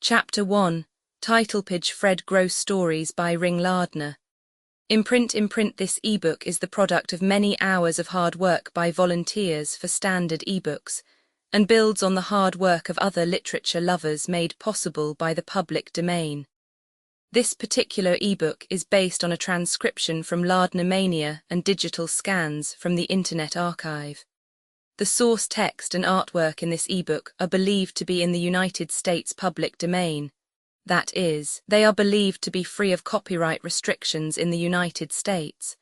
Chapter 1, Title Page Fred Gross Stories by Ring Lardner. Imprint this ebook is the product of many hours of hard work by volunteers for standard ebooks, and builds on the hard work of other literature lovers made possible by the public domain. This particular ebook is based on a transcription from Lardner Mania and digital scans from the Internet Archive. The source text and artwork in this ebook are believed to be in the United States public domain. That is, they are believed to be free of copyright restrictions in the United States.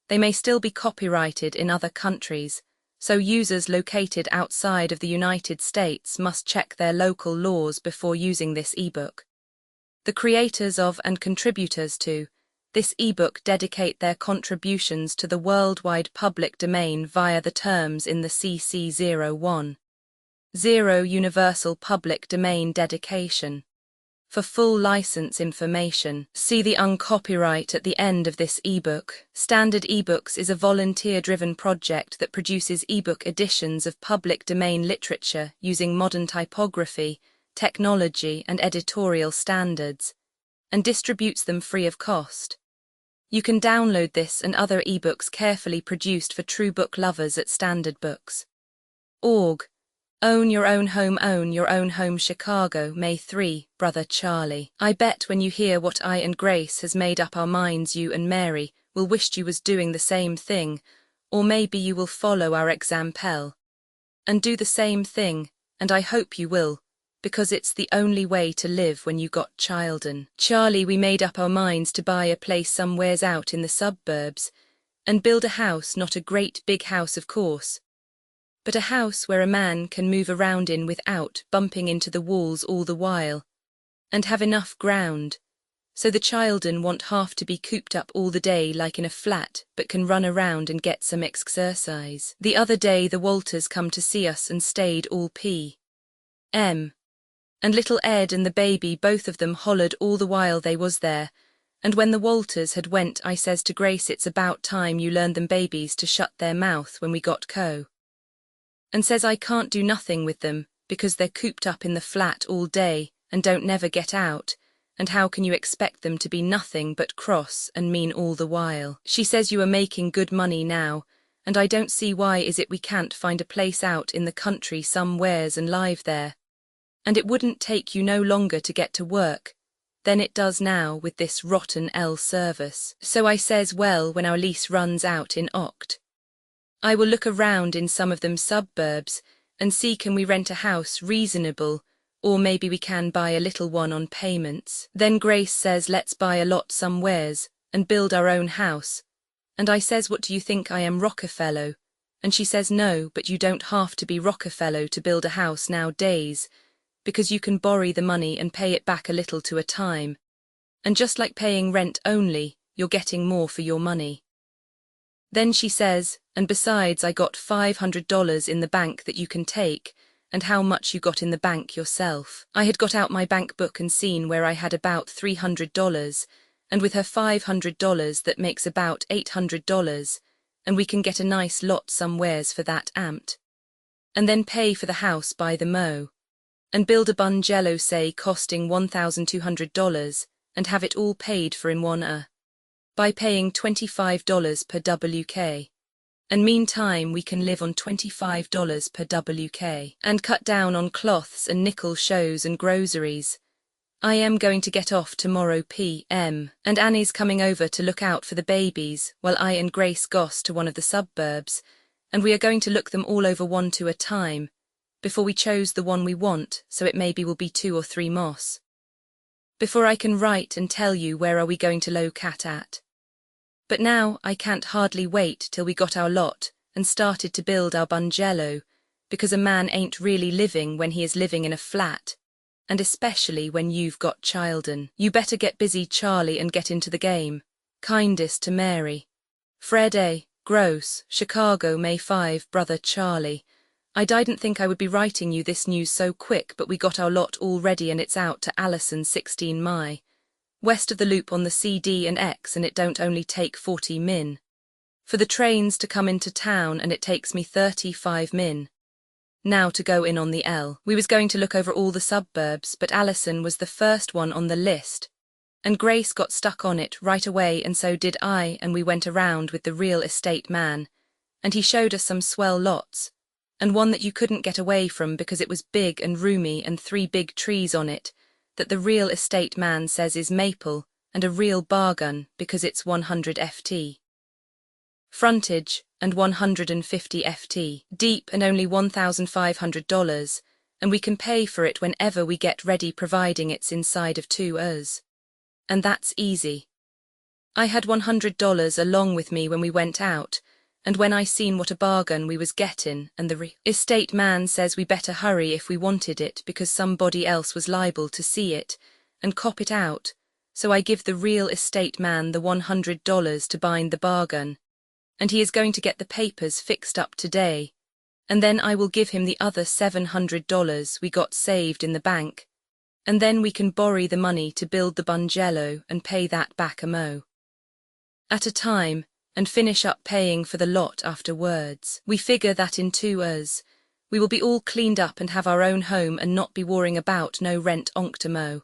They may still be copyrighted in other countries, so users located outside of the United States must check their local laws before using this ebook. The creators of and contributors to this ebook dedicate their contributions to the worldwide public domain via the terms in the CC01. 0 Universal Public Domain Dedication. For full license information, see the uncopyright at the end of this ebook. Standard eBooks is a volunteer-driven project that produces ebook editions of public domain literature using modern typography, technology, and editorial standards, and distributes them free of cost. You can download this and other ebooks carefully produced for true book lovers at Standard Books. Org. Own Your Own Home Chicago, May 3, Brother Charlie. I bet when you hear what I and Grace has made up our minds, you and Mary will wished you was doing the same thing, or maybe you will follow our example and do the same thing, and I hope you will, because it's the only way to live when you got children. Charlie, we made up our minds to buy a place somewheres out in the suburbs, and build a house, not a great big house of course, but a house where a man can move around in without bumping into the walls all the while, and have enough ground, so the children won't have to be cooped up all the day like in a flat, but can run around and get some exercise. The other day the Walters come to see us and stayed all p.m. And little Ed and the baby, both of them hollered all the while they was there, and when the Walters had went I says to Grace, it's about time you learned them babies to shut their mouth when we got and says I can't do nothing with them, because they're cooped up in the flat all day and don't never get out, and how can you expect them to be nothing but cross and mean all the while? She says you are making good money now, and I don't see why is it we can't find a place out in the country somewheres and live there. And it wouldn't take you no longer to get to work than it does now with this rotten L service. So I says, well, when our lease runs out in Oct, I will look around in some of them suburbs and see can we rent a house reasonable, or maybe we can buy a little one on payments. Then Grace says let's buy a lot somewheres and build our own house, and I says what do you think I am, Rockefeller? And she says no, but you don't have to be Rockefeller to build a house nowadays, because you can borrow the money and pay it back a little to a time, and just like paying rent only, you're getting more for your money. Then she says, and besides I got $500 in the bank that you can take, and how much you got in the bank yourself. I had got out my bank book and seen where I had about $300, and with her $500 that makes about $800, and we can get a nice lot somewheres for that amped. And then pay for the house by the mo. And build a bungalow say costing $1,200, and have it all paid for in 1 by paying $25 per WK. And meantime we can live on $25 per WK, and cut down on cloths and nickel shows and groceries. I am going to get off tomorrow p.m. and Annie's coming over to look out for the babies while I and Grace goes to one of the suburbs, and we are going to look them all over one to a time, before we chose the one we want, so it maybe will be 2 or 3 moss. Before I can write and tell you where are we going to locate at. But now I can't hardly wait till we got our lot and started to build our bungalow, because a man ain't really living when he is living in a flat, and especially when you've got children. You better get busy, Charlie, and get into the game. Kindest to Mary. Fred A. Gross, Chicago, May 5, Brother Charlie. I didn't think I would be writing you this news so quick, but we got our lot all ready and it's out to Allison 16 mi. West of the loop on the CD and X, and it don't only take 40 min. For the trains to come into town, and it takes me 35 min. Now to go in on the L. We was going to look over all the suburbs, but Alison was the first one on the list. And Grace got stuck on it right away, and so did I, and we went around with the real estate man. And he showed us some swell lots, and one that you couldn't get away from because it was big and roomy and 3 big trees on it, that the real estate man says is maple, and a real bargain because it's 100 FT. Frontage, and 150 FT. Deep and only $1,500, and we can pay for it whenever we get ready providing it's inside of 2 us. And that's easy. I had $100 along with me when we went out, and when I seen what a bargain we was gettin', and the estate man says we better hurry if we wanted it because somebody else was liable to see it and cop it out, so I give the real estate man the $100 to bind the bargain, and he is going to get the papers fixed up today, and then I will give him the other $700 we got saved in the bank, and then we can borrow the money to build the bungalow and pay that back at a time, and finish up paying for the lot afterwards. We figure that in 2 us, we will be all cleaned up and have our own home and not be worrying about no rent onctomo.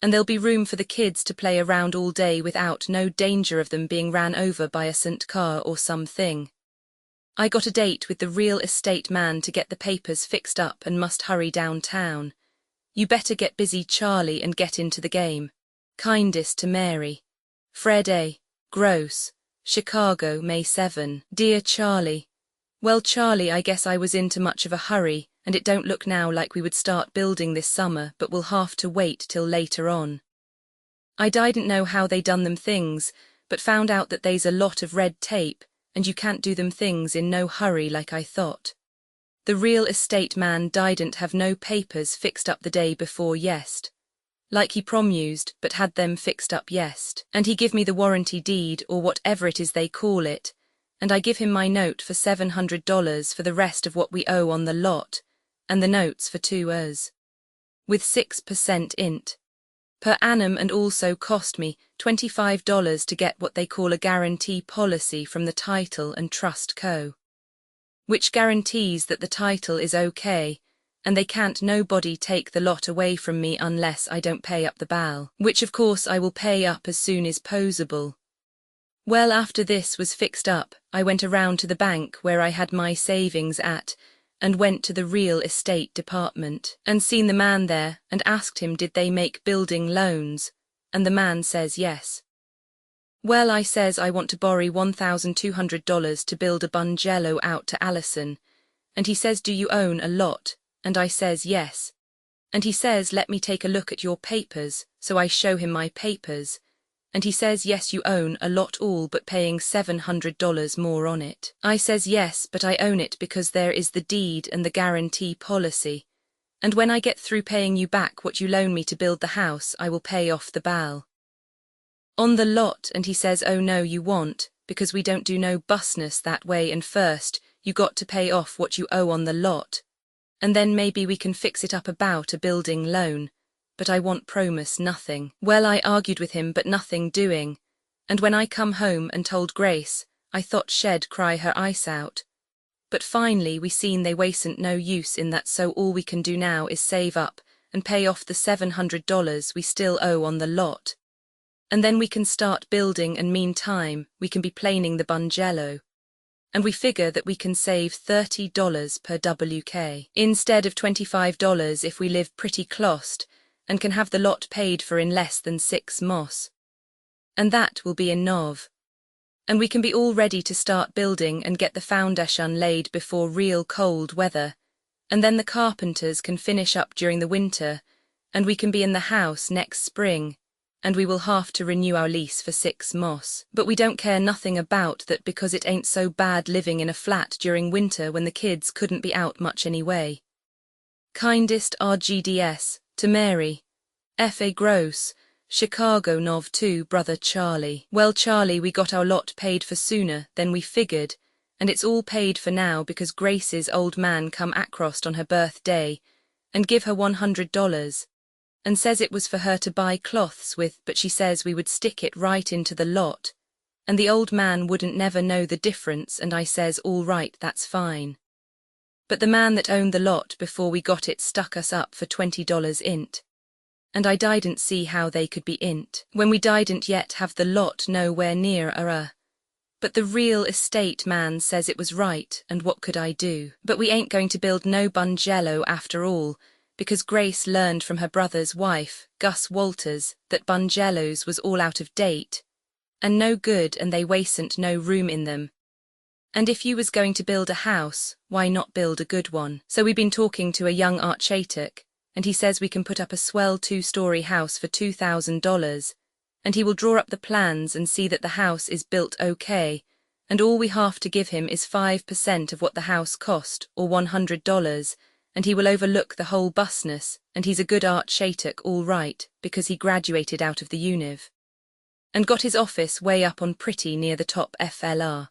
And there'll be room for the kids to play around all day without no danger of them being ran over by a sent car or something. I got a date with the real estate man to get the papers fixed up and must hurry downtown. You better get busy, Charlie, and get into the game. Kindest to Mary. Fred A. Gross, Chicago, May 7. Dear Charlie. Well, Charlie, I guess I was in too much of a hurry, and it don't look now like we would start building this summer, but we'll have to wait till later on. I didn't know how they done them things, but found out that they's a lot of red tape, and you can't do them things in no hurry like I thought. The real estate man didn't have no papers fixed up the day before yest, like he promused, but had them fixed up yest, and he give me the warranty deed or whatever it is they call it, and I give him my note for $700 for the rest of what we owe on the lot, and the notes for 2 us, with 6% int per annum, and also cost me $25 to get what they call a guarantee policy from the Title and Trust Co., which guarantees that the title is okay, and they can't nobody take the lot away from me unless I don't pay up the bal, which of course I will pay up as soon as possible. Well, after this was fixed up, I went around to the bank where I had my savings at, and went to the real estate department, and seen the man there, and asked him did they make building loans, and the man says yes. Well, I says I want to borrow $1,200 to build a bungalow out to Alison, and he says do you own a lot, and I says yes, and he says let me take a look at your papers, so I show him my papers, and he says yes you own a lot all but paying $700 more on it. I says yes, but I own it because there is the deed and the guarantee policy, and when I get through paying you back what you loan me to build the house I will pay off the bal on the lot, and he says oh no you won't, because we don't do no busness that way, and first you got to pay off what you owe on the lot, and then maybe we can fix it up about a building loan, but I won't promise nothing. Well, I argued with him but nothing doing, and when I come home and told Grace, I thought she'd cry her eyes out. But finally we seen they wasn't no use in that, so all we can do now is save up and pay off the $700 we still owe on the lot. And then we can start building, and meantime we can be planing the bungalow. And we figure that we can save $30 per WK, instead of $25 if we live pretty close, and can have the lot paid for in less than 6 months. And that will be enough. And we can be all ready to start building and get the foundation laid before real cold weather, and then the carpenters can finish up during the winter, and we can be in the house next spring, and we will have to renew our lease for 6 months. But we don't care nothing about that because it ain't so bad living in a flat during winter when the kids couldn't be out much anyway. Kindest RGDS, to Mary. F.A. Gross, Chicago Nov 2 Brother Charlie. Well, Charlie, we got our lot paid for sooner than we figured, and it's all paid for now because Grace's old man come across on her birthday and give her $100, and says it was for her to buy cloths with, but she says we would stick it right into the lot, and the old man wouldn't never know the difference, and I says all right, that's fine. But the man that owned the lot before we got it stuck us up for $20 int. And I didn't see how they could be int, when we didn't yet have the lot nowhere near But the real estate man says it was right, and what could I do? But we ain't going to build no bungalow after all, because Grace learned from her brother's wife, Gus Walters, that bungalows was all out of date, and no good, and they wasn't no room in them. And if you was going to build a house, why not build a good one? So we been talking to a young architect, and he says we can put up a swell 2-story house for $2,000, and he will draw up the plans and see that the house is built okay, and all we have to give him is 5% of what the house cost, or $100, and he will overlook the whole busness, and he's a good architect all right, because he graduated out of the univ. And got his office way up on pretty near the top FLR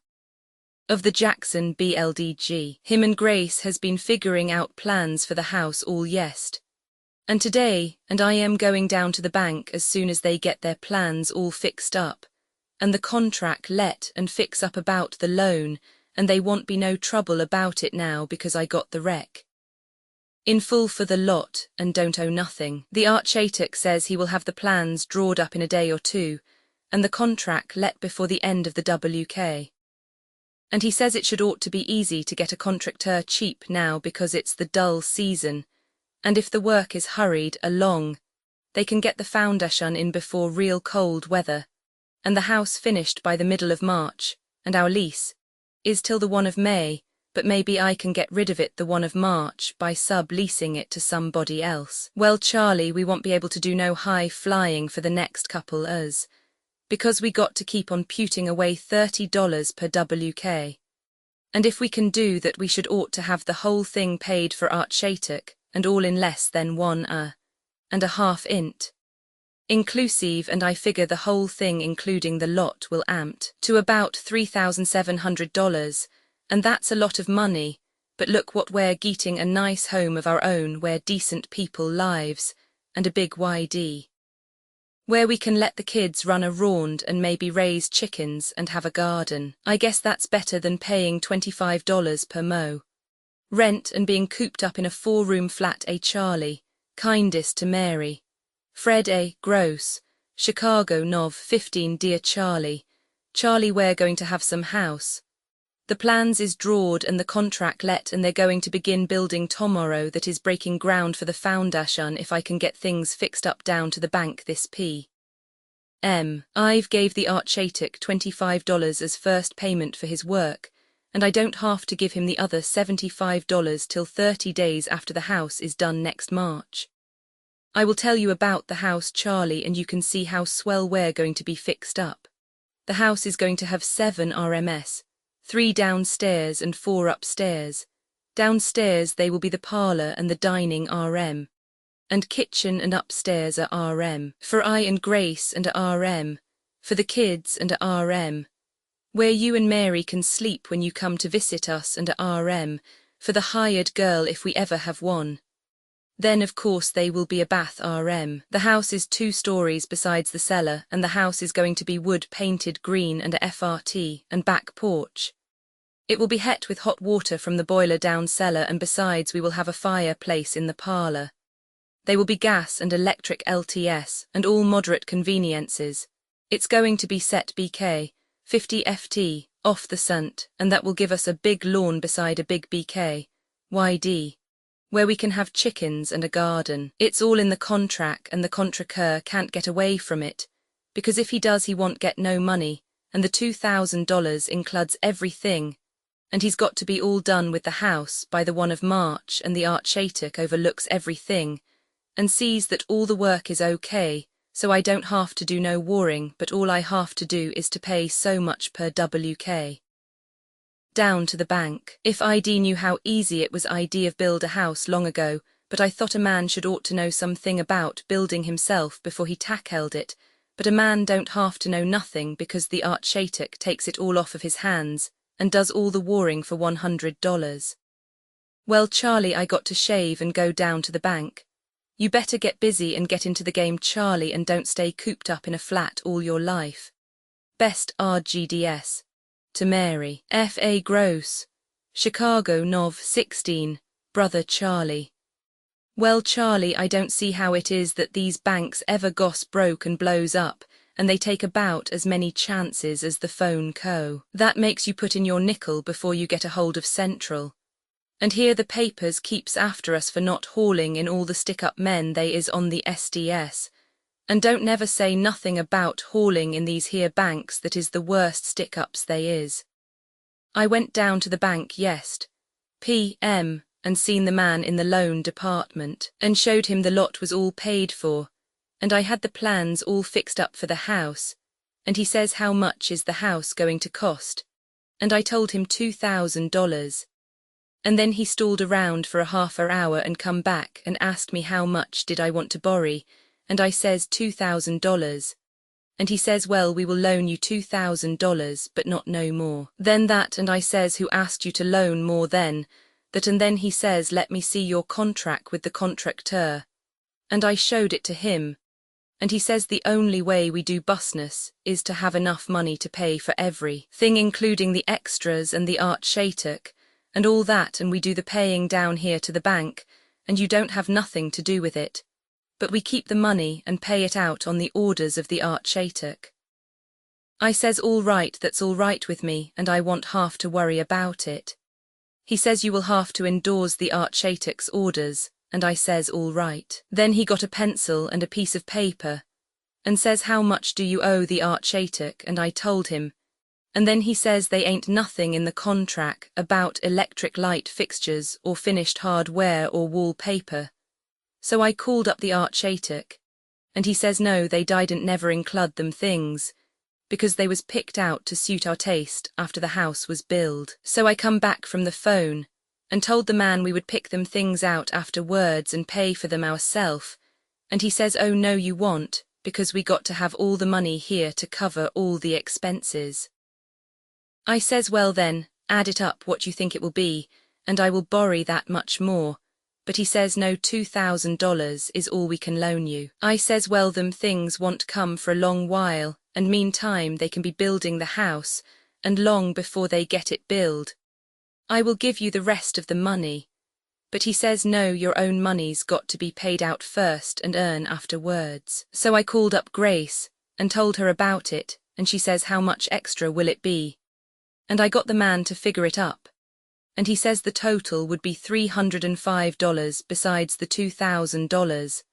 of the Jackson BLDG. Him and Grace has been figuring out plans for the house all yest. And today, and I am going down to the bank as soon as they get their plans all fixed up, and the contract let and fix up about the loan, and they won't be no trouble about it now because I got the rec in full for the lot and don't owe nothing. The architect says he will have the plans drawed up in a day or two, and the contract let before the end of the WK. And he says it should ought to be easy to get a contractor cheap now because it's the dull season, and if the work is hurried along, they can get the foundation in before real cold weather, and the house finished by the middle of March, and our lease is till the 1 of May, but maybe I can get rid of it the 1 of March by sub-leasing it to somebody else. Well, Charlie, we won't be able to do no high flying for the next couple us, because we got to keep on puting away $30 per WK. And if we can do that, we should ought to have the whole thing paid for architect, and all in less than 1.5 int. Inclusive, and I figure the whole thing including the lot will amt to about $3,700, and that's a lot of money, but look what we're getting, a nice home of our own where decent people lives, and a big YD. Where we can let the kids run around and maybe raise chickens and have a garden. I guess that's better than paying $25 per mo rent and being cooped up in a 4-room flat. Charlie, kindest to Mary. Fred A. Gross, Chicago Nov 15. Dear Charlie, we're going to have some house. The plans is drawed and the contract let, and they're going to begin building tomorrow. That is breaking ground for the foundation if I can get things fixed up down to the bank this p.m. I've gave the architect $25 as first payment for his work, and I don't have to give him the other $75 till 30 days after the house is done next March. I will tell you about the house, Charlie, and you can see how swell we're going to be fixed up. The house is going to have 7 RMS, 3 downstairs and 4 upstairs. Downstairs they will be the parlour and the dining RM. And kitchen, and upstairs are RM. For I and Grace, and a RM. For the kids, and a RM. Where you and Mary can sleep when you come to visit us, and a RM. For the hired girl if we ever have one. Then of course they will be a bath RM. The house is 2 stories besides the cellar, and the house is going to be wood painted green, and a FRT and back porch. It will be het with hot water from the boiler down cellar, and besides we will have a fireplace in the parlour. They will be gas and electric LTS, and all moderate conveniences. It's going to be set BK, 50 FT, off the sunt, and that will give us a big lawn beside a big BK, YD. Where we can have chickens and a garden. It's all in the contract, and the contractor can't get away from it, because if he does he won't get no money, and the $2,000 includes everything, and he's got to be all done with the house by the 1 of March, and the architect overlooks everything, and sees that all the work is okay, so I don't have to do no warring, but all I have to do is to pay so much per WK. Down to the bank. If ID knew how easy it was, ID of build a house long ago, but I thought a man should ought to know something about building himself before he tackled it, but a man don't have to know nothing because the architect takes it all off of his hands, and does all the warring for $100. Well, Charlie, I got to shave and go down to the bank. You better get busy and get into the game, Charlie, and don't stay cooped up in a flat all your life. Best RGDS. To Mary. F.A. Gross, Chicago Nov 16, Brother Charlie. Well, Charlie, I don't see how it is that these banks ever goes broke and blows up, and they take about as many chances as the phone co. That makes you put in your nickel before you get a hold of Central. And here the papers keeps after us for not hauling in all the stick-up men they is on the SDS, and don't never say nothing about hauling in these here banks that is the worst stick-ups they is. I went down to the bank yest, p.m., and seen the man in the loan department, and showed him the lot was all paid for, and I had the plans all fixed up for the house, and he says how much is the house going to cost, and I told him $2,000. And then he stalled around for a half an hour and come back and asked me how much did I want to borrow, and I says $2,000. And he says, well, we will loan you $2,000, but not no more. Then that, and I says, who asked you to loan more then? That, and then he says, let me see your contract with the contractor. And I showed it to him. And he says the only way we do business is to have enough money to pay for everything, including the extras and the art shatuk, and all that, and we do the paying down here to the bank, and you don't have nothing to do with it. But we keep the money and pay it out on the orders of the art shatuk. I says, all right, that's all right with me, and I won't have to worry about it. He says you will have to endorse the art shatuk's orders, and I says, all right. Then he got a pencil and a piece of paper, and says, how much do you owe the art shatuk? And I told him, and then he says they ain't nothing in the contract about electric light fixtures or finished hardware or wallpaper. So I called up the art shatuk, and he says no, they didn't never include them things, because they was picked out to suit our taste after the house was built. So I come back from the phone, and told the man we would pick them things out afterwards and pay for them ourself, and he says, oh no you won't, because we got to have all the money here to cover all the expenses. I says, well then, add it up what you think it will be, and I will borrow that much more. But he says no, $2,000 is all we can loan you. I says, well, them things won't come for a long while, and meantime they can be building the house, and long before they get it built. I will give you the rest of the money. But he says no, your own money's got to be paid out first and earn afterwards. So I called up Grace, and told her about it, and she says, how much extra will it be? And I got the man to figure it up. And he says the total would be $305 besides the $2,000,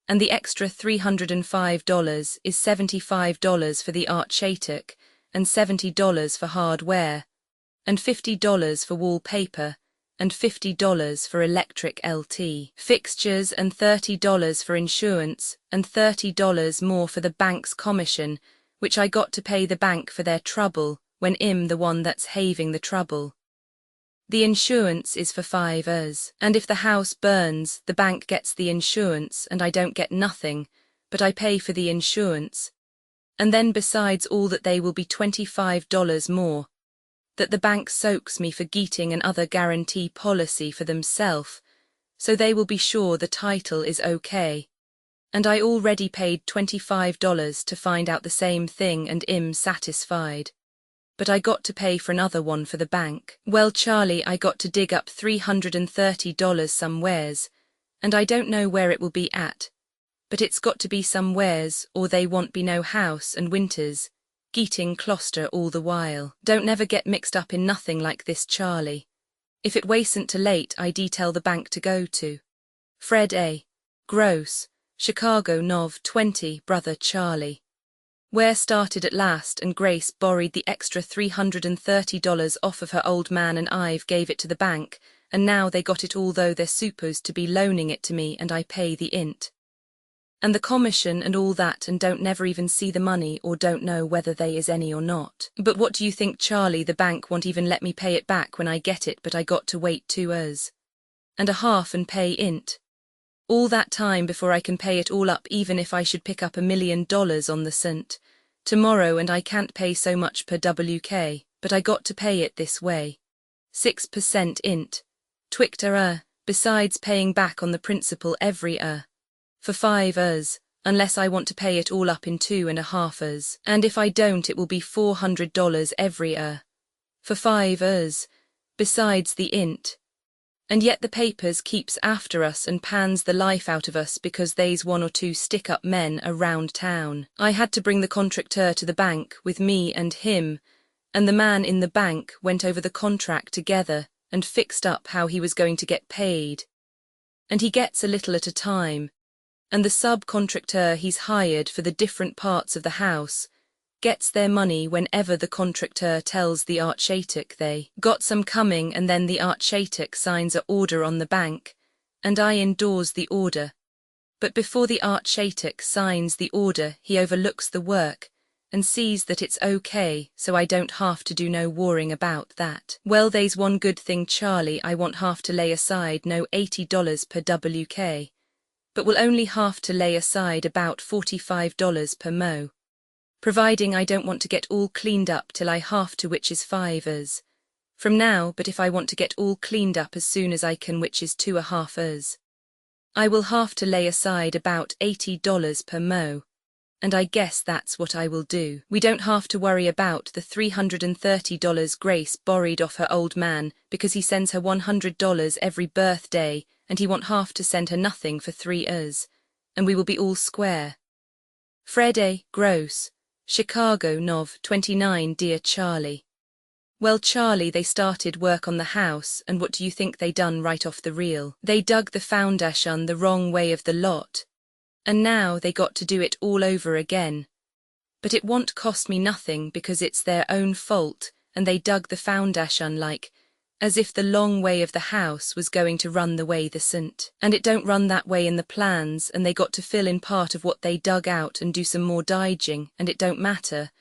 and the extra $305 is $75 for the art shatuk, and $70 for hardware, and $50 for wallpaper, and $50 for electric LT fixtures, and $30 for insurance, and $30 more for the bank's commission, which I got to pay the bank for their trouble, when I'm the one that's having the trouble. The insurance is for 5 years, and if the house burns, the bank gets the insurance and I don't get nothing, but I pay for the insurance. And then besides all that they will be $25 more, that the bank soaks me for getting an other guarantee policy for themselves, so they will be sure the title is okay. And I already paid $25 to find out the same thing and I'm satisfied. But I got to pay for another one for the bank. Well, Charlie, I got to dig up $330 somewheres, and I don't know where it will be at, but it's got to be somewheres or they won't be no house and winters, getting closter all the while. Don't never get mixed up in nothing like this, Charlie. If it wasn't too late, I detail the bank to go to. Fred A. Gross, Chicago Nov 20, Brother Charlie. Where started at last, and Grace borrowed the extra $330 off of her old man, and I've gave it to the bank, and now they got it all, though they're supposed to be loaning it to me and I pay the int. And the commission and all that, and don't never even see the money or don't know whether they is any or not. But what do you think, Charlie, the bank won't even let me pay it back when I get it, but I got to wait 2 years and a half and pay int. All that time before I can pay it all up, even if I should pick up $1 million on the cent tomorrow, and I can't pay so much per WK, but I got to pay it this way. 6% int. Twict besides paying back on the principal every for 5 years, unless I want to pay it all up in 2.5 years, and if I don't it will be $400 every for 5 years, besides the int. And yet the papers keeps after us and pans the life out of us because they's one or two stick-up men around town. I had to bring the contractor to the bank with me and him, and the man in the bank went over the contract together and fixed up how he was going to get paid. And he gets a little at a time, and the subcontractor he's hired for the different parts of the house gets their money whenever the contractor tells the archaitic they got some coming, and then the archaitic signs a order on the bank, and I endorse the order. But before the archaitic signs the order, he overlooks the work and sees that it's okay, so I don't have to do no worrying about that. Well, they's one good thing, Charlie, I won't have to lay aside no $80 per WK, but will only have to lay aside about $45 per mo. Providing I don't want to get all cleaned up till I have to, which is 5 hours from now, but if I want to get all cleaned up as soon as I can, which is 2.5 hours, I will have to lay aside about $80 per mo, and I guess that's what I will do. We don't have to worry about the $330 Grace borrowed off her old man, because he sends her $100 every birthday, and he won't have to send her nothing for 3 hours, and we will be all square. Fred A. Gross, Chicago, Nov. 29. Dear Charlie. Well, Charlie, they started work on the house, and what do you think they done right off the reel? They dug the foundation the wrong way of the lot, and now they got to do it all over again. But it won't cost me nothing because it's their own fault, and they dug the foundation like as if the long way of the house was going to run the way the sint. And it don't run that way in the plans, and they got to fill in part of what they dug out and do some more digging, and it don't matter.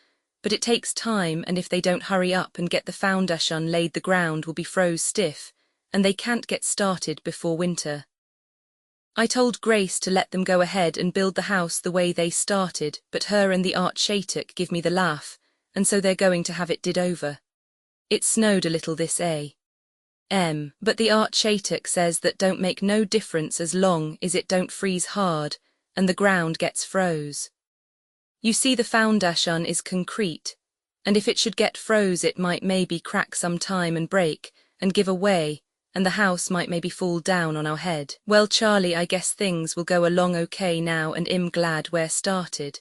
But it takes time, and if they don't hurry up and get the foundation laid, the ground will be froze stiff, and they can't get started before winter. I told Grace to let them go ahead and build the house the way they started, but her and the archaitic give me the laugh, and so they're going to have it did over. It snowed a little this a.m., but the archaitic says that don't make no difference as long as it don't freeze hard and the ground gets froze. You see, the foundation is concrete, and if it should get froze it might maybe crack some time and break and give away, and the house might maybe fall down on our head. Well, Charlie, I guess things will go along okay now, and I'm glad we're started.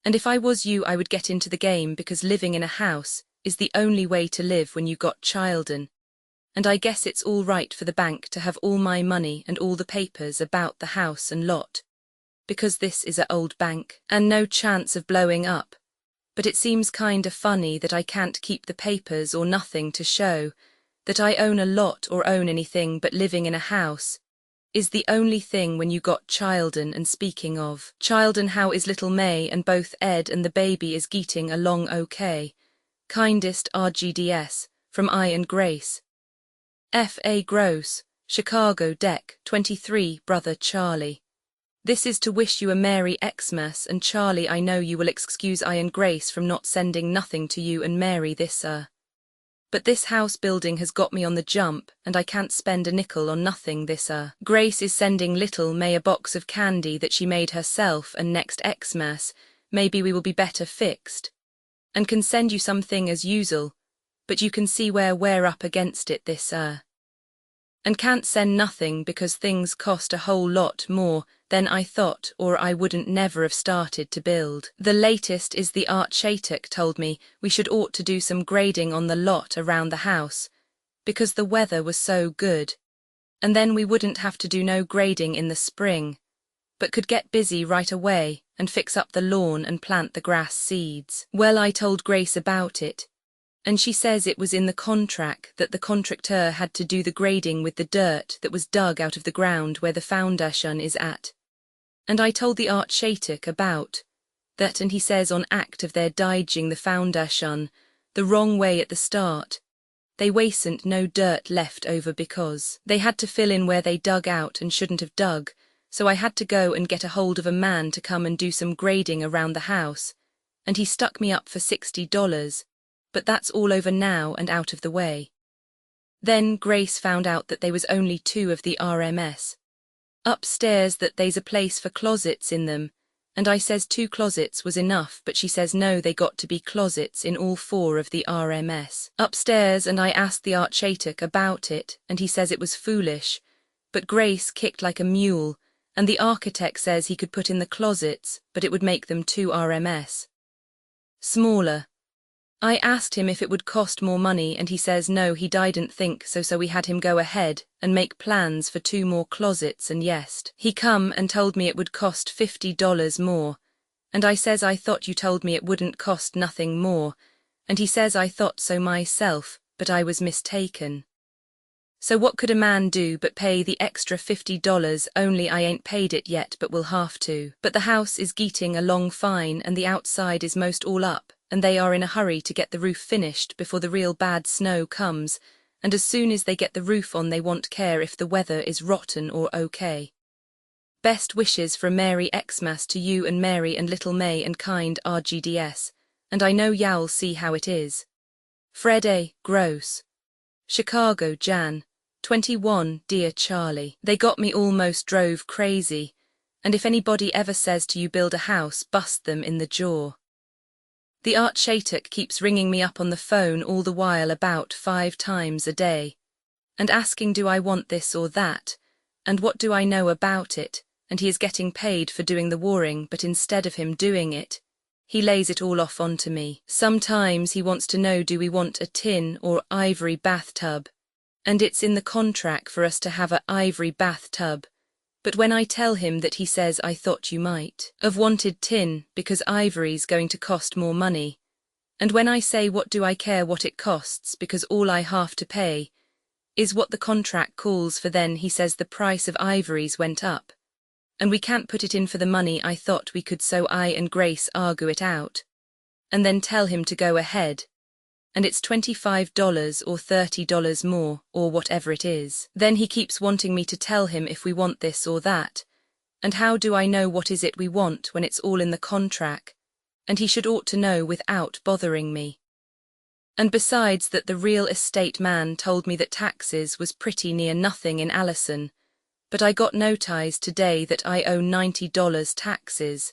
And if I was you, I would get into the game, because living in a house is the only way to live when you got children. And I guess it's all right for the bank to have all my money and all the papers about the house and lot, because this is a old bank and no chance of blowing up. But it seems kinda funny that I can't keep the papers or nothing to show that I own a lot or own anything, but living in a house is the only thing when you got children. And speaking of children, how is little May and both Ed and the baby is getting along okay? Kindest RGDS, from I and Grace. F. A. Gross, Chicago, Dec. 23, Brother Charlie. This is to wish you a Merry Xmas, and Charlie, I know you will excuse I and Grace from not sending nothing to you and Mary this but this house building has got me on the jump, and I can't spend a nickel on nothing this Grace is sending little May a box of candy that she made herself, and next Xmas maybe we will be better fixed, and can send you something as usual, but you can see where we're up against it this and can't send nothing because things cost a whole lot more than I thought, or I wouldn't never have started to build. The latest is the archaitic told me we should ought to do some grading on the lot around the house, because the weather was so good, and then we wouldn't have to do no grading in the spring, but could get busy right away and fix up the lawn and plant the grass seeds. Well, I told Grace about it, and she says it was in the contract that the contractor had to do the grading with the dirt that was dug out of the ground where the foundation is at. And I told the archaitic about that, and he says on act of their digging the foundation the wrong way at the start, they wasn't no dirt left over because they had to fill in where they dug out and shouldn't have dug, so I had to go and get a hold of a man to come and do some grading around the house, and he stuck me up for $60. But that's all over now and out of the way. Then Grace found out that they was only 2 of the RMS upstairs, that they's a place for closets in them, And I says 2 closets was enough, but she says no, they got to be closets in all 4 of the RMS. Upstairs, and I asked the archaitic about it, and he says it was foolish, but Grace kicked like a mule, and the architect says he could put in the closets, but it would make them 2 RMS. Smaller. I asked him if it would cost more money, and he says no, he didn't think so, so we had him go ahead and make plans for 2 more closets, and yes, he come and told me it would cost $50 more, and I says I thought you told me it wouldn't cost nothing more, and he says I thought so myself, but I was mistaken. So what could a man do but pay the extra $50, only I ain't paid it yet but will have to. But the house is getting along fine, and the outside is most all up, and they are in a hurry to get the roof finished before the real bad snow comes, and as soon as they get the roof on they won't care if the weather is rotten or okay. Best wishes from Mary Xmas to you and Mary and little May and kind RGDS, and I know y'all see how it is. Fred A. Gross. Chicago, Jan. 21, Dear Charlie. They got me almost drove crazy, and if anybody ever says to you build a house, bust them in the jaw. The archaitic keeps ringing me up on the phone all the while about 5 times a day, and asking do I want this or that, and what do I know about it, and he is getting paid for doing the warring, but instead of him doing it, he lays it all off onto me. Sometimes he wants to know do we want a tin or ivory bathtub, and it's in the contract for us to have a ivory bathtub, but when I tell him that, he says I thought you might have wanted tin because ivory's going to cost more money, and when I say what do I care what it costs because all I have to pay is what the contract calls for, then he says the price of ivories went up, and we can't put it in for the money I thought we could, so I and Grace argue it out, and then tell him to go ahead, and it's $25 or $30 more, or whatever it is. Then he keeps wanting me to tell him if we want this or that, and how do I know what is it we want when it's all in the contract, and he should ought to know without bothering me. And besides that, the real estate man told me that taxes was pretty near nothing in Allison, but I got notised today that I owe $90 taxes,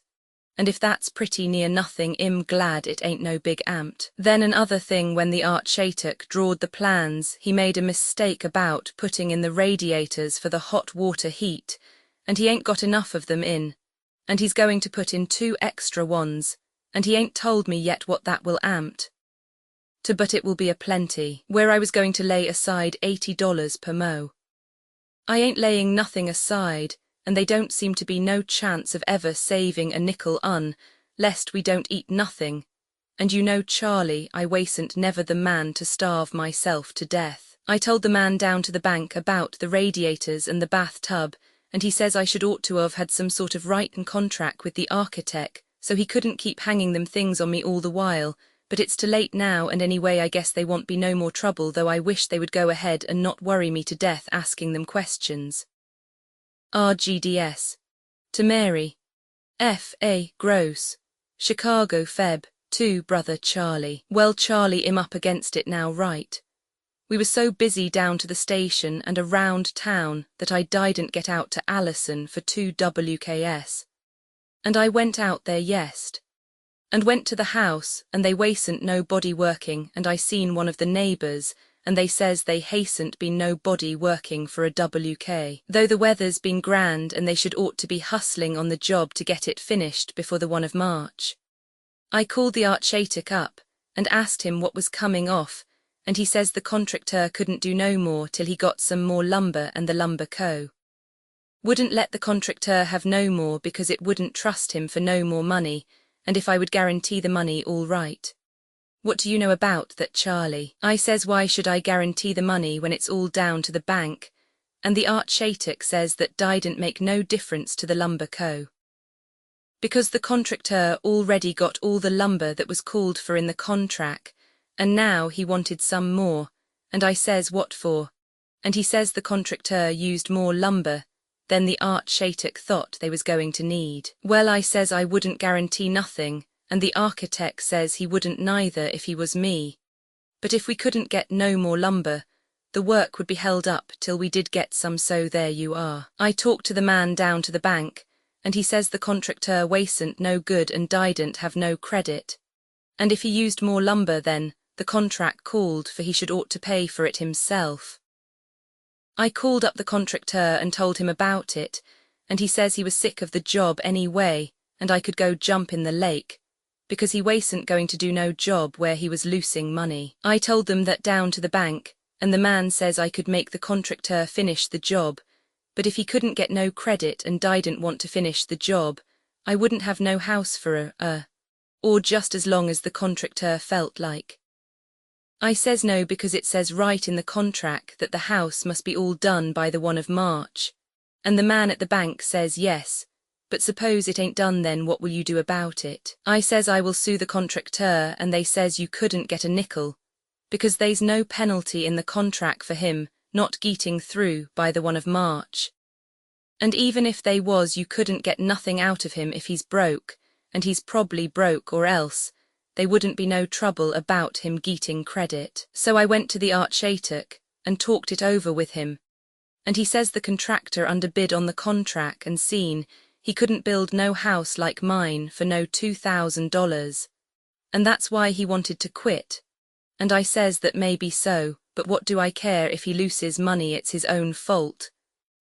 and if that's pretty near nothing, I'm glad it ain't no big amt. Then another thing, when the archaitic drawed the plans, he made a mistake about putting in the radiators for the hot water heat, and he ain't got enough of them in, and he's going to put in 2 extra ones, and he ain't told me yet what that will amt to, but it will be a plenty, where I was going to lay aside $80 per mo. I ain't laying nothing aside, and they don't seem to be no chance of ever saving a nickel lest we don't eat nothing, and you know, Charlie, I wasn't never the man to starve myself to death. I told the man down to the bank about the radiators and the bathtub, and he says I should ought to have had some sort of writin' contract with the architect, so he couldn't keep hanging them things on me all the while, but it's too late now, and anyway I guess they won't be no more trouble, though I wish they would go ahead and not worry me to death asking them questions. RGDS. To Mary. F. A. Gross. Chicago, Feb. 2, Brother Charlie. Well, Charlie, I'm up against it now, right? We were so busy down to the station and around town that I didn't get out to Allison for 2 WKS. And I went out there yest, and went to the house, and they wasn't nobody working, and I seen one of the neighbours, and they says they hasn't been nobody working for a WK, though the weather's been grand and they should ought to be hustling on the job to get it finished before the 1 of March. I called the archaitic up and asked him what was coming off, and he says the contractor couldn't do no more till he got some more lumber, and the lumber co. wouldn't let the contractor have no more because it wouldn't trust him for no more money, and if I would guarantee the money, all right. What do you know about that, Charlie? I says why should I guarantee the money when it's all down to the bank, and the archaitic says that didn't make no difference to the lumber co. because the contractor already got all the lumber that was called for in the contract, and now he wanted some more, and I says what for, and he says the contractor used more lumber than the archaitic thought they was going to need. Well, I says I wouldn't guarantee nothing, and the architect says he wouldn't neither if he was me. But if we couldn't get no more lumber, the work would be held up till we did get some, so there you are. I talked to the man down to the bank, and he says the contractor wasn't no good and didn't have no credit. And if he used more lumber then, the contract called for he should ought to pay for it himself. I called up the contractor and told him about it, and he says he was sick of the job anyway, and I could go jump in the lake, because he wasn't going to do no job where he was losing money. I told them that down to the bank, and the man says I could make the contractor finish the job, but if he couldn't get no credit and didn't want to finish the job, I wouldn't have no house for or just as long as the contractor felt like. I says no because it says right in the contract that the house must be all done by the 1 of March, and the man at the bank says yes, but suppose it ain't done then what will you do about it? I says I will sue the contractor and they says you couldn't get a nickel, because they's no penalty in the contract for him not getting through by the 1 of March. And even if they was you couldn't get nothing out of him if he's broke, and he's probably broke or else, they wouldn't be no trouble about him getting credit. So I went to the Archaitic and talked it over with him, and he says the contractor underbid on the contract and seen he couldn't build no house like mine for no $2,000, and that's why he wanted to quit. And I says that may be so, but what do I care if he loses money, it's his own fault,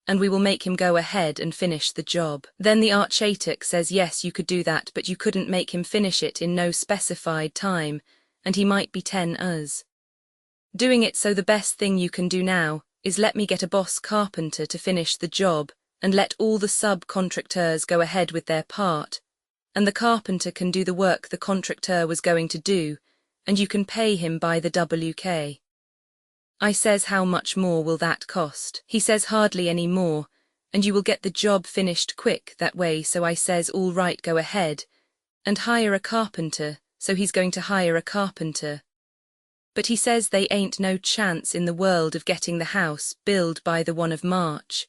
and we will make him go ahead and finish the job. Then the Archaitic says yes you could do that, but you couldn't make him finish it in no specified time, and he might be 10 us doing it, so the best thing you can do now is let me get a boss carpenter to finish the job, and let all the subcontractors go ahead with their part, and the carpenter can do the work the contractor was going to do, and you can pay him by the WK. I says how much more will that cost? He says hardly any more, and you will get the job finished quick that way, so I says all right, go ahead, and hire a carpenter, so he's going to hire a carpenter. But he says they ain't no chance in the world of getting the house built by the 1 of March.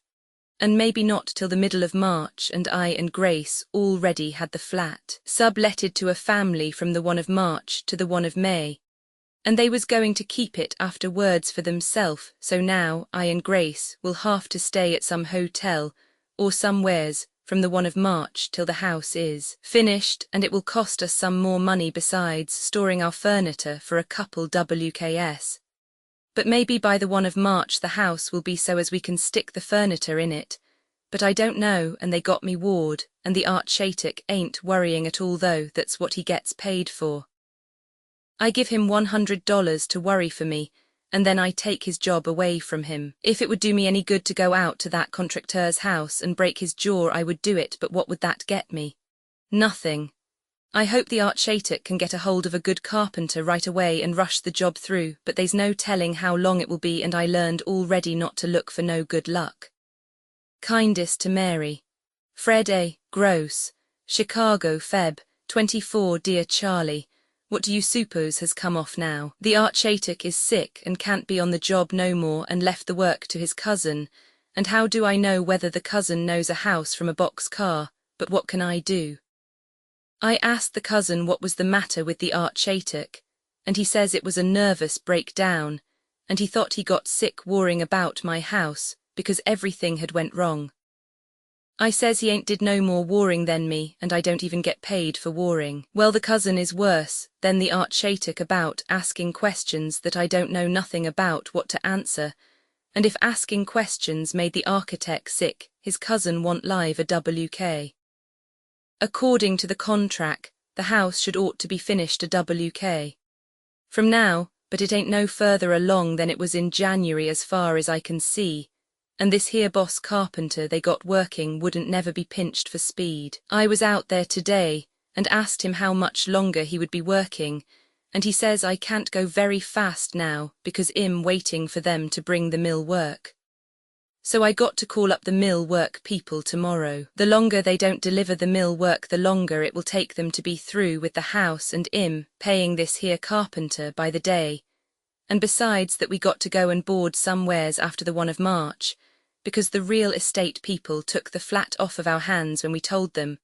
And maybe not till the middle of March, and I and Grace already had the flat subletted to a family from the 1 of March to the 1 of May, and they was going to keep it afterwards for themselves, so now I and Grace will have to stay at some hotel or somewheres from the 1 of March till the house is finished, and it will cost us some more money besides storing our furniture for a couple WKs. But maybe by the 1 of March the house will be so as we can stick the furniture in it, but I don't know, and they got me ward, and the Archaitic ain't worrying at all though, that's what he gets paid for. I give him $100 to worry for me, and then I take his job away from him. If it would do me any good to go out to that contractor's house and break his jaw, I would do it, but what would that get me? Nothing. I hope the Archaitic can get a hold of a good carpenter right away and rush the job through, but there's no telling how long it will be, and I learned already not to look for no good luck. Kindest to Mary. Fred A. Gross, Chicago, Feb. 24. Dear Charlie, what do you suppose has come off now? The Archaitic is sick and can't be on the job no more and left the work to his cousin, and how do I know whether the cousin knows a house from a box car, but what can I do? I asked the cousin what was the matter with the Archaitic, and he says it was a nervous breakdown, and he thought he got sick worrying about my house, because everything had went wrong. I says he ain't did no more worrying than me, and I don't even get paid for worrying. Well, the cousin is worse than the Archaitic about asking questions that I don't know nothing about what to answer, and if asking questions made the architect sick, his cousin want live a WK. According to the contract, the house should ought to be finished a WK from now, but it ain't no further along than it was in January as far as I can see, and this here boss carpenter they got working wouldn't never be pinched for speed. I was out there today and asked him how much longer he would be working, and he says I can't go very fast now because I'm waiting for them to bring the mill work. So I got to call up the mill work people tomorrow. The longer they don't deliver the mill work, the longer it will take them to be through with the house, and paying this here carpenter by the day. And besides that, we got to go and board somewheres after the 1 of March, because the real estate people took the flat off of our hands when we told them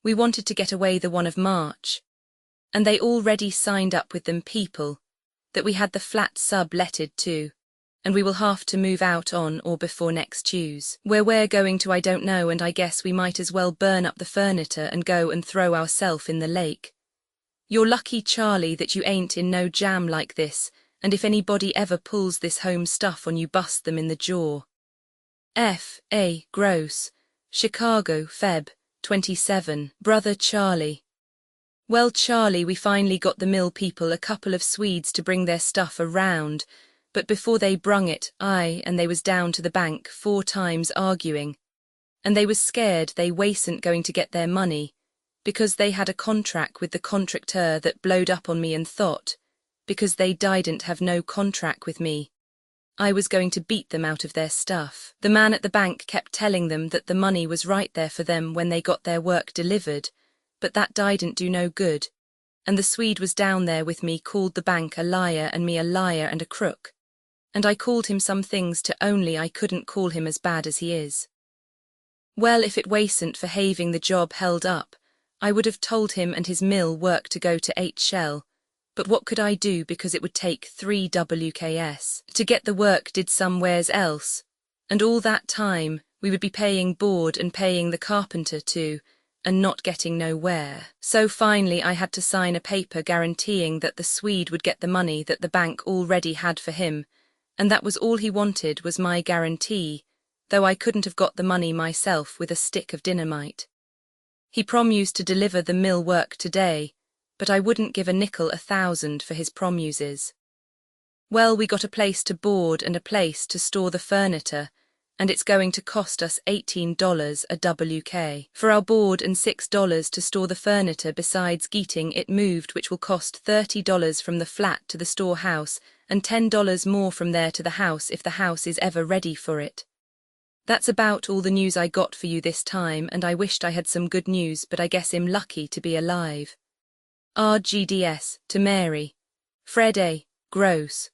we wanted to get away the 1 of March. And they already signed up with them people that we had the flat subletted to. and we will have to move out on or before next Tuesday. Where we're going to I don't know, and I guess we might as well burn up the furniture and go and throw ourself in the lake. You're lucky, Charlie, that you ain't in no jam like this, and if anybody ever pulls this home stuff on you, bust them in the jaw. F.A. Gross, Chicago, Feb. 27. Brother Charlie. Well, Charlie, we finally got the mill people a couple of Swedes to bring their stuff around, but before they brung it, and they was down to the bank 4 times arguing. And they was scared they wasn't going to get their money, because they had a contract with the contractor that blowed up on me and thought, because they didn't have no contract with me, I was going to beat them out of their stuff. The man at the bank kept telling them that the money was right there for them when they got their work delivered, but that didn't do no good. And the Swede was down there with me, called the bank a liar and me a liar and a crook. And I called him some things to, only I couldn't call him as bad as he is. Well, if it wasn't for having the job held up, I would have told him and his mill work to go to 8 shell. But what could I do, because it would take 3 WKS to get the work did somewheres else, and all that time we would be paying board and paying the carpenter too, and not getting nowhere. So finally I had to sign a paper guaranteeing that the Swede would get the money that the bank already had for him, and that was all he wanted, was my guarantee, though I couldn't have got the money myself with a stick of dynamite. He promised to deliver the mill work today, but I wouldn't give a nickel 1,000 for his promises. Well, we got a place to board and a place to store the furniture, and it's going to cost us $18 a WK for our board and $6 to store the furniture, besides getting it moved, which will cost $30 from the flat to the storehouse and $10 more from there to the house if the house is ever ready for it. That's about all the news I got for you this time, and I wished I had some good news, but I guess I'm lucky to be alive. RGDS to Mary. Fred A. Gross.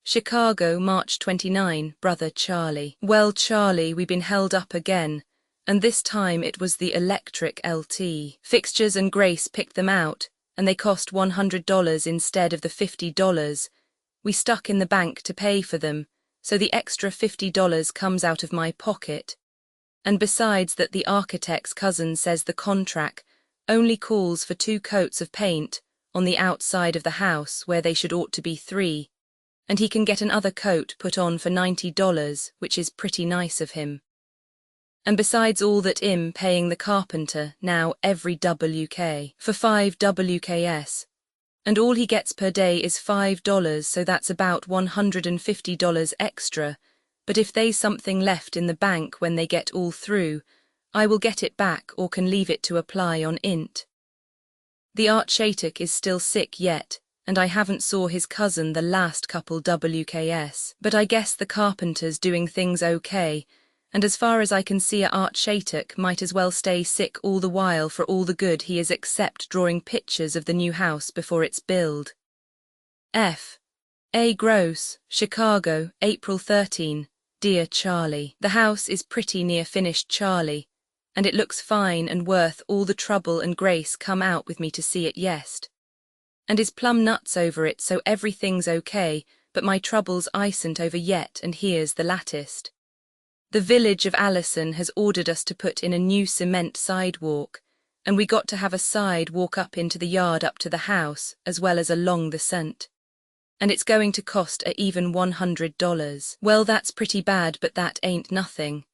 Chicago, March 29. Brother Charlie. Well, Charlie, we've been held up again, and this time it was the electric LT fixtures, and Grace picked them out, and they cost $100 instead of the $50 we stuck in the bank to pay for them, so the extra $50 comes out of my pocket. And besides that, the architect's cousin says the contract only calls for 2 coats of paint on the outside of the house where they should ought to be 3, and he can get another coat put on for $90, which is pretty nice of him. And besides all that, paying the carpenter now every WK for 5 WKS, and all he gets per day is $5, so that's about $150 extra, but if there's something left in the bank when they get all through, I will get it back or can leave it to apply on int. The Archaitic is still sick yet, and I haven't saw his cousin the last couple WKS, but I guess the carpenter's doing things okay, and as far as I can see, Archaitic might as well stay sick all the while for all the good he is, except drawing pictures of the new house before it's built. F. A. Gross, Chicago, April 13. Dear Charlie, the house is pretty near finished, Charlie, and it looks fine and worth all the trouble, and Grace come out with me to see it yest, and is plumb nuts over it, so everything's okay, but my troubles isn't over yet, and here's the latest. The village of Allison has ordered us to put in a new cement sidewalk, and we got to have a sidewalk up into the yard up to the house, as well as along the scent. And it's going to cost even $100. Well, that's pretty bad, but that ain't nothing.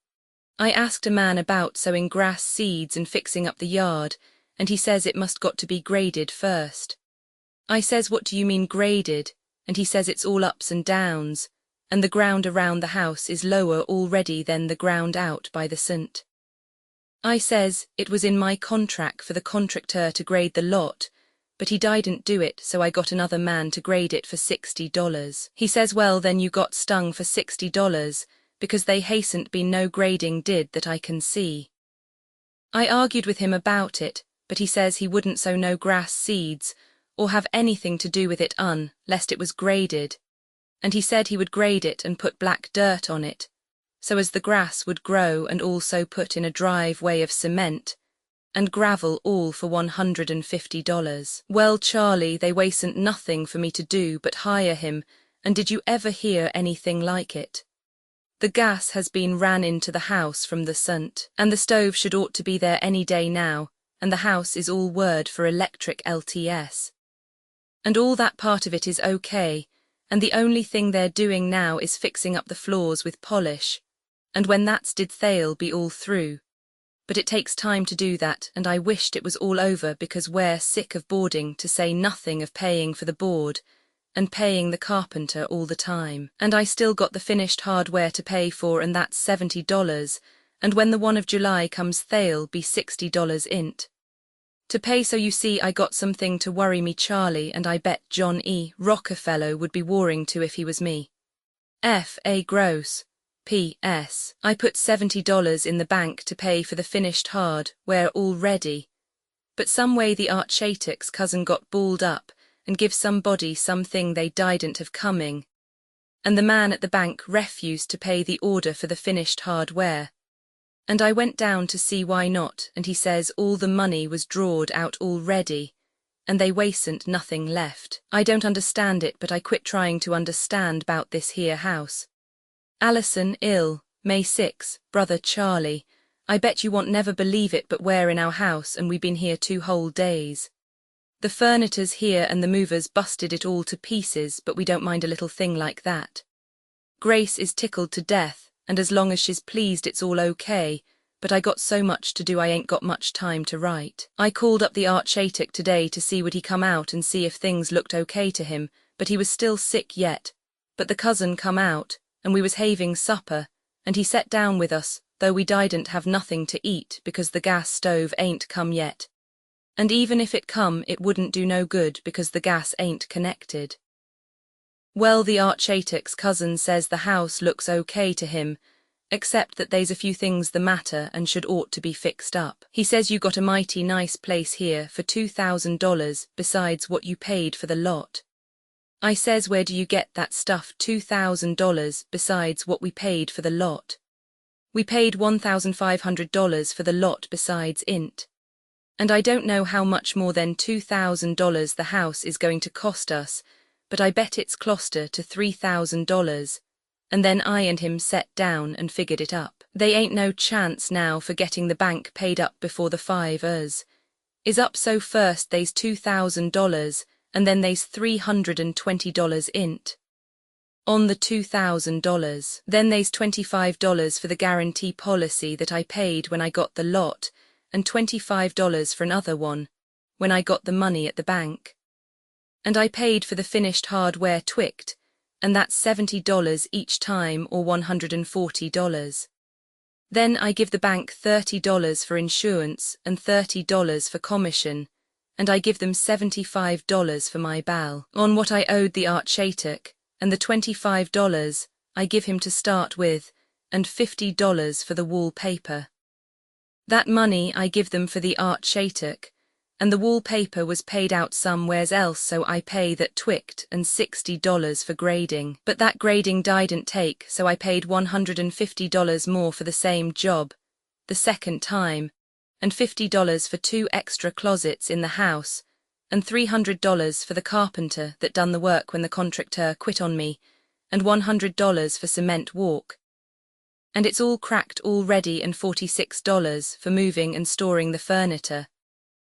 I asked a man about sowing grass seeds and fixing up the yard, and he says it must got to be graded first. I says, what do you mean graded? And he says it's all ups and downs, and the ground around the house is lower already than the ground out by the scent. I says it was in my contract for the contractor to grade the lot, but he didn't do it, so I got another man to grade it for $60. He says, well, then you got stung for $60, because they hasn't been no grading did that I can see. I argued with him about it, but he says he wouldn't sow no grass seeds, or have anything to do with it lest it was graded, and he said he would grade it and put black dirt on it, so as the grass would grow, and also put in a driveway of cement and gravel, all for $150. Well, Charlie, they wasn't nothing for me to do but hire him, And did you ever hear anything like it? The gas has been ran into the house from the sunt, and the stove should ought to be there any day now, and the house is all word for electric LTS. And all that part of it is okay, and the only thing they're doing now is fixing up the floors with polish, and when that's did they'll be all through. But it takes time to do that, and I wished it was all over because we're sick of boarding, to say nothing of paying for the board, and paying the carpenter all the time. And I still got the finished hardware to pay for, and that's $70, and when the 1 of July comes they'll be $60 int. To pay, so you see I got something to worry me Charlie, and I bet John E. Rockefeller would be warring to if he was me. F.A. Gross. P.S. I put $70 in the bank to pay for the finished hardware already. But some way the Archaitic's cousin got balled up and give somebody something they didn't have coming. And the man at the bank refused to pay the order for the finished hardware. And I went down to see why not, and he says all the money was drawed out already, and they wasn't nothing left. I don't understand it, but I quit trying to understand 'bout this here house. Alison ill, May 6, brother Charlie. I bet you won't never believe it, but we're in our house and we been here 2 whole days. The furniture's here and the movers busted it all to pieces, but we don't mind a little thing like that. Grace is tickled to death, and as long as she's pleased it's all okay, but I got so much to do I ain't got much time to write. I called up the Archaitic today to see would he come out and see if things looked okay to him, but he was still sick yet. But the cousin come out, and we was having supper, and he sat down with us, though we didn't have nothing to eat because the gas stove ain't come yet. And even if it come, it wouldn't do no good because the gas ain't connected. Well, the Archaitic's cousin says the house looks okay to him, except that there's a few things the matter and should ought to be fixed up. He says you got a mighty nice place here for $2,000 besides what you paid for the lot. I says, where do you get that stuff, $2,000 besides what we paid for the lot? We paid $1,500 for the lot besides int. And I don't know how much more than $2,000 the house is going to cost us, but I bet it's closter to $3,000. And then I and him sat down and figured it up. They ain't no chance now for getting the bank paid up before the 5 years is up, so first they's $2,000, and then they's $320 int. On the $2,000, then they's $25 for the guarantee policy that I paid when I got the lot, and $25 for another one, when I got the money at the bank. And I paid for the finished hardware twict, and that's $70 each time, or $140. Then I give the bank $30 for insurance and $30 for commission, and I give them $75 for my bal on what I owed the Archaitic, and the $25 I give him to start with, and $50 for the wallpaper. That money I give them for the Archaitic, and the wallpaper was paid out somewheres else, so I pay that twict and $60 for grading. But that grading didn't take, so I paid $150 more for the same job, the second time, and $50 for 2 extra closets in the house, and $300 for the carpenter that done the work when the contractor quit on me, and $100 for cement walk. And it's all cracked already, and $46 for moving and storing the furniture.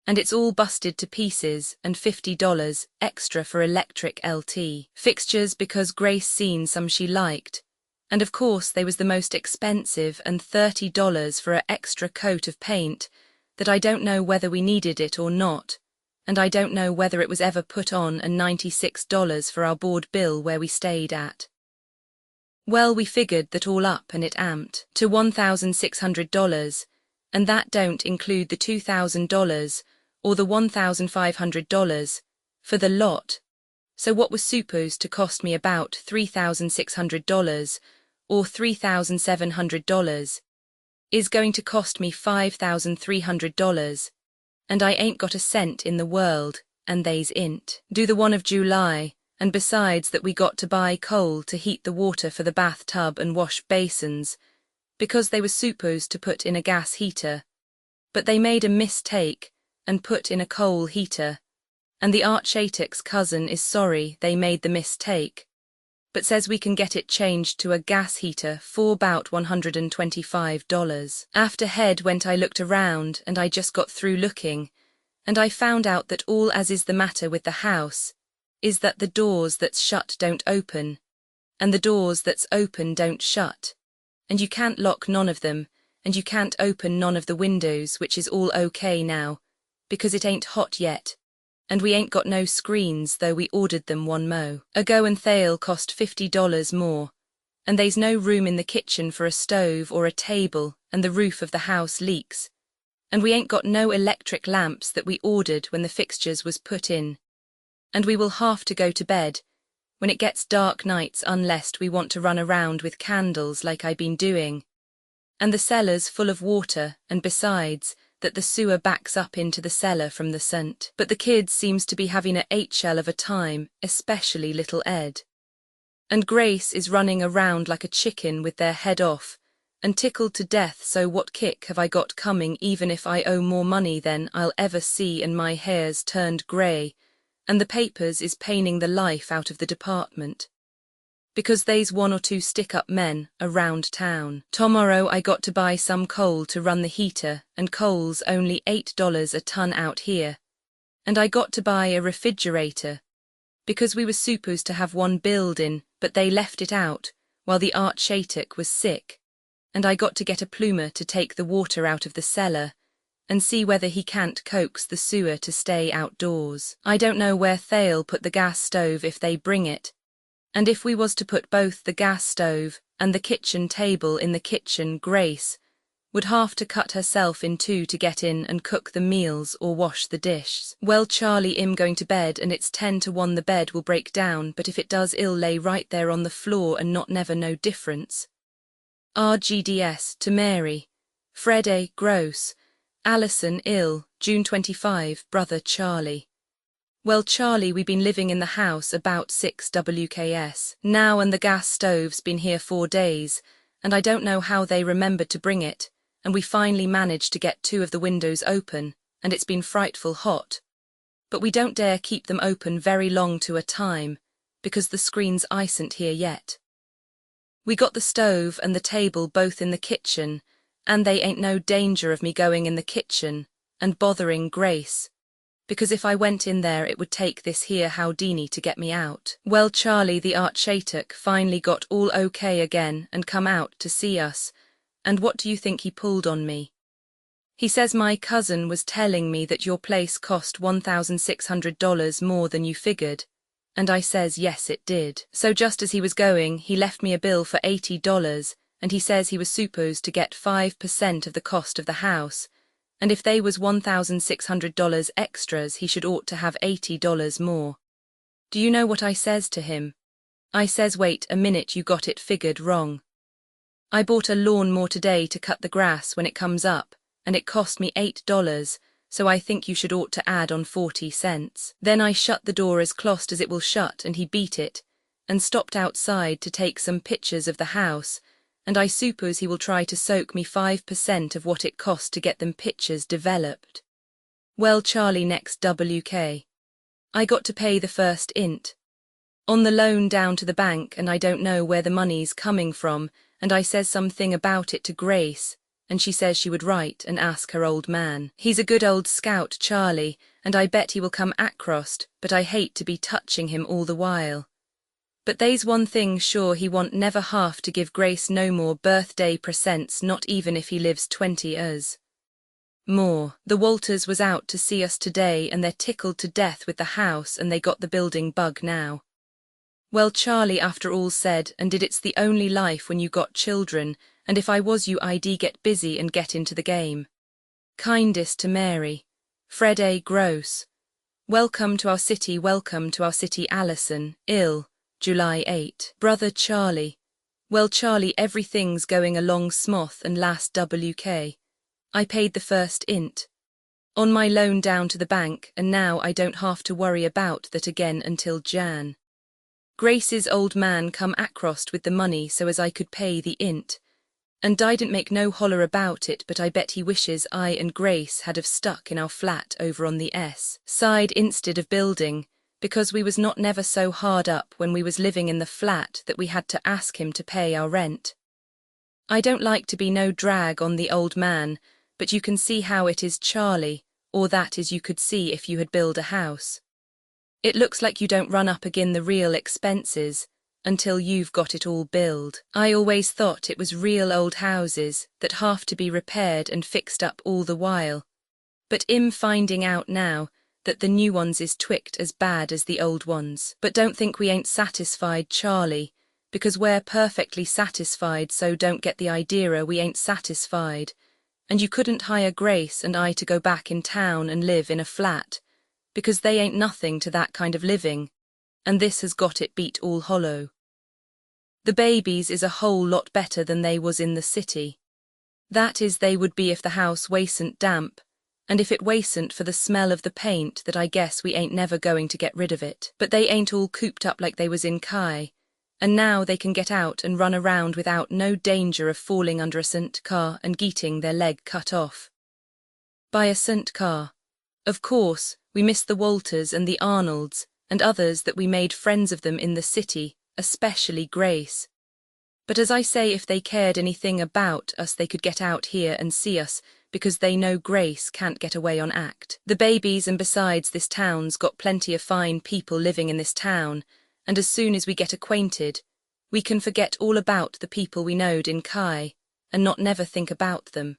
And it's all busted to pieces, and $50 extra for electric LT fixtures because Grace seen some she liked, and of course they was the most expensive, and $30 for a extra coat of paint that I don't know whether we needed it or not, and I don't know whether it was ever put on, and $96 for our board bill where we stayed at. Well, we figured that all up and it amped to $1,600, and that don't include the $2,000 or the $1,500 for the lot, so what was supposed to cost me about $3,600 or $3,700 is going to cost me $5,300, and I ain't got a cent in the world, and they's int. Do the 1 of July, and besides that we got to buy coal to heat the water for the bathtub and wash basins, because they was supposed to put in a gas heater, but they made a mistake and put in a coal heater, and the Archaitic's cousin is sorry they made the mistake, but says we can get it changed to a gas heater for about $125. After head went I looked around, and I just got through looking, and I found out that all as is the matter with the house is that the doors that's shut don't open, and the doors that's open don't shut, and you can't lock none of them, and you can't open none of the windows, which is all okay now, because it ain't hot yet, and we ain't got no screens though we ordered them one mo ago, and they'll cost $50 more, and they's no room in the kitchen for a stove or a table, and the roof of the house leaks, and we ain't got no electric lamps that we ordered when the fixtures was put in, and we will have to go to bed when it gets dark nights unless we want to run around with candles like I been doing, and the cellar's full of water, and besides that the sewer backs up into the cellar from the sunt. But the kids seems to be having a 8-shell of a time, especially little Ed. And Grace is running around like a chicken with their head off, and tickled to death, so what kick have I got coming even if I owe more money than I'll ever see, and my hair's turned grey, and the papers is paining the life out of the department, because they's 1 or 2 stick-up men around town. Tomorrow I got to buy some coal to run the heater, and coal's only $8 a ton out here, and I got to buy a refrigerator, because we were supposed to have one building, but they left it out while the archaitic was sick, and I got to get a plumber to take the water out of the cellar and see whether he can't coax the sewer to stay outdoors. I don't know where they'll put the gas stove if they bring it, and if we was to put both the gas stove and the kitchen table in the kitchen, Grace would have to cut herself in two to get in and cook the meals or wash the dishes. Well, Charlie, I'm going to bed, and it's 10 to 1 the bed will break down, but if it does, it'll lay right there on the floor and not never no difference. RGDS to Mary. Fred A. Gross. Allison ill, June 25, brother Charlie. Well, Charlie, we been living in the house about 6 WKS now, and the gas stove's been here 4 days, and I don't know how they remembered to bring it, and we finally managed to get 2 of the windows open, and it's been frightful hot. But we don't dare keep them open very long to a time, because the screen's isn't here yet. We got the stove and the table both in the kitchen, and they ain't no danger of me going in the kitchen and bothering Grace, because if I went in there it would take this here Houdini to get me out. Well, Charlie, the archaitic finally got all okay again and come out to see us, and what do you think he pulled on me? He says my cousin was telling me that your place cost $1,600 more than you figured, and I says yes it did. So just as he was going, he left me a bill for $80, and he says he was supposed to get 5% of the cost of the house, and if they was $1,600 extras, he should ought to have $80 more. Do you know what I says to him? I says, wait a minute, you got it figured wrong. I bought a lawnmower today to cut the grass when it comes up, and it cost me $8, so I think you should ought to add on 40 cents. Then I shut the door as close as it will shut, and he beat it, and stopped outside to take some pictures of the house, and I suppose he will try to soak me 5% of what it cost to get them pictures developed. Well, Charlie, next WK. I got to pay the first int on the loan down to the bank, and I don't know where the money's coming from, and I says something about it to Grace, and she says she would write and ask her old man. He's a good old scout, Charlie, and I bet he will come across, but I hate to be touching him all the while. But they's one thing sure, he won't never have to give Grace no more birthday presents, not even if he lives 20 years. More. The Walters was out to see us today, and they're tickled to death with the house, and they got the building bug now. Well, Charlie, after all said and did, it's the only life when you got children, and if I was you, I'd get busy and get into the game. Kindest to Mary. Fred A. Gross. Welcome to our city, Allison, ill, July 8. Brother Charlie. Well, Charlie, everything's going along smooth, and last WK. I paid the first int on my loan down to the bank, and now I don't have to worry about that again until Jan. Grace's old man come across with the money so as I could pay the int, and I didn't make no holler about it, but I bet he wishes I and Grace had have stuck in our flat over on the S side instead of building, because we was not never so hard up when we was living in the flat that we had to ask him to pay our rent. I don't like to be no drag on the old man, but you can see how it is Charlie, or that is you could see if you had build a house. It looks like you don't run up agin the real expenses until you've got it all build. I always thought it was real old houses that have to be repaired and fixed up all the while, but I'm finding out now that the new ones is twicked as bad as the old ones. But don't think we ain't satisfied, Charlie, because we're perfectly satisfied, so don't get the idea we ain't satisfied. And you couldn't hire Grace and I to go back in town and live in a flat, because they ain't nothing to that kind of living, and this has got it beat all hollow. The babies is a whole lot better than they was in the city. That is they would be if the house wasn't damp, and if it wasn't for the smell of the paint that I guess we ain't never going to get rid of it. But they ain't all cooped up like they was in Kai, and now they can get out and run around without no danger of falling under a sunt car and getting their leg cut off. By a sunt car. Of course, we miss the Walters and the Arnolds and others that we made friends of them in the city, especially Grace. But as I say, if they cared anything about us they could get out here and see us, because they know Grace can't get away on act. The babies, and besides this town's got plenty of fine people living in this town, and as soon as we get acquainted, we can forget all about the people we knowed in Kai, and not never think about them.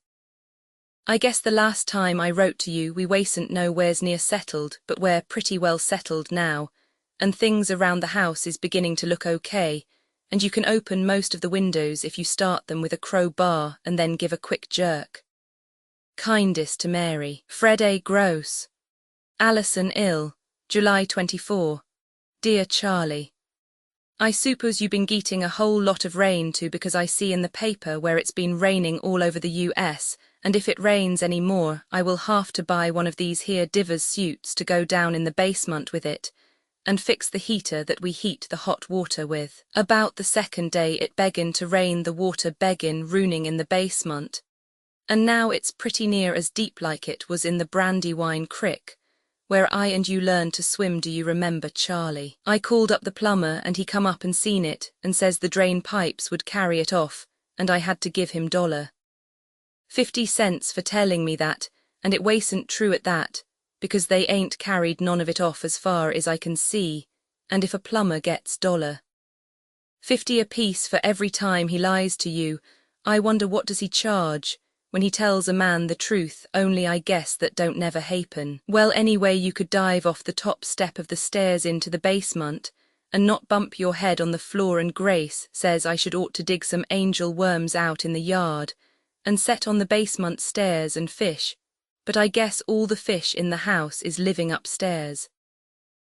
I guess the last time I wrote to you we wasn't nowheres near settled, but we're pretty well settled now, and things around the house is beginning to look okay, and you can open most of the windows if you start them with a crowbar and then give a quick jerk. Kindest to Mary. Fred A. Gross. Alison ill, July 24. Dear Charlie, I suppose you been getting a whole lot of rain too, because I see in the paper where it's been raining all over the US, and if it rains any more I will have to buy one of these here divers suits to go down in the basement with it, and fix the heater that we heat the hot water with. About the second day it began to rain, the water began rooning in the basement, and now it's pretty near as deep like it was in the Brandywine Crick, where I and you learned to swim, do you remember, Charlie? I called up the plumber and he come up and seen it, and says the drain pipes would carry it off, and I had to give him $50 for telling me that, and it wasn't true at that, because they ain't carried none of it off as far as I can see, and if a plumber gets $50 apiece for every time he lies to you, I wonder what does he charge when he tells a man the truth, only I guess that don't never happen. Well, anyway, you could dive off the top step of the stairs into the basement and not bump your head on the floor, and Grace says I should ought to dig some angel worms out in the yard and set on the basement stairs and fish, but I guess all the fish in the house is living upstairs.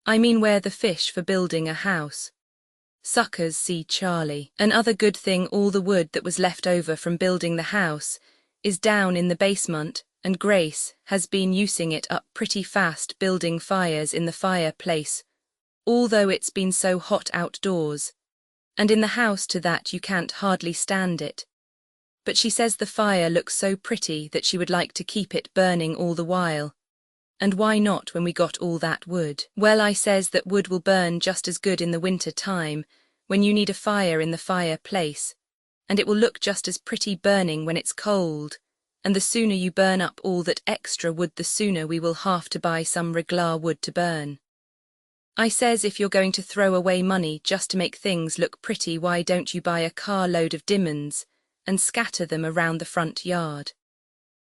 I mean where the fish for building a house. Suckers, see Charlie. Another good thing, all the wood that was left over from building the house is down in the basement, and Grace has been using it up pretty fast building fires in the fireplace, although it's been so hot outdoors, and in the house to that you can't hardly stand it. But she says the fire looks so pretty that she would like to keep it burning all the while. And why not when we got all that wood? Well, I says that wood will burn just as good in the winter time, when you need a fire in the fireplace, and it will look just as pretty burning when it's cold, and the sooner you burn up all that extra wood the sooner we will have to buy some regular wood to burn. I says if you're going to throw away money just to make things look pretty, why don't you buy a carload of diamonds and scatter them around the front yard?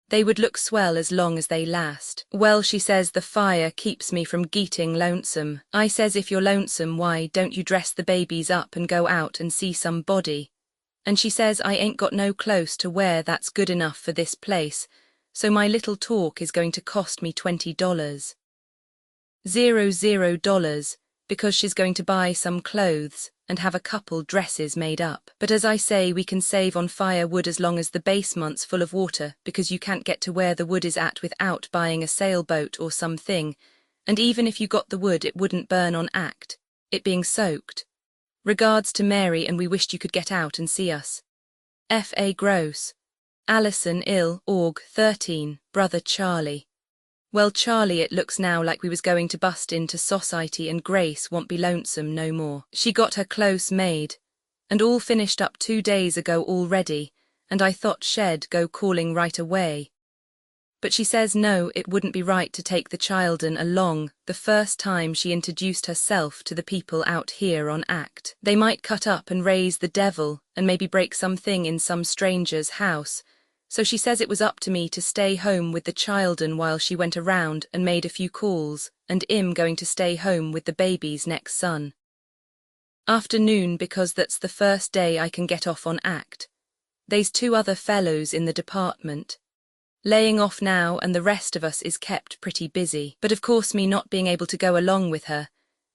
They would look swell as long as they last. Well, she says the fire keeps me from getting lonesome. I says if you're lonesome, why don't you dress the babies up and go out and see somebody? And she says I ain't got no clothes to wear that's good enough for this place, so my little talk is going to cost me $20. $00, because she's going to buy some clothes and have a couple dresses made up. But as I say, we can save on firewood as long as the basement's full of water, because you can't get to where the wood is at without buying a sailboat or something, and even if you got the wood it wouldn't burn on act, it being soaked. Regards to Mary, and we wished you could get out and see us. F. A. Gross. Alison ill, Aug. 13, Brother Charlie. Well, Charlie, it looks now like we was going to bust into society and Grace won't be lonesome no more. She got her clothes made, and all finished up 2 days ago already, and I thought she'd go calling right away. But she says no, it wouldn't be right to take the children along the first time she introduced herself to the people out here on act. They might cut up and raise the devil and maybe break something in some stranger's house. So she says it was up to me to stay home with the children while she went around and made a few calls, and I'm going to stay home with the babies next son. Afternoon, because that's the first day I can get off on act. They's 2 other fellows in the department. Laying off now, and the rest of us is kept pretty busy. But of course me not being able to go along with her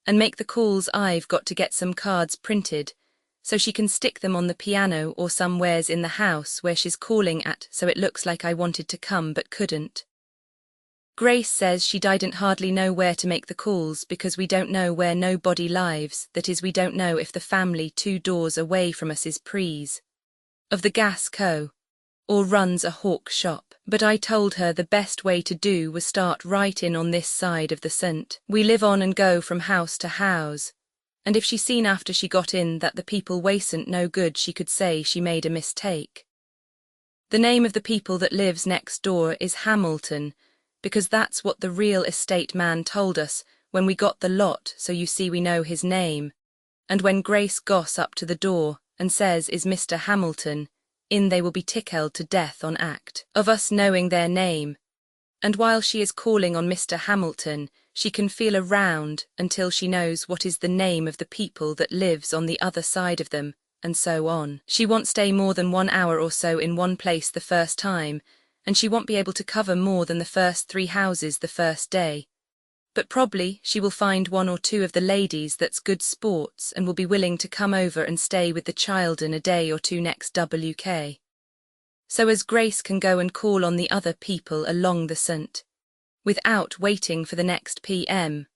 and make the calls, I've got to get some cards printed so she can stick them on the piano or somewheres in the house where she's calling at, so it looks like I wanted to come but couldn't. Grace says she didn't hardly know where to make the calls because we don't know where nobody lives, that is, we don't know if the family 2 doors away from us is Prees of the gas co. or runs a hawk shop. But I told her the best way to do was start right in on this side of the St. We live on and go from house to house, and if she seen after she got in that the people wasn't no good, she could say she made a mistake. The name of the people that lives next door is Hamilton, because that's what the real estate man told us when we got the lot, so you see we know his name. And when Grace goes up to the door and says is Mr. Hamilton, in they will be tickled to death on act of us knowing their name. And while she is calling on Mr. Hamilton, she can feel around until she knows what is the name of the people that lives on the other side of them, and so on. She won't stay more than 1 hour or so in one place the first time, and she won't be able to cover more than the first 3 houses the first day. But probably she will find 1 or 2 of the ladies that's good sports and will be willing to come over and stay with the children a day or 2 next WK. So as Grace can go and call on the other people along the St. without waiting for the next PM,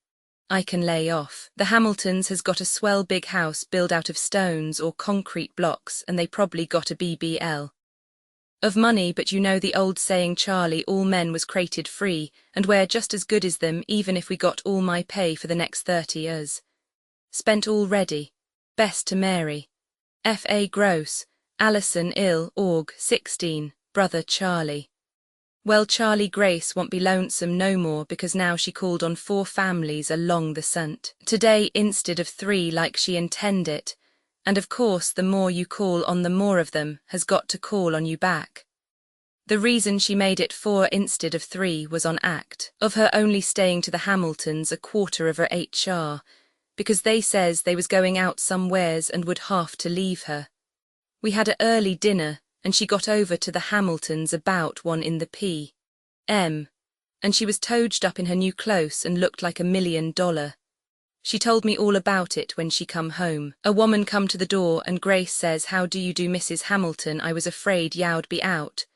I can lay off. The Hamiltons has got a swell big house built out of stones or concrete blocks, and they probably got a BBL of money, but you know the old saying, Charlie, all men was created free, and we're just as good as them even if we got all my pay for the next 30 years. Spent already. Best to Mary. F.A. Gross, Alison Ill, Org, 16, brother Charlie. Well, Charlie, Grace won't be lonesome no more because now she called on 4 families along the St. today instead of 3 like she intended. And of course the more you call on, the more of them has got to call on you back. The reason she made it 4 instead of 3 was on act of her only staying to the Hamiltons a quarter of her HR, because they says they was going out somewheres and would have to leave her. We had a early dinner, and she got over to the Hamiltons about 1 in the p.m., and she was toaged up in her new clothes and looked like $1 million. She told me all about it when she come home. A woman come to the door and Grace says, how do you do, Mrs. Hamilton? I was afraid y'would be out.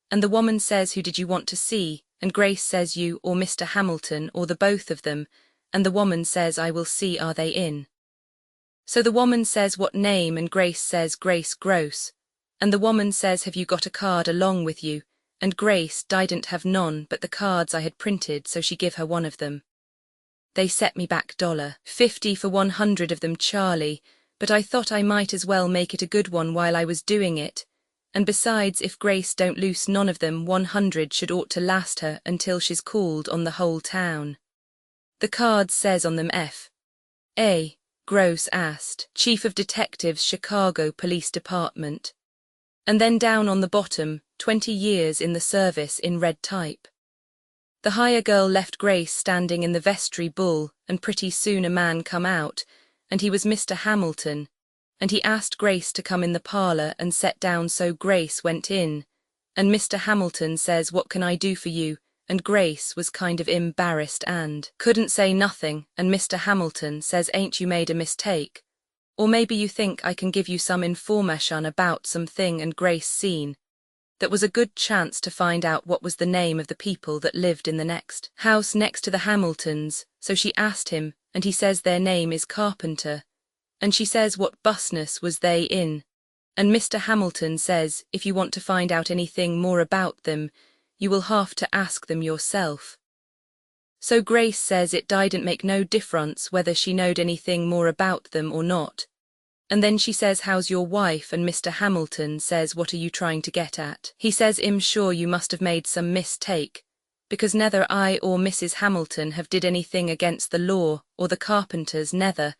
And the woman says, who did you want to see? And Grace says, you or Mr. Hamilton or the both of them. And the woman says, I will see, are they in? So the woman says, what name? And Grace says, Grace Gross. And the woman says, have you got a card along with you? And Grace didn't have none but the cards I had printed, so she give her one of them. They set me back $50 for 100 of them, Charlie, but I thought I might as well make it a good one while I was doing it. And besides, if Grace don't loose none of them, 100 should ought to last her until she's called on the whole town. The card says on them F.A. Gross asked, Chief of Detectives, Chicago Police Department. And then down on the bottom, 20 years in the service in red type. The hire girl left Grace standing in the vestry bull, and pretty soon a man come out, and he was Mr. Hamilton, and he asked Grace to come in the parlour and set down, so Grace went in, and Mr. Hamilton says, what can I do for you? And Grace was kind of embarrassed and couldn't say nothing, and Mr. Hamilton says, ain't you made a mistake? Or maybe you think I can give you some information about something, and Grace seen that was a good chance to find out what was the name of the people that lived in the next house next to the Hamiltons, so she asked him, and he says their name is Carpenter, and she says what business was they in, and Mr. Hamilton says if you want to find out anything more about them, you will have to ask them yourself. So Grace says it didn't make no difference whether she knowed anything more about them or not. And then she says, how's your wife? And Mr. Hamilton says, what are you trying to get at? He says, I'm sure you must have made some mistake, because neither I or Mrs. Hamilton have did anything against the law, or the carpenters neither.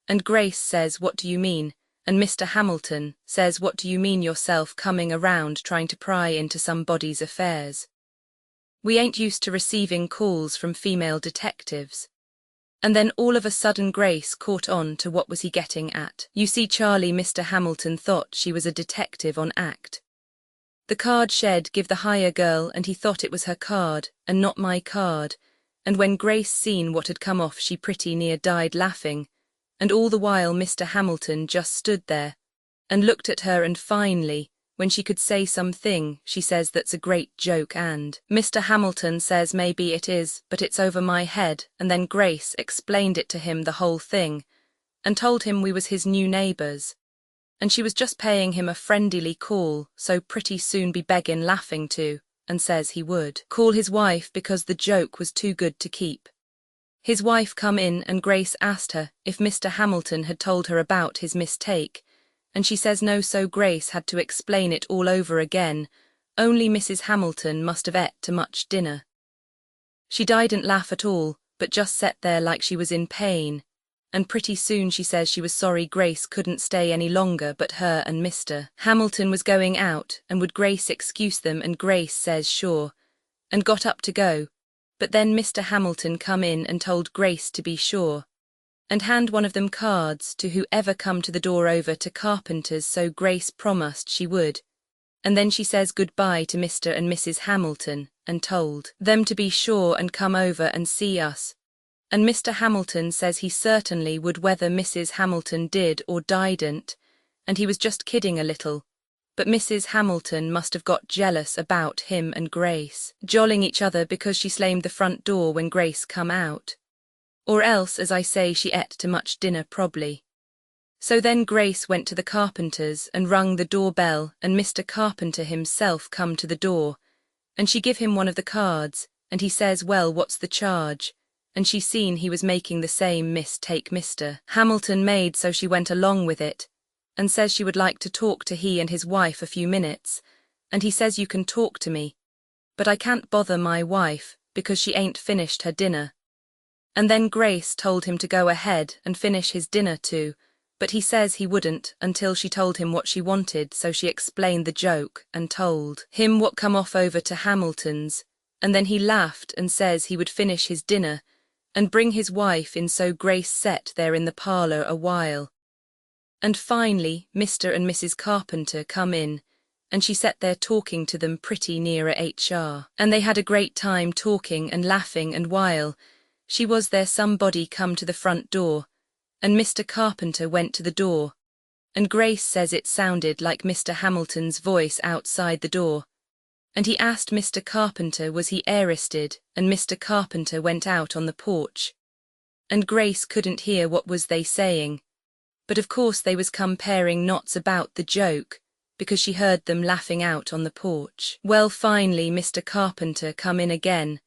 And Grace says, what do you mean? And Mr. Hamilton says, what do you mean yourself coming around trying to pry into somebody's affairs? We ain't used to receiving calls from female detectives. And then all of a sudden Grace caught on to what was he getting at. You see, Charlie, Mr. Hamilton thought she was a detective on act. The card shed give the hire girl, and he thought it was her card, and not my card, and when Grace seen what had come off she pretty near died laughing, and all the while Mr. Hamilton just stood there, and looked at her, and finally, when she could say something, she says that's a great joke, and Mr. Hamilton says maybe it is, but it's over my head, and then Grace explained it to him the whole thing, and told him we was his new neighbours, and she was just paying him a friendly call, so pretty soon be begging laughing to, and says he would call his wife because the joke was too good to keep. His wife come in and Grace asked her if Mr. Hamilton had told her about his mistake, and she says no, so Grace had to explain it all over again, only Mrs. Hamilton must have ate too much dinner. She didn't laugh at all, but just sat there like she was in pain, and pretty soon she says she was sorry Grace couldn't stay any longer, but her and Mr. Hamilton was going out, and would Grace excuse them, and Grace says sure, and got up to go, but then Mr. Hamilton come in and told Grace to be sure, and hand one of them cards to whoever come to the door over to Carpenter's, so Grace promised she would, and then she says goodbye to Mr. and Mrs. Hamilton, and told them to be sure and come over and see us, and Mr. Hamilton says he certainly would whether Mrs. Hamilton did or didn't, and he was just kidding a little, but Mrs. Hamilton must have got jealous about him and Grace jolling each other because she slammed the front door when Grace come out. Or else, as I say, she ate too much dinner probably. So then Grace went to the Carpenters and rung the doorbell, and Mr. Carpenter himself come to the door, and she give him one of the cards, and he says, well, what's the charge? And she seen he was making the same mistake Mr. Hamilton made, so she went along with it, and says she would like to talk to he and his wife a few minutes, and he says you can talk to me, but I can't bother my wife, because she ain't finished her dinner. And then Grace told him to go ahead and finish his dinner too, but he says he wouldn't until she told him what she wanted, so she explained the joke and told him what come off over to Hamilton's, and then he laughed and says he would finish his dinner and bring his wife in, so Grace sat there in the parlour a while. And finally Mr. and Mrs. Carpenter come in, and she sat there talking to them pretty near a HR, and they had a great time talking and laughing, and while she was there somebody come to the front door, and Mr. Carpenter went to the door, and Grace says it sounded like Mr. Hamilton's voice outside the door, and he asked Mr. Carpenter was he arrested, and Mr. Carpenter went out on the porch, and Grace couldn't hear what was they saying, but of course they was comparing notes about the joke, because she heard them laughing out on the porch. Well, finally Mr. Carpenter come in again,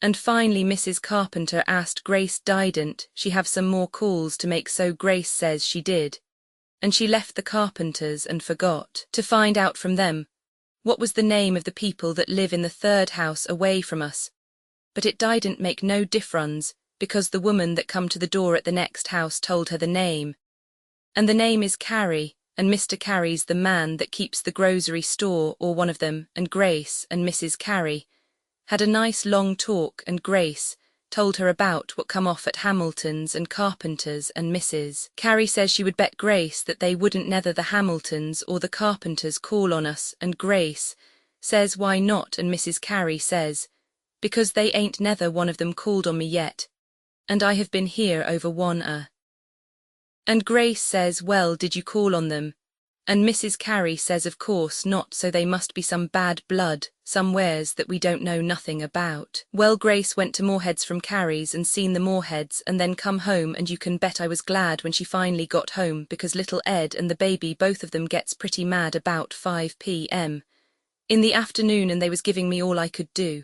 and finally Mrs. Carpenter asked Grace didn't she have some more calls to make, so Grace says she did, and she left the Carpenters and forgot to find out from them what was the name of the people that live in the third house away from us, but it didn't make no difference, because the woman that come to the door at the next house told her the name, and the name is Carey, and Mr. Carey's the man that keeps the grocery store, or one of them, and Grace and Mrs. Carey had a nice long talk, and Grace told her about what come off at Hamilton's and Carpenter's, and Mrs. Carey says she would bet Grace that they wouldn't neither the Hamiltons or the Carpenters call on us, and Grace says why not, and Mrs. Carey says because they ain't neither one of them called on me yet, and I have been here over 1 hour. And Grace says, well, did you call on them? And Mrs. Carey says of course not, so they must be some bad blood somewheres that we don't know nothing about. Well, Grace went to Moorhead's from Carey's and seen the Moorheads, and then come home, and you can bet I was glad when she finally got home, because little Ed and the baby, both of them gets pretty mad about 5 p.m. in the afternoon, and they was giving me all I could do.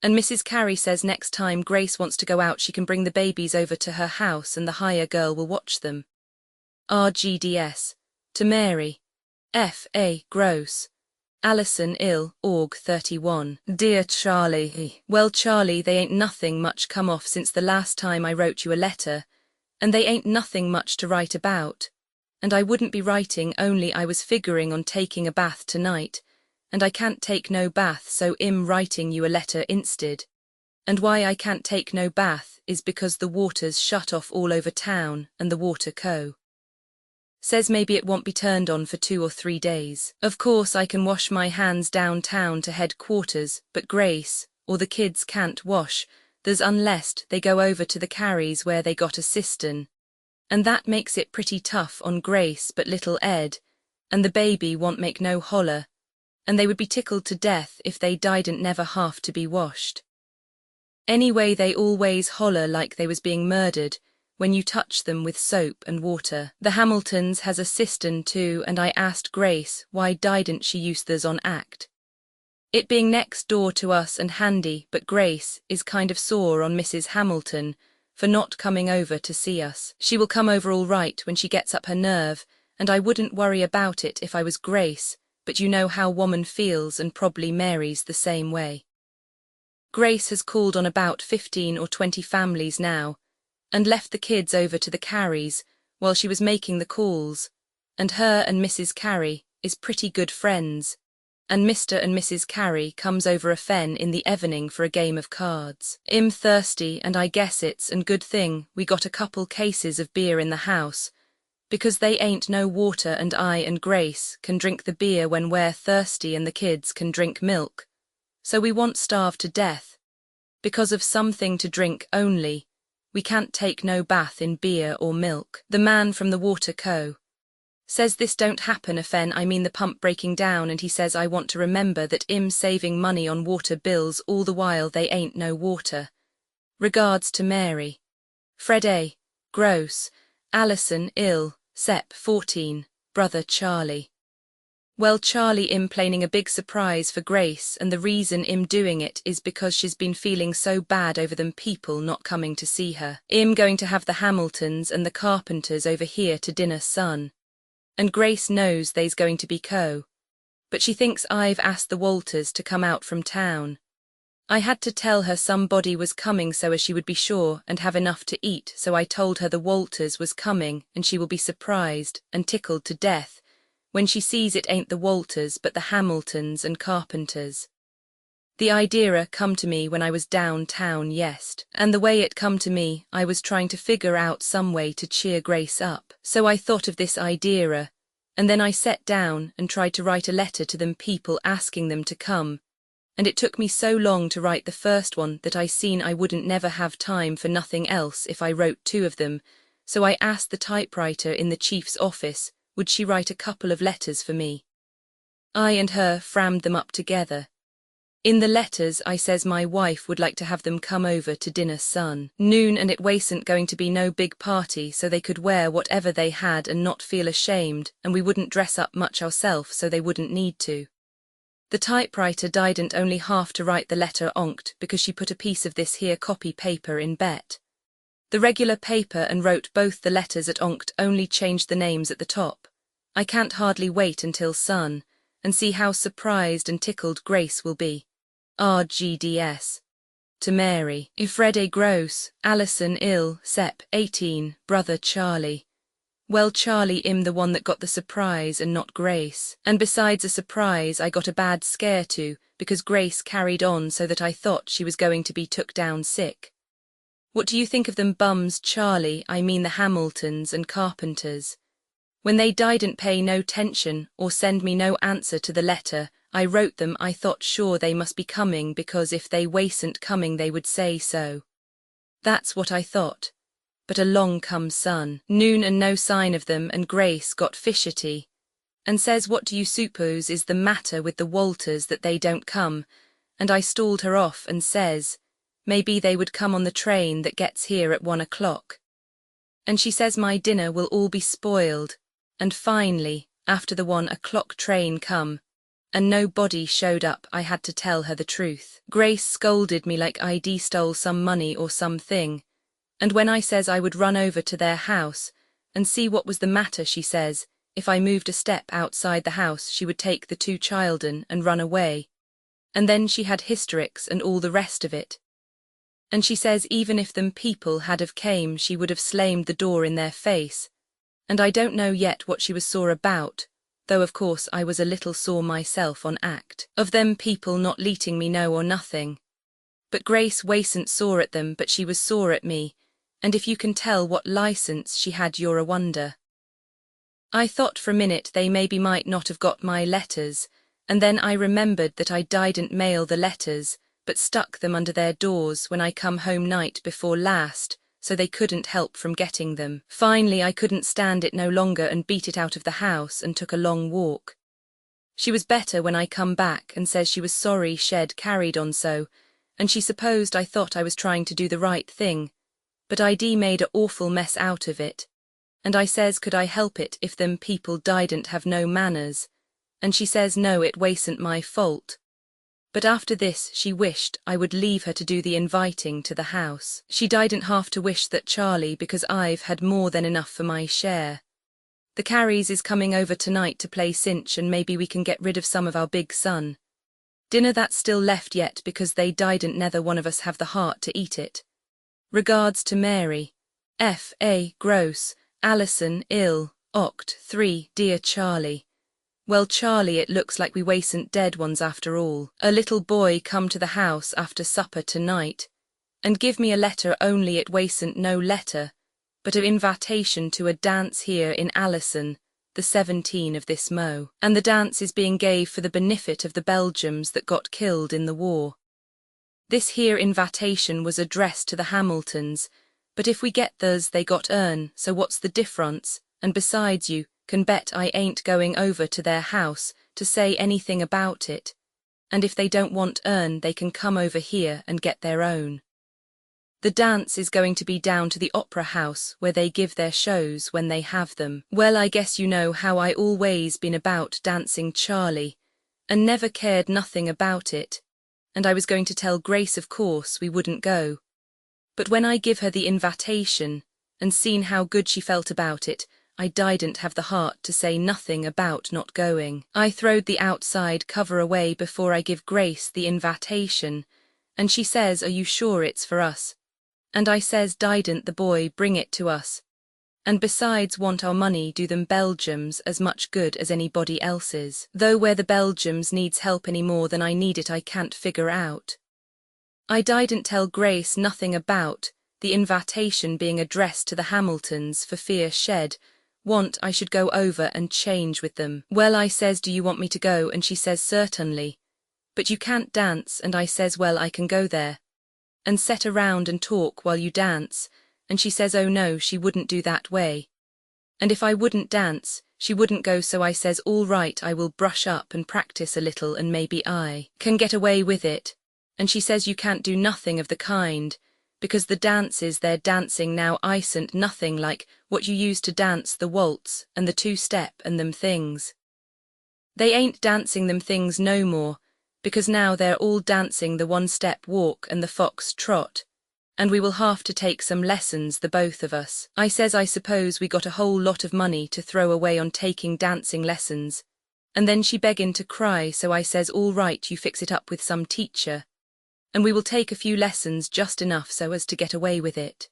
And Mrs. Carey says next time Grace wants to go out she can bring the babies over to her house and the hire girl will watch them. RGDS. To Mary. F.A. Gross. Alison ill, Aug. 31. Dear Charlie. Well, Charlie, they ain't nothing much come off since the last time I wrote you a letter, and they ain't nothing much to write about. And I wouldn't be writing only I was figuring on taking a bath tonight, and I can't take no bath so I'm writing you a letter instead. And why I can't take no bath is because the water's shut off all over town and the water co. Says maybe it won't be turned on for 2 or 3 days. Of course I can wash my hands downtown to headquarters, but Grace, or the kids can't wash, there's unless they go over to the Careys where they got a cistern. And that makes it pretty tough on Grace but little Ed, and the baby won't make no holler, and they would be tickled to death if they didn't never have to be washed. Anyway they always holler like they was being murdered, when you touch them with soap and water. The Hamiltons has a cistern too, and I asked Grace why didn't she use theirs on act. It being next door to us and handy, but Grace is kind of sore on Mrs. Hamilton for not coming over to see us. She will come over all right when she gets up her nerve, and I wouldn't worry about it if I was Grace, but you know how woman feels and probably Mary's the same way. Grace has called on about 15 or 20 families now, and left the kids over to the Careys while she was making the calls, and her and Mrs. Carey is pretty good friends, and Mr. and Mrs. Carey comes over a fen in the evening for a game of cards. I'm thirsty and I guess it's a good thing we got a couple cases of beer in the house, because they ain't no water and I and Grace can drink the beer when we're thirsty and the kids can drink milk, so we won't starve to death. Because of something to drink only, we can't take no bath in beer or milk. The man from the water co. says this don't happen ofen I mean the pump breaking down, and he says I want to remember that I'm saving money on water bills all the while they ain't no water. Regards to Mary. Fred A. Gross. Alison ill, Sep. 14. Brother Charlie. Well, Charlie, I'm planning a big surprise for Grace, and the reason I'm doing it is because she's been feeling so bad over them people not coming to see her. I'm going to have the Hamiltons and the Carpenters over here to dinner, son. And Grace knows they's going to be co. But she thinks I've asked the Walters to come out from town. I had to tell her somebody was coming so as she would be sure and have enough to eat, so I told her the Walters was coming, and she will be surprised and tickled to death when she sees it ain't the Walters but the Hamiltons and Carpenters. The idea come to me when I was downtown yest, and the way it come to me, I was trying to figure out some way to cheer Grace up. So I thought of this idea, and then I sat down and tried to write a letter to them people asking them to come, and it took me so long to write the first one that I seen I wouldn't never have time for nothing else if I wrote 2 of them, so I asked the typewriter in the chief's office would she write a couple of letters for me. I and her frammed them up together. In the letters I says my wife would like to have them come over to dinner son. Noon, and it wasn't going to be no big party, so they could wear whatever they had and not feel ashamed, and we wouldn't dress up much ourselves so they wouldn't need to. The typewriter didn't only half to write the letter onct because she put a piece of this here copy paper in bet. The regular paper and wrote both the letters at onct, only changed the names at the top. I can't hardly wait until son, and see how surprised and tickled Grace will be. RGDS. To Mary. Fred A. Gross. Alison ill, Sep. 18. Brother Charlie. Well, Charlie, I'm the one that got the surprise and not Grace. And besides a surprise, I got a bad scare too, because Grace carried on so that I thought she was going to be took down sick. What do you think of them bums, Charlie, I mean the Hamiltons and Carpenters? When they didn't pay no tention or send me no answer to the letter I wrote them, I thought sure they must be coming, because if they wasn't coming they would say so. That's what I thought. But along comes son. Noon and no sign of them, and Grace got fidgety, and says what do you suppose is the matter with the Walters that they don't come, and I stalled her off and says, maybe they would come on the train that gets here at 1 o'clock. And she says my dinner will all be spoiled, and finally, after the 1 o'clock train come, and no body showed up. I had to tell her the truth. Grace scolded me like I'd stole some money or something, and when I says I would run over to their house and see what was the matter, she says if I moved a step outside the house she would take the two children and run away. And then she had hysterics and all the rest of it. And she says even if them people had have came she would have slammed the door in their face. And I don't know yet what she was sore about, though of course I was a little sore myself on act of them people not letting me know or nothing. But Grace wasn't sore at them, but she was sore at me, and if you can tell what license she had you're a wonder. I thought for a minute they maybe might not have got my letters, and then I remembered that I didn't mail the letters, but stuck them under their doors when I come home night before last, so they couldn't help from getting them. Finally I couldn't stand it no longer and beat it out of the house and took a long walk. She was better when I come back and says she was sorry she'd carried on so, and she supposed I thought I was trying to do the right thing, but I'd made a awful mess out of it. And I says could I help it if them people didn't have no manners, and she says no, it wasn't my fault. But after this she wished I would leave her to do the inviting to the house. She didn't have to wish that, Charlie, because I've had more than enough for my share. The Carries is coming over tonight to play cinch, and maybe we can get rid of some of our big son. Dinner that's still left yet because they didn't nether one of us have the heart to eat it. Regards to Mary. F.A. Gross, Alison, ill, Oct. 3, dear Charlie. Well, Charlie, it looks like we wasn't dead ones after all. A little boy come to the house after supper tonight, and give me a letter, only it wasn't no letter, but an invitation to a dance here in Alison, the 17 of this mo. And the dance is being gave for the benefit of the Belgians that got killed in the war. This here invitation was addressed to the Hamiltons, but if we get theirs they got earn, so what's the difference? And besides, you can bet I ain't going over to their house to say anything about it, and if they don't want earn they can come over here and get their own. The dance is going to be down to the opera house where they give their shows when they have them. Well, I guess you know how I always been about dancing, Charlie, and never cared nothing about it, and I was going to tell Grace of course we wouldn't go. But when I give her the invitation and seen how good she felt about it, I didn't have the heart to say nothing about not going. I throwed the outside cover away before I give Grace the invitation, and she says, are you sure it's for us? And I says, didn't the boy bring it to us? And besides, want our money do them Belgiums as much good as anybody else's, though where the Belgiums needs help any more than I need it I can't figure out. I didn't tell Grace nothing about the invitation being addressed to the Hamiltons for fear she'd want I should go over and change with them. Well, I says, do you want me to go? And she says, certainly. But you can't dance, and I says, well, I can go there and sit around and talk while you dance, and she says, oh no, she wouldn't do that way. And if I wouldn't dance, she wouldn't go, so I says, all right, I will brush up and practice a little and maybe I can get away with it. And she says, you can't do nothing of the kind, because the dances they're dancing now isn't nothing like what you used to dance the waltz and the two-step and them things. They ain't dancing them things no more, because now they're all dancing the one-step walk and the fox trot, and we will have to take some lessons, the both of us. I says, I suppose we got a whole lot of money to throw away on taking dancing lessons, and then she begging to cry, so I says, all right, you fix it up with some teacher, and we will take a few lessons, just enough so as to get away with it.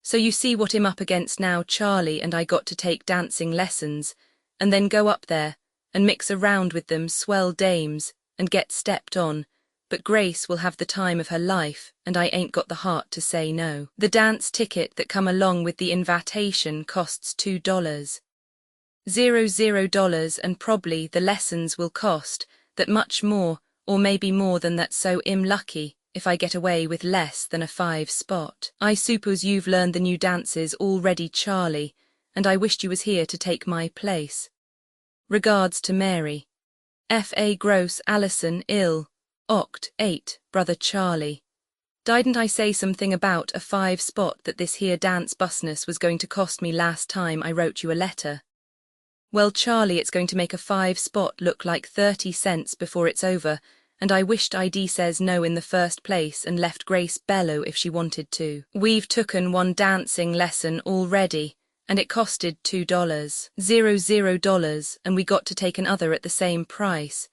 So you see what I'm up against now, Charlie, and I got to take dancing lessons, and then go up there, and mix around with them swell dames, and get stepped on, but Grace will have the time of her life, and I ain't got the heart to say no. The dance ticket that come along with the invitation costs $2. $0, and probably the lessons will cost that much more, or maybe more than that, so I'm lucky if I get away with less than a 5 spot. I suppose you've learned the new dances already, Charlie, and I wished you was here to take my place. Regards to Mary. F.A. Gross, Alison, ill, Oct. 8, brother Charlie. Didn't I say something about a 5 spot that this here dance busness was going to cost me last time I wrote you a letter? Well, Charlie, it's going to make a 5-spot look like 30 cents before it's over, and I wished I'd says no in the first place and left Grace bellow if she wanted to. We've tooken one dancing lesson already, and it costed $2, and we got to take another at the same price,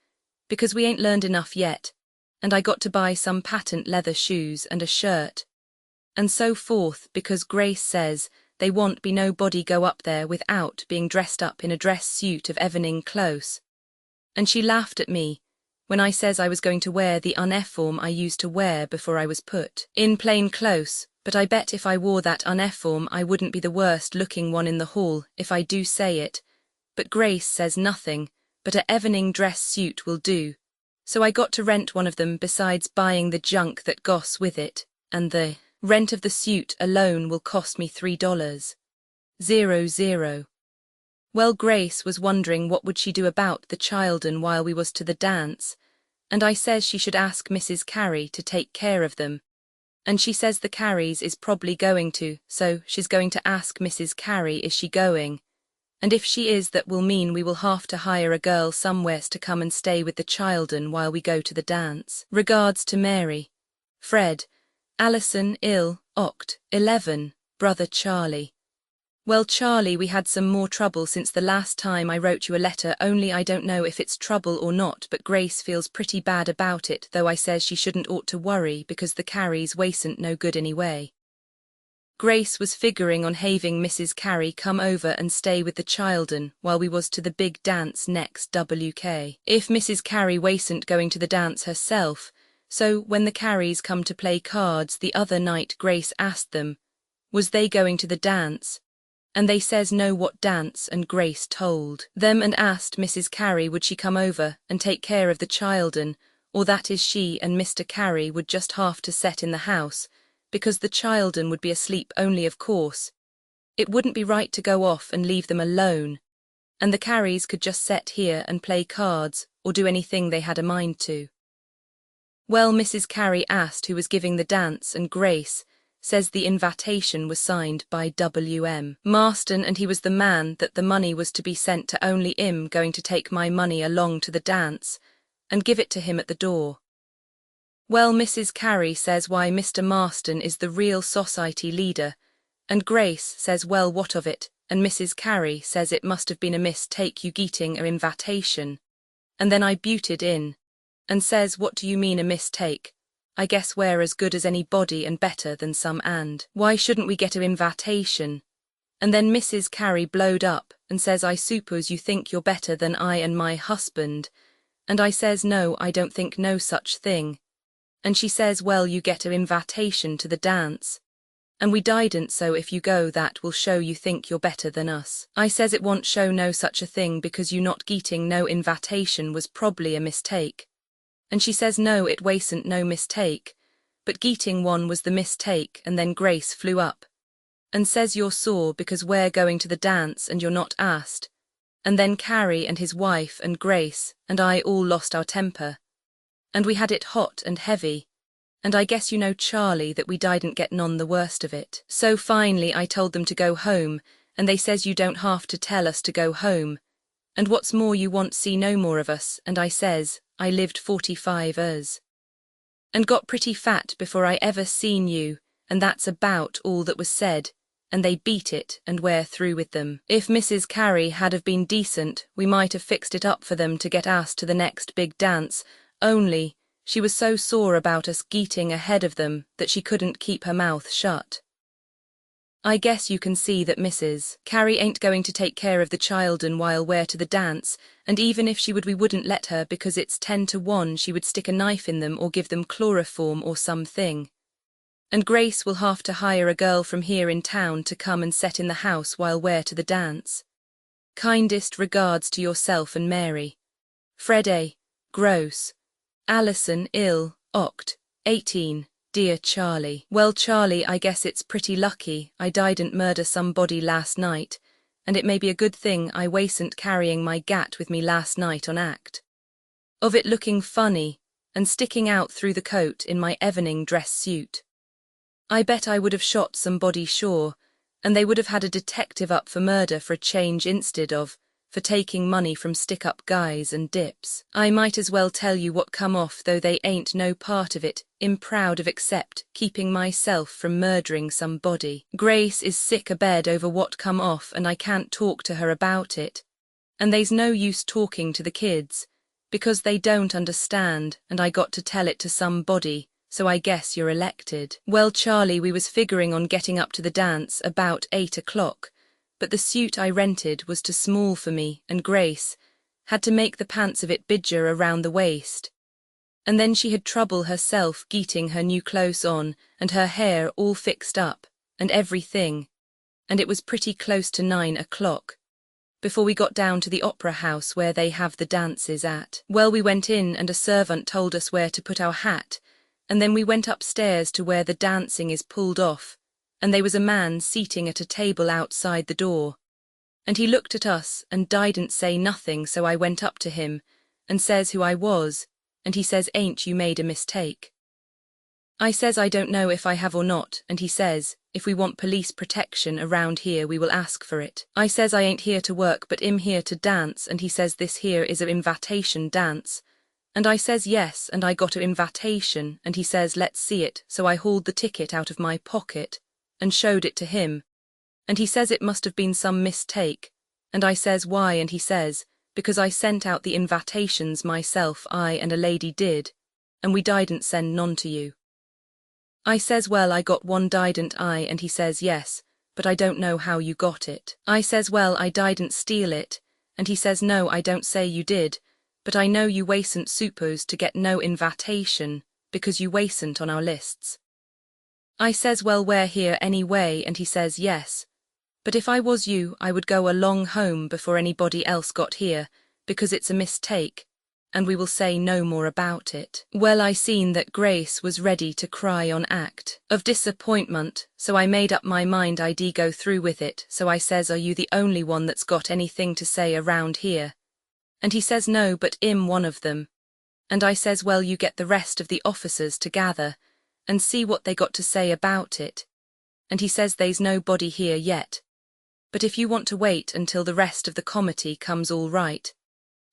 because we ain't learned enough yet, and I got to buy some patent leather shoes and a shirt, and so forth, because Grace says they won't be nobody go up there without being dressed up in a dress suit of evening clothes. And she laughed at me when I says I was going to wear the uniform I used to wear before I was put in plain clothes, but I bet if I wore that uniform I wouldn't be the worst looking one in the hall, if I do say it. But Grace says nothing, but a evening dress suit will do, so I got to rent one of them besides buying the junk that goes with it, and the rent of the suit alone will cost me $3. Well, Grace was wondering what would she do about the children while we was to the dance, and I says she should ask Mrs. Carey to take care of them, and she says the Careys is probably going to, so she's going to ask Mrs. Carey is she going, and if she is that will mean we will have to hire a girl somewheres to come and stay with the children while we go to the dance. Regards to Mary, Fred, Alison, ill, Oct. 11, brother Charlie. Well, Charlie, we had some more trouble since the last time I wrote you a letter, only I don't know if it's trouble or not, but Grace feels pretty bad about it, though I says she shouldn't ought to worry because the Careys wasn't no good anyway. Grace was figuring on having Mrs. Carey come over and stay with the children while we was to the big dance next WK. If Mrs. Carey wasn't going to the dance herself, so when the Careys come to play cards the other night, Grace asked them, was they going to the dance? And they says no what dance, and Grace told them and asked Mrs. Carey would she come over and take care of the children, or that is she and Mr. Carey would just have to set in the house, because the children would be asleep only of course. It wouldn't be right to go off and leave them alone, and the Careys could just sit here and play cards or do anything they had a mind to. Well, Mrs. Carey asked who was giving the dance, and Grace says the invitation was signed by W.M. Marston, and he was the man that the money was to be sent to, only 'im going to take my money along to the dance and give it to him at the door. Well, Mrs. Carey says why Mr. Marston is the real society leader, and Grace says well what of it, and Mrs. Carey says it must have been a mistake you getting a invitation, and then I butted in and says what do you mean a mistake? I guess we're as good as anybody and better than some, and why shouldn't we get a invitation? And then Mrs. Carey blowed up and says I suppose you think you're better than I and my husband, and I says no, I don't think no such thing, and she says well you get a invitation to the dance, and we didn't, so if you go that will show you think you're better than us. I says it won't show no such a thing because you not getting no invitation was probably a mistake. And she says no, it wasn't no mistake, but getting one was the mistake, and then Grace flew up and says you're sore because we're going to the dance and you're not asked, and then Carey and his wife and Grace and I all lost our temper, and we had it hot and heavy, and I guess you know, Charlie, that we didn't get none the worst of it. So finally I told them to go home, and they says you don't have to tell us to go home, and what's more you won't see no more of us, and I says I lived 45 years and got pretty fat before I ever seen you, and that's about all that was said, and they beat it and we're through with them. If Mrs. Carey had have been decent, we might have fixed it up for them to get asked to the next big dance, only she was so sore about us getting ahead of them that she couldn't keep her mouth shut. I guess you can see that Mrs. Carey ain't going to take care of the children while we're to the dance, and even if she would we wouldn't let her because it's 10 to 1 she would stick a knife in them or give them chloroform or something. And Grace will have to hire a girl from here in town to come and set in the house while we're to the dance. Kindest regards to yourself and Mary. Fred A. Gross. Alison, ill, Oct. 18. Dear Charlie. Well, Charlie, I guess it's pretty lucky I didn't murder somebody last night, and it may be a good thing I wasn't carrying my gat with me last night on act of it looking funny and sticking out through the coat in my evening dress suit. I bet I would have shot somebody sure, and they would have had a detective up for murder for a change instead of for taking money from stick-up guys and dips. I might as well tell you what come off, though they ain't no part of it, I'm proud of except keeping myself from murdering somebody. Grace is sick abed over what come off and I can't talk to her about it. And they's no use talking to the kids, because they don't understand and I got to tell it to somebody, so I guess you're elected. Well, Charlie, we was figuring on getting up to the dance about 8 o'clock, but the suit I rented was too small for me and Grace had to make the pants of it bigger around the waist. And then she had trouble herself getting her new clothes on and her hair all fixed up and everything, and it was pretty close to 9 o'clock before we got down to the opera house where they have the dances at. Well, we went in and a servant told us where to put our hat, and then we went upstairs to where the dancing is pulled off, and there was a man seating at a table outside the door. And he looked at us and didn't say nothing, so I went up to him and says who I was, and he says, "Ain't you made a mistake?" I says, "I don't know if I have or not," and he says, "If we want police protection around here we will ask for it." I says, "I ain't here to work but I'm here to dance," and he says, "This here is a invitation dance." And I says, "Yes," and I got a invitation, and he says, "Let's see it," so I hauled the ticket out of my pocket and showed it to him, and he says it must have been some mistake, and I says, "Why?" and he says, "Because I sent out the invitations myself, I and a lady did, and we didn't send none to you." I says, "Well, I got one, didn't I?" and he says, "Yes, but I don't know how you got it." I says, "Well, I didn't steal it," and he says, "No, I don't say you did, but I know you wasn't supposed to get no invitation, because you wasn't on our lists." I says, "Well, we're here anyway," and he says, "Yes, but if I was you, I would go along home before anybody else got here, because it's a mistake, and we will say no more about it." Well, I seen that Grace was ready to cry on act of disappointment, so I made up my mind I'd go through with it, so I says, "Are you the only one that's got anything to say around here?" And he says, "No, but I'm one of them." And I says, "Well, you get the rest of the officers to gather and see what they got to say about it." And he says, "There's nobody here yet, but if you want to wait until the rest of the committee comes, all right.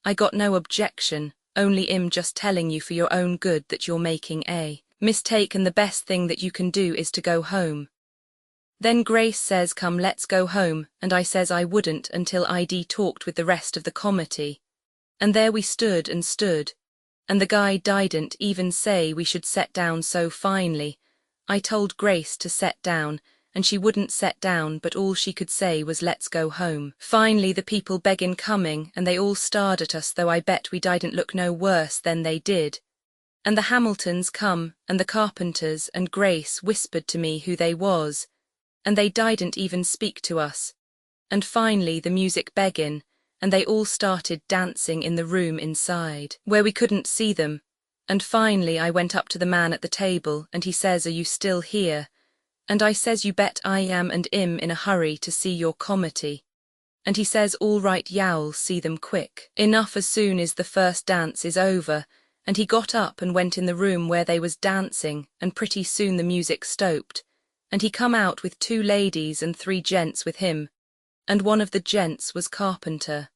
I got no objection, only I'm just telling you for your own good that you're making a mistake and the best thing that you can do is to go home." Then Grace says, "Come, let's go home," and I says I wouldn't until I'd talked with the rest of the committee. And there we stood and stood, and the guy didn't even say we should set down, so finally I told Grace to set down, and she wouldn't set down, but all she could say was, "Let's go home." Finally the people beggin' coming, and they all stared at us, though I bet we didn't look no worse than they did. And the Hamiltons come, and the Carpenters, and Grace whispered to me who they was, and they didn't even speak to us. And finally the music beggin', and they all started dancing in the room inside, where we couldn't see them. And finally I went up to the man at the table, and he says, "Are you still here?" And I says, "You bet I am, and I'm in a hurry to see your committee." And he says, "All right, y'all see them quick enough as soon as the first dance is over." And he got up and went in the room where they was dancing, and pretty soon the music stopped, and he come out with 2 ladies and 3 gents with him, and one of the gents was Carpenter.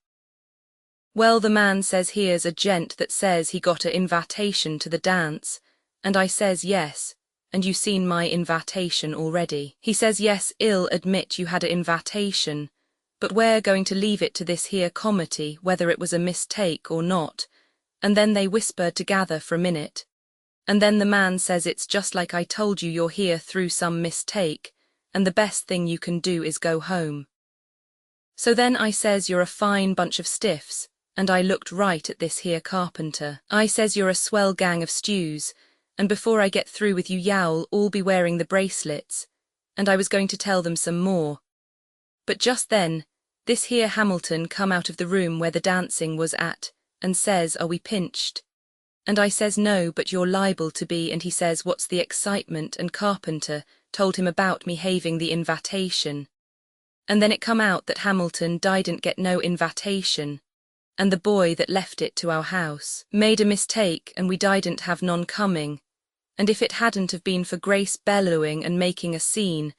Well, the man says, "Here's a gent that says he got a invitation to the dance," and I says, "Yes. And you seen my invitation already?" He says, "Yes, I'll admit you had a invitation, but we're going to leave it to this here committee whether it was a mistake or not." And then they whispered together for a minute, and then the man says, "It's just like I told you, you're here through some mistake, and the best thing you can do is go home." So then I says, "You're a fine bunch of stiffs," and I looked right at this here Carpenter. I says, "You're a swell gang of stews, and before I get through with you, y'all all be wearing the bracelets," and I was going to tell them some more. But just then, this here Hamilton come out of the room where the dancing was at, and says, "Are we pinched?" And I says, "No, but you're liable to be," and he says, "What's the excitement?" and Carpenter told him about me having the invitation. And then it come out that Hamilton didn't get no invitation, and the boy that left it to our house made a mistake, and we didn't have none coming. And if it hadn't have been for Grace bellowing and making a scene,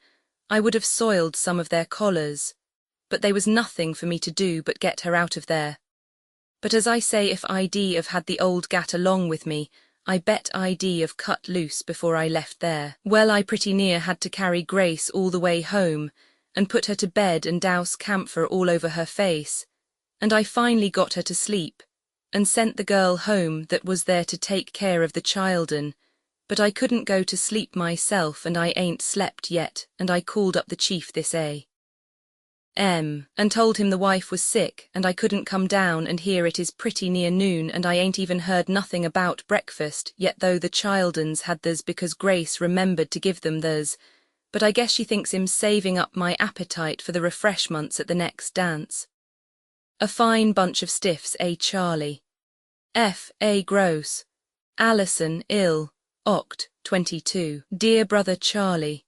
I would have soiled some of their collars. but there was nothing for me to do but get her out of there. But as I say, if I'd have had the old gat along with me, I bet I'd have cut loose before I left there. Well, I pretty near had to carry Grace all the way home, and put her to bed and douse camphor all over her face, and I finally got her to sleep, and sent the girl home that was there to take care of the children, but I couldn't go to sleep myself, and I ain't slept yet, and I called up the chief this a.m. and told him the wife was sick, and I couldn't come down, and here it is pretty near noon, and I ain't even heard nothing about breakfast yet, though the childens had theirs because Grace remembered to give them theirs, but I guess she thinks him saving up my appetite for the refreshments at the next dance. A fine bunch of stiffs, Charlie. F.A. Gross. Alison, ill. Oct. 22. Dear brother Charlie.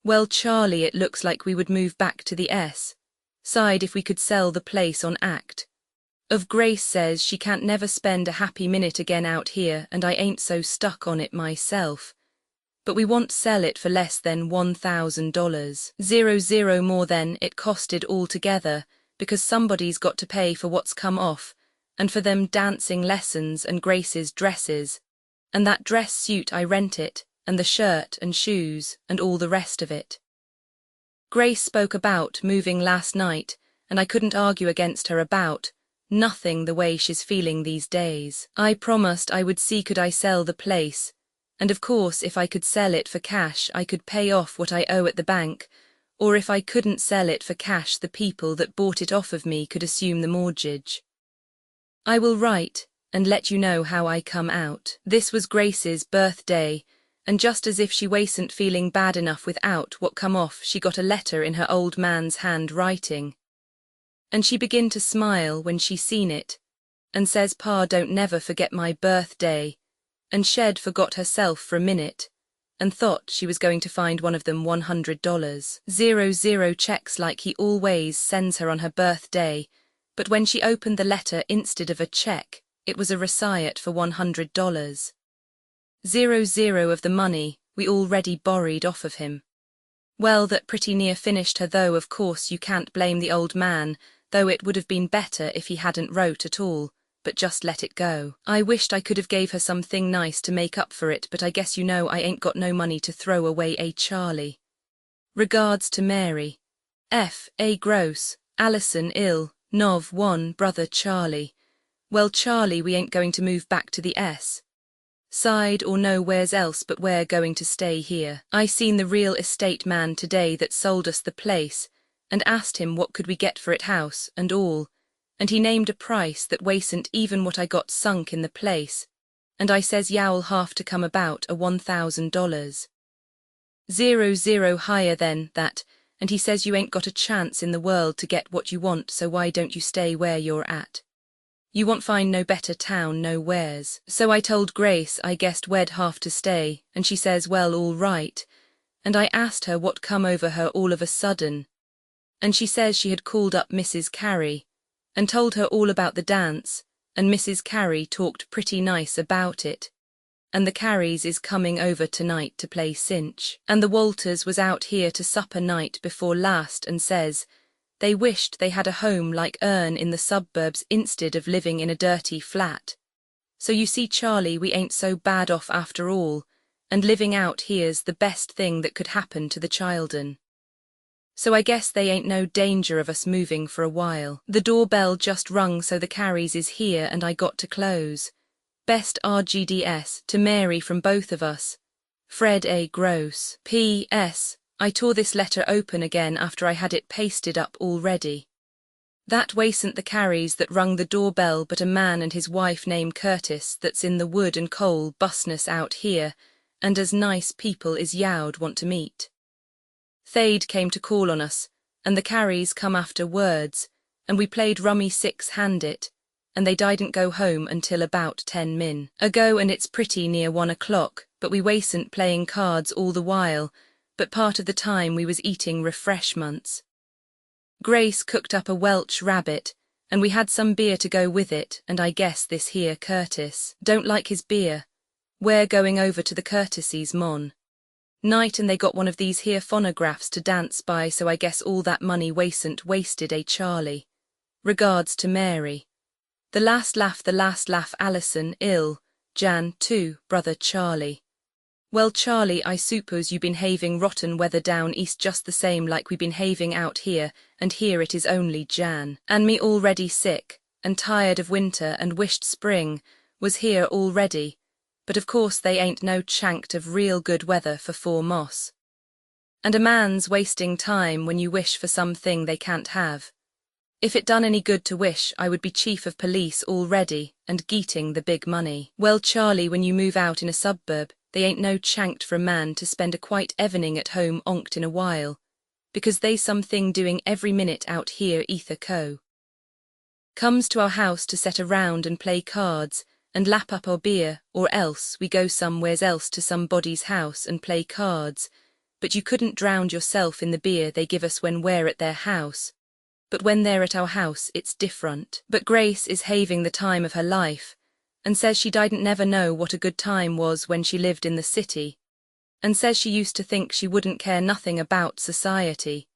Well, Charlie, it looks like we would move back to the side if we could sell the place on act. Of Grace says she can't never spend a happy minute again out here, and I ain't so stuck on it myself. But we won't sell it for less than $1,000. 00 more than it costed altogether, because somebody's got to pay for what's come off, and for them dancing lessons and Grace's dresses, and that dress suit I rent it, and the shirt and shoes, and all the rest of it. Grace spoke about moving last night, and I couldn't argue against her about nothing the way she's feeling these days. I promised I would see could I sell the place, and of course if I could sell it for cash I could pay off what I owe at the bank, or if I couldn't sell it for cash the people that bought it off of me could assume the mortgage. I will write and let you know how I come out. This was Grace's birthday, and just as if she wasn't feeling bad enough without what come off, she got a letter in her old man's handwriting. And she begin to smile when she seen it, and says Pa don't never forget my birthday, and shed forgot herself for a minute, and thought she was going to find one of them $100. 00 checks like he always sends her on her birthday, but when she opened the letter instead of a check, it was a receipt for $100. 00 of the money we already borrowed off of him. Well, that pretty near finished her, though of course you can't blame the old man, though it would have been better if he hadn't wrote at all, but just let it go. I wished I could have gave her something nice to make up for it, but I guess you know I ain't got no money to throw away, Charlie. Regards to Mary. F.A. Gross. Alison, ill. Nov. 1. Brother Charlie. Well, Charlie, we ain't going to move back to the side or nowheres else, but we're going to stay here. I seen the real estate man today that sold us the place, and asked him what could we get for it, house and all, and he named a price that wasn't even what I got sunk in the place, and I says you'll have to come about a $1,000. 00 higher than that, and he says you ain't got a chance in the world to get what you want, so why don't you stay where you're at? You won't find no better town nowheres. So I told Grace I guessed we'd have to stay, and she says well, all right, and I asked her what come over her all of a sudden, and she says she had called up Mrs. Carey, and told her all about the dance, and Mrs. Carey talked pretty nice about it, and the Careys is coming over tonight to play cinch, and the Walters was out here to supper night before last, and says they wished they had a home like Ern in the suburbs instead of living in a dirty flat. So you see, Charlie, we ain't so bad off after all, and living out here's the best thing that could happen to the children. So I guess they ain't no danger of us moving for a while. The doorbell just rung, so the Careys is here, and I got to close. Best RGDS to Mary from both of us. Fred A. Gross. P.S. I tore this letter open again after I had it pasted up already. That wasn't the Careys that rung the doorbell, but a man and his wife named Curtis that's in the wood and coal business out here, and as nice people as you'd want to meet. They'd came to call on us, and the Careys come afterwards, and we played rummy six-handed, and they didn't go home until about 10 min. ago, and it's pretty near 1 o'clock, but we wasn't playing cards all the while, but part of the time we was eating refreshments. Grace cooked up a Welsh rabbit, and we had some beer to go with it, and I guess this here Curtis don't like his beer. We're going over to the Curtises, mon. night and they got one of these here phonographs to dance by, so I guess all that money wasted, Charlie. Regards to Mary. The last laugh, Alison, ill, Jan, 2, brother Charlie. Well, Charlie, I suppose you been having rotten weather down east just the same like we been having out here, and here it is only Jan. And me already sick, and tired of winter and wished spring was here already, but of course they ain't no chanked of real good weather for 4 moss. And a man's wasting time when you wish for something they can't have. If it done any good to wish, I would be chief of police already, and geeting the big money. Well, Charlie, when you move out in a suburb, they ain't no chanked for a man to spend a quite evening at home onked in a while, because they something doing every minute out here ether co. Comes to our house to set around and play cards, and lap up our beer, or else we go somewheres else to somebody's house and play cards, but you couldn't drown yourself in the beer they give us when we're at their house. But when they're at our house, it's different. But Grace is having the time of her life, and says she didn't never know what a good time was when she lived in the city, and says she used to think she wouldn't care nothing about society.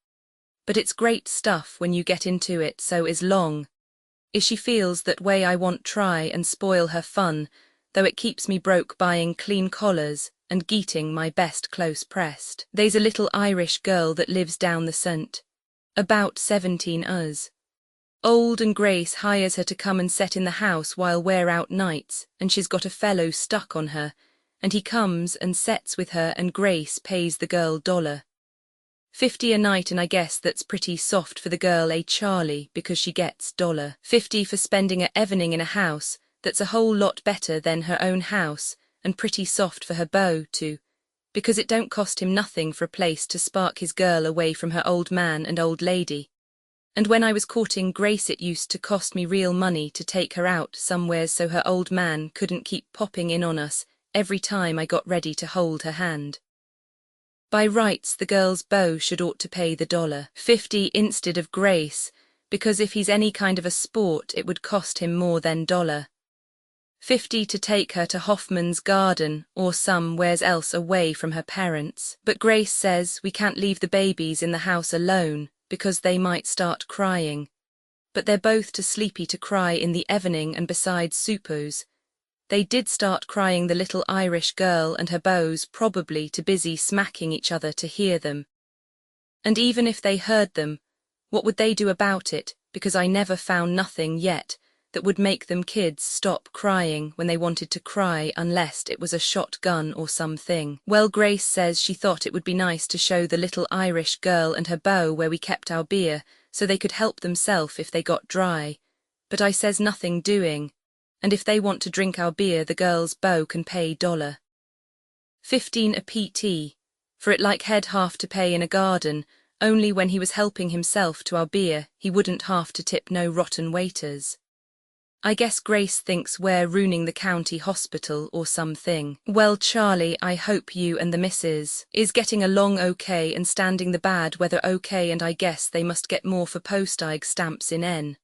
But it's great stuff when you get into it, so is long. Is she feels that way I want try and spoil her fun, though it keeps me broke buying clean collars and geeting my best close pressed. They's a little Irish girl that lives down the St. About 17 us. Old, and Grace hires her to come and set in the house while we're out nights, and she's got a fellow stuck on her, and he comes and sets with her, and Grace pays the girl $50 a night, and I guess that's pretty soft for the girl, Charlie, because she gets $50 for spending a evening in a house that's a whole lot better than her own house, and pretty soft for her beau, too, because it don't cost him nothing for a place to spark his girl away from her old man and old lady. And when I was courting Grace, it used to cost me real money to take her out somewheres so her old man couldn't keep popping in on us every time I got ready to hold her hand. By rights, the girl's beau should ought to pay the $50 instead of Grace, because if he's any kind of a sport, it would cost him more than $50 to take her to Hoffman's Garden or somewheres else away from her parents. But Grace says we can't leave the babies in the house alone because they might start crying. But they're both too sleepy to cry in the evening, and besides, suppose they did start crying, the little Irish girl and her beau's probably too busy smacking each other to hear them. And even if they heard them, what would they do about it, because I never found nothing yet that would make them kids stop crying when they wanted to cry, unless it was a shotgun or something. Well, Grace says she thought it would be nice to show the little Irish girl and her beau where we kept our beer, so they could help themselves if they got dry. But I says nothing doing, and if they want to drink our beer, the girl's beau can pay $15 a PT, for it like he'd half to pay in a garden, only when he was helping himself to our beer, he wouldn't have to tip no rotten waiters. I guess Grace thinks we're ruining the county hospital or something. Well, Charlie, I hope you and the missus is getting along okay and standing the bad weather okay, and I guess they must get more for postage stamps in N.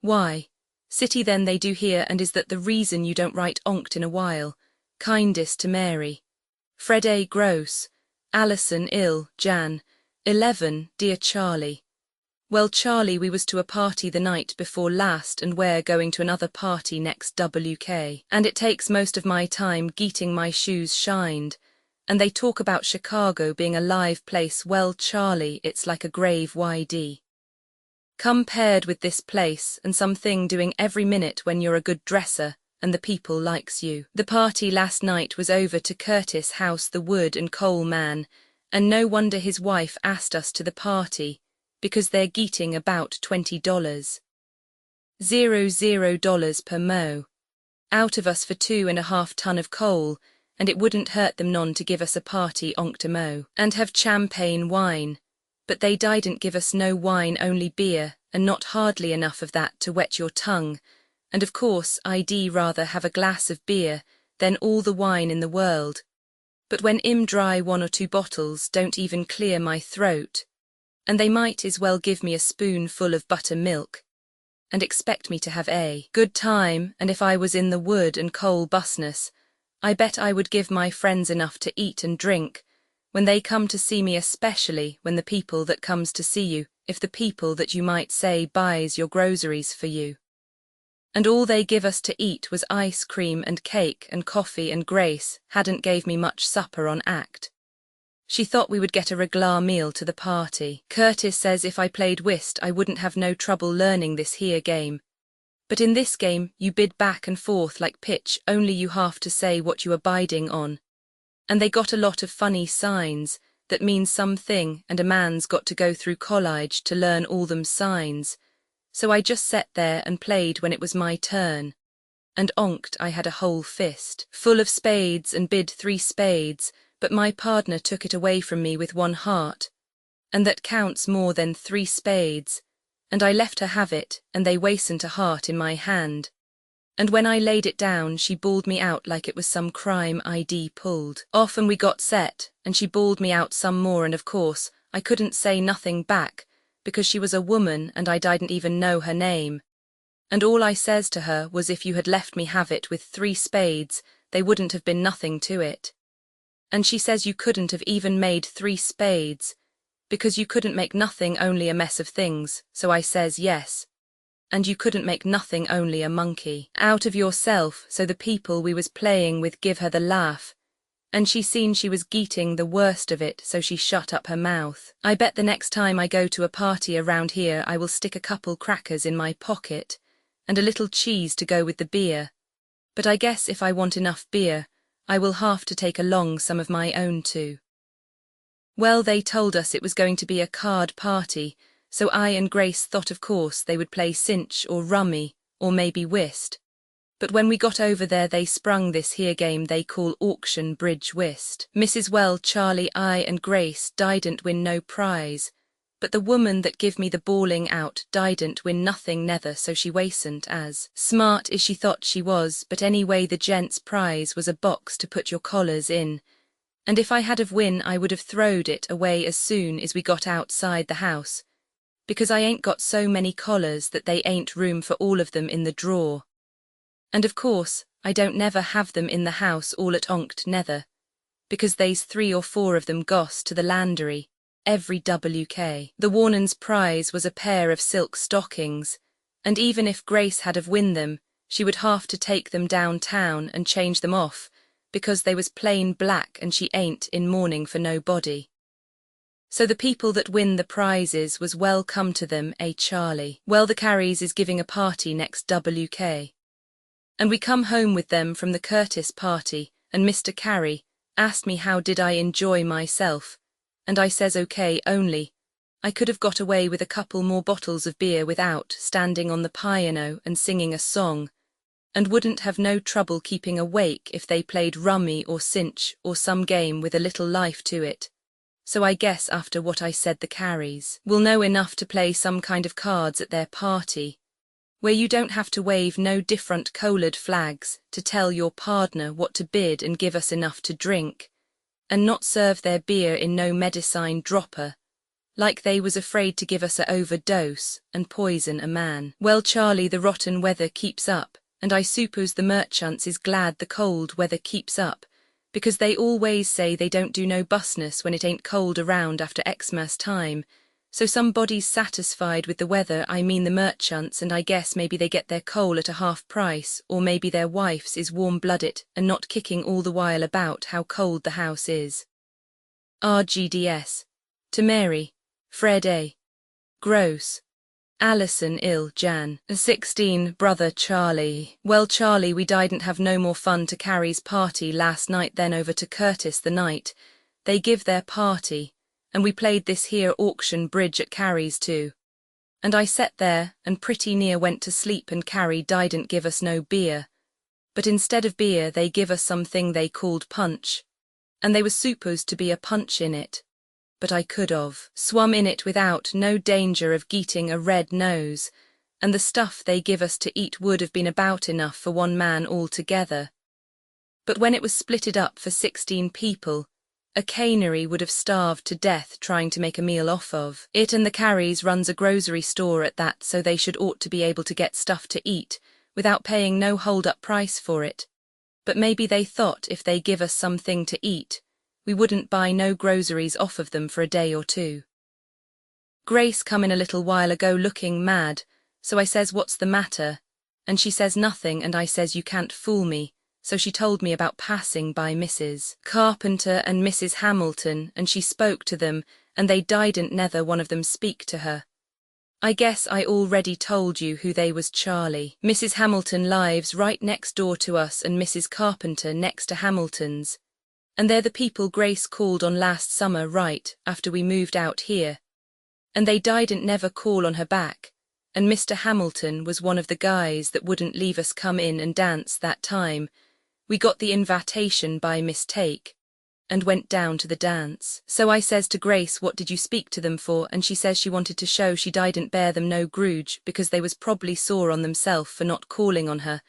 Why, city than they do here, and is that the reason you don't write onked in a while? Kindest to Mary. Fred A. Gross. Alison ill, Jan. 11, dear Charlie. Well, Charlie, we was to a party the night before last, and we're going to another party next WK, and it takes most of my time geeting my shoes shined, and they talk about Chicago being a live place. Well, Charlie, it's like a grave YD. Compared with this place, and something doing every minute when you're a good dresser, and the people likes you. The party last night was over to Curtis' house, the wood and coal man, and no wonder his wife asked us to the party, because they're geeting about $20. $00 per mo. Out of us for 2.5 ton of coal, and it wouldn't hurt them none to give us a party onct a mo, and have champagne wine, but they didn't give us no wine, only beer, and not hardly enough of that to wet your tongue, and of course I'd rather have a glass of beer than all the wine in the world, but when I'm dry 1 or 2 bottles don't even clear my throat, and they might as well give me a spoonful of buttermilk and expect me to have a good time. And if I was in the wood and coal business, I bet I would give my friends enough to eat and drink, when they come to see me, especially when the people that comes to see you, if the people that you might say buys your groceries for you. And all they give us to eat was ice cream and cake and coffee, and Grace hadn't gave me much supper on act. She thought we would get a regular meal to the party. Curtis says if I played whist I wouldn't have no trouble learning this here game. But in this game you bid back and forth like pitch, only you have to say what you are biding on. And they got a lot of funny signs, that means something, and a man's got to go through college to learn all them signs. So I just sat there and played when it was my turn. And onked I had a whole fist full of spades and bid 3 spades, but my partner took it away from me with 1 heart. And that counts more than 3 spades. And I left her have it, and they wasn't a heart in my hand. And when I laid it down she bawled me out like it was some crime ID pulled off, and we got set, and she bawled me out some more, and of course I couldn't say nothing back, because she was a woman and I didn't even know her name. And all I says to her was if you had left me have it with 3 spades, they wouldn't have been nothing to it. And she says you couldn't have even made 3 spades, because you couldn't make nothing only a mess of things, so I says yes. And you couldn't make nothing only a monkey out of yourself, so the people we was playing with give her the laugh. And she seen she was geeting the worst of it, so she shut up her mouth. I bet the next time I go to a party around here I will stick a couple crackers in my pocket, and a little cheese to go with the beer. But I guess if I want enough beer, I will have to take along some of my own too. Well, they told us it was going to be a card party, so I and Grace thought of course they would play cinch or rummy, or maybe whist. But when we got over there they sprung this here game they call auction bridge whist. Mrs. Well, Charlie, I and Grace didn't win no prize, but the woman that give me the bawling out didn't win nothing nether, so she wasn't as smart as she thought she was, but anyway the gents' prize was a box to put your collars in, and if I had have win I would have throwed it away as soon as we got outside the house, because I ain't got so many collars that they ain't room for all of them in the drawer. And of course, I don't never have them in the house all at onct nether, because they's 3 or 4 of them goes to the landry, every WK. The Warnan's prize was a pair of silk stockings, and even if Grace had have win them, she would have to take them downtown and change them off, because they was plain black and she ain't in mourning for nobody. So the people that win the prizes was well come to them, Charlie. Well, the Carries is giving a party next WK. And we come home with them from the Curtis party, and Mr. Carey asked me how did I enjoy myself, and I says okay, only I could have got away with a couple more bottles of beer without standing on the piano and singing a song, and wouldn't have no trouble keeping awake if they played rummy or cinch or some game with a little life to it. So I guess after what I said the Carries will know enough to play some kind of cards at their party, where you don't have to wave no different coloured flags to tell your partner what to bid and give us enough to drink, and not serve their beer in no medicine dropper, like they was afraid to give us a overdose and poison a man. Well, Charlie, the rotten weather keeps up, and I suppose the merchants is glad the cold weather keeps up, because they always say they don't do no business when it ain't cold around after Xmas time. So somebody's satisfied with the weather, I mean the merchants, and I guess maybe they get their coal at a half price, or maybe their wives is warm-blooded and not kicking all the while about how cold the house is. RGDS. To Mary, Fred A. Gross. Alison ill Jan. 16 Brother Charlie. Well, Charlie, we didn't have no more fun to Carrie's party last night than over to Curtis the night they give their party, and we played this here auction bridge at Carrie's too. And I sat there and pretty near went to sleep, and Carrie didn't give us no beer, but instead of beer they give us something they called punch, and they was supposed to be a punch in it, but I could of swum in it without no danger of getting a red nose, and the stuff they give us to eat would have been about enough for 1 man altogether. But when it was splitted up for 16 people, a canary would have starved to death trying to make a meal off of it, and the Carries runs a grocery store at that, so they should ought to be able to get stuff to eat without paying no hold-up price for it. But maybe they thought if they give us something to eat, we wouldn't buy no groceries off of them for a day or two. Grace come in a little while ago looking mad, so I says, what's the matter? And she says nothing, and I says, you can't fool me. So she told me about passing by Mrs. Carpenter and Mrs. Hamilton, and she spoke to them, and they didn't nether one of them speak to her. I guess I already told you who they was, Charlie. Mrs. Hamilton lives right next door to us and Mrs. Carpenter next to Hamilton's. And they're the people Grace called on last summer right after we moved out here. And they didn't never call on her back, and Mr. Hamilton was one of the guys that wouldn't leave us come in and dance that time. We got the invitation by mistake, and went down to the dance. So I says to Grace, what did you speak to them for? And she says she wanted to show she didn't bear them no grudge, because they was probably sore on themself for not calling on her.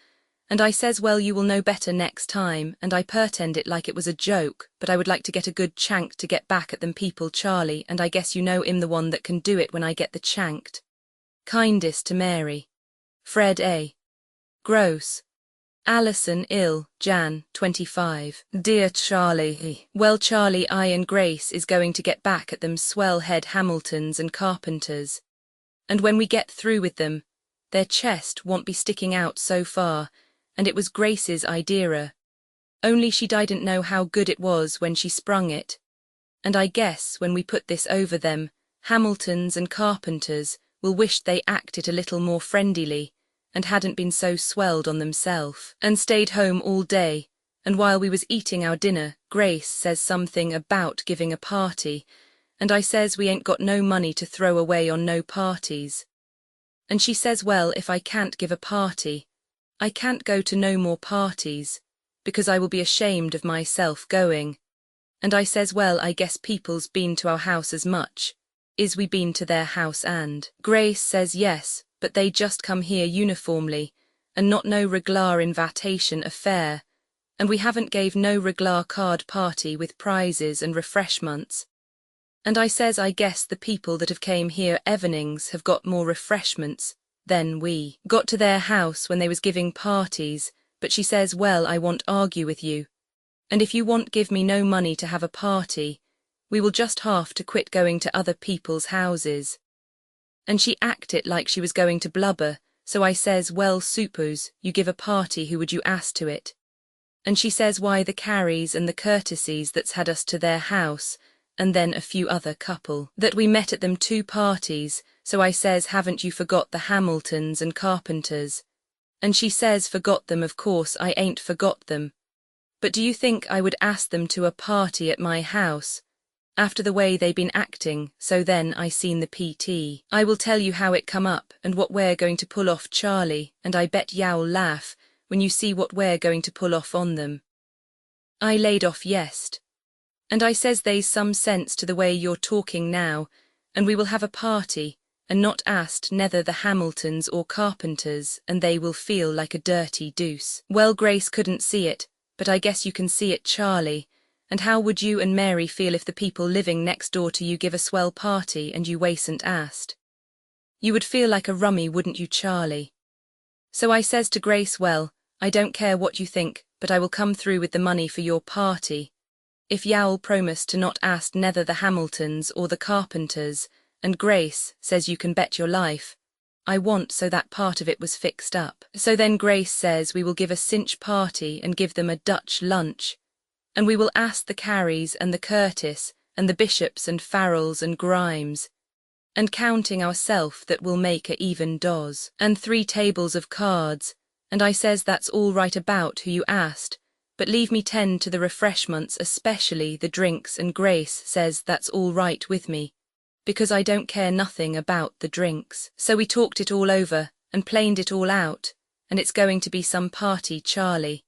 And I says, well, you will know better next time, and I pretend it like it was a joke, but I would like to get a good chank to get back at them people, Charlie, and I guess you know I'm the one that can do it when I get the chanked. Kindest to Mary. Fred A. Gross. Alison ill, Jan, 25. Dear Charlie. Well, Charlie, I and Grace is going to get back at them swell head Hamiltons and Carpenters. And when we get through with them, their chest won't be sticking out so far, and it was Grace's idea. Only she didn't know how good it was when she sprung it. And I guess when we put this over them, Hamiltons and Carpenters will wish they acted a little more friendly, and hadn't been so swelled on themselves, and stayed home all day. And while we was eating our dinner, Grace says something about giving a party, and I says we ain't got no money to throw away on no parties. And she says, well, if I can't give a party, I can't go to no more parties, because I will be ashamed of myself going. And I says, well, I guess people's been to our house as much, is we been to their house, and Grace says yes, but they just come here uniformly, and not no reglar invitation affair, and we haven't gave no reglar card party with prizes and refreshments. And I says, I guess the people that have came here evenings have got more refreshments than we got to their house when they was giving parties, but she says, well, I won't argue with you, and if you won't give me no money to have a party, we will just have to quit going to other people's houses. And she acted like she was going to blubber, so I says, well, suppose you give a party, who would you ask to it? And she says, why, the Carries and the Courtesies that's had us to their house, and then a few other couple that we met at them 2 parties. So I says, haven't you forgot the Hamiltons and Carpenters? And she says, forgot them, of course I ain't forgot them. But do you think I would ask them to a party at my house, after the way they been acting? So then I seen the PT. I will tell you how it come up, and what we're going to pull off, Charlie, and I bet you'll laugh when you see what we're going to pull off on them. I laid off yest. And I says, they's some sense to the way you're talking now, and we will have a party, and not asked nether the Hamiltons or Carpenters, and they will feel like a dirty deuce. Well, Grace couldn't see it, but I guess you can see it, Charlie. And how would you and Mary feel if the people living next door to you give a swell party and you wasn't asked? You would feel like a rummy, wouldn't you, Charlie? So I says to Grace, well, I don't care what you think, but I will come through with the money for your party, if you'll promise to not ask nether the Hamiltons or the Carpenters. And Grace says, you can bet your life I want. So that part of it was fixed up. So then Grace says, we will give a cinch party and give them a Dutch lunch, and we will ask the Carries and the Curtis and the Bishops and Farrells and Grimes, and counting ourself that will make a even doz, and 3 tables of cards. And I says, that's all right about who you asked, but leave me 10 to the refreshments, especially the drinks. And Grace says that's all right with me, because I don't care nothing about the drinks. So we talked it all over, and planed it all out, and it's going to be some party, Charlie.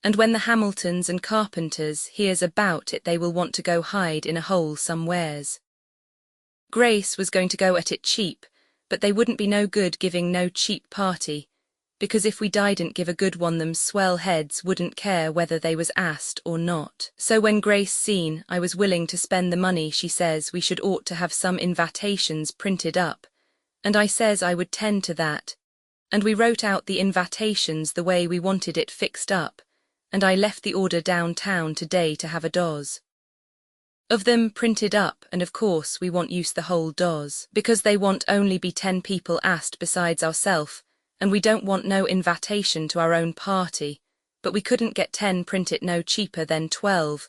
And when the Hamiltons and Carpenters hears about it, they will want to go hide in a hole somewheres. Grace was going to go at it cheap, but they wouldn't be no good giving no cheap party, because if we didn't give a good one, them swell heads wouldn't care whether they was asked or not. So when Grace seen I was willing to spend the money, she says we should ought to have some invitations printed up, and I says I would tend to that, and we wrote out the invitations the way we wanted it fixed up, and I left the order downtown today to have a doz. of them printed up, and of course we want use the whole does, because they want only be 10 people asked besides ourself, and we don't want no invitation to our own party, but we couldn't get 10 printed no cheaper than 12,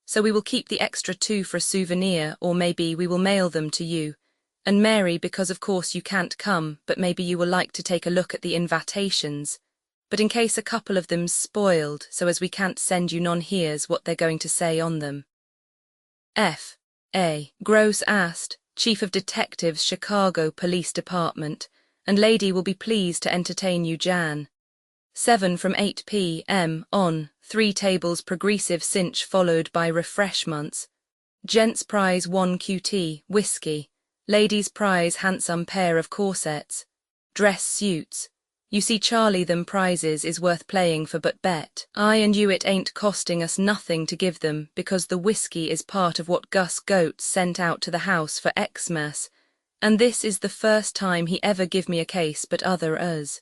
so we will keep the extra 2 for a souvenir, or maybe we will mail them to you. And Mary, because of course you can't come, but maybe you will like to take a look at the invitations, but in case a couple of them's spoiled, so as we can't send you none, here's what they're going to say on them. F. A. Gross asked, Chief of Detectives, Chicago Police Department, and lady will be pleased to entertain you Jan. 7 from 8 p.m. on, 3 tables progressive cinch followed by refreshments. Gents prize 1 QT, whiskey. Ladies prize handsome pair of corsets. Dress suits. You see Charlie, them prizes is worth playing for, but bet I and you it ain't costing us nothing to give them, because the whiskey is part of what Gus Goetz sent out to the house for Xmas, and this is the first time he ever give me a case, but other us.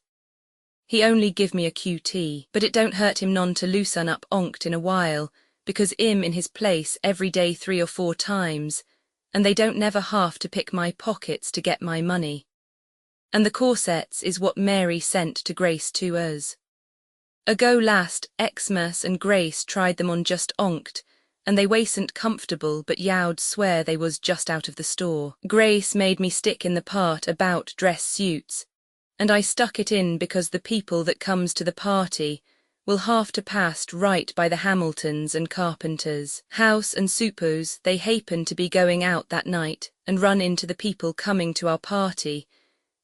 He only give me a QT, but it don't hurt him none to loosen up onct in a while, because im in his place every day 3 or 4 times, and they don't never half to pick my pockets to get my money. And the corsets is what Mary sent to Grace to us. Ago last Xmas and Grace tried them on just onct, and they wasn't comfortable, but yow'd swear they was just out of the store. Grace made me stick in the part about dress suits, and I stuck it in because the people that comes to the party will have to pass right by the Hamiltons and Carpenters' house, and suppose they happen to be going out that night and run into the people coming to our party,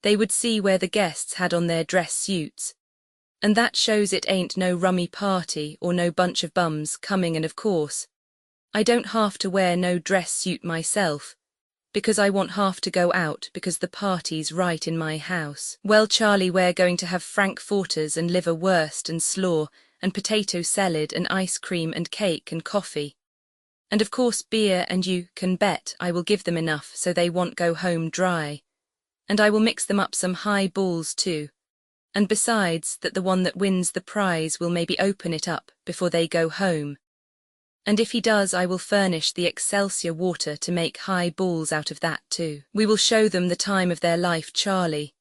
they would see where the guests had on their dress suits, and that shows it ain't no rummy party or no bunch of bums coming. And of course I don't have to wear no dress suit myself, because I want half to go out because the party's right in my house. Well Charlie, we're going to have frankfurters and liverwurst and slaw and potato salad and ice cream and cake and coffee. And of course beer, and you can bet I will give them enough so they won't go home dry. And I will mix them up some high balls too. And besides that, the one that wins the prize will maybe open it up before they go home. And if he does, I will furnish the Excelsior water to make high balls out of that too. We will show them the time of their life, Charlie.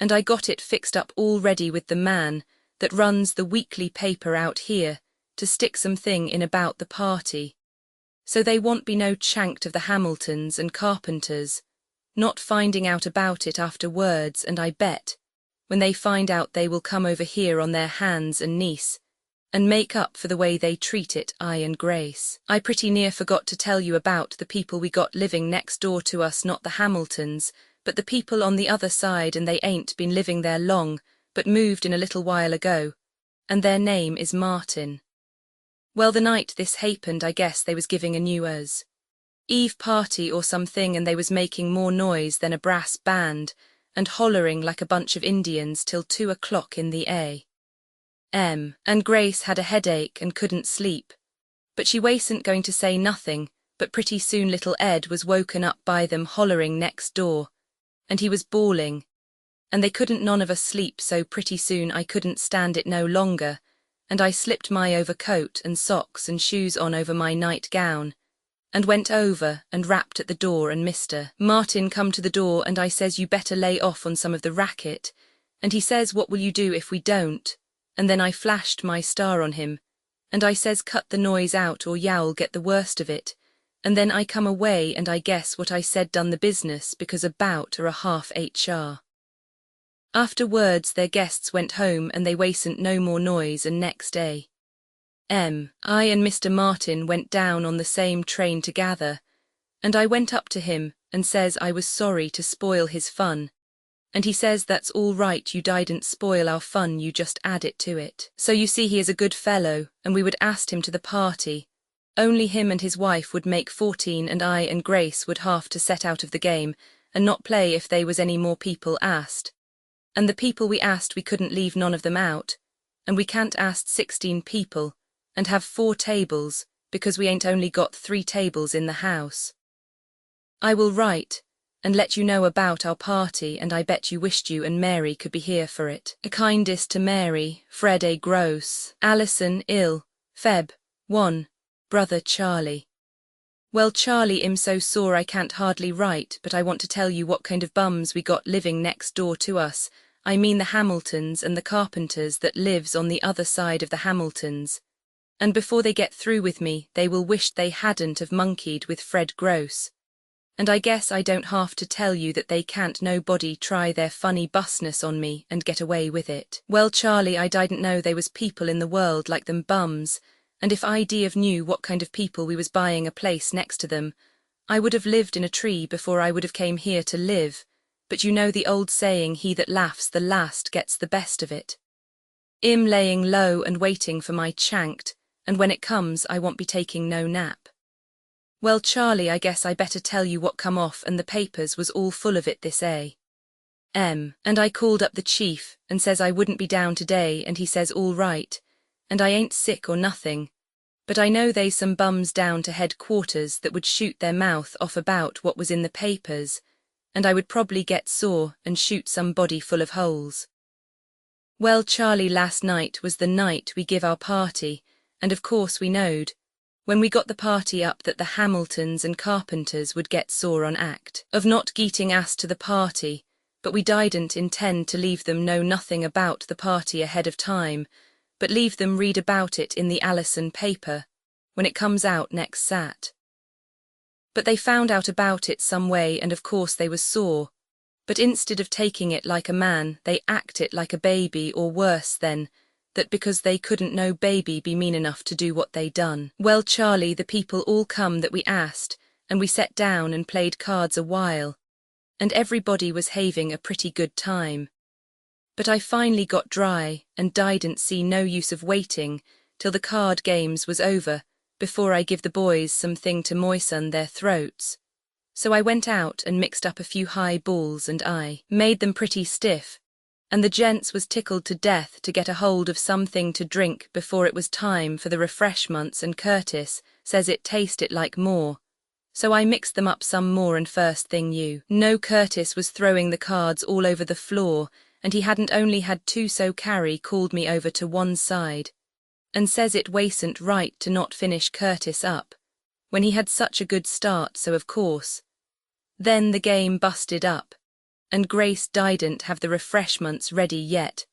And I got it fixed up already with the man that runs the weekly paper out here to stick something in about the party. So they won't be no chanked of the Hamiltons and Carpenters not finding out about it afterwards, and I bet when they find out they will come over here on their hands and knees and make up for the way they treat it, I and Grace. I pretty near forgot to tell you about the people we got living next door to us, not the Hamiltons, but the people on the other side, and they ain't been living there long, but moved in a little while ago, and their name is Martin. Well, the night this happened, I guess they was giving a New Year's Eve party or something, and they was making more noise than a brass band and hollering like a bunch of Indians till 2 o'clock in the a.m. And Grace had a headache and couldn't sleep, but she wasn't going to say nothing, but pretty soon little Ed was woken up by them hollering next door, and he was bawling, and they couldn't none of us sleep, so pretty soon I couldn't stand it no longer, and I slipped my overcoat and socks and shoes on over my nightgown, and went over and rapped at the door, and Mr. Martin come to the door, and I says, you better lay off on some of the racket, and he says, what will you do if we don't? And then I flashed my star on him, and I says, cut the noise out or you'll get the worst of it, and then I come away, and I guess what I said done the business, because about or a half HR. Afterwards their guests went home, and they wasn't no more noise, and next day I and Mr. Martin went down on the same train together, and I went up to him and says I was sorry to spoil his fun, and he says that's all right, you didn't spoil our fun, you just add it to it. So you see he is a good fellow, and we would asked him to the party, only him and his wife would make 14, and I and Grace would have to set out of the game and not play if they was any more people asked. And the people we asked, we couldn't leave none of them out, and we can't ask 16 people and have 4 tables, because we ain't only got 3 tables in the house. I will write and let you know about our party, and I bet you wished you and Mary could be here for it. A kindest to Mary, Fred A. Gross, Allison ill, Feb. 1, Brother Charlie. Well, Charlie, I'm so sore I can't hardly write, but I want to tell you what kind of bums we got living next door to us. I mean the Hamiltons and the Carpenters that lives on the other side of the Hamiltons. And before they get through with me, they will wish they hadn't have monkeyed with Fred Gross. And I guess I don't have to tell you that they can't nobody try their funny busness on me and get away with it. Well, Charlie, I didn't know they was people in the world like them bums, and if I'd have knew what kind of people we was buying a place next to them, I would have lived in a tree before I would have came here to live, but you know the old saying, he that laughs the last gets the best of it. I'm laying low and waiting for my chanked, and when it comes I won't be taking no nap. Well, Charlie, I guess I better tell you what come off, and the papers was all full of it this and I called up the chief and says I wouldn't be down today, and he says all right, and I ain't sick or nothing, but I know they's some bums down to headquarters that would shoot their mouth off about what was in the papers, and I would probably get sore and shoot somebody full of holes. Well, Charlie, last night was the night we give our party, and of course we knowed, when we got the party up, that the Hamiltons and Carpenters would get sore on act of not getting asked to the party, but we didn't intend to leave them know nothing about the party ahead of time, but leave them read about it in the Allison paper, when it comes out next Sat. But they found out about it some way, and of course they was sore, but instead of taking it like a man, they act it like a baby, or worse then, that because they couldn't no baby be mean enough to do what they done. Well, Charlie, the people all come that we asked, and we sat down and played cards a while, and everybody was having a pretty good time. But I finally got dry, and didn't see no use of waiting till the card games was over, before I give the boys something to moisten their throats. So I went out and mixed up a few high balls, and I made them pretty stiff, and the gents was tickled to death to get a hold of something to drink before it was time for the refreshments, and Curtis says it tasted like more. So I mixed them up some more, and first thing you know, Curtis was throwing the cards all over the floor, and he hadn't only had two, so Carrie called me over to one side, and says it wasn't right to not finish Curtis up, when he had such a good start, so of course. Then the game busted up, and Grace didn't have the refreshments ready yet,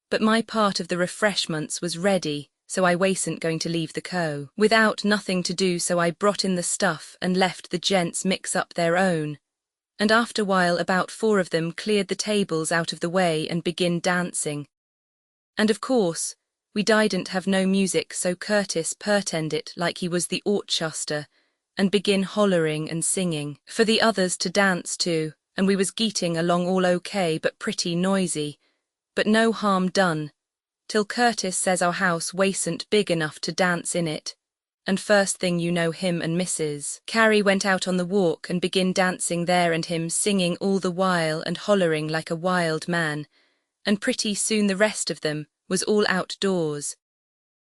but my part of the refreshments was ready, so I wasn't going to leave the co without nothing to do, so I brought in the stuff and left the gents mix up their own, and after while about 4 of them cleared the tables out of the way and begin dancing. And of course, we didn't have no music, so Curtis pretended like he was the orchestra and begin hollering and singing for the others to dance to, and we was getting along all okay, but pretty noisy, but no harm done, till Curtis says our house wasn't big enough to dance in it, and first thing you know, him and Mrs. Carrie went out on the walk and begin dancing there, and him singing all the while and hollering like a wild man, and pretty soon the rest of them was all outdoors.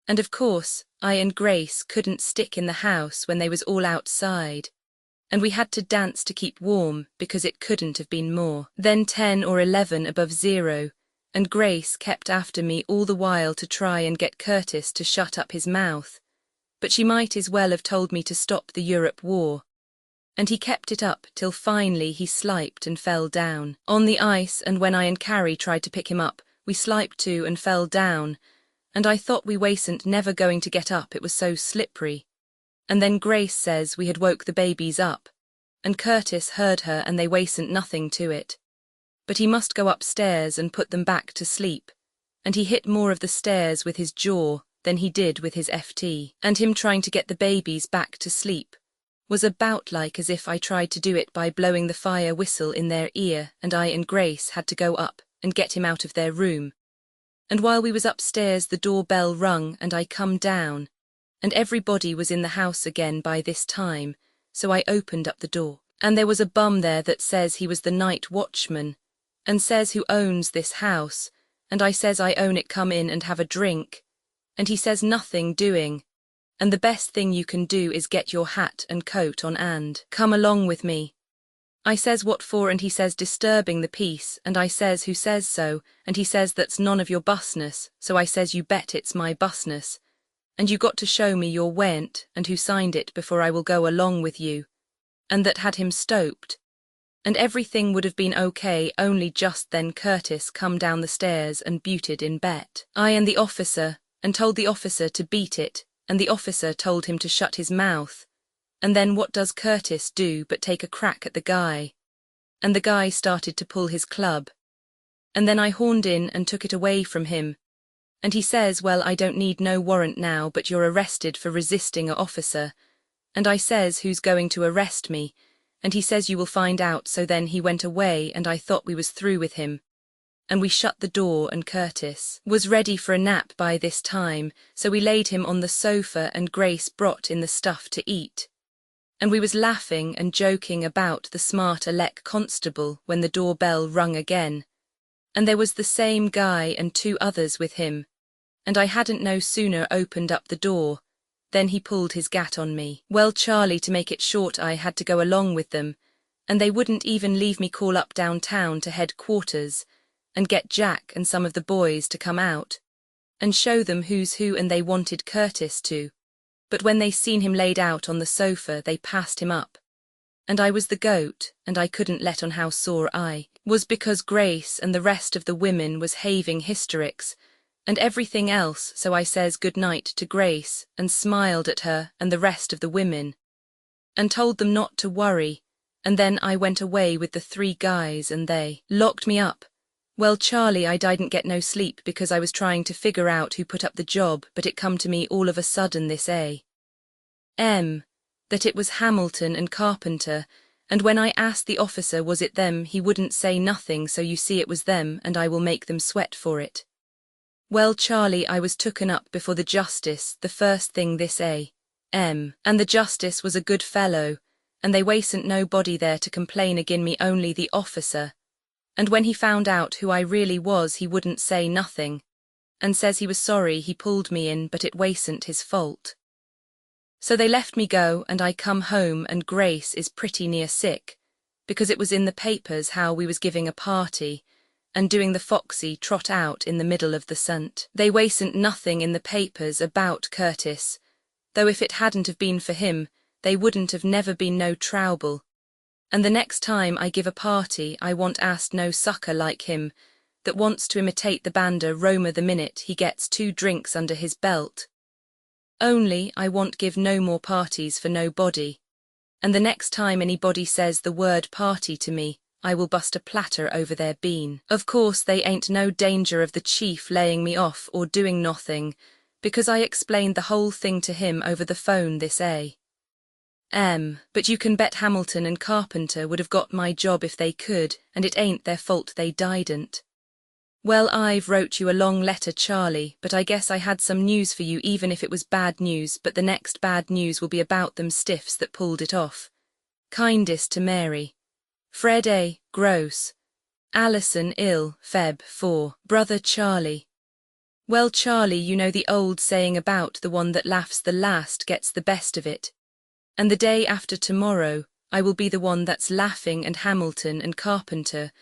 And of course, I and Grace couldn't stick in the house when they was all outside, and we had to dance to keep warm, because it couldn't have been more than 10 or 11 above zero, and Grace kept after me all the while to try and get Curtis to shut up his mouth, but she might as well have told me to stop the Europe war, and he kept it up till finally he slipped and fell down on the ice, and when I and Carrie tried to pick him up, we slipped too and fell down, and I thought we wasn't never going to get up, it was so slippery. And then Grace says we had woke the babies up, and Curtis heard her, and they wasn't nothing to it, but he must go upstairs and put them back to sleep, and he hit more of the stairs with his jaw than he did with his FT, and him trying to get the babies back to sleep was about like as if I tried to do it by blowing the fire whistle in their ear, and I and Grace had to go up and get him out of their room. And while we was upstairs the doorbell rung, and I come down, and everybody was in the house again by this time, so I opened up the door, and there was a bum there that says he was the night watchman, and says who owns this house, and I says I own it, come in and have a drink, and he says nothing doing, and the best thing you can do is get your hat and coat on and come along with me. I says what for, and he says disturbing the peace, and I says who says so, and he says that's none of your business, so I says you bet it's my business, and you got to show me your warrant and who signed it before I will go along with you, and that had him stoped. And everything would have been okay, only just then Curtis come down the stairs and butted in bet. I and the officer, and told the officer to beat it, and the officer told him to shut his mouth. And then what does Curtis do but take a crack at the guy? And the guy started to pull his club. And then I horned in and took it away from him. And he says, well, I don't need no warrant now, but you're arrested for resisting a officer. And I says, who's going to arrest me? And he says, you will find out. So then he went away, and I thought we was through with him. And we shut the door, and Curtis was ready for a nap by this time, so we laid him on the sofa and Grace brought in the stuff to eat. And we was laughing and joking about the smart elect constable when the doorbell rung again. And there was the same guy and 2 others with him. And I hadn't no sooner opened up the door, then he pulled his gat on me. Well, Charlie, to make it short, I had to go along with them, and they wouldn't even leave me call up downtown to headquarters, and get Jack and some of the boys to come out, and show them who's who, and they wanted Curtis to. But when they seen him laid out on the sofa, they passed him up. And I was the goat, and I couldn't let on how sore I was because Grace and the rest of the women was having hysterics, and everything else, so I says good night to Grace, and smiled at her and the rest of the women, and told them not to worry, and then I went away with the 3 guys and they locked me up. Well, Charlie, I didn't get no sleep because I was trying to figure out who put up the job, but it come to me all of a sudden this that it was Hamilton and Carpenter, and when I asked the officer was it them, he wouldn't say nothing, so you see it was them, and I will make them sweat for it. Well, Charlie, I was tooken up before the justice the first thing this and the justice was a good fellow, and they wasn't nobody there to complain agin me, only the officer. And when he found out who I really was, he wouldn't say nothing, and says he was sorry he pulled me in, but it wasn't his fault. So they left me go, and I come home, and Grace is pretty near sick, because it was in the papers how we was giving a party, and doing the foxy trot out in the middle of the sunt. They wasn't nothing in the papers about Curtis, though if it hadn't have been for him, they wouldn't have never been no trouble. And the next time I give a party, I want asked no sucker like him, that wants to imitate the bander Roma the minute he gets 2 drinks under his belt. Only I won't give no more parties for nobody. And the next time anybody says the word party to me, I will bust a platter over their bean. Of course they ain't no danger of the chief laying me off or doing nothing, because I explained the whole thing to him over the phone this but you can bet Hamilton and Carpenter would have got my job if they could, and it ain't their fault they didn't. Well, I've wrote you a long letter, Charlie, but I guess I had some news for you, even if it was bad news, but the next bad news will be about them stiffs that pulled it off. Kindest to Mary. Fred A. Gross. Allison ill, Feb. 4. Brother Charlie. Well, Charlie, you know the old saying about the one that laughs the last gets the best of it. And the day after tomorrow, I will be the one that's laughing, and Hamilton and Carpenter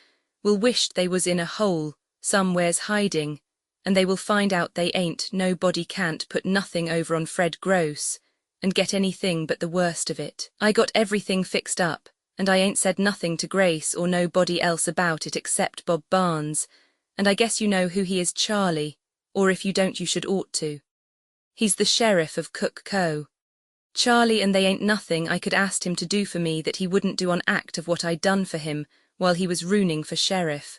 will wish they was in a hole, somewheres hiding, and they will find out they ain't, nobody can't put nothing over on Fred Gross, and get anything but the worst of it. I got everything fixed up, and I ain't said nothing to Grace or nobody else about it except Bob Barnes, and I guess you know who he is, Charlie, or if you don't you should ought to. He's the sheriff of Cook Co. Charlie, and they ain't nothing I could ask him to do for me that he wouldn't do on act of what I done for him while he was ruining for sheriff.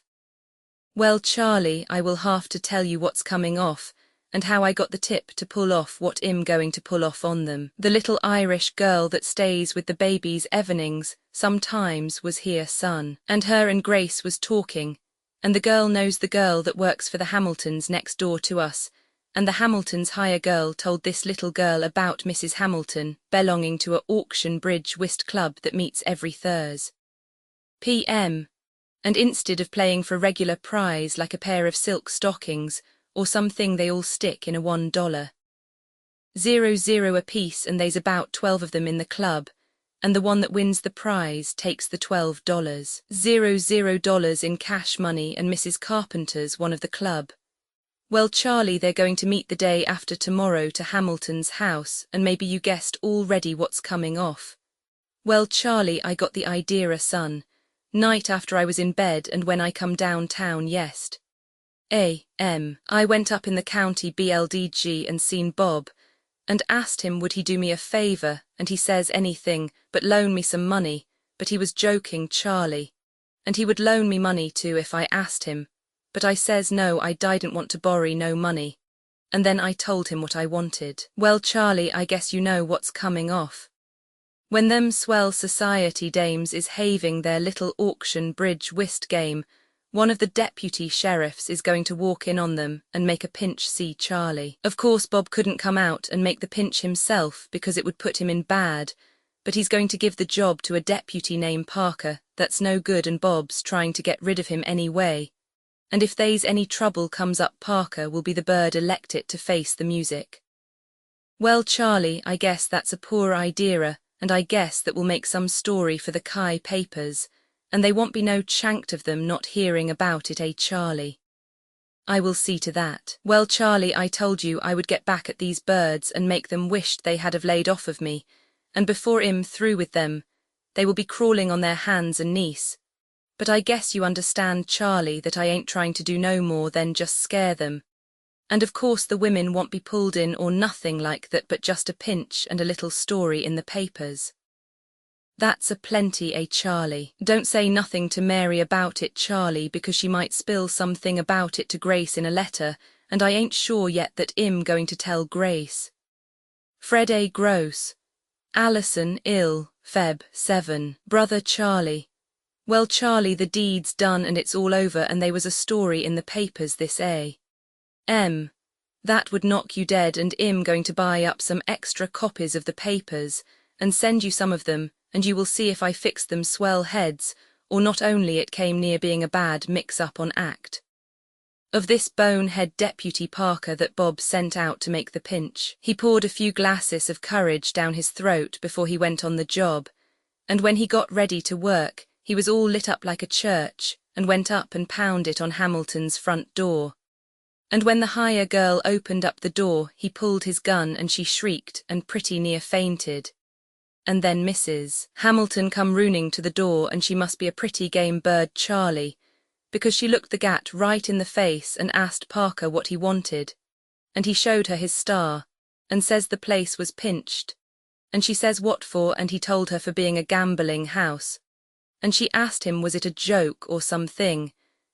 Well, Charlie, I will have to tell you what's coming off, and how I got the tip to pull off what I'm going to pull off on them. The little Irish girl that stays with the babies evenings sometimes was here son, and her and Grace was talking, and the girl knows the girl that works for the Hamiltons next door to us, and the Hamiltons' hire girl told this little girl about Mrs. Hamilton belonging to a auction bridge whist club that meets every Thursday p.m. And instead of playing for a regular prize like a pair of silk stockings or something, they all stick in a $1.00 apiece, and there's about 12 of them in the club, and the one that wins the prize takes the $12.00 in cash money, and Mrs. Carpenter's one of the club. Well, Charlie, they're going to meet the day after tomorrow to Hamilton's house, and maybe you guessed already what's coming off. Well, Charlie, I got the idea, son. Night after I was in bed and when I come downtown yest. I went up in the county BLDG and seen Bob, and asked him would he do me a favour, and he says anything, but loan me some money, but he was joking, Charlie. And he would loan me money too if I asked him, but I says no, I didn't want to borrow no money. And then I told him what I wanted. Well, Charlie, I guess you know what's coming off. When them swell society dames is having their little auction bridge whist game, one of the deputy sheriffs is going to walk in on them and make a pinch see Charlie. Of course Bob couldn't come out and make the pinch himself because it would put him in bad, but he's going to give the job to a deputy named Parker that's no good and Bob's trying to get rid of him anyway. And if they's any trouble comes up, Parker will be the bird elected to face the music. Well, Charlie, I guess that's a poor idea, and I guess that will make some story for the Kai papers, and they won't be no chanked of them not hearing about it, Charlie? I will see to that. Well, Charlie, I told you I would get back at these birds and make them wished they had have laid off of me, and before I'm through with them, they will be crawling on their hands and knees. But I guess you understand, Charlie, that I ain't trying to do no more than just scare them. And of course the women won't be pulled in or nothing like that, but just a pinch and a little story in the papers. That's a plenty, Charlie? Don't say nothing to Mary about it, Charlie, because she might spill something about it to Grace in a letter, and I ain't sure yet that I'm going to tell Grace. Fred A. Gross. Allison ill, Feb. 7. Brother Charlie. Well, Charlie, the deed's done and it's all over, and there was a story in the papers this a.m. That would knock you dead, and I'm going to buy up some extra copies of the papers and send you some of them, and you will see if I fix them swell heads, or not only it came near being a bad mix-up on act. Of this bonehead deputy Parker that Bob sent out to make the pinch. He poured a few glasses of courage down his throat before he went on the job, and when he got ready to work, he was all lit up like a church, and went up and pounded it on Hamilton's front door. And when the hire girl opened up the door, he pulled his gun and she shrieked and pretty near fainted. And then Mrs. Hamilton come rooning to the door, and she must be a pretty game bird, Charlie, because she looked the gat right in the face and asked Parker what he wanted. And he showed her his star, and says the place was pinched. And she says what for, and he told her for being a gambling house. And she asked him was it a joke or something,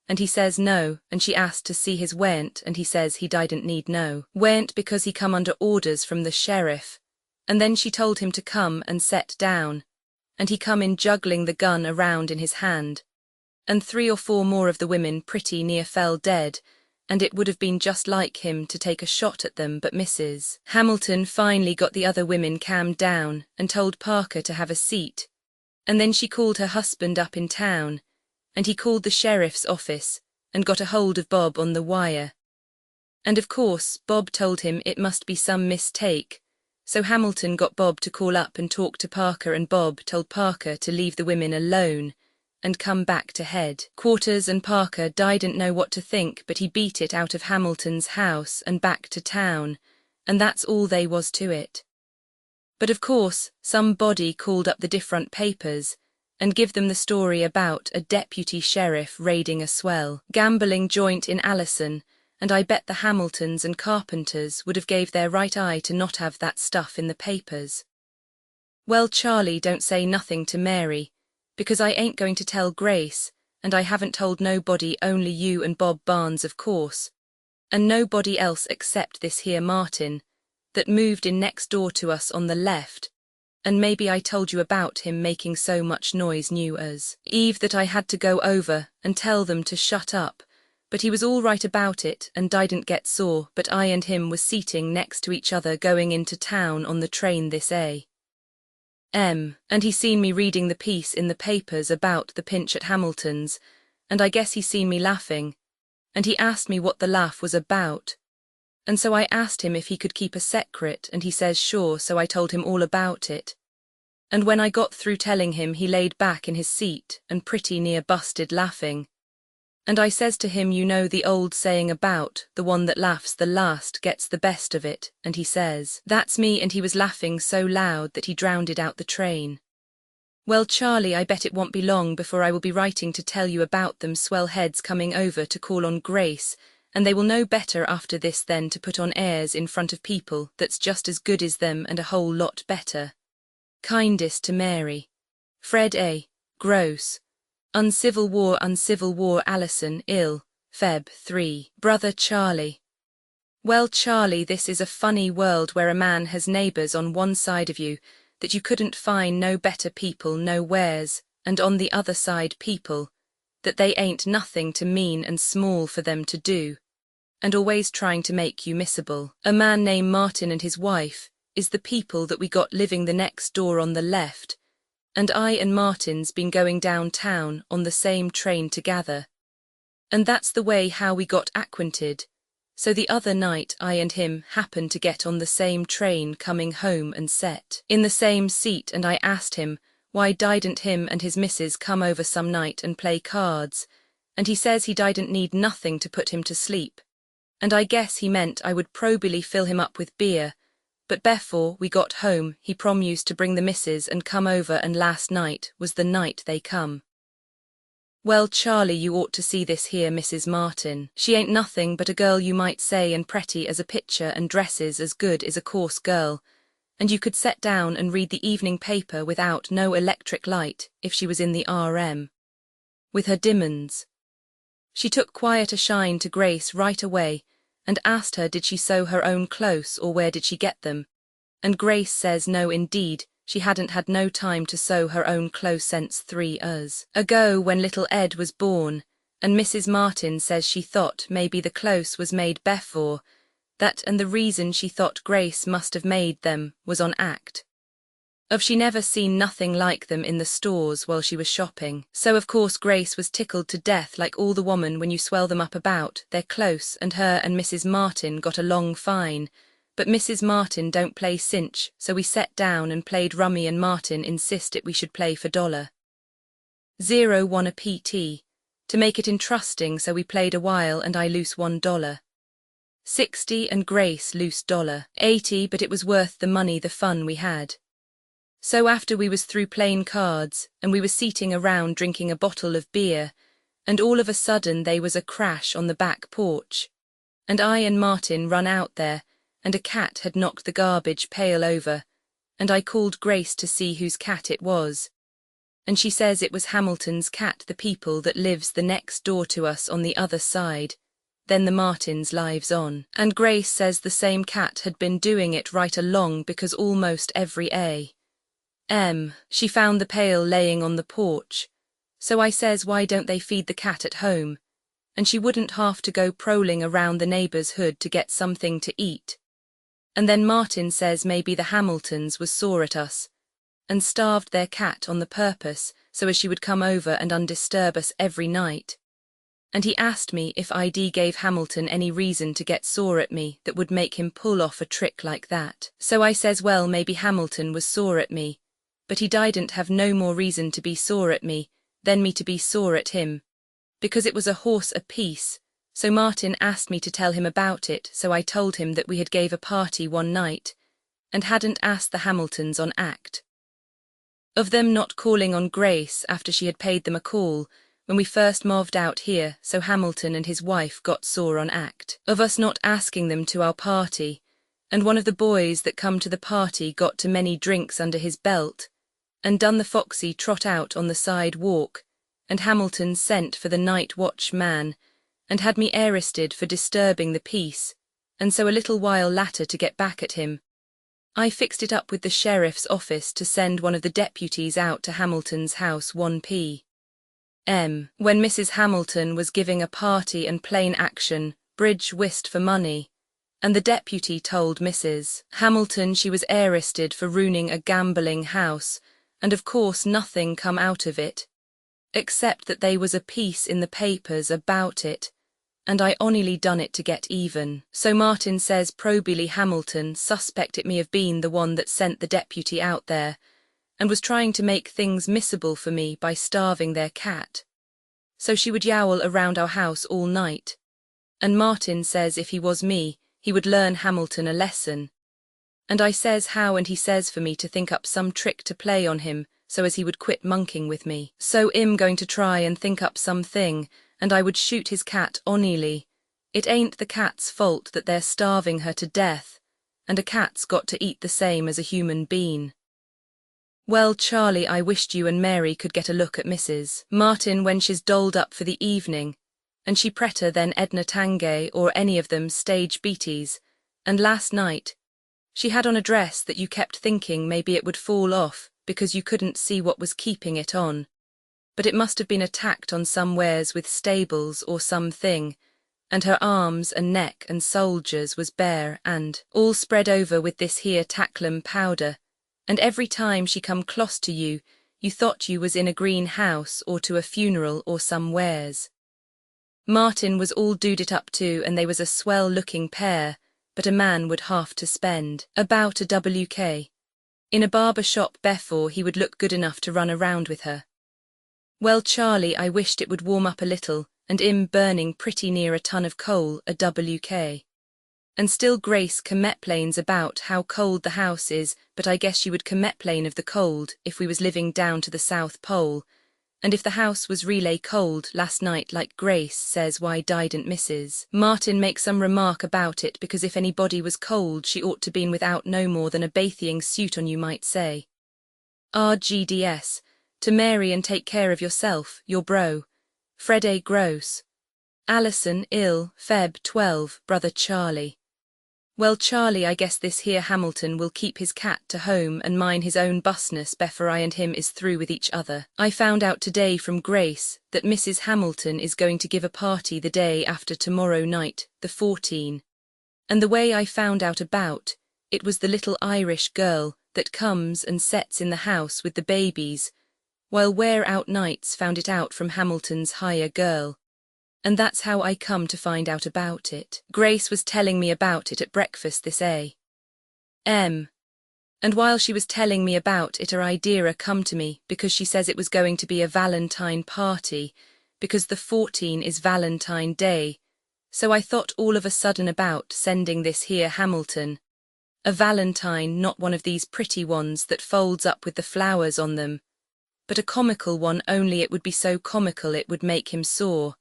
and he says no, and she asked to see his warrant, and he says he didn't need no warrant because he come under orders from the sheriff. And then she told him to come and set down, and he come in juggling the gun around in his hand, and 3 or 4 more of the women pretty near fell dead, and it would have been just like him to take a shot at them, but Mrs. Hamilton finally got the other women calmed down and told Parker to have a seat. And then she called her husband up in town, and he called the sheriff's office and got a hold of Bob on the wire. And of course Bob told him it must be some mistake, so Hamilton got Bob to call up and talk to Parker, and Bob told Parker to leave the women alone and come back to headquarters, and Parker didn't know what to think, but he beat it out of Hamilton's house and back to town, and that's all they was to it. But of course, somebody called up the different papers and give them the story about a deputy sheriff raiding a swell gambling joint in Allison, and I bet the Hamiltons and Carpenters would have gave their right eye to not have that stuff in the papers. Well, Charlie, don't say nothing to Mary, because I ain't going to tell Grace, and I haven't told nobody, only you and Bob Barnes, of course, and nobody else except this here Martin, that moved in next door to us on the left, and maybe I told you about him making so much noise New Year's Eve that I had to go over and tell them to shut up, but he was all right about it and didn't get sore, but I and him was seating next to each other going into town on the train this a.m. and he seen me reading the piece in the papers about the pinch at Hamilton's, and I guess he seen me laughing, and he asked me what the laugh was about. And so I asked him if he could keep a secret, and he says sure, so I told him all about it. And when I got through telling him, he laid back in his seat and pretty near busted laughing. And I says to him, you know the old saying about, the one that laughs the last gets the best of it, and he says, that's me, and he was laughing so loud that he drowned out the train. Well, Charlie, I bet it won't be long before I will be writing to tell you about them swell heads coming over to call on Grace, and they will know better after this than to put on airs in front of people that's just as good as them and a whole lot better. Kindest to Mary. Fred A. Gross. Uncivil War Allison ill. Feb. 3. Brother Charlie. Well, Charlie, this is a funny world where a man has neighbours on one side of you that you couldn't find no better people nowheres, and on the other side people that they ain't nothing to mean and small for them to do, and always trying to make you missable. A man named Martin and his wife is the people that we got living the next door on the left, and I and Martin's been going downtown on the same train together. And that's the way how we got acquainted. So the other night I and him happened to get on the same train coming home and set in the same seat, and I asked him why didn't him and his missus come over some night and play cards, and he says he didn't need nothing to put him to sleep, and I guess he meant I would probably fill him up with beer, but before we got home he promised to bring the missus and come over, and last night was the night they come. Well, Charlie, you ought to see this here Mrs. Martin. She ain't nothing but a girl, you might say, and pretty as a picture and dresses as good as a coarse girl, and you could set down and read the evening paper without no electric light if she was in the RM. With her diamonds. She took quite a shine to Grace right away, and asked her did she sew her own clothes or where did she get them, and Grace says no indeed, she hadn't had no time to sew her own clothes since 3 years ago when little Ed was born, and Mrs. Martin says she thought maybe the clothes was made before that, and the reason she thought Grace must have made them was on act of she never seen nothing like them in the stores while she was shopping, so of course Grace was tickled to death like all the woman when you swell them up about they're close, and her and Mrs. Martin got along fine, but Mrs. Martin don't play cinch, so we set down and played rummy, and Martin insisted we should play for $0 a PT, to make it interesting, so we played a while and I loose $1. 60 and Grace loose $80, but it was worth the money, the fun we had. So after we was through playing cards, and we was seating around drinking a bottle of beer, and all of a sudden they was a crash on the back porch, and I and Martin run out there, and a cat had knocked the garbage pail over, and I called Grace to see whose cat it was, and she says it was Hamilton's cat, the people that lives the next door to us on the other side. Then the Martins lives on, and Grace says the same cat had been doing it right along, because almost every she found the pail laying on the porch. So I says, why don't they feed the cat at home? And she wouldn't have to go prowling around the neighbour's hood to get something to eat. And then Martin says maybe the Hamiltons was sore at us, and starved their cat on the purpose so as she would come over and undisturb us every night. And he asked me if ID gave Hamilton any reason to get sore at me that would make him pull off a trick like that. So I says, well, maybe Hamilton was sore at me, but he didn't have no more reason to be sore at me than me to be sore at him, because it was a horse apiece. So Martin asked me to tell him about it, so I told him that we had gave a party one night, and hadn't asked the Hamiltons on act of them not calling on Grace after she had paid them a call when we first moved out here, so Hamilton and his wife got sore on act of us not asking them to our party, and one of the boys that come to the party got too many drinks under his belt, and done the foxy trot out on the sidewalk, and Hamilton sent for the night watch man, and had me arrested for disturbing the peace, and so a little while later to get back at him, I fixed it up with the sheriff's office to send one of the deputies out to Hamilton's house 1 p.m. when Mrs. Hamilton was giving a party and plain action, bridge whist for money, and the deputy told Mrs. Hamilton she was arrested for ruining a gambling house, and of course nothing come out of it, except that they was a piece in the papers about it, and I only done it to get even. So Martin says probably Hamilton suspected me of being the one that sent the deputy out there, and was trying to make things missable for me by starving their cat. so she would yowl around our house all night. And Martin says if he was me, he would learn Hamilton a lesson. And I says how, and he says for me to think up some trick to play on him, so as he would quit monkeying with me. So I'm going to try and think up something, and I would shoot his cat honestly. It ain't the cat's fault that they're starving her to death, and a cat's got to eat the same as a human being. Well, Charlie, I wished you and Mary could get a look at Mrs. Martin when she's dolled up for the evening, and she pretter than Edna Tangay or any of them stage beaties, and last night, she had on a dress that you kept thinking maybe it would fall off because you couldn't see what was keeping it on. But it must have been attacked on somewheres with stables or something, and her arms and neck and soldiers was bare and all spread over with this here tacklum powder, and every time she come close to you, you thought you was in a greenhouse or to a funeral or somewheres. Martin was all doed it up too, and they was a swell-looking pair, but a man would have to spend about a WK in a barber shop before he would look good enough to run around with her. Well, Charlie, I wished it would warm up a little, and burning pretty near a ton of coal a WK. And still Grace complains about how cold the house is, but I guess she would complain of the cold if we was living down to the South Pole, and if the house was relay cold last night like Grace says, why didn't Mrs. Martin make some remark about it, because if anybody was cold she ought to been without no more than a bathing suit on, you might say. RGDS, to Mary, and take care of yourself, your bro, Fred A. Gross. Allison, ill, Feb. 12, brother Charlie. Well, Charlie, I guess this here Hamilton will keep his cat to home and mind his own busness before I and him is through with each other. I found out today from Grace that Mrs. Hamilton is going to give a party the day after tomorrow night, the 14. And the way I found out about it was the little Irish girl that comes and sets in the house with the babies, while wear out nights found it out from Hamilton's hire girl. And that's how I come to find out about it. Grace was telling me about it at breakfast this a.m. And while she was telling me about it, her idea come to me, because she says it was going to be a Valentine party, because the 14 is Valentine Day. So I thought all of a sudden about sending this here Hamilton a Valentine, not one of these pretty ones that folds up with the flowers on them, but a comical one, only it would be so comical it would make him sore,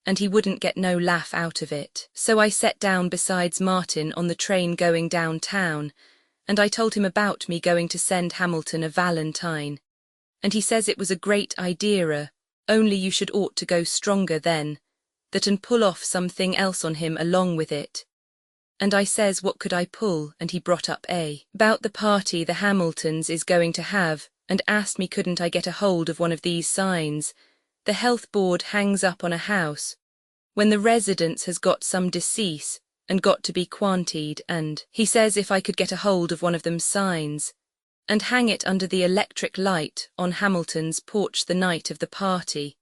and he wouldn't get no laugh out of it. So I sat down besides Martin on the train going downtown, and I told him about me going to send Hamilton a Valentine. And he says it was a great idea, only you should ought to go stronger then, that and pull off something else on him along with it. And I says what could I pull, and he brought up about the party the Hamiltons is going to have, and asked me couldn't I get a hold of one of these signs the health board hangs up on a house when the residence has got some decease and got to be quantied, and he says if I could get a hold of one of them signs and hang it under the electric light on Hamilton's porch the night of the party,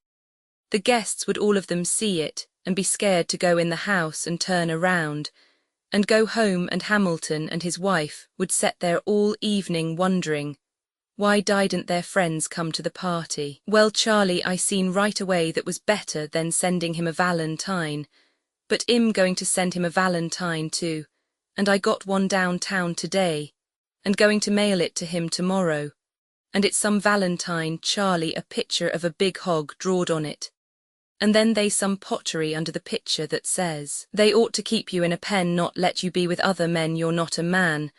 the guests would all of them see it and be scared to go in the house and turn around and go home, and Hamilton and his wife would sit there all evening wondering why didn't their friends come to the party. Well, Charlie, I seen right away that was better than sending him a Valentine, but I'm going to send him a Valentine too, and I got one downtown today, and going to mail it to him tomorrow, and it's some Valentine, Charlie, a picture of a big hog drawed on it, and then they some pottery under the picture that says, they ought to keep you in a pen, not let you be with other men, you're not a man,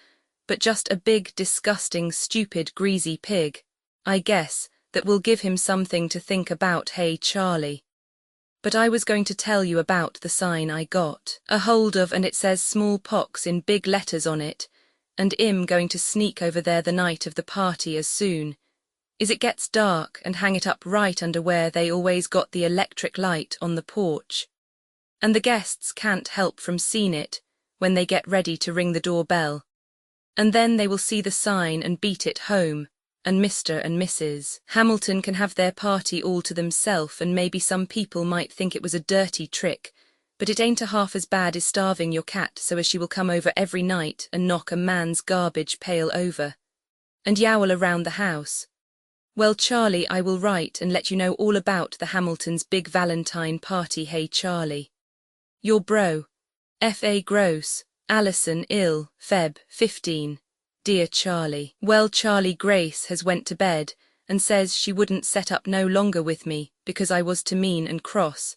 but just a big, disgusting, stupid, greasy pig, I guess, that will give him something to think about. Hey, Charlie. But I was going to tell you about the sign I got a hold of, and it says smallpox in big letters on it, and I'm going to sneak over there the night of the party as soon as it gets dark and hang it up right under where they always got the electric light on the porch. And the guests can't help from seeing it when they get ready to ring the doorbell. And then they will see the sign and beat it home, and Mr. and Mrs. Hamilton can have their party all to themselves, and maybe some people might think it was a dirty trick, but it ain't a half as bad as starving your cat so as she will come over every night and knock a man's garbage pail over, and yowl around the house, Well, Charlie, I will write and let you know all about the Hamiltons' big Valentine party. Hey, Charlie. Your bro. F.A. Gross, Allison ill, Feb. 15. Dear Charlie. Well, Charlie, Grace has went to bed and says she wouldn't set up no longer with me because I was too mean and cross.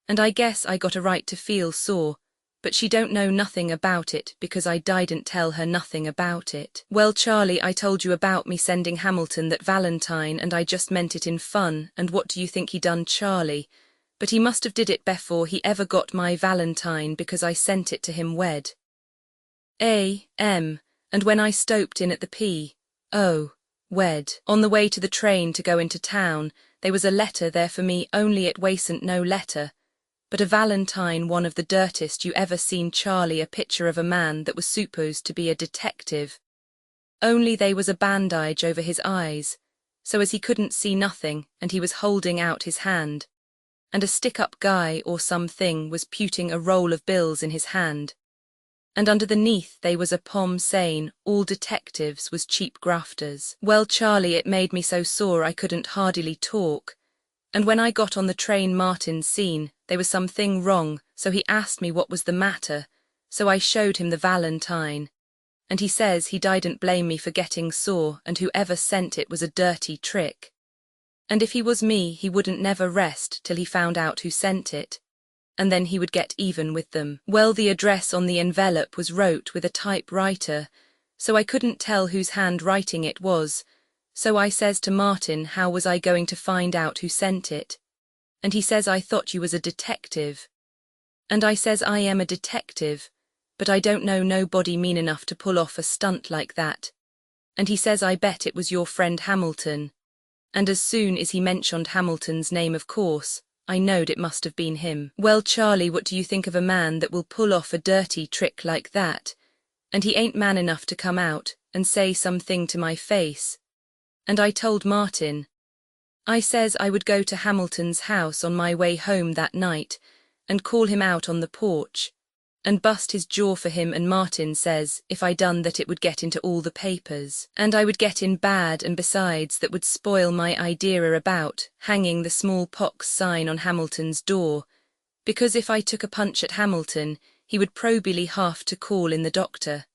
And I guess I got a right to feel sore, but she don't know nothing about it because I didn't tell her nothing about it. Well, Charlie, I told you about me sending Hamilton that Valentine and I just meant it in fun, and what do you think he done, Charlie? But he must have did it before he ever got my Valentine because I sent it to him wed. A.M. And when I stoped in at the P.O. wed, on the way to the train to go into town, there was a letter there for me, only it wasn't no letter, but a Valentine, one of the dirtest you ever seen, Charlie, a picture of a man that was supposed to be a detective. Only they was a bandage over his eyes, so as he couldn't see nothing, and he was holding out his hand. And a stick-up guy or something was putting a roll of bills in his hand. And underneath they was a pom saying, all detectives was cheap grafters. Well, Charlie, it made me so sore I couldn't hardily talk. And when I got on the train, Martin seen there was something wrong, so he asked me what was the matter, so I showed him the Valentine. And he says he didn't blame me for getting sore, and whoever sent it was a dirty trick. And if he was me, he wouldn't never rest till he found out who sent it, and then he would get even with them. Well, the address on the envelope was wrote with a typewriter, so I couldn't tell whose handwriting it was, so I says to Martin how was I going to find out who sent it, and he says I thought you was a detective. And I says I am a detective, but I don't know nobody mean enough to pull off a stunt like that. And he says I bet it was your friend Hamilton. And as soon as he mentioned Hamilton's name, of course, I knowed it must have been him. Well, Charlie, what do you think of a man that will pull off a dirty trick like that? And he ain't man enough to come out and say something to my face. And I told Martin. I says I would go to Hamilton's house on my way home that night and call him out on the porch and bust his jaw for him, and Martin says if I done that it would get into all the papers, and I would get in bad, and besides that would spoil my idea about hanging the smallpox sign on Hamilton's door, because if I took a punch at Hamilton he would probably have to call in the doctor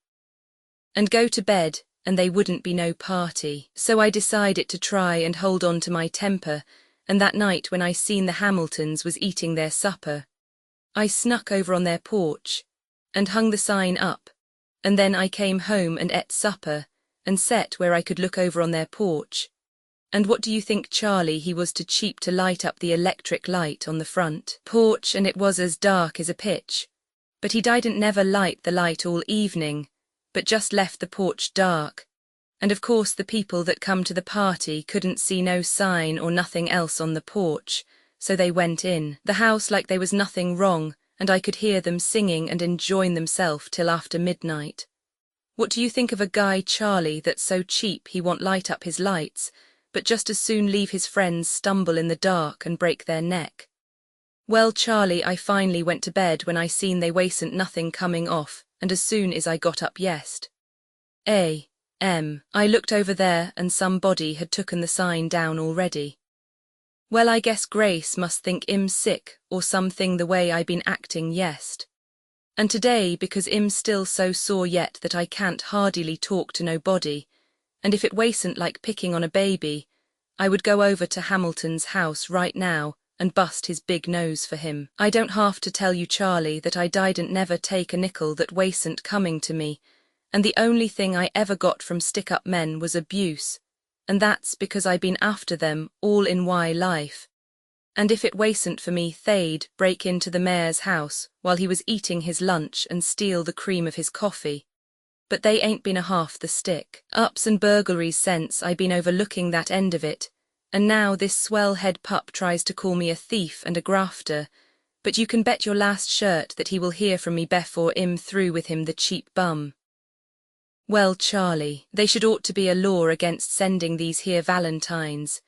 and go to bed, and they wouldn't be no party. So I decided to try and hold on to my temper, and that night when I seen the Hamiltons was eating their supper, I snuck over on their porch and hung the sign up, and then I came home and ate supper and sat where I could look over on their porch. And what do you think, Charlie, he was too cheap to light up the electric light on the front porch, and it was as dark as a pitch. But he didn't never light the light all evening, but just left the porch dark. And of course the people that come to the party couldn't see no sign or nothing else on the porch, so they went in the house like there was nothing wrong, and I could hear them singing and enjoying themselves till after midnight. What do you think of a guy, Charlie, that's so cheap he won't light up his lights, but just as soon leave his friends stumble in the dark and break their neck? Well, Charlie, I finally went to bed when I seen they wasn't nothing coming off, and as soon as I got up A.M. I looked over there and somebody had taken the sign down already. Well, I guess Grace must think I'm sick or something the way I been acting yest. And today, because I'm still so sore yet that I can't hardily talk to nobody, and if it wasn't like picking on a baby, I would go over to Hamilton's house right now and bust his big nose for him. I don't have to tell you, Charlie, that I didn't never take a nickel that wasn't coming to me, and the only thing I ever got from stick-up men was abuse, and that's because I been after them all in my life. And if it wasn't for me, they'd break into the mayor's house while he was eating his lunch and steal the cream of his coffee. But they ain't been a half the stick-ups and burglaries since I been overlooking that end of it, and now this swell head pup tries to call me a thief and a grafter, but you can bet your last shirt that he will hear from me before I'm through with him, the cheap bum. Well, Charlie, they should ought to be a law against sending these here Valentines,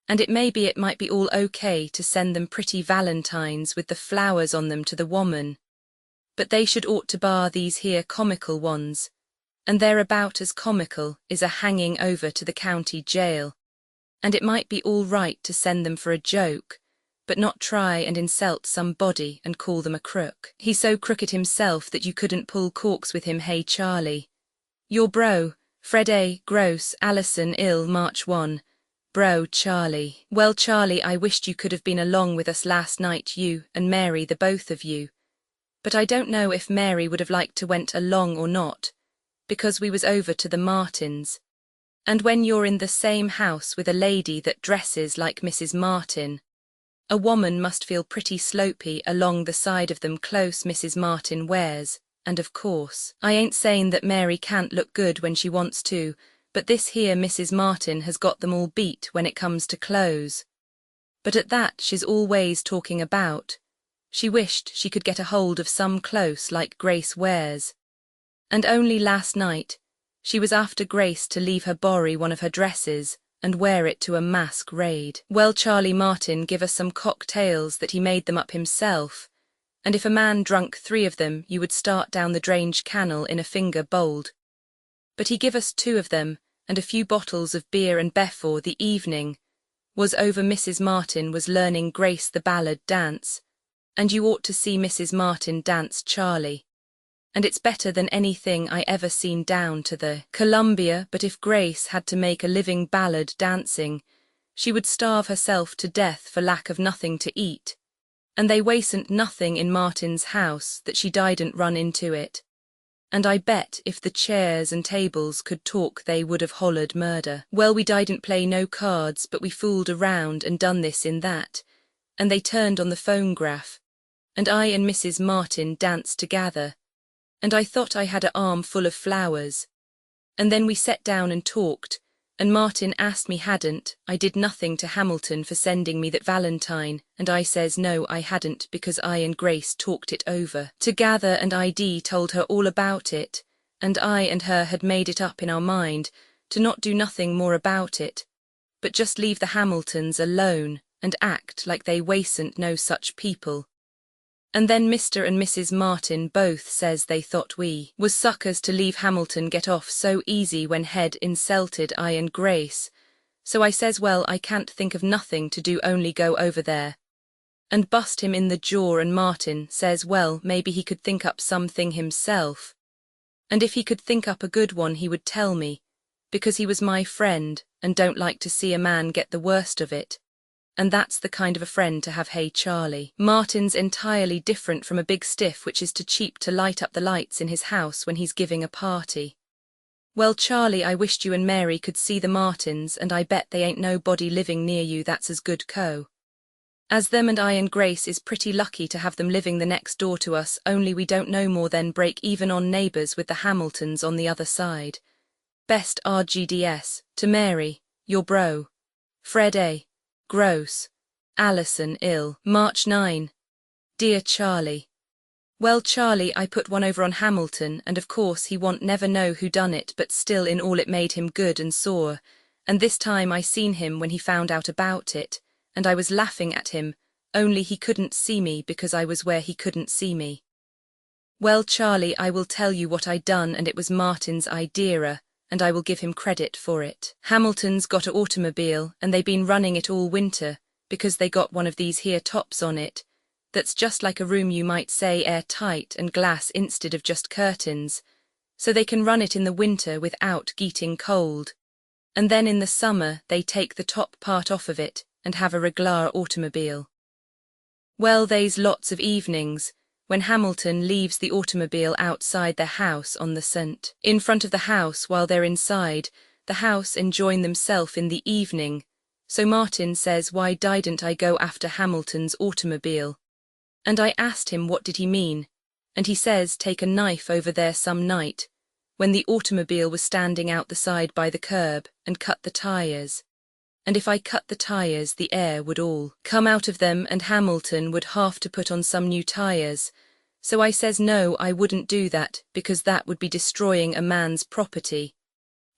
and it might be all okay to send them pretty Valentines with the flowers on them to the woman, but they should ought to bar these here comical ones, and they're about as comical as a hanging over to the county jail, and it might be all right to send them for a joke, but not try and insult somebody and call them a crook. He's so crooked himself that you couldn't pull corks with him. Hey Charlie. Your bro, Fred A. Gross, Allison Ill, March 1. Bro, Charlie. Well, Charlie, I wished you could have been along with us last night, you and Mary, the both of you. But I don't know if Mary would have liked to went along or not, because we was over to the Martins. And when you're in the same house with a lady that dresses like Mrs. Martin, a woman must feel pretty slopey along the side of them close Mrs. Martin wears, and of course, I ain't saying that Mary can't look good when she wants to, but this here Mrs. Martin has got them all beat when it comes to clothes. But at that she's always talking about, she wished she could get a hold of some close like Grace wears. And only last night, she was after Grace to leave her borry one of her dresses, and wear it to a masquerade. Well, Charlie Martin give us some cocktails that he made them up himself, and if a man drunk 3 of them you would start down the Drange Canal in a finger bowled. But he give us 2 of them, and a few bottles of beer, and before the evening was over Mrs. Martin was learning Grace the ballad dance, and you ought to see Mrs. Martin dance, Charlie. And it's better than anything I ever seen down to the Columbia. But if Grace had to make a living ballad dancing, she would starve herself to death for lack of nothing to eat, and they wasn't nothing in Martin's house that she didn't run into it. And I bet if the chairs and tables could talk they would have hollered murder. Well, we didn't play no cards, but we fooled around and done this in that, and they turned on the phonograph, and I and Mrs. Martin danced together, and I thought I had a arm full of flowers. And then we sat down and talked, and Martin asked me hadn't I did nothing to Hamilton for sending me that valentine, and I says no I hadn't, because I and Grace talked it over together, and I told her all about it, and I and her had made it up in our mind to not do nothing more about it, but just leave the Hamiltons alone and act like they wasn't no such people. And then Mr. and Mrs. Martin both says they thought we was suckers to leave Hamilton get off so easy when he'd insulted I and Grace. So I says, well, I can't think of nothing to do only go over there and bust him in the jaw, and Martin says, well, maybe he could think up something himself, and if he could think up a good one he would tell me, because he was my friend and don't like to see a man get the worst of it. And that's the kind of a friend to have. Hey Charlie. Martin's entirely different from a big stiff which is too cheap to light up the lights in his house when he's giving a party. Well, Charlie, I wished you and Mary could see the Martins, and I bet they ain't nobody living near you that's as good as them, and I and Grace is pretty lucky to have them living the next door to us, only we don't no more than break even on neighbours with the Hamiltons on the other side. Best RGDS, to Mary, your bro, Fred A. Gross, Allison Ill, March 9. Dear Charlie. Well, Charlie, I put one over on Hamilton, and of course he won't never know who done it, but still in all it made him good and sore, and this time I seen him when he found out about it, and I was laughing at him, only he couldn't see me because I was where he couldn't see me. Well, Charlie, I will tell you what I done, and it was Martin's idea, and I will give him credit for it. Hamilton's got a automobile, and they been running it all winter, because they got one of these here tops on it, that's just like a room, you might say airtight and glass instead of just curtains, so they can run it in the winter without getting cold. And then in the summer they take the top part off of it and have a regular automobile. Well, they's lots of evenings when Hamilton leaves the automobile outside their house on the St. in front of the house while they're inside the house enjoying themselves in the evening. So Martin says, why didn't I go after Hamilton's automobile? And I asked him what did he mean, and he says take a knife over there some night, when the automobile was standing out the side by the curb, and cut the tires. And if I cut the tires the air would all come out of them and Hamilton would have to put on some new tires. So I says no, I wouldn't do that, because that would be destroying a man's property.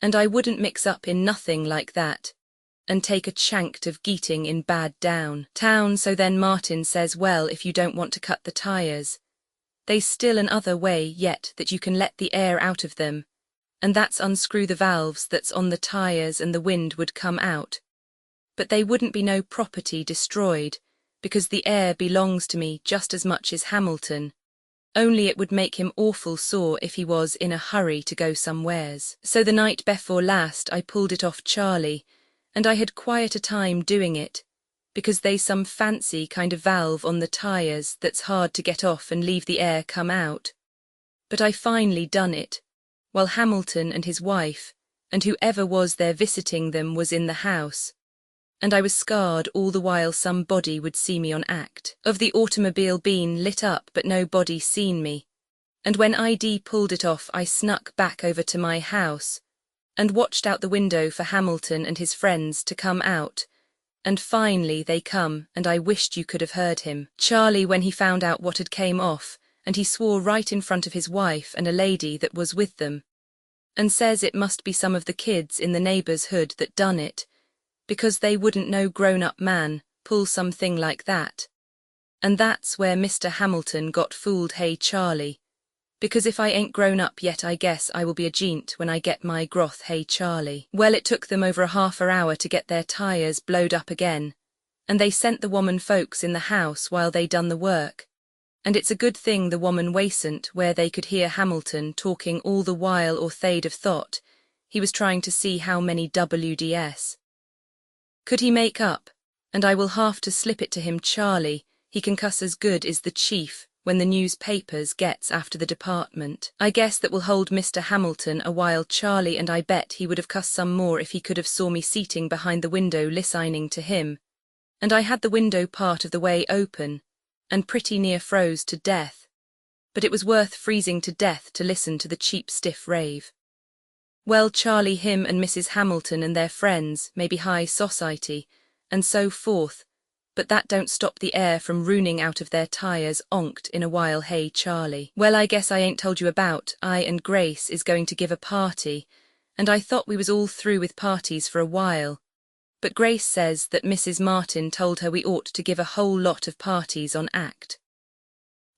And I wouldn't mix up in nothing like that, and take a chanct of getting in bad down town. So then Martin says, well, if you don't want to cut the tires, there's still another way yet that you can let the air out of them, and that's unscrew the valves that's on the tires and the wind would come out. But they wouldn't be no property destroyed, because the heir belongs to me just as much as Hamilton, only it would make him awful sore if he was in a hurry to go somewheres. So the night before last I pulled it off Charlie, and I had quite a time doing it, because they's some fancy kind of valve on the tires that's hard to get off and leave the air come out. But I finally done it, while Hamilton and his wife, and whoever was there visiting them was in the house, and I was scarred all the while some body would see me on act. Of the automobile been lit up but no body seen me, and when ID pulled it off I snuck back over to my house, and watched out the window for Hamilton and his friends to come out, and finally they come, and I wished you could have heard him. Charlie, when he found out what had came off, and he swore right in front of his wife and a lady that was with them, and says it must be some of the kids in the neighbour's hood that done it, because they wouldn't no grown-up man pull something like that. And that's where Mr. Hamilton got fooled. Hey Charlie, because if I ain't grown up yet I guess I will be a gent when I get my groth. Hey Charlie. Well, it took them over a half an hour to get their tires blowed up again, and they sent the woman folks in the house while they done the work, and it's a good thing the woman wasn't where they could hear Hamilton talking all the while, or they'd have thought he was trying to see how many WDS could he make up, and I will have to slip it to him. Charlie, he can cuss as good as the chief when the newspapers gets after the department. I guess that will hold Mr. Hamilton a while, Charlie, and I bet he would have cussed some more if he could have saw me seating behind the window listening to him, and I had the window part of the way open, and pretty near froze to death, but it was worth freezing to death to listen to the cheap stiff rave. Well, Charlie, him and Mrs. Hamilton and their friends may be high society, and so forth, but that don't stop the air from ruining out of their tires onked in a while. Hey Charlie. Well, I guess I ain't told you about I and Grace is going to give a party, and I thought we was all through with parties for a while, but Grace says that Mrs. Martin told her we ought to give a whole lot of parties on act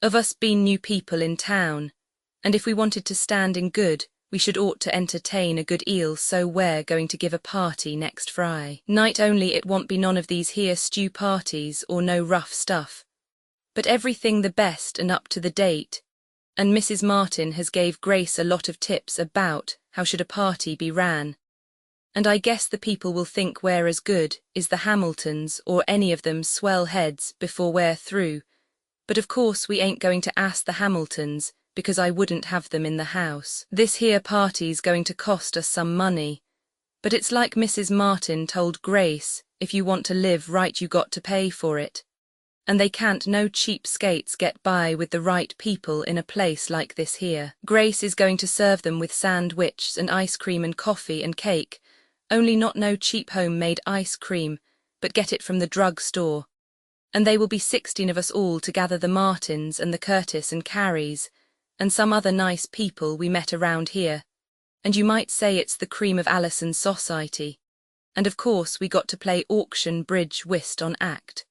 of us being new people in town, and if we wanted to stand in good, we should ought to entertain a good eel, so we're going to give a party next Friday night, only it won't be none of these here stew parties or no rough stuff, but everything the best and up to the date, and Mrs. Martin has gave Grace a lot of tips about how should a party be ran, and I guess the people will think we're as good as the Hamiltons or any of them swell heads before we're through, but of course we ain't going to ask the Hamiltons, because I wouldn't have them in the house. This here party's going to cost us some money, but it's like Mrs. Martin told Grace, if you want to live right you got to pay for it, and they can't no cheap skates get by with the right people in a place like this here. Grace is going to serve them with sandwiches and ice cream and coffee and cake, only not no cheap homemade ice cream, but get it from the drug store, and they will be 16 of us all to gather, the Martins and the Curtis and Carries, and some other nice people we met around here, and you might say it's the cream of Allison's society, and of course we got to play auction bridge whist on act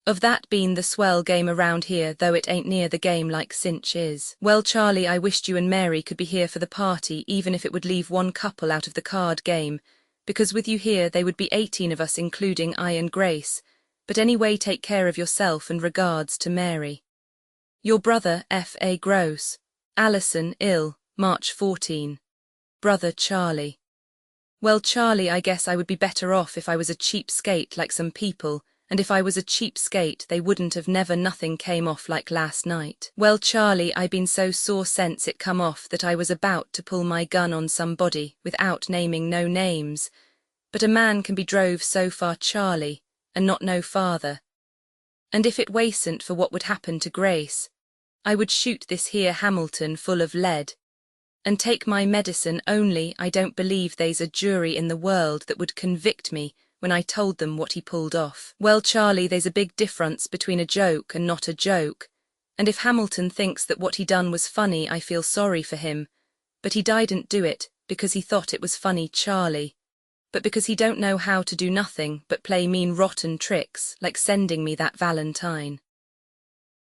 of that being the swell game around here, though it ain't near the game like Cinch is. Well, Charlie, I wished you and Mary could be here for the party, even if it would leave one couple out of the card game, because with you here they would be 18 of us including I and Grace, but anyway take care of yourself and regards to Mary. Your brother, F.A. Gross. Allison, ill, March 14. Brother Charlie. Well, Charlie, I guess I would be better off if I was a cheap skate like some people, and if I was a cheap skate they wouldn't have never nothing came off like last night. Well, Charlie, I been so sore since it come off that I was about to pull my gun on somebody without naming no names, but a man can be drove so far, Charlie, and not no farther. And if it wasn't for what would happen to Grace, I would shoot this here Hamilton full of lead, and take my medicine, only I don't believe they's a jury in the world that would convict me when I told them what he pulled off. Well, Charlie, there's a big difference between a joke and not a joke, and if Hamilton thinks that what he done was funny I feel sorry for him, but he didn't do it because he thought it was funny, Charlie, but because he don't know how to do nothing but play mean rotten tricks like sending me that Valentine.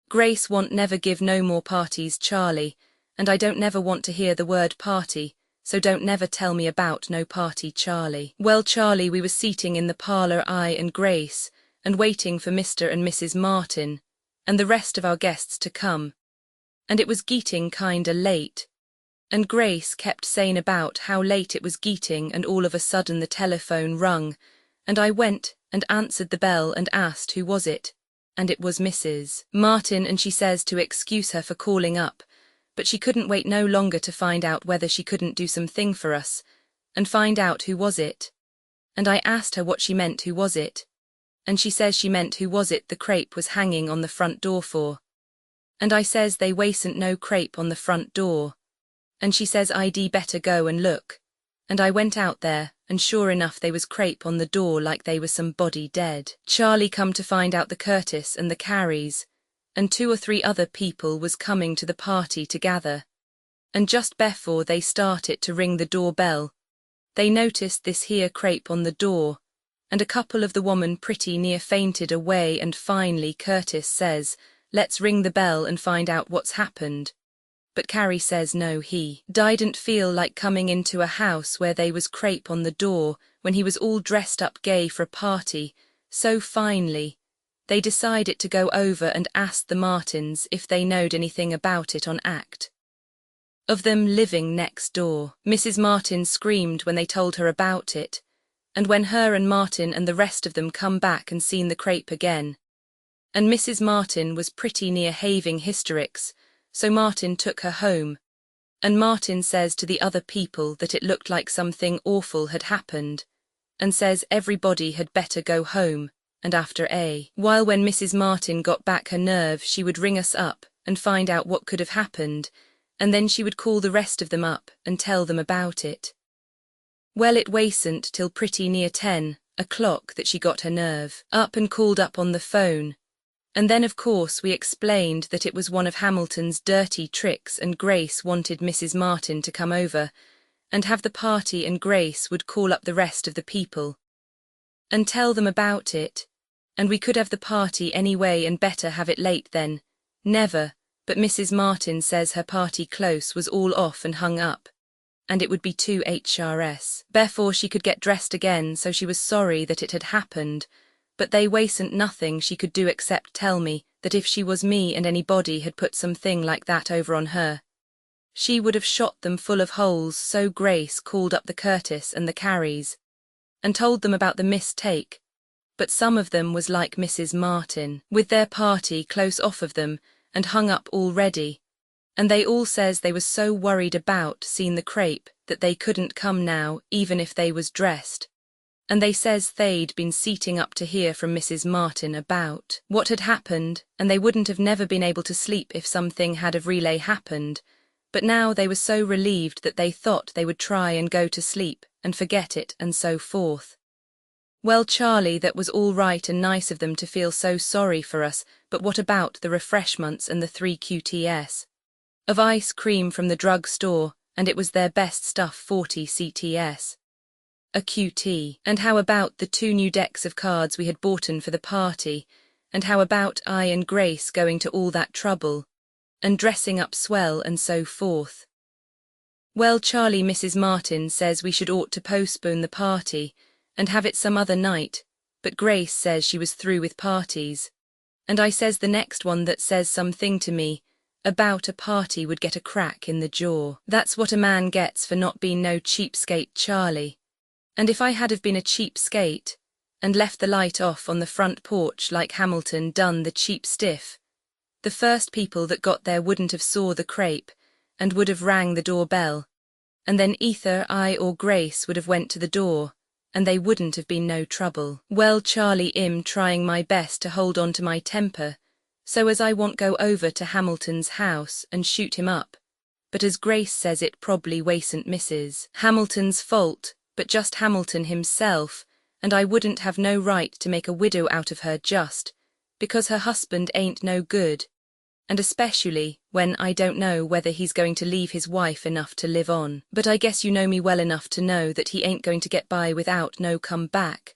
Grace won't never give no more parties, Charlie, and I don't never want to hear the word party, so don't never tell me about no party, Charlie. Well, Charlie, we was seating in the parlour, I and Grace, and waiting for Mr. and Mrs. Martin, and the rest of our guests to come, and it was getting kinda late, and Grace kept saying about how late it was getting, and all of a sudden the telephone rung, and I went and answered the bell and asked who was it, and it was Mrs. Martin, and she says to excuse her for calling up, but she couldn't wait no longer to find out whether she couldn't do something for us, and find out who was it. And I asked her what she meant who was it, and she says she meant who was it the crepe was hanging on the front door for. And I says they wasn't no crepe on the front door, and she says I'd better go and look, and I went out there, and sure enough they was crepe on the door like they was somebody dead. Charlie come to find out the Curtis and the Carries, and 2 or 3 other people was coming to the party to gather, and just before they started to ring the doorbell, they noticed this here crepe on the door, and a couple of the woman pretty near fainted away, and finally Curtis says, let's ring the bell and find out what's happened. But Carrie says no, he didn't feel like coming into a house where they was crepe on the door when he was all dressed up gay for a party, so finally they decided to go over and ask the Martins if they knowed anything about it on act of them living next door. Mrs. Martin screamed when they told her about it, and when her and Martin and the rest of them come back and seen the crepe again, and Mrs. Martin was pretty near having hysterics, so Martin took her home, and Martin says to the other people that it looked like something awful had happened, and says everybody had better go home, and after a while when Mrs. Martin got back her nerve she would ring us up and find out what could have happened, and then she would call the rest of them up and tell them about it. Well, it wasn't till pretty near 10 o'clock that she got her nerve up and called up on the phone, and then of course we explained that it was one of Hamilton's dirty tricks, and Grace wanted Mrs. Martin to come over and have the party, and Grace would call up the rest of the people and tell them about it, and we could have the party anyway and better have it late then, never, but Mrs. Martin says her party close was all off and hung up, and it would be 2 HRS before she could get dressed again, so she was sorry that it had happened, but they wasn't nothing she could do except tell me that if she was me and anybody had put something like that over on her, she would have shot them full of holes. So Grace called up the Curtis and the Carries and told them about the mistake, but some of them was like Mrs. Martin, with their party close off of them and hung up already, and they all says they was so worried about seeing the crepe that they couldn't come now even if they was dressed, and they says they'd been seating up to hear from Mrs. Martin about what had happened, and they wouldn't have never been able to sleep if something had of relay happened, but now they was so relieved that they thought they would try and go to sleep and forget it, and so forth. Well, Charlie, that was all right and nice of them to feel so sorry for us, but what about the refreshments and the 3 QTS of ice cream from the drug store, and it was their best stuff, 40 CTS a QT, and how about the 2 new decks of cards we had boughten for the party, and how about I and Grace going to all that trouble and dressing up swell and so forth. Well, Charlie, Mrs. Martin says we should ought to postpone the party and have it some other night, but Grace says she was through with parties, and I says the next one that says something to me about a party would get a crack in the jaw. That's what a man gets for not being no cheapskate, Charlie. And if I had have been a cheapskate and left the light off on the front porch like Hamilton done the cheap stiff, the first people that got there wouldn't have saw the crepe and would have rang the doorbell, and then either I or Grace would have went to the door, and they wouldn't have been no trouble. Well, Charlie, trying my best to hold on to my temper, so as I won't go over to Hamilton's house and shoot him up, but as Grace says it probably wasn't Mrs. Hamilton's fault, but just Hamilton himself, and I wouldn't have no right to make a widow out of her just because her husband ain't no good, and especially when I don't know whether he's going to leave his wife enough to live on. But I guess you know me well enough to know that he ain't going to get by without no come back,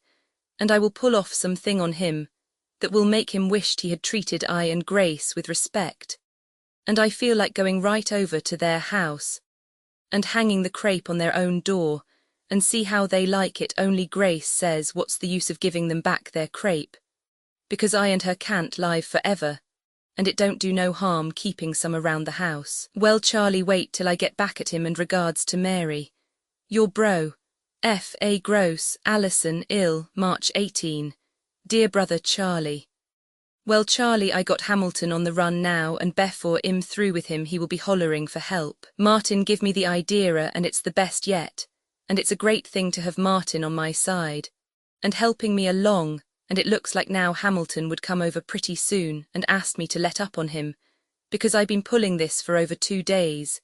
and I will pull off something on him that will make him wished he had treated I and Grace with respect, and I feel like going right over to their house and hanging the crepe on their own door, and see how they like it. Only Grace says what's the use of giving them back their crepe, because I and her can't live forever, and it don't do no harm keeping some around the house. Well, Charlie, wait till I get back at him, and regards to Mary. Your bro, F.A. Gross, Allison, ill, March 18. Dear brother Charlie. Well, Charlie, I got Hamilton on the run now, and before I'm through with him he will be hollering for help. Martin give me the idea, and it's the best yet, and it's a great thing to have Martin on my side, and helping me along, and it looks like now Hamilton would come over pretty soon and ask me to let up on him, because I've been pulling this for over 2 days,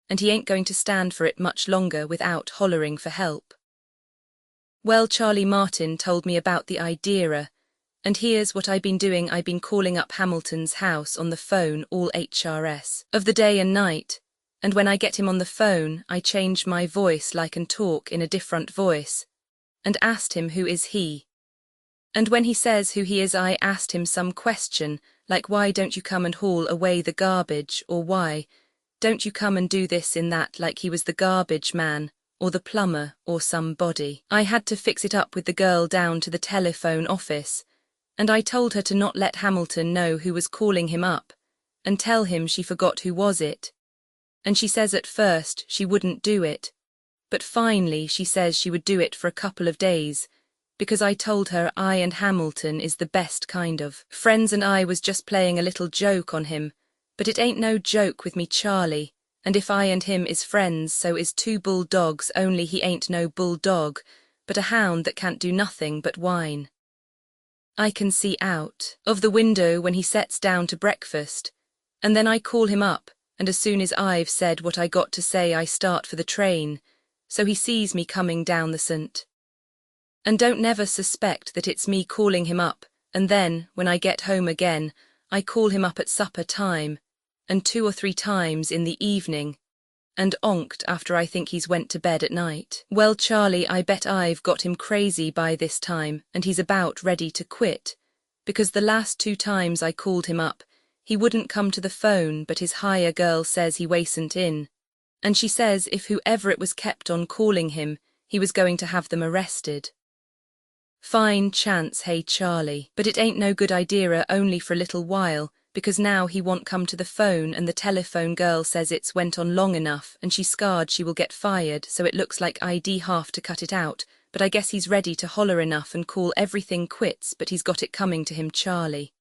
and he ain't going to stand for it much longer without hollering for help. Well, Charlie, Martin told me about the idea, and here's what I've been doing. I've been calling up Hamilton's house on the phone all HRS of the day and night, and when I get him on the phone I change my voice like and talk in a different voice, and asked him who is he. And when he says who he is, I asked him some question, like why don't you come and haul away the garbage, or why don't you come and do this in that, like he was the garbage man, or the plumber, or somebody. I had to fix it up with the girl down to the telephone office, and I told her to not let Hamilton know who was calling him up, and tell him she forgot who was it. And she says at first she wouldn't do it, but finally she says she would do it for a couple of days, because I told her I and Hamilton is the best kind of friends, and I was just playing a little joke on him, but it ain't no joke with me, Charlie, and if I and him is friends, so is 2 bulldogs, only he ain't no bulldog, but a hound that can't do nothing but whine. I can see out of the window when he sets down to breakfast, and then I call him up, and as soon as I've said what I got to say I start for the train, so he sees me coming down the St. And don't never suspect that it's me calling him up, and then, when I get home again, I call him up at supper time, and 2 or 3 times in the evening, and onked after I think he's went to bed at night. Well, Charlie, I bet I've got him crazy by this time, and he's about ready to quit, because the last 2 times I called him up, he wouldn't come to the phone, but his hire girl says he wasn't in, and she says if whoever it was kept on calling him, he was going to have them arrested. Fine chance, hey Charlie, but it ain't no good idea only for a little while, because now he won't come to the phone, and the telephone girl says it's went on long enough and she's scared she will get fired, so it looks like I'd have to cut it out, but I guess he's ready to holler enough and call everything quits, but he's got it coming to him, Charlie.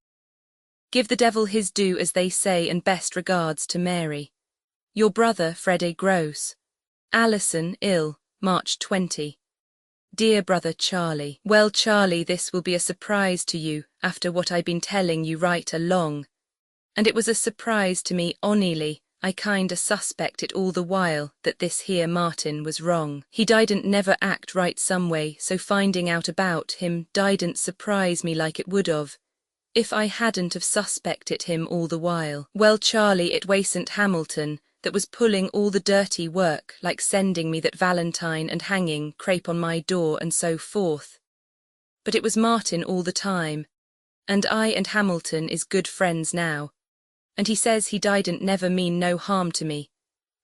Give the devil his due, as they say, and best regards to Mary. Your brother, Fred A. Gross. Allison, ill, March 20. Dear brother Charlie. Well, Charlie, this will be a surprise to you, after what I've been telling you right along. And it was a surprise to me, honestly. I kinda suspect it all the while, that this here Martin was wrong. He didn't never act right some way, so finding out about him didn't surprise me like it would of, if I hadn't have suspected him all the while. Well, Charlie, it wasn't Hamilton that was pulling all the dirty work, like sending me that Valentine and hanging crepe on my door and so forth. But it was Martin all the time, and I and Hamilton is good friends now, and he says he didn't never mean no harm to me,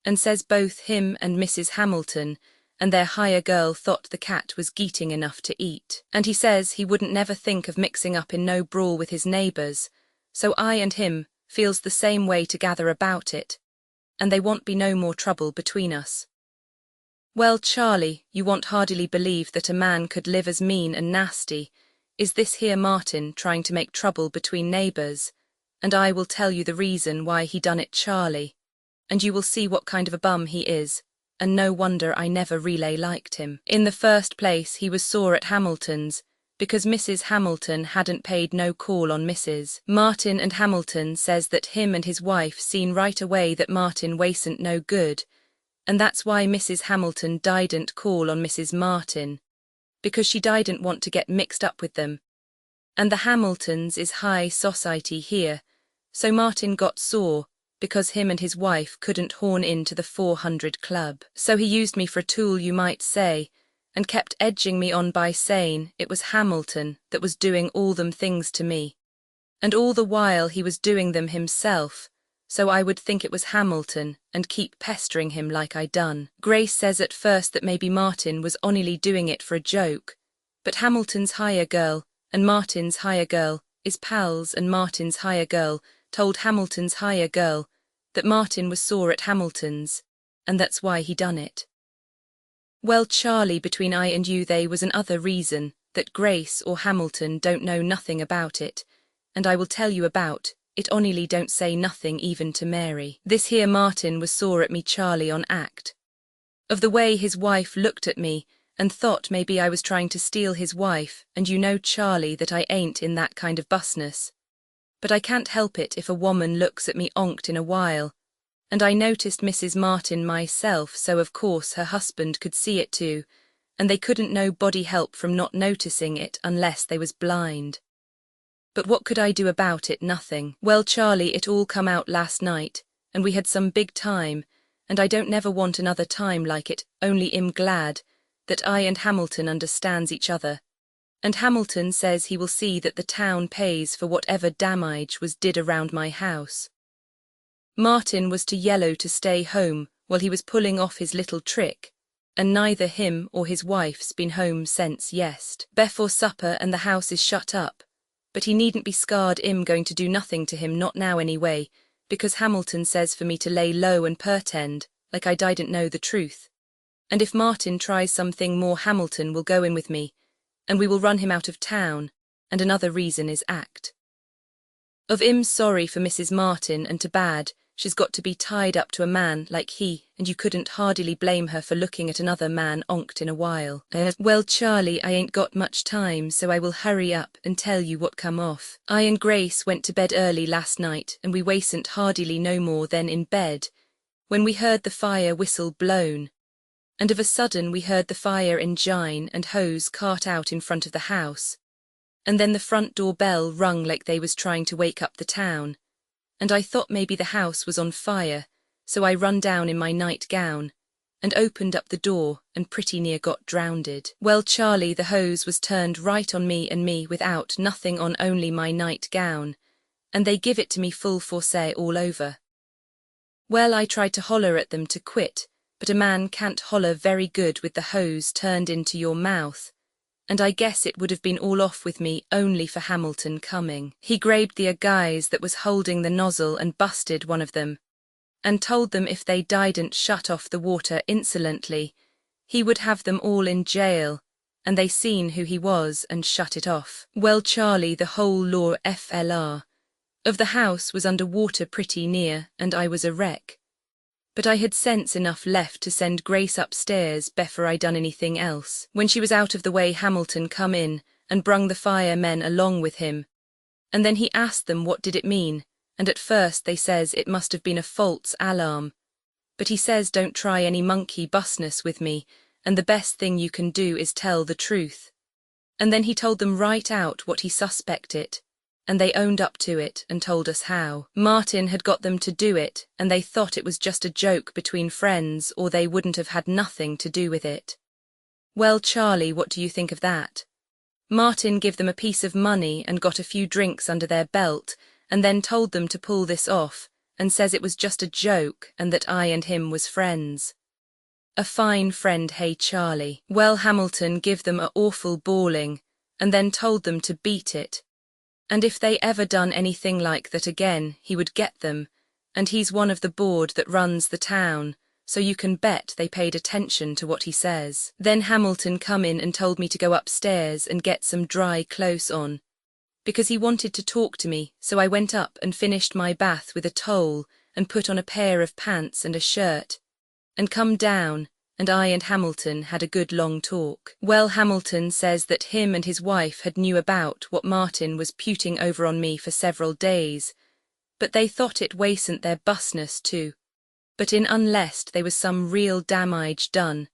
and says both him and Mrs. Hamilton and their hire girl thought the cat was geeting enough to eat, and he says he wouldn't never think of mixing up in no brawl with his neighbours, so I and him feels the same way together about it, and they won't be no more trouble between us. Well, Charlie, you won't hardly believe that a man could live as mean and nasty. Is this here Martin trying to make trouble between neighbours? And I will tell you the reason why he done it, Charlie, and you will see what kind of a bum he is, and no wonder I never really liked him. In the first place, he was sore at Hamilton's, because Mrs. Hamilton hadn't paid no call on Mrs. Martin, and Hamilton says that him and his wife seen right away that Martin wasn't no good, and that's why Mrs. Hamilton didn't call on Mrs. Martin, because she didn't want to get mixed up with them. And the Hamiltons is high society here, so Martin got sore, because him and his wife couldn't horn into the 400 Club. So he used me for a tool, you might say, and kept edging me on by saying it was Hamilton that was doing all them things to me. And all the while he was doing them himself, so I would think it was Hamilton and keep pestering him like I done. Grace says at first that maybe Martin was only doing it for a joke, but Hamilton's hire girl and Martin's hire girl is pals, and Martin's hire girl told Hamilton's hire girl that Martin was sore at Hamilton's, and that's why he done it. Well, Charlie, between I and you they was another reason that Grace or Hamilton don't know nothing about it, and I will tell you about it only don't say nothing even to Mary. This here Martin was sore at me, Charlie, on act of the way his wife looked at me and thought maybe I was trying to steal his wife, and you know, Charlie, that I ain't in that kind of business. But I can't help it if a woman looks at me onked in a while, and I noticed Mrs. Martin myself, so of course her husband could see it too, and they couldn't nobody help from not noticing it unless they was blind. But what could I do about it? Nothing. Well, Charlie, it all come out last night, and we had some big time, and I don't never want another time like it, only I'm glad that I and Hamilton understands each other, and Hamilton says he will see that the town pays for whatever damage was did around my house. Martin was too yellow to stay home while he was pulling off his little trick, and neither him or his wife's been home since yest. Before supper, and the house is shut up, but he needn't be scarred. I'm going to do nothing to him, not now anyway, because Hamilton says for me to lay low and pretend like I didn't know the truth. And if Martin tries something more, Hamilton will go in with me, and we will run him out of town, and another reason is act of I'm sorry for Mrs. Martin, and too bad she's got to be tied up to a man like he, and you couldn't hardily blame her for looking at another man onked in a while. Well, Charlie, I ain't got much time, so I will hurry up and tell you what come off. I and Grace went to bed early last night, and we wasn't hardily no more than in bed when we heard the fire whistle blown, and of a sudden we heard the fire engine and hose cart out in front of the house, and then the front door bell rung like they was trying to wake up the town, and I thought maybe the house was on fire, so I run down in my nightgown and opened up the door and pretty near got drowned. Well, Charlie, the hose was turned right on me, and me without nothing on, only my nightgown, and they give it to me full force all over. Well, I tried to holler at them to quit, but a man can't holler very good with the hose turned into your mouth, and I guess it would have been all off with me only for Hamilton coming. He grabbed the guys that was holding the nozzle and busted one of them, and told them if they didn't shut off the water insolently, he would have them all in jail, and they seen who he was and shut it off. Well, Charlie, the whole law FLR of the house was under water pretty near, and I was a wreck. But I had sense enough left to send Grace upstairs before I done anything else. When she was out of the way, Hamilton come in and brung the firemen along with him, and then he asked them what did it mean, and at first they says it must have been a false alarm, but he says don't try any monkey business with me, and the best thing you can do is tell the truth. And then he told them right out what he suspected, and they owned up to it and told us how. Martin had got them to do it, and they thought it was just a joke between friends, or they wouldn't have had nothing to do with it. Well, Charlie, what do you think of that? Martin give them a piece of money and got a few drinks under their belt, and then told them to pull this off, and says it was just a joke and that I and him was friends. A fine friend, hey, Charlie. Well, Hamilton give them a awful bawling, and then told them to beat it, and if they ever done anything like that again, he would get them, and he's one of the board that runs the town, so you can bet they paid attention to what he says. Then Hamilton come in and told me to go upstairs and get some dry clothes on, because he wanted to talk to me, so I went up and finished my bath with a towel and put on a pair of pants and a shirt, and come down, and I and Hamilton had a good long talk. Well, Hamilton says that him and his wife had knew about what Martin was puting over on me for several days, but they thought it wasn't their business too, but in unless there was some real damage done.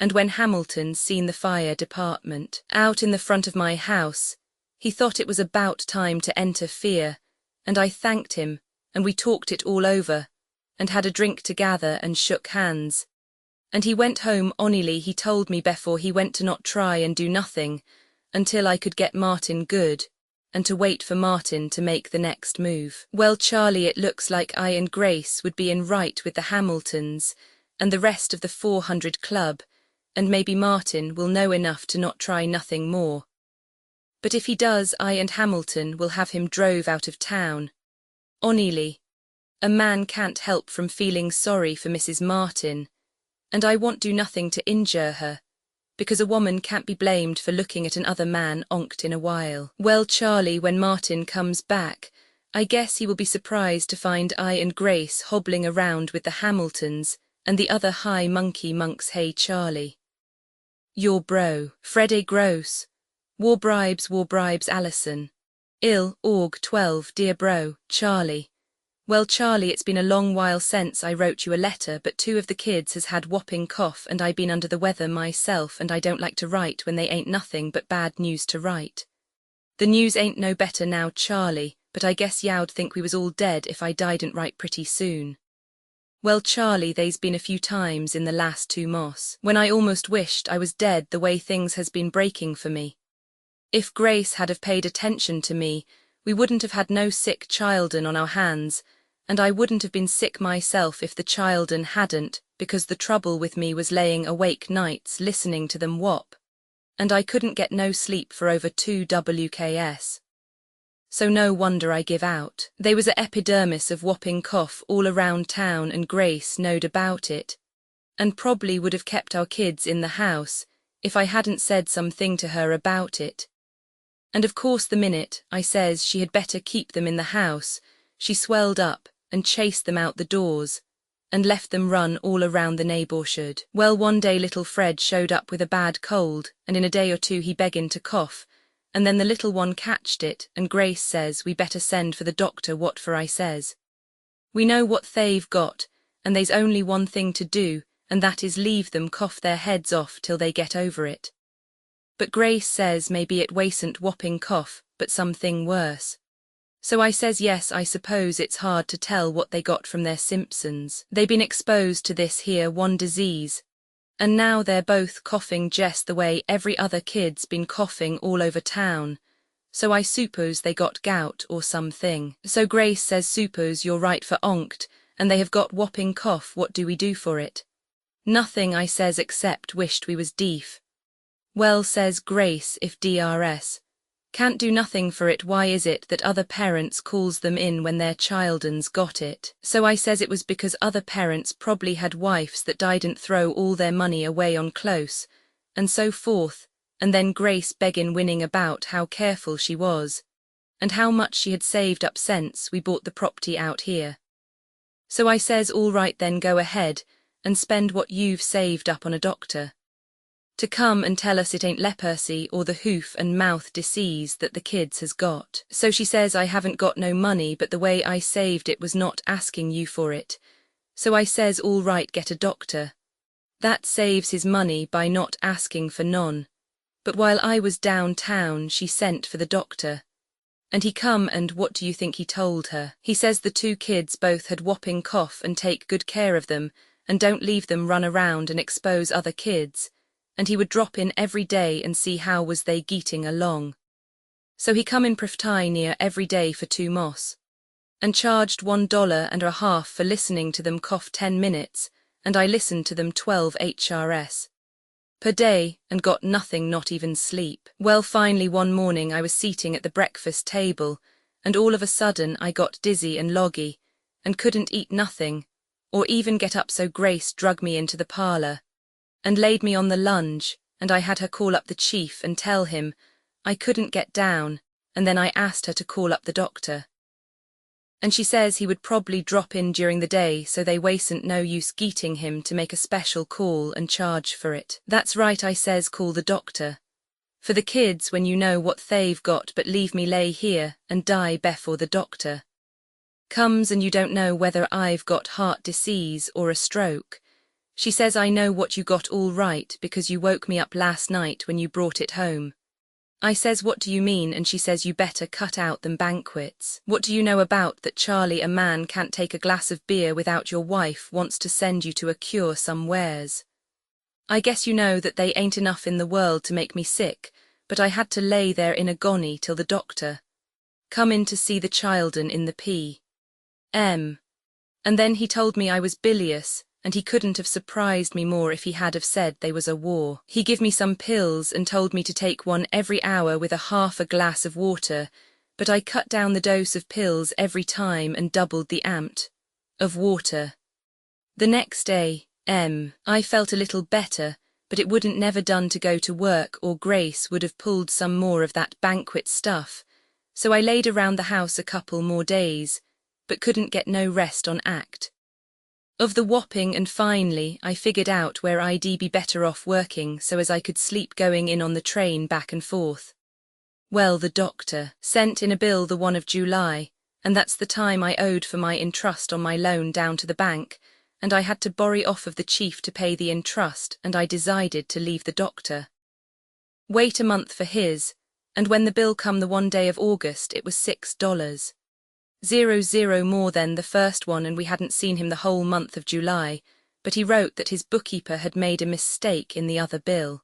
And when Hamilton seen the fire department out in the front of my house, he thought it was about time to interfere, and I thanked him, and we talked it all over, and had a drink together and shook hands. And he went home only he told me before he went to not try and do nothing until I could get Martin good, and to wait for Martin to make the next move. Well, Charlie, it looks like I and Grace would be in right with the Hamiltons and the rest of the 400 Club, and maybe Martin will know enough to not try nothing more. But if he does, I and Hamilton will have him drove out of town. Honestly, a man can't help from feeling sorry for Mrs. Martin, and I won't do nothing to injure her, because a woman can't be blamed for looking at another man onked in a while. Well, Charlie, when Martin comes back, I guess he will be surprised to find I and Grace hobbling around with the Hamiltons and the other high monkey monks. Hey, Charlie. Your bro, Freddy Gross. War bribes, Allison. Org 12, dear bro, Charlie. Well, Charlie, it's been a long while since I wrote you a letter, but 2 of the kids has had whopping cough and I been under the weather myself, and I don't like to write when they ain't nothing but bad news to write. The news ain't no better now, Charlie, but I guess y'all'd think we was all dead if I didn't write pretty soon. Well, Charlie, they's been a few times in the last 2 months when I almost wished I was dead the way things has been breaking for me. If Grace had have paid attention to me, we wouldn't have had no sick children on our hands, and I wouldn't have been sick myself if the children hadn't, because the trouble with me was laying awake nights listening to them whop, and I couldn't get no sleep for over 2 WKS. So no wonder I give out. They was a epidermis of whopping cough all around town, and Grace knowed about it, and probably would have kept our kids in the house if I hadn't said something to her about it. And of course the minute I says she had better keep them in the house, she swelled up and chased them out the doors, and left them run all around the neighborhood. Well, one day little Fred showed up with a bad cold, and in a day or 2 he beggin to cough, and then the little one catched it, and Grace says we better send for the doctor. What for? I says. We know what they've got, and there's only one thing to do, and that is leave them cough their heads off till they get over it. But Grace says maybe it wasn't whopping cough, but something worse. So I says yes, I suppose it's hard to tell what they got from their Simpsons. They been exposed to this here one disease, and now they're both coughing just the way every other kid's been coughing all over town. So I suppose they got gout or something. So Grace says, suppose you're right for onked, and they have got whopping cough. What do we do for it? Nothing, I says, except wished we was deaf. Well, says Grace, if DRS can't do nothing for it, why is it that other parents calls them in when their children's got it? So I says it was because other parents probably had wives that didn't throw all their money away on close, and so forth, and then Grace beggin winning about how careful she was, and how much she had saved up since we bought the property out here. So I says, all right then, go ahead, and spend what you've saved up on a doctor to come and tell us it ain't leprosy or the hoof and mouth disease that the kids has got. So she says, I haven't got no money, but the way I saved it was not asking you for it. So I says, all right, get a doctor. That saves his money by not asking for none. But while I was downtown, she sent for the doctor. And he come, and what do you think he told her? He says the 2 kids both had whopping cough, and take good care of them, and don't leave them run around and expose other kids. And he would drop in every day and see how was they getting along. So he come in near every day for 2 months, and charged $1.50 for listening to them cough 10 minutes, and I listened to them 12 HRS per day, and got nothing, not even sleep. Well, finally one morning I was seating at the breakfast table, and all of a sudden I got dizzy and loggy, and couldn't eat nothing, or even get up, so Grace drug me into the parlor and laid me on the lunge, and I had her call up the chief and tell him I couldn't get down, and then I asked her to call up the doctor. And she says he would probably drop in during the day, so they wasn't no use getting him to make a special call and charge for it. That's right, I says, call the doctor. For the kids when you know what they've got, but leave me lay here and die before the doctor comes, and you don't know whether I've got heart disease or a stroke. She says, I know what you got all right, because you woke me up last night when you brought it home. I says, what do you mean? And she says, you better cut out them banquets. What do you know about that, Charlie? A man can't take a glass of beer without your wife wants to send you to a cure somewheres. I guess you know that they ain't enough in the world to make me sick, but I had to lay there in agony till the doctor come in to see the children in the P.M. And then he told me I was bilious, and he couldn't have surprised me more if he had have said they was a war. He give me some pills and told me to take one every hour with half a glass of water, but I cut down the dose of pills every time and doubled the amount of water. The next day, I felt a little better, but it wouldn't never done to go to work, or Grace would have pulled some more of that banquet stuff, so I laid around the house a couple more days, but couldn't get no rest on act of the whopping, and finally I figured out where I'd be better off working so as I could sleep going in on the train back and forth. Well, the doctor sent in a bill the 1 of July, and that's the time I owed for my interest on my loan down to the bank, and I had to borrow off of the chief to pay the interest, and I decided to leave the doctor. Wait a month for his, and when the bill come the 1 day of August it was $6. 00 more than the first one, and we hadn't seen him the whole month of July, but he wrote that his bookkeeper had made a mistake in the other bill.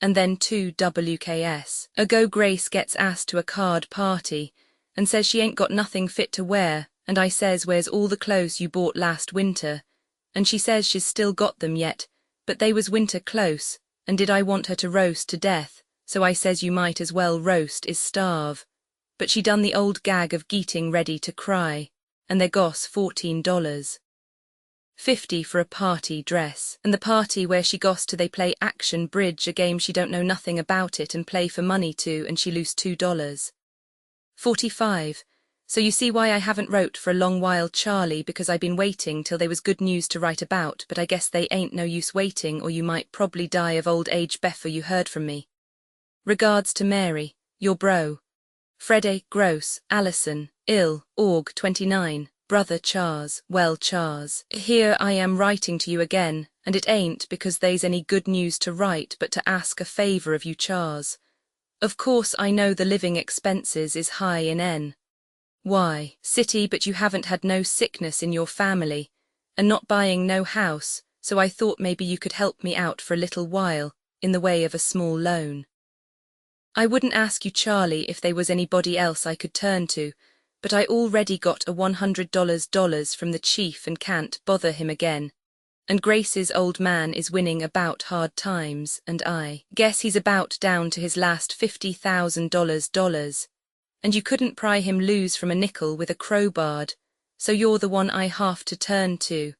And then 2 WKS ago Grace gets asked to a card party, and says she ain't got nothing fit to wear, and I says, where's all the clothes you bought last winter? And she says she's still got them yet, but they was winter close, and did I want her to roast to death, so I says you might as well roast is starve. But she done the old gag of getting ready to cry, and there goes $14.50 for a party dress, and the party where she goes to they play action bridge, a game she don't know nothing about it, and play for money too, and she lose $2.45. So you see why I haven't wrote for a long while, Charlie, because I been waiting till there was good news to write about, but I guess they ain't no use waiting, or you might probably die of old age before you heard from me. Regards to Mary, your bro. Freddie, Gross, Allison, ill, Aug. 29, brother Charles. Well, Charles, here I am writing to you again, and it ain't because they's any good news to write, but to ask a favour of you, Charles. Of course I know the living expenses is high in N.Y. City, but you haven't had no sickness in your family, and not buying no house, so I thought maybe you could help me out for a little while, in the way of a small loan. I wouldn't ask you, Charlie, if there was anybody else I could turn to, but I already got a $100 from the chief and can't bother him again. And Grace's old man is winning about hard times, and I guess he's about down to his last $50,000, and you couldn't pry him loose from a nickel with a crowbar, so you're the one I have to turn to.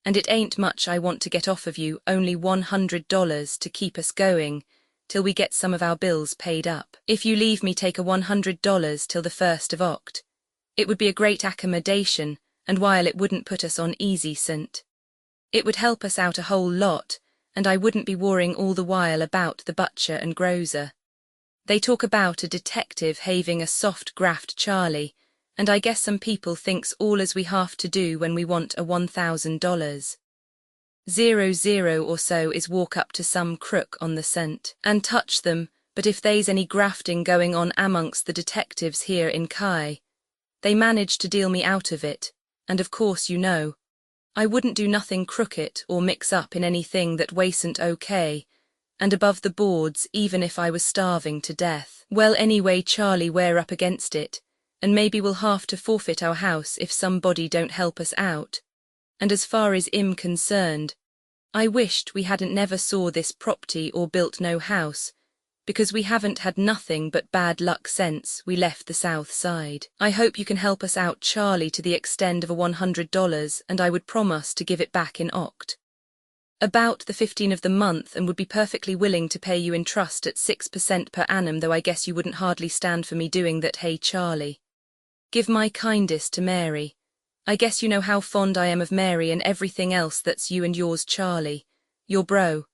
And it ain't much I want to get off of you, only $100 to keep us going, till we get some of our bills paid up. If you leave me take a $100 till the 1st of Oct. It would be a great accommodation, and while it wouldn't put us on easy cent, it would help us out a whole lot, and I wouldn't be worrying all the while about the butcher and grocer. They talk about a detective having a soft graft, Charlie, and I guess some people thinks all as we have to do when we want a $1,000. 00 or so is walk up to some crook on the scent and touch them, but if they's any grafting going on amongst the detectives here in Kai, they manage to deal me out of it, and of course you know, I wouldn't do nothing crooked or mix up in anything that wasn't okay, and above the boards even if I was starving to death. Well, anyway, Charlie, we're up against it, and maybe we'll have to forfeit our house if somebody don't help us out. And as far as I'm concerned, I wished we hadn't never saw this property or built no house, because we haven't had nothing but bad luck since we left the south side. I hope you can help us out, Charlie, to the extent of a $100, and I would promise to give it back in Oct. About the 15th of the month, and would be perfectly willing to pay you in trust at 6% per annum, though I guess you wouldn't hardly stand for me doing that. Hey, Charlie. Give my kindest to Mary. I guess you know how fond I am of Mary and everything else. That's you and yours, Charlie. Your bro.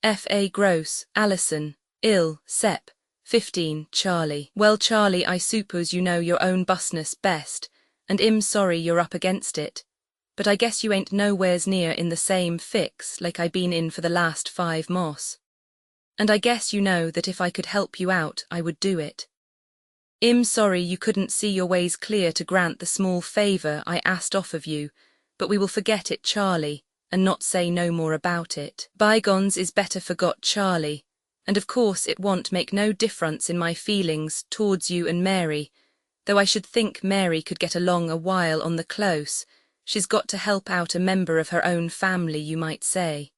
F.A. Gross, Allison, ill, Sep. 15, Charlie. Well, Charlie, I suppose you know your own busness best, and I'm sorry you're up against it, but I guess you ain't nowheres near in the same fix like I been in for the last 5 months. And I guess you know that if I could help you out, I would do it. I'm sorry you couldn't see your ways clear to grant the small favour I asked off of you, but we will forget it, Charlie, and not say no more about it. Bygones is better forgot, Charlie, and of course it won't make no difference in my feelings towards you and Mary, though I should think Mary could get along a while on the close. She's got to help out a member of her own family, you might say.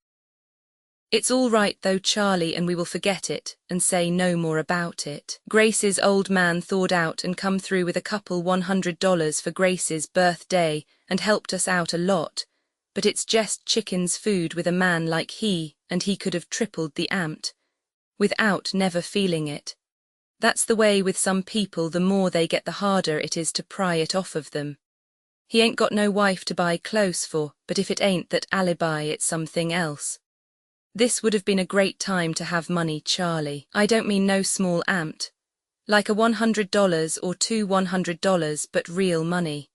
It's all right though, Charlie, and we will forget it and say no more about it. Grace's old man thawed out and come through with a couple $100 for Grace's birthday and helped us out a lot, but it's just chicken's food with a man like he, and he could have tripled the amount without never feeling it. That's the way with some people, the more they get the harder it is to pry it off of them. He ain't got no wife to buy clothes for, but if it ain't that alibi, it's something else. This would have been a great time to have money, Charlie. I don't mean no small amount, like a $100 or two $100, but real money.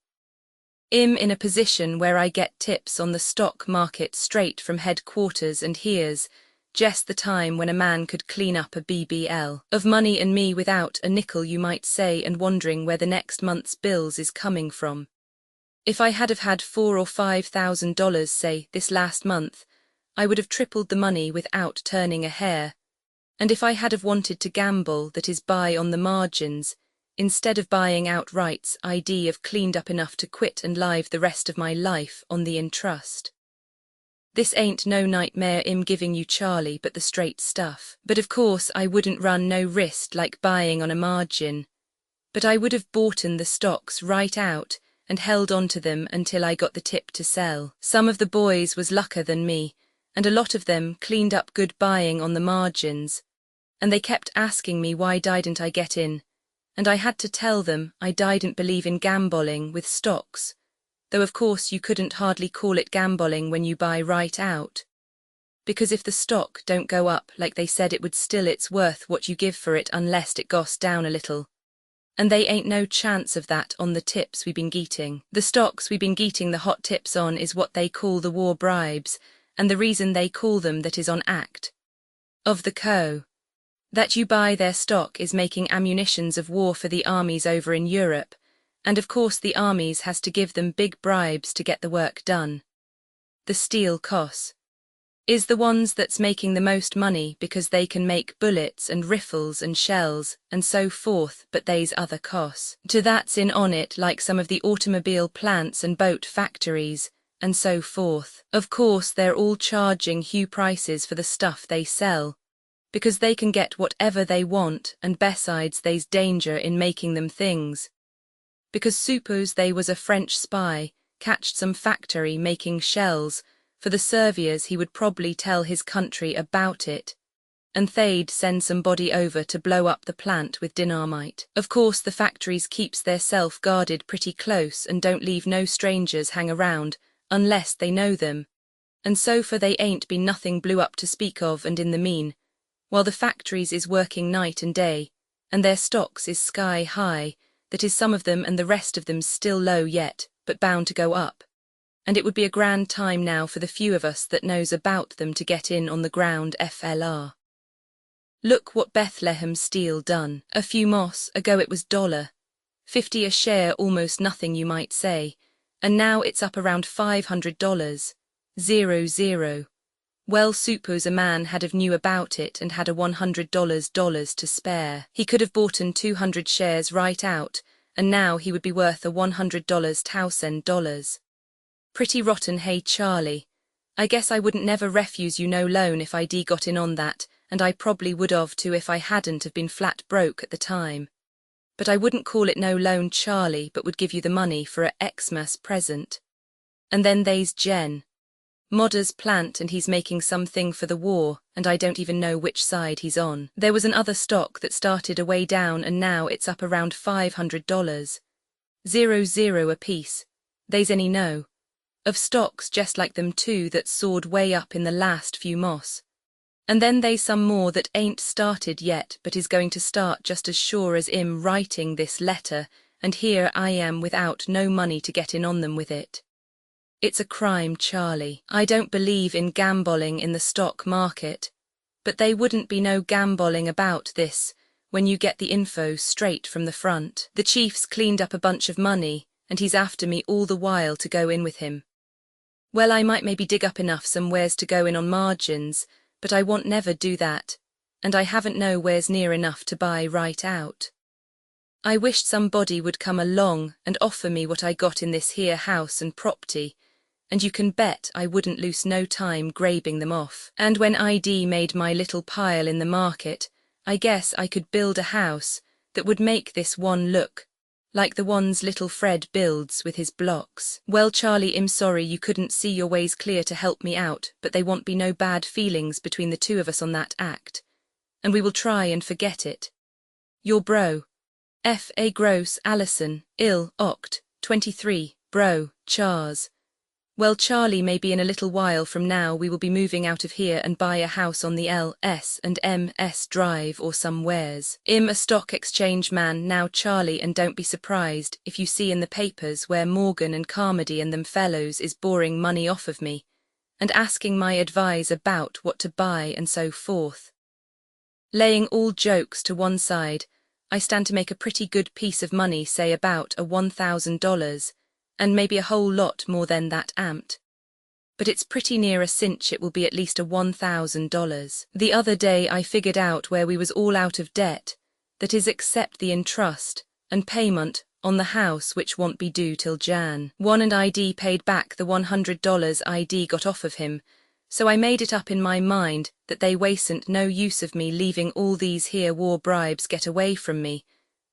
I'm in a position where I get tips on the stock market straight from headquarters, and here's just the time when a man could clean up a BBL of money and me without a nickel, you might say, and wondering where the next month's bills is coming from. If I had have had $4,000 or $5,000, say, this last month, I would have tripled the money without turning a hair. And if I had have wanted to gamble, that is buy on the margins, instead of buying outright, I'd have cleaned up enough to quit and live the rest of my life on the trust. This ain't no nightmare I'm giving you, Charlie, but the straight stuff. But of course I wouldn't run no risk like buying on a margin. But I would have boughten the stocks right out and held on to them until I got the tip to sell. Some of the boys was luckier than me, and a lot of them cleaned up good buying on the margins, and they kept asking me why didn't I get in, and I had to tell them I didn't believe in gambling with stocks, though of course you couldn't hardly call it gambling when you buy right out, because if the stock don't go up like they said it would, still it's worth what you give for it unless it goes down a little. And they ain't no chance of that on the tips we been getting. The stocks we been getting the hot tips on is what they call the war bribes, and the reason they call them that is on act of the co. that you buy their stock is making ammunitions of war for the armies over in Europe, and of course the armies has to give them big bribes to get the work done. The steel costs is the ones that's making the most money because they can make bullets and rifles and shells and so forth, but they's other costs to that's in on it, like some of the automobile plants and boat factories and so forth. Of course they're all charging huge prices for the stuff they sell, because they can get whatever they want, and besides they's danger in making them things. Because suppose they was a French spy, catched some factory making shells, for the surveyors he would probably tell his country about it, and they'd send somebody over to blow up the plant with dynamite. Of course the factories keeps their self guarded pretty close and don't leave no strangers hang around, unless they know them, and so for they ain't been nothing blew up to speak of, and in the mean, while the factories is working night and day, and their stocks is sky high, that is some of them and the rest of them's still low yet, but bound to go up. And it would be a grand time now for the few of us that knows about them to get in on the ground FLR. Look what Bethlehem Steel done. A few months ago it was $50 a share, almost nothing you might say, and now it's up around $500. 00. Well, suppose a man had have knew about it and had a $100 to spare. He could have bought 200 shares right out, and now he would be worth a $100,000. Pretty rotten, hey Charlie. I guess I wouldn't never refuse you no loan if I got in on that, and I probably would have too if I hadn't have been flat broke at the time. But I wouldn't call it no loan, Charlie, but would give you the money for a Xmas present. And then they's Jen. Modder's plant, and he's making something for the war, and I don't even know which side he's on. There was another stock that started away down and now it's up around $500. 00 a piece. They's any no. Of stocks just like them too that soared way up in the last few months. And then they's some more that ain't started yet but is going to start just as sure as I'm writing this letter, and here I am without no money to get in on them with it. It's a crime, Charlie. I don't believe in gambling in the stock market, but they wouldn't be no gambling about this when you get the info straight from the front. The chief's cleaned up a bunch of money, and he's after me all the while to go in with him. Well, I might maybe dig up enough somewheres to go in on margins, but I won't never do that, and I haven't nowheres near enough to buy right out. I wished somebody would come along and offer me what I got in this here house and property, and you can bet I wouldn't lose no time grabbing them off. And when ID made my little pile in the market, I guess I could build a house that would make this one look like the ones little Fred builds with his blocks. Well, Charlie, I'm sorry you couldn't see your ways clear to help me out, but they won't be no bad feelings between the two of us on that act, and we will try and forget it. Your bro, F.A. Gross, Allison, ill, Oct. 23, bro, Chars. Well, Charlie, maybe in a little while from now we will be moving out of here and buy a house on the L.S.&M.S. Drive or somewheres. I'm a stock exchange man now, Charlie, and don't be surprised if you see in the papers where Morgan and Carmody and them fellows is boring money off of me and asking my advice about what to buy and so forth. Laying all jokes to one side, I stand to make a pretty good piece of money, say about $1,000, and maybe a whole lot more than that amped. But it's pretty near a cinch it will be at least $1,000. The other day I figured out where we was all out of debt, that is except the interest and payment on the house which won't be due till Jan. 1 and ID paid back the $100 ID got off of him, so I made it up in my mind that they wasn't no use of me leaving all these here war bribes get away from me,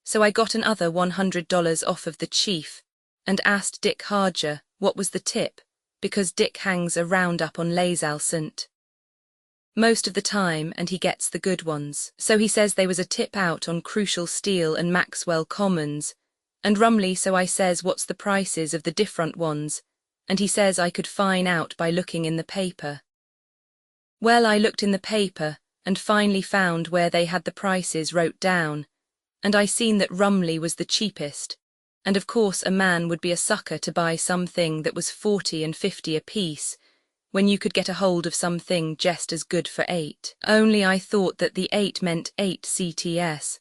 so I got another $100 off of the chief, and asked Dick Harger what was the tip, because Dick hangs a roundup on Les Alcint most of the time and he gets the good ones. So he says there was a tip out on Crucial Steel and Maxwell Commons, and Rumley, so I says what's the prices of the different ones, and he says I could find out by looking in the paper. Well, I looked in the paper and finally found where they had the prices wrote down, and I seen that Rumley was the cheapest. And of course a man would be a sucker to buy something that was 40 and 50 apiece, when you could get a hold of something just as good for 8. Only I thought that the 8 meant 8 CTS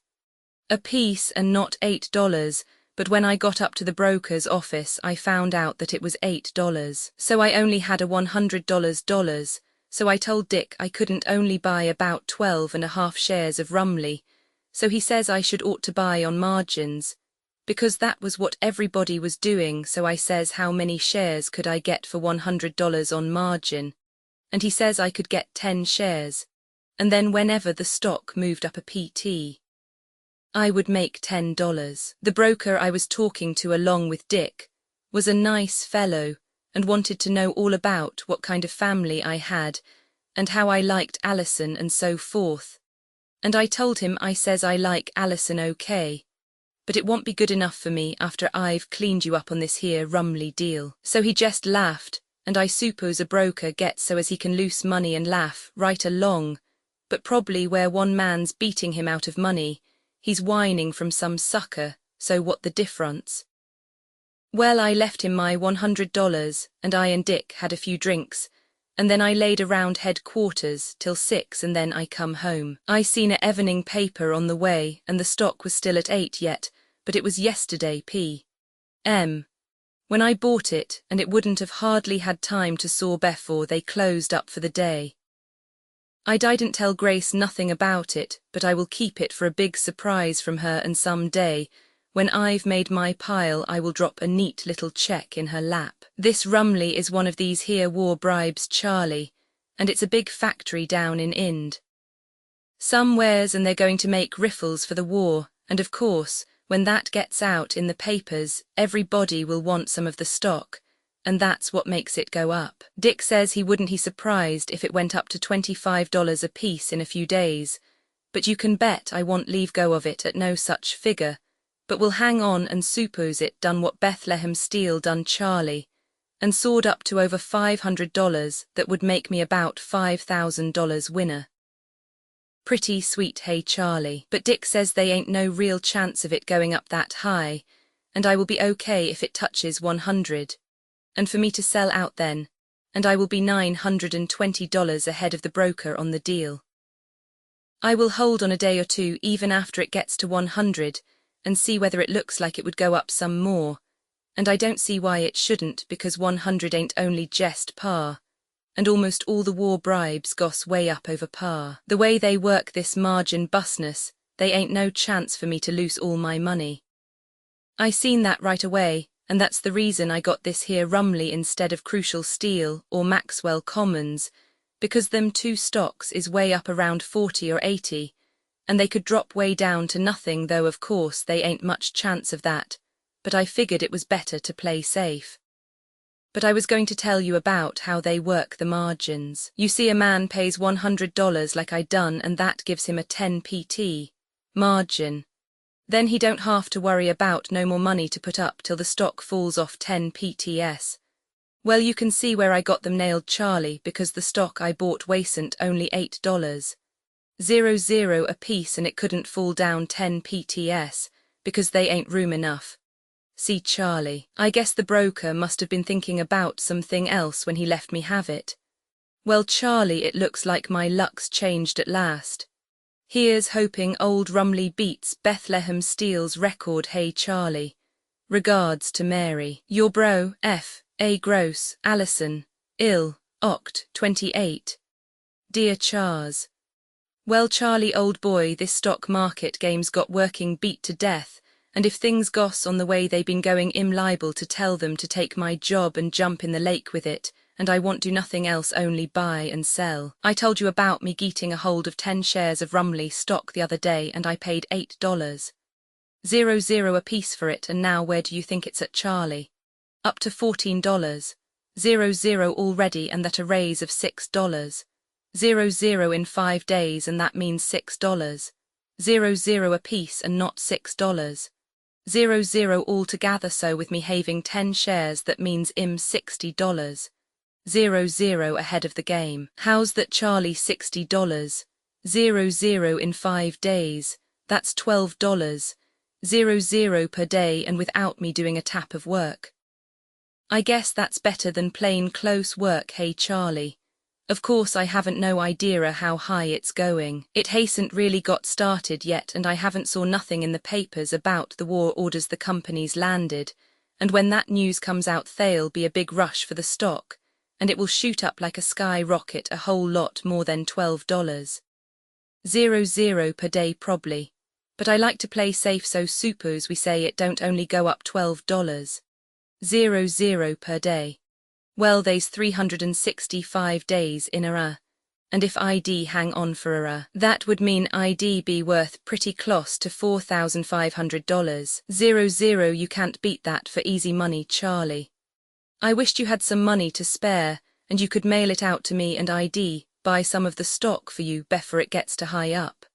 a piece and not $8, but when I got up to the broker's office I found out that it was $8. So I only had a $100, so I told Dick I couldn't only buy about 12.5 shares of Rumley, so he says I should ought to buy on margins, because that was what everybody was doing, so I says how many shares could I get for $100 on margin, and he says I could get 10 shares, and then whenever the stock moved up a PT, I would make $10. The broker I was talking to along with Dick was a nice fellow and wanted to know all about what kind of family I had and how I liked Allison and so forth, and I told him I says I like Allison okay, but it won't be good enough for me after I've cleaned you up on this here Rumley deal. So he just laughed, and I suppose a broker gets so as he can loose money and laugh right along, but probably where one man's beating him out of money, he's whining from some sucker, so what the difference? Well, I left him my $100, and I and Dick had a few drinks, and then I laid around headquarters till 6 and then I come home. I seen a evening paper on the way and the stock was still at 8 yet, but it was yesterday p.m. when I bought it, and it wouldn't have hardly had time to saw before they closed up for the day. I didn't tell Grace nothing about it, but I will keep it for a big surprise from her, and some day, when I've made my pile, I will drop a neat little check in her lap. This Rumley is one of these here war bribes, Charlie, and it's a big factory down in Ind somewheres, and they're going to make riffles for the war, and of course, when that gets out in the papers, everybody will want some of the stock, and that's what makes it go up. Dick says he wouldn't be surprised if it went up to $25 a piece in a few days, but you can bet I won't leave go of it at no such figure, but will hang on and suppose it done what Bethlehem Steel done Charlie, and soared up to over $500 that would make me about $5,000 winner. Pretty sweet, hey Charlie, but Dick says they ain't no real chance of it going up that high, and I will be okay if it touches 100, and for me to sell out then, and I will be $920 ahead of the broker on the deal. I will hold on a day or two even after it gets to 100, and see whether it looks like it would go up some more, and I don't see why it shouldn't, because 100 ain't only just par, and almost all the war bribes goes way up over par. The way they work this margin busness they ain't no chance for me to lose all my money. I seen that right away, and that's the reason I got this here Rumley instead of Crucial Steel or Maxwell Commons, because them two stocks is way up around 40 or 80, and they could drop way down to nothing, though of course they ain't much chance of that, but I figured it was better to play safe. But I was going to tell you about how they work the margins. You see, a man pays $100 like I done, and that gives him a 10 pt margin. Then he don't have to worry about no more money to put up till the stock falls off 10 pts. Well, you can see where I got them nailed, Charlie, because the stock I bought wasn't only $8.00 a piece, and it couldn't fall down 10 pts because they ain't room enough. See, Charlie, I guess the broker must have been thinking about something else when he let me have it. Well, Charlie, it looks like my luck's changed at last. Here's hoping old Rumley beats Bethlehem Steel's record. Hey, Charlie. Regards to Mary. Your bro, F. A. Gross, Allison, ill, Oct. 28. Dear Chars. Well, Charlie, old boy, this stock market game's got working beat to death, and if things goes on the way they been going, I'm liable to tell them to take my job and jump in the lake with it, and I won't do nothing else, only buy and sell. I told you about me getting a hold of 10 shares of Rumley stock the other day, and I paid $8.00 a piece for it, and now where do you think it's at, Charlie? Up to $14.00 already, and that a raise of $6.00 in 5 days, and that means $6.00 a piece and not $6.00 altogether. So with me having 10 shares, that means I'm $60.00 ahead of the game. How's that, Charlie? $60.00 in 5 days, that's $12.00 per day, and without me doing a tap of work. I guess that's better than plain close work. Hey, Charlie. Of course I haven't no idea how high it's going. It hasn't really got started yet, and I haven't saw nothing in the papers about the war orders the company's landed, and when that news comes out there'll be a big rush for the stock, and it will shoot up like a skyrocket, a whole lot more than $12.00 per day probably. But I like to play safe, so suppose we say it don't only go up $12.00 per day. Well, they's 365 days in a year, and if ID hang on for a year, that would mean ID be worth pretty close to $4,500. You can't beat that for easy money, Charlie. I wished you had some money to spare, and you could mail it out to me, and ID buy some of the stock for you before it gets to high up.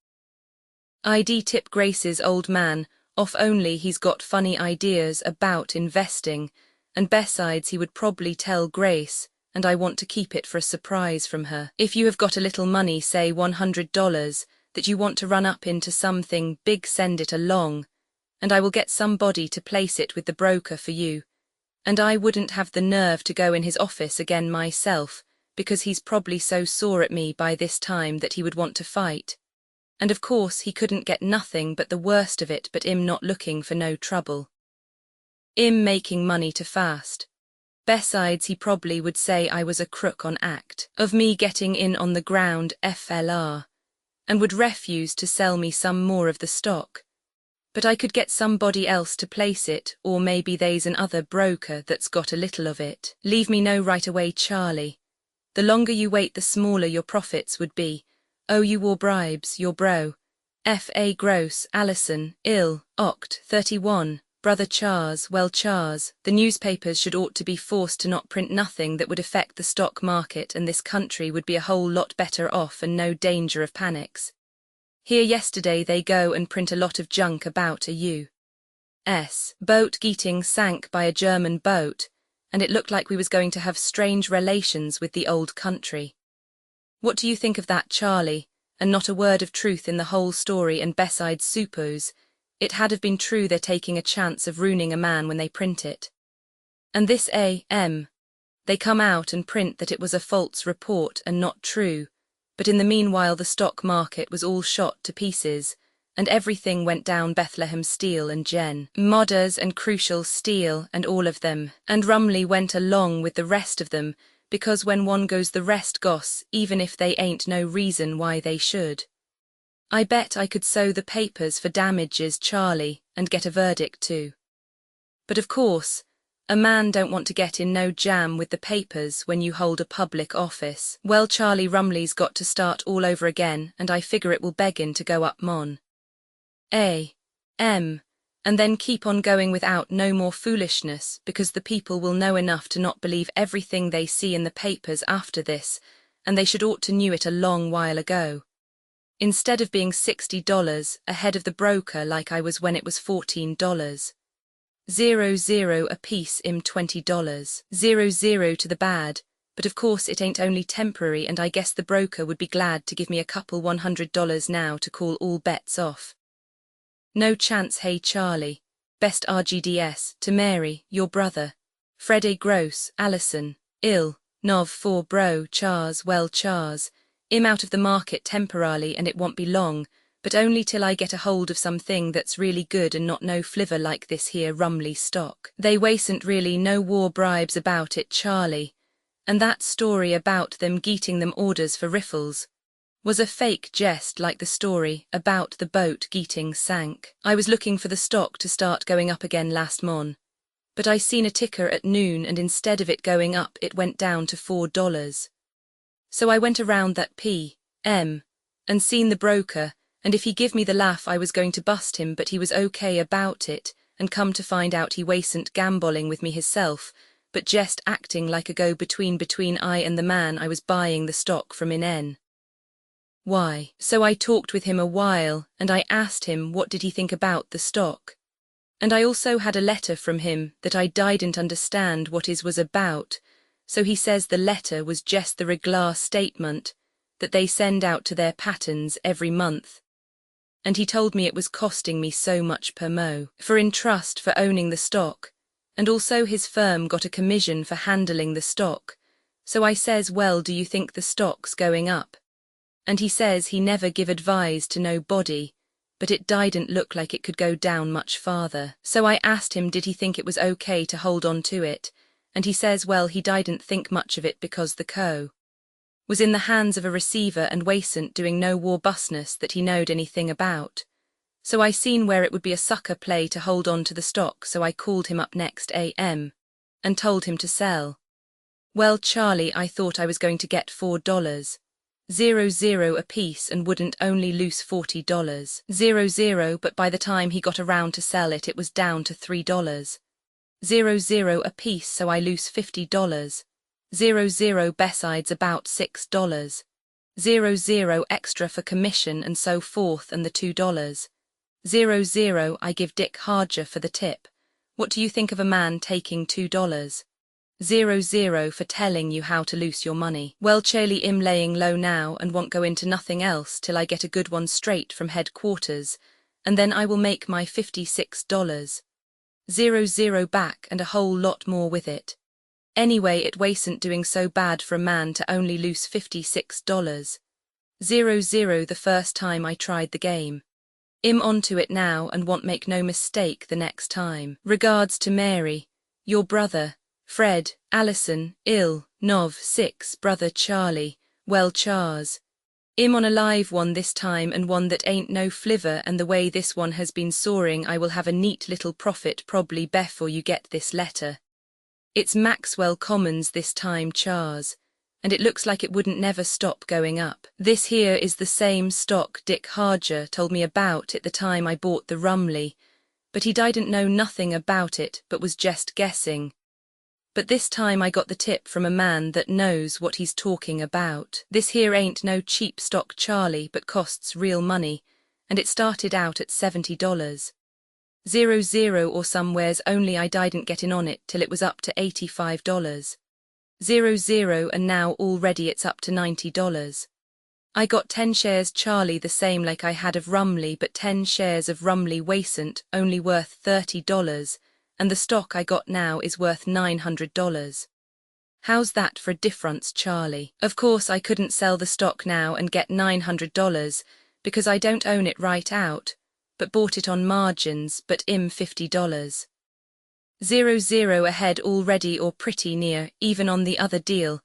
ID tip Grace's old man off, only he's got funny ideas about investing, and besides he would probably tell Grace, and I want to keep it for a surprise from her. If you have got a little money, say $100, that you want to run up into something big, send it along, and I will get somebody to place it with the broker for you, and I wouldn't have the nerve to go in his office again myself, because he's probably so sore at me by this time that he would want to fight. And of course he couldn't get nothing but the worst of it, but I'm not looking for no trouble. I'm making money to fast. Besides, he probably would say I was a crook on act of me getting in on the ground FLR, and would refuse to sell me some more of the stock. But I could get somebody else to place it, or maybe they's another broker that's got a little of it. Leave me know right away, Charlie. The longer you wait, the smaller your profits would be. Oh, you war bribes, your bro. F.A. Gross, Allison, ill, Oct. 31, brother Chars. Well, Chars, the newspapers should ought to be forced to not print nothing that would affect the stock market, and this country would be a whole lot better off and no danger of panics. Here yesterday they go and print a lot of junk about a U.S. boat getting sank by a German boat, and it looked like we was going to have strange relations with the old country. What do you think of that, Charlie? And not a word of truth in the whole story, and besides, suppose it had have been true, they're taking a chance of ruining a man when they print it. And this A.M. they come out and print that it was a false report and not true, but in the meanwhile the stock market was all shot to pieces, and everything went down. Bethlehem Steel and Jen Modders and Crucial Steel and all of them, and Rumley went along with the rest of them, because when one goes the rest goes, even if they ain't no reason why they should. I bet I could sew the papers for damages, Charlie, and get a verdict too. But of course, a man don't want to get in no jam with the papers when you hold a public office. Well, Charlie Rumley's got to start all over again, and I figure it will beggin' to go up mon. And then keep on going without no more foolishness, because the people will know enough to not believe everything they see in the papers after this, and they should ought to knew it a long while ago. Instead of being $60 ahead of the broker like I was when it was $14. 0 a piece im $20. 0 to the bad, but of course it ain't only temporary, and I guess the broker would be glad to give me a couple $100 now to call all bets off. No chance. Hey Charlie, best RGDS to Mary, your brother. Fred A. Gross, Allison, ill, Nov 4 bro, Chars, well Chars, im out of the market temporarily and it won't be long, but only till I get a hold of something that's really good and not no flivver like this here Rumley stock. They wasn't really no war bribes about it, Charlie, and that story about them geeting them orders for riffles was a fake jest like the story about the boat geeting sank. I was looking for the stock to start going up again last mon, but I seen a ticker at noon and instead of it going up it went down to $4. So I went around that p.m. and seen the broker, and if he give me the laugh I was going to bust him, but he was okay about it, and come to find out he wasn't gambolling with me hisself, but jest acting like a go-between between I and the man I was buying the stock from in. Why, so I talked with him a while, and I asked him what did he think about the stock. And I also had a letter from him that I didn't understand what is was about, so he says the letter was just the reglar statement that they send out to their patterns every month. And he told me it was costing me so much per mo for in trust for owning the stock, and also his firm got a commission for handling the stock. So I says, well, do you think the stock's going up? And he says he never give advise to nobody, but it didn't look like it could go down much farther. So I asked him did he think it was okay to hold on to it, and he says well he didn't think much of it because the co. was in the hands of a receiver and wasn't doing no war busness that he knowed anything about. So I seen where it would be a sucker play to hold on to the stock, so I called him up next AM and told him to sell. Well, Charlie, I thought I was going to get $4. 0 a piece and wouldn't only lose $40. 0, but by the time he got around to sell it, it was down to $3. 0 a piece, so I lose $50. 0 besides about $6. 0 extra for commission and so forth, and the $2. 0 I give Dick Harger for the tip. What do you think of a man taking $2? 0 for telling you how to lose your money. Well, Charlie, im laying low now and won't go into nothing else till I get a good one straight from headquarters, and then I will make my $56. 0 back and a whole lot more with it. Anyway, it wasn't doing so bad for a man to only lose $56. 0 the first time I tried the game. Im onto it now and won't make no mistake the next time. Regards to Mary, your brother, Fred, Allison, ill, Nov 6 brother Charlie, well Chars. Im on a live one this time and one that ain't no flivver, and the way this one has been soaring I will have a neat little profit probably before you get this letter. It's Maxwell Commons this time, Chars, and it looks like it wouldn't never stop going up. This here is the same stock Dick Harger told me about at the time I bought the Rumley, but he didn't know nothing about it but was just guessing. But this time I got the tip from a man that knows what he's talking about. This here ain't no cheap stock, Charlie, but costs real money, and it started out at $70. 0 or somewheres, only I didn't get in on it till it was up to $85. 0 and now already it's up to $90. I got 10 shares, Charlie, the same like I had of Rumley, but 10 shares of Rumley wasn't only worth $30, and the stock I got now is worth $900. How's that for a difference, Charlie? Of course I couldn't sell the stock now and get $900, because I don't own it right out, but bought it on margins, but im $50. 0 ahead already or pretty near, even on the other deal,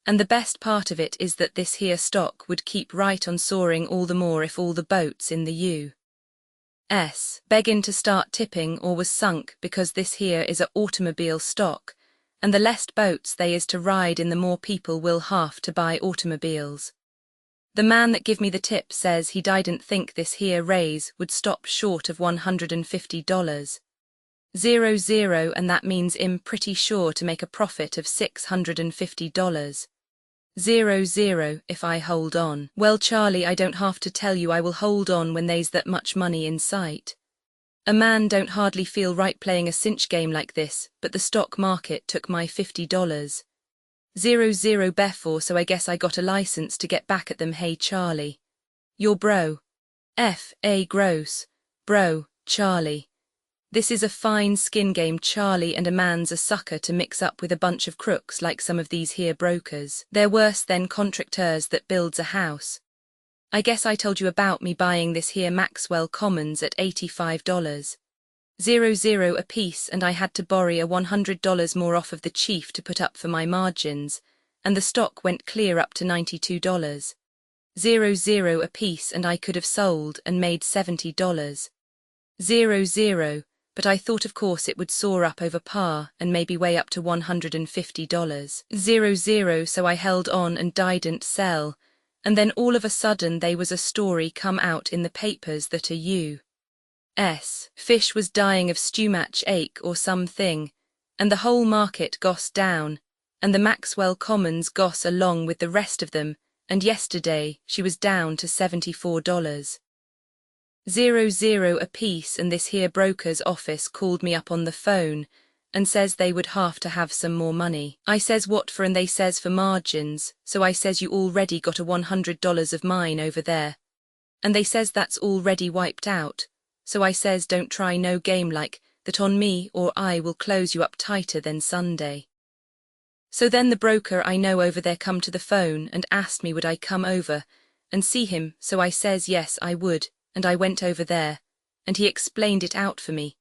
And the best part of it is that this here stock would keep right on soaring all the more if all the boats in the U.S. beggin' to start tipping or was sunk, because this here is a automobile stock, and the less boats they is to ride in, the more people will have to buy automobiles. The man that give me the tip says he didn't think this here raise would stop short of $150. 00, and that means I'm pretty sure to make a profit of $650. 00 if I hold on. Well, Charlie, I don't have to tell you I will hold on when there's that much money in sight. A man don't hardly feel right playing a cinch game like this, but the stock market took my $50. 00 before, so I guess I got a license to get back at them. Hey Charlie. Your bro. F.A. gross. Bro, Charlie. This is a fine skin game, Charlie, and a man's a sucker to mix up with a bunch of crooks like some of these here brokers. They're worse than contractors that builds a house. I guess I told you about me buying this here Maxwell Commons at $85. 00 a piece, and I had to borrow $100 more off of the chief to put up for my margins, and the stock went clear up to $92. 00 a piece, and I could have sold and made $70. 00, but I thought of course it would soar up over par and maybe way up to $150. 00, so I held on and didn't sell, and then all of a sudden there was a story come out in the papers that a U.S. fish was dying of stomach ache or something, and the whole market goes down, and the Maxwell Commons goes along with the rest of them, and yesterday she was down to $74. 00 a piece, and this here broker's office called me up on the phone and says they would have to have some more money. I says what for, and they says for margins, so I says you already got $100 of mine over there. And they says that's already wiped out, so I says don't try no game like that on me or I will close you up tighter than Sunday. So then the broker I know over there come to the phone and asked me would I come over and see him, so I says yes I would. And I went over there, and he explained it out for me,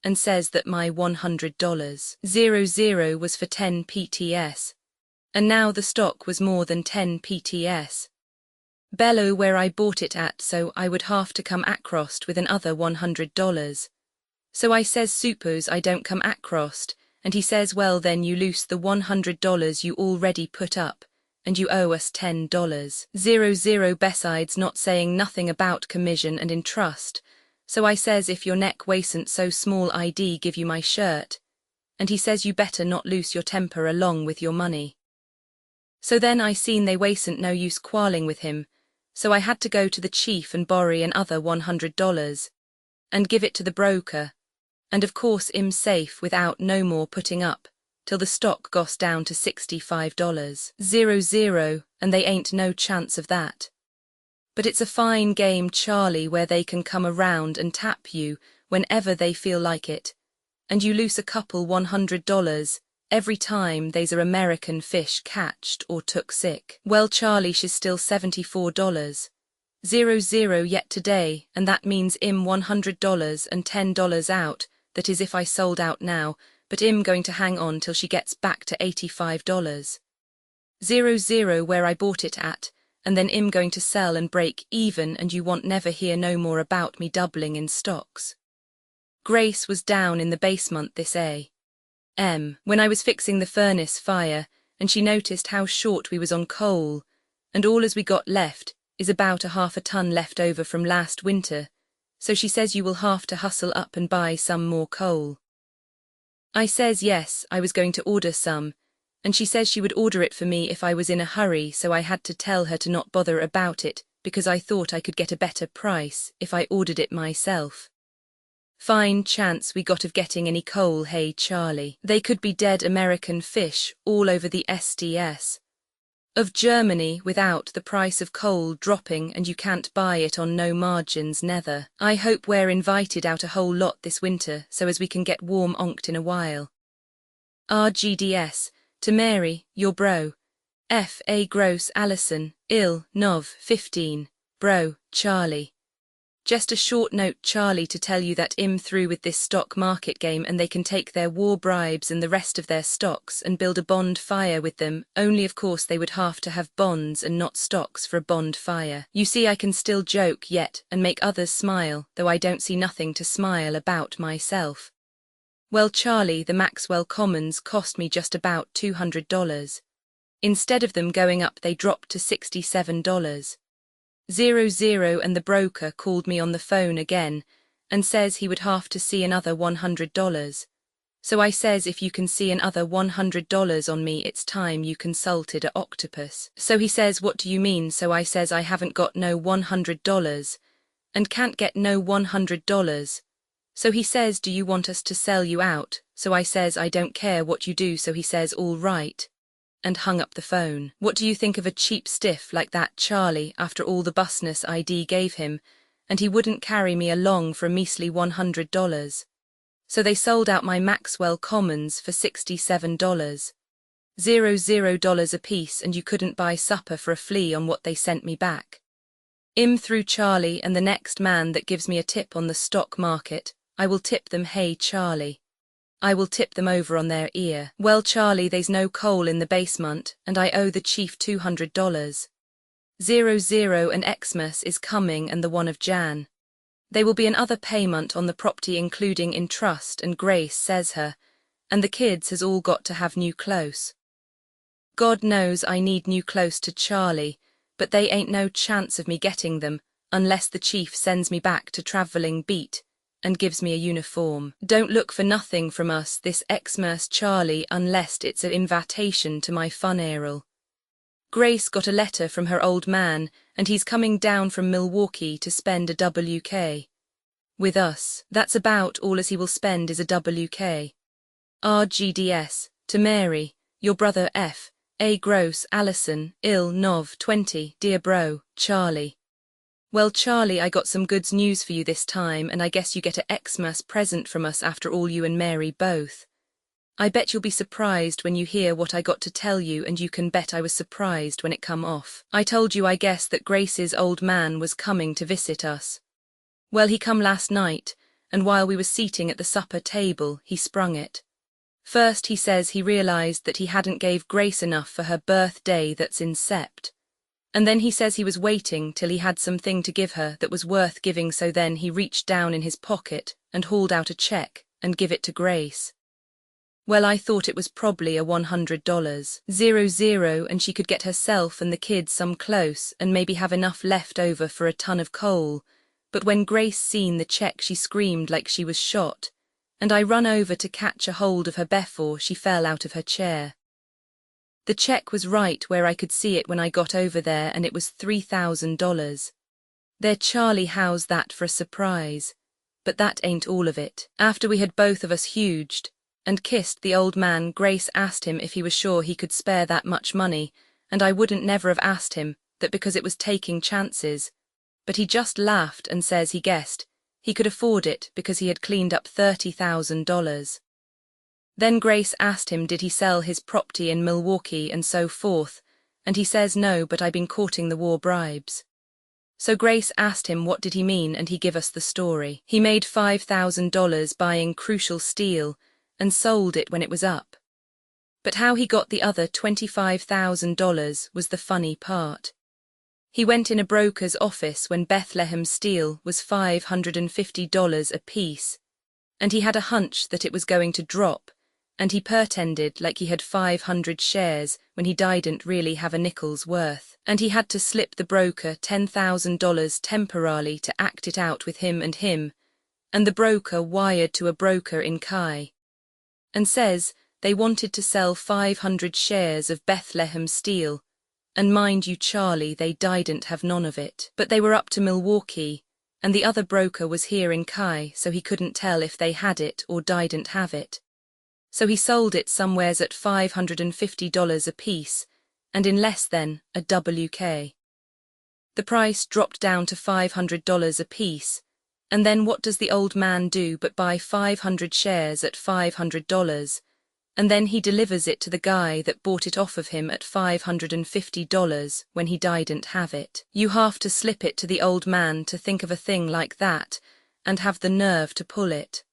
and says that my $100. 00 was for 10 PTS, and now the stock was more than 10 PTS. Bellow where I bought it at, so I would have to come across with another $100. So I says suppose I don't come across, and he says well then you lose the $100 you already put up, and you owe us $10. 00 besides not saying nothing about commission and entrust, so I says if your neck wasn't so small I'd give you my shirt, and he says you better not lose your temper along with your money. So then I seen they wasn't no use quarreling with him, so I had to go to the chief and borrow another $100, and give it to the broker, and of course I'm safe without no more putting up, till the stock goes down to $65. 00, and they ain't no chance of that. But it's a fine game, Charlie, where they can come around and tap you whenever they feel like it, and you lose a couple $100 every time there's a American fish catched or took sick. Well, Charlie, she's still $74. 00 yet today, and that means I'm $100 and $10 out, that is if I sold out now, but I'm going to hang on till she gets back to $85. 00 where I bought it at, and then I'm going to sell and break even, and you won't never hear no more about me doubling in stocks. Grace was down in the basement this a.m. when I was fixing the furnace fire, and she noticed how short we was on coal, and all as we got left is about a half a ton left over from last winter, so she says you will have to hustle up and buy some more coal. I says yes, I was going to order some, and she says she would order it for me if I was in a hurry, so I had to tell her to not bother about it, because I thought I could get a better price if I ordered it myself. Fine chance we got of getting any coal, hey Charlie. They could be dead American fish all over the SDS of Germany without the price of coal dropping, and you can't buy it on no margins nether. I hope we're invited out a whole lot this winter so as we can get warm onked in a while. RGDS, to Mary, your bro. F.A. Gross Allison, Nov 15, bro, Charlie. Just a short note, Charlie, to tell you that I'm through with this stock market game and they can take their war bribes and the rest of their stocks and build a bond fire with them, only of course they would have to have bonds and not stocks for a bond fire. You see, I can still joke yet and make others smile, though I don't see nothing to smile about myself. Well, Charlie, the Maxwell Commons cost me just about $200. Instead of them going up, they dropped to $67. 00, and the broker called me on the phone again and says he would have to see another $100. So I says, if you can see another $100 on me, it's time you consulted a octopus. So he says, what do you mean? So I says, I haven't got no $100 and can't get no $100. So he says, do you want us to sell you out? So I says, I don't care what you do. So he says, all right, and hung up the phone. What do you think of a cheap stiff like that, Charlie, after all the busness ID gave him, and he wouldn't carry me along for a measly $100? So they sold out my Maxwell Commons for $67. $00 a piece, and you couldn't buy supper for a flea on what they sent me back. I'm through, Charlie, and the next man that gives me a tip on the stock market, I will tip them. Hey, Charlie, I will tip them over on their ear. Well, Charlie, there's no coal in the basement, and I owe the chief $200. 00, and Xmas is coming and the 1 of Jan. There will be another payment on the property including in trust, and Grace says her, and the kids has all got to have new clothes. God knows I need new clothes to Charlie, but they ain't no chance of me getting them, unless the chief sends me back to travelling beat and gives me a uniform. Don't look for nothing from us this Xmas, Charlie, unless it's an invitation to my funeral. Grace got a letter from her old man, and he's coming down from Milwaukee to spend a WK with us. That's about all as he will spend is a WK. RGDS, to Mary, your brother F. A. Gross, Allison, Ill Nov 20, dear bro, Charlie. Well, Charlie, I got some good news for you this time, and I guess you get a Xmas present from us after all, you and Mary both. I bet you'll be surprised when you hear what I got to tell you, and you can bet I was surprised when it come off. I told you, I guess, that Grace's old man was coming to visit us. Well, he come last night, and while we were seating at the supper table, he sprung it. First, he says he realized that he hadn't gave Grace enough for her birthday that's in Sept. And then he says he was waiting till he had something to give her that was worth giving, so then he reached down in his pocket and hauled out a check and give it to Grace. Well, I thought it was probably a $100, 00, and she could get herself and the kids some clothes and maybe have enough left over for a ton of coal. But when Grace seen the check, she screamed like she was shot, and I run over to catch a hold of her before she fell out of her chair. The check was right where I could see it when I got over there, and it was $3,000. There, Charlie, how's that for a surprise? But that ain't all of it. After we had both of us huged and kissed the old man, Grace asked him if he was sure he could spare that much money, and I wouldn't never have asked him that because it was taking chances. But he just laughed and says he guessed he could afford it because he had cleaned up $30,000. Then Grace asked him did he sell his property in Milwaukee and so forth, and he says no, but I been courting the war bribes. So Grace asked him what did he mean, and he give us the story. He made $5,000 buying crucial steel and sold it when it was up. But how he got the other $25,000 was the funny part. He went in a broker's office when Bethlehem steel was $550 a piece, and he had a hunch that it was going to drop, and he pretended like he had 500 shares when he didn't really have a nickel's worth, and he had to slip the broker $10,000 temporarily to act it out with him, and the broker wired to a broker in Kai, and says they wanted to sell 500 shares of Bethlehem steel, and mind you, Charlie, they didn't have none of it, but they were up to Milwaukee, and the other broker was here in Kai, so he couldn't tell if they had it or didn't have it. So he sold it somewheres at $550 a piece, and in less than a WK. The price dropped down to $500 a piece, and then what does the old man do but buy 500 shares at $500, And then he delivers it to the guy that bought it off of him at $550 when he didn't have it. You have to slip it to the old man to think of a thing like that, and have the nerve to pull it.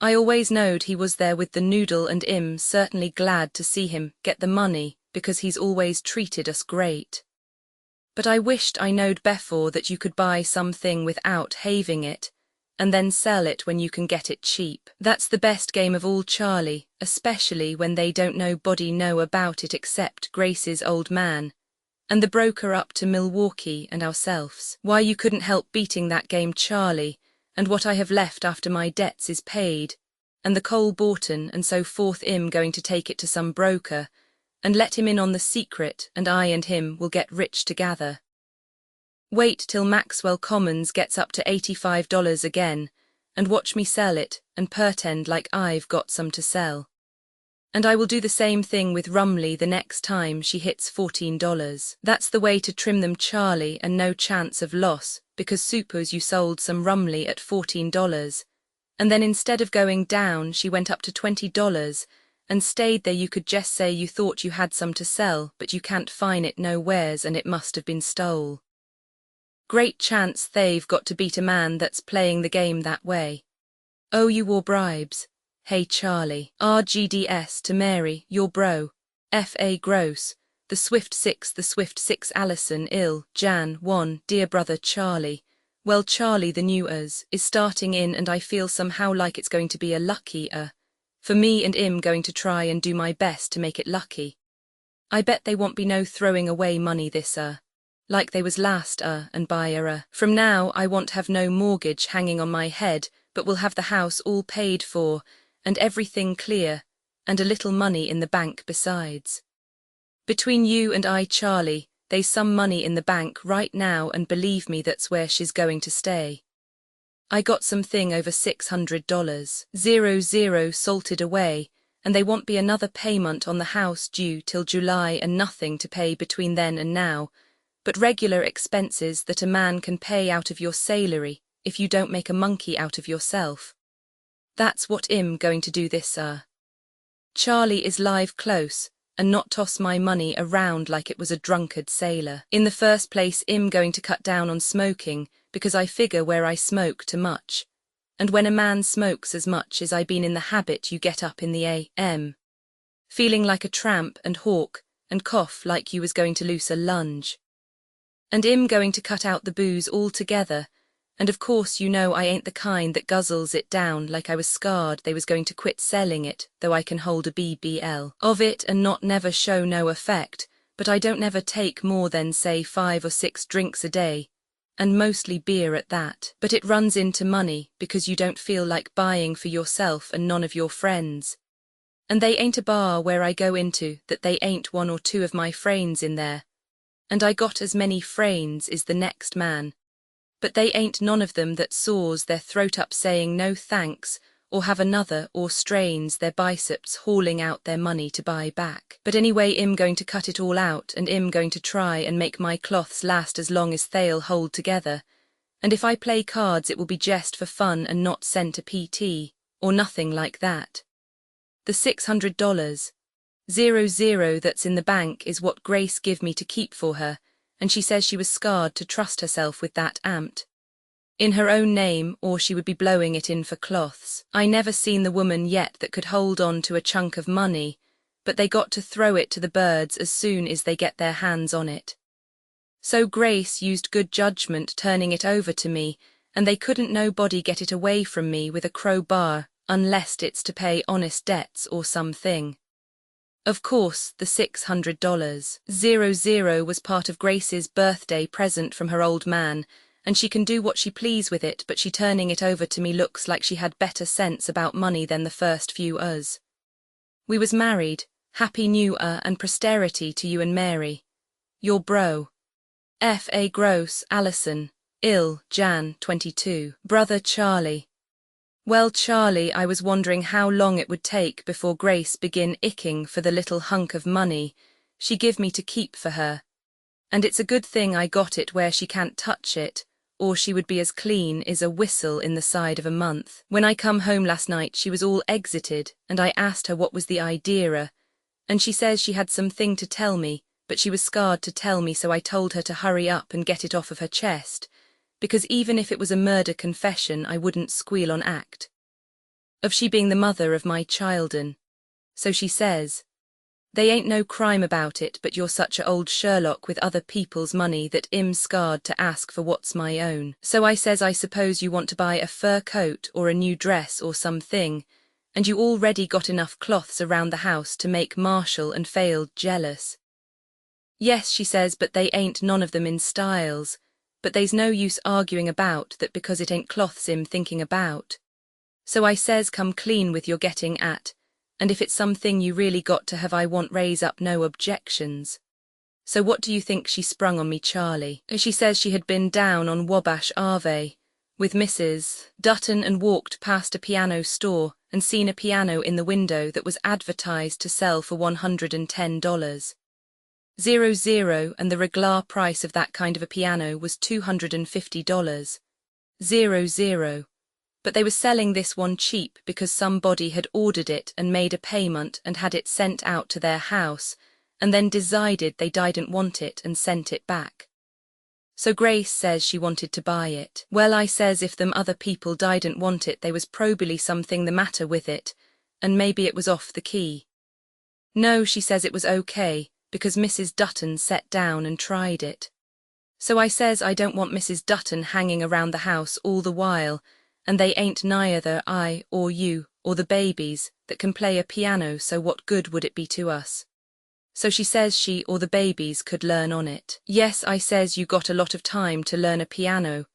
I always knowed he was there with the noodle, and certainly glad to see him get the money, because he's always treated us great. But I wished I knowed before that you could buy something without having it, and then sell it when you can get it cheap. That's the best game of all, Charlie, especially when they don't nobody know about it except Grace's old man, and the broker up to Milwaukee and ourselves. Why, you couldn't help beating that game, Charlie, and what I have left after my debts is paid, and the coal boughten and so forth. Going to take it to some broker, and let him in on the secret, and I and him will get rich together. Wait till Maxwell Commons gets up to $85 again, and watch me sell it, and pretend like I've got some to sell. And I will do the same thing with Rumley the next time she hits $14. That's the way to trim them, Charlie, and no chance of loss, because suppose you sold some Rumley at $14, and then instead of going down she went up to $20, and stayed there. You could just say you thought you had some to sell, but you can't find it nowheres, and it must have been stole. Great chance they've got to beat a man that's playing the game that way. Oh, you wore bribes. Hey Charlie. RGDS to Mary, your bro. F.A. Gross. The Swift 6 Allison Jan 1. Dear brother Charlie. Well, Charlie, the new is starting in, and I feel somehow like it's going to be a lucky for me, and going to try and do my best to make it lucky. I bet they won't be no throwing away money this like they was last and buy From now I won't have no mortgage hanging on my head, but will have the house all paid for, and everything clear, and a little money in the bank besides. Between you and I, Charlie, they's some money in the bank right now, and believe me, that's where she's going to stay. I got something over $600, salted away, and they won't be another payment on the house due till July, and nothing to pay between then and now, but regular expenses that a man can pay out of your salary if you don't make a monkey out of yourself. That's what I'm going to do this, Charlie is live close, and not toss my money around like it was a drunkard sailor. In the first place, I'm going to cut down on smoking, because I figure where I smoke too much, and when a man smokes as much as I been in the habit, you get up in the a.m. feeling like a tramp and hawk, and cough like you was going to loose a lunge. And I'm going to cut out the booze altogether, and of course you know I ain't the kind that guzzles it down like I was scarred they was going to quit selling it, though I can hold a BBL of it and not never show no effect, but I don't never take more than say 5 or 6 drinks a day, and mostly beer at that. But it runs into money because you don't feel like buying for yourself and none of your friends. And they ain't a bar where I go into that they ain't 1 or 2 of my friends in there. And I got as many friends as the next man, but they ain't none of them that saws their throat up saying no thanks, or have another, or strains their biceps hauling out their money to buy back. But anyway, I'm going to cut it all out, and I'm going to try and make my cloths last as long as they'll hold together, and if I play cards it will be jest for fun and not sent to PT, or nothing like that. The $600 that's in the bank is what Grace give me to keep for her, and she says she was scarred to trust herself with that amped in her own name, or she would be blowing it in for cloths. I never seen the woman yet that could hold on to a chunk of money, but they got to throw it to the birds as soon as they get their hands on it. So Grace used good judgment turning it over to me, and they couldn't nobody get it away from me with a crowbar, unless it's to pay honest debts or something. Of course, the $600 was part of Grace's birthday present from her old man, and she can do what she please with it, but she turning it over to me looks like she had better sense about money than the first few us. We was married, Happy New Year and prosperity to you and Mary. Your bro. F.A. Gross, Allison, Jan 22. Brother Charlie. Well, Charlie, I was wondering how long it would take before Grace begin icking for the little hunk of money she give me to keep for her. And it's a good thing I got it where she can't touch it, or she would be as clean as a whistle in the side of a month. When I come home last night, she was all exited, and I asked her what was the idea, and she says she had something to tell me, but she was scared to tell me, so I told her to hurry up and get it off of her chest, because even if it was a murder confession, I wouldn't squeal on act of she being the mother of my children. So she says, they ain't no crime about it, but you're such a old Sherlock with other people's money that I'm scared to ask for what's my own. So I says, I suppose you want to buy a fur coat or a new dress or something, and you already got enough cloths around the house to make Marshall and Failed jealous. Yes, she says, but they ain't none of them in styles, but they's no use arguing about that because it ain't cloths I'm thinking about. So I says, come clean with your getting at, and if it's something you really got to have, I won't raise up no objections. So what do you think she sprung on me, Charlie? She says she had been down on Wabash Ave with Mrs. Dutton and walked past a piano store and seen a piano in the window that was advertised to sell for $110. 00, and the regular price of that kind of a piano was $250. 00. But they were selling this one cheap because somebody had ordered it and made a payment and had it sent out to their house, and then decided they didn't want it and sent it back. So Grace says she wanted to buy it. Well, I says if them other people didn't want it, there was probably something the matter with it, and maybe it was off the key. No, she says it was okay, because Mrs. Dutton sat down and tried it. So I says I don't want Mrs. Dutton hanging around the house all the while, and they ain't neither I or you or the babies that can play a piano, so what good would it be to us? So she says she or the babies could learn on it. Yes, I says, you got a lot of time to learn a piano,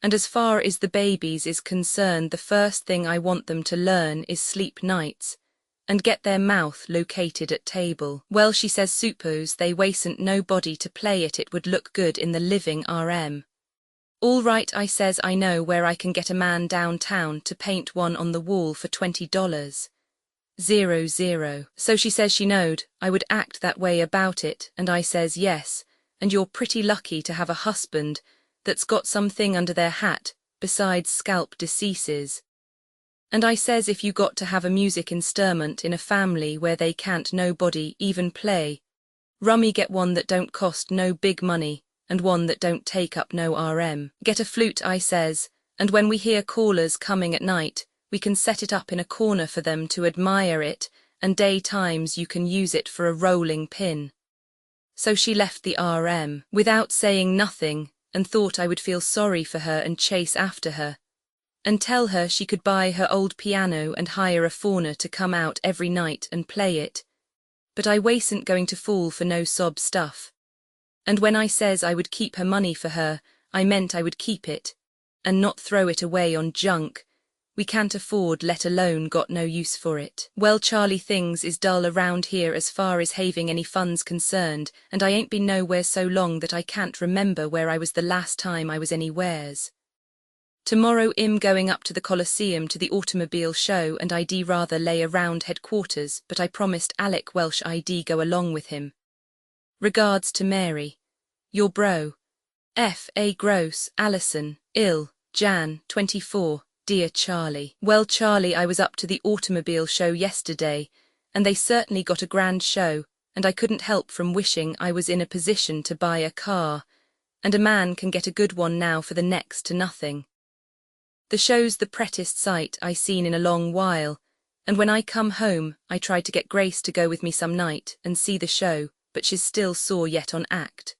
and as far as the babies is concerned, the first thing I want them to learn is sleep nights, and get their mouth located at table. Well, she says, suppose they wasn't nobody to play it would look good in the living room. All right, I says, I know where I can get a man downtown to paint one on the wall for $20. 00. So she says she knowed I would act that way about it, and I says yes, and you're pretty lucky to have a husband that's got something under their hat besides scalp diseases. And I says if you got to have a music instrument in a family where they can't nobody even play, rummy get one that don't cost no big money, and one that don't take up no RM. Get a flute, I says, and when we hear callers coming at night, we can set it up in a corner for them to admire it, and daytimes you can use it for a rolling pin. So she left the RM, without saying nothing, and thought I would feel sorry for her and chase after her, and tell her she could buy her old piano and hire a fauna to come out every night and play it. But I wasn't going to fall for no sob stuff. And when I says I would keep her money for her, I meant I would keep it, and not throw it away on junk. We can't afford, let alone got no use for it. Well, Charlie, things is dull around here as far as having any funds concerned, and I ain't been nowhere so long that I can't remember where I was the last time I was anywheres. Tomorrow I'm going up to the Coliseum to the automobile show, and I'd rather lay around headquarters, but I promised Alec Welsh I'd go along with him. Regards to Mary. Your bro. F.A. Gross, Allison, ill, Jan, 24, dear Charlie. Well, Charlie, I was up to the automobile show yesterday, and they certainly got a grand show, and I couldn't help from wishing I was in a position to buy a car, and a man can get a good one now for the next to nothing. The show's the prettest sight I seen in a long while, and when I come home I tried to get Grace to go with me some night and see the show, but she's still sore yet on act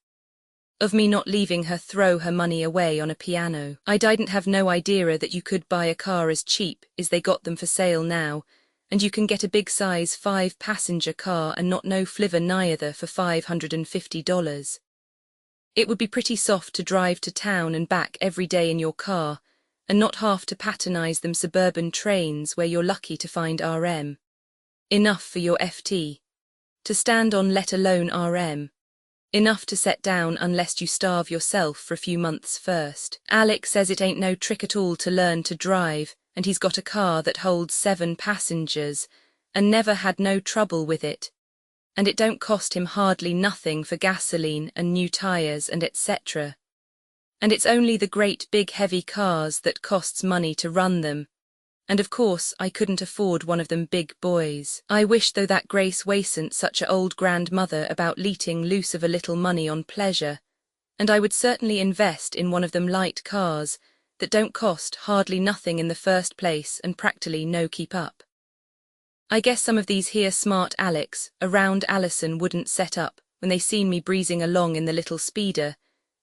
of me not leaving her throw her money away on a piano. I didn't have no idea that you could buy a car as cheap as they got them for sale now, and you can get a big size 5-passenger car and not no flivver neither for $550. It would be pretty soft to drive to town and back every day in your car, and not have to patronize them suburban trains where you're lucky to find RM. Enough for your FT to stand on, let alone RM. Enough to set down unless you starve yourself for a few months first. Alec says it ain't no trick at all to learn to drive, and he's got a car that holds 7 passengers, and never had no trouble with it. And it don't cost him hardly nothing for gasoline and new tires and etc. And it's only the great big heavy cars that costs money to run them. And of course I couldn't afford one of them big boys. I wish though that Grace wasn't such a old grandmother about letting loose of a little money on pleasure, and I would certainly invest in one of them light cars that don't cost hardly nothing in the first place and practically no keep up. I guess some of these here smart Alecs around Allison wouldn't set up when they seen me breezing along in the little speeder,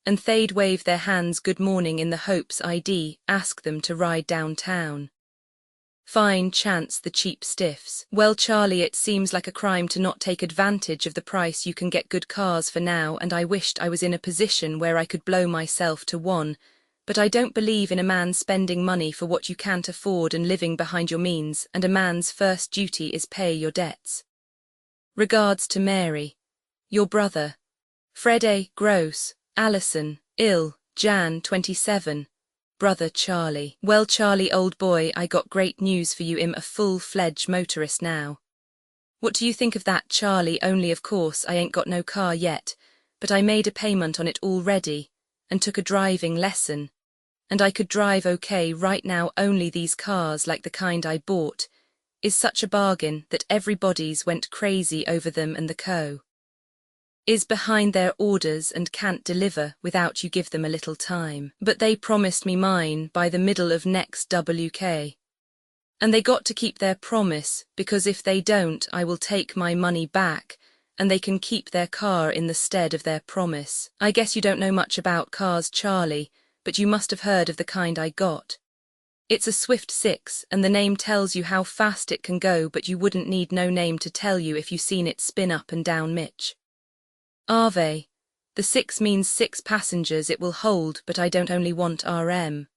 and they'd wave their hands good morning in the hopes I'd ask them to ride downtown. Fine chance the cheap stiffs. Well, Charlie, it seems like a crime to not take advantage of the price you can get good cars for now, and I wished I was in a position where I could blow myself to one, but I don't believe in a man spending money for what you can't afford and living behind your means, and a man's first duty is pay your debts. Regards to Mary. Your brother. Fred A. Gross, Allison, ill, Jan 27. Brother Charlie. Well, Charlie, old boy, I got great news for you. I'm a full-fledged motorist now. What do you think of that, Charlie? Only of course I ain't got no car yet, but I made a payment on it already, and took a driving lesson. And I could drive okay right now. Only these cars, like the kind I bought, is such a bargain that everybody's went crazy over them, and the co. is behind their orders and can't deliver without you give them a little time. But they promised me mine by the middle of next WK. And they got to keep their promise, because if they don't I will take my money back, and they can keep their car in the stead of their promise. I guess you don't know much about cars, Charlie, but you must have heard of the kind I got. It's a Swift 6, and the name tells you how fast it can go, but you wouldn't need no name to tell you if you seen it spin up and down Mitch. Ave. The 6 means 6 passengers it will hold, but I don't only want RM.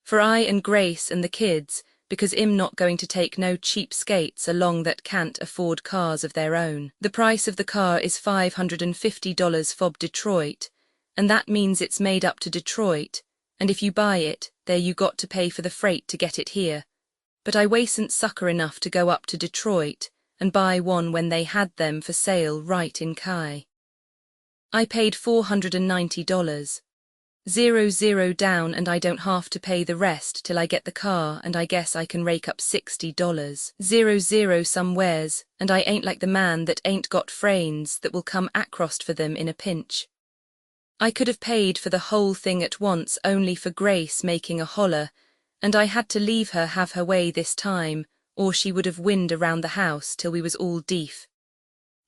For I and Grace and the kids, because I'm not going to take no cheap skates along that can't afford cars of their own. The price of the car is $550 fob Detroit, and that means it's made up to Detroit, and if you buy it, there you got to pay for the freight to get it here. But I wasn't sucker enough to go up to Detroit and buy one when they had them for sale right in Kai. I paid $490. 0 down, and I don't have to pay the rest till I get the car, and I guess I can rake up $60. 0 somewheres, and I ain't like the man that ain't got frains that will come across for them in a pinch. I could have paid for the whole thing at once only for Grace making a holler, and I had to leave her have her way this time, or she would have winned around the house till we was all deef.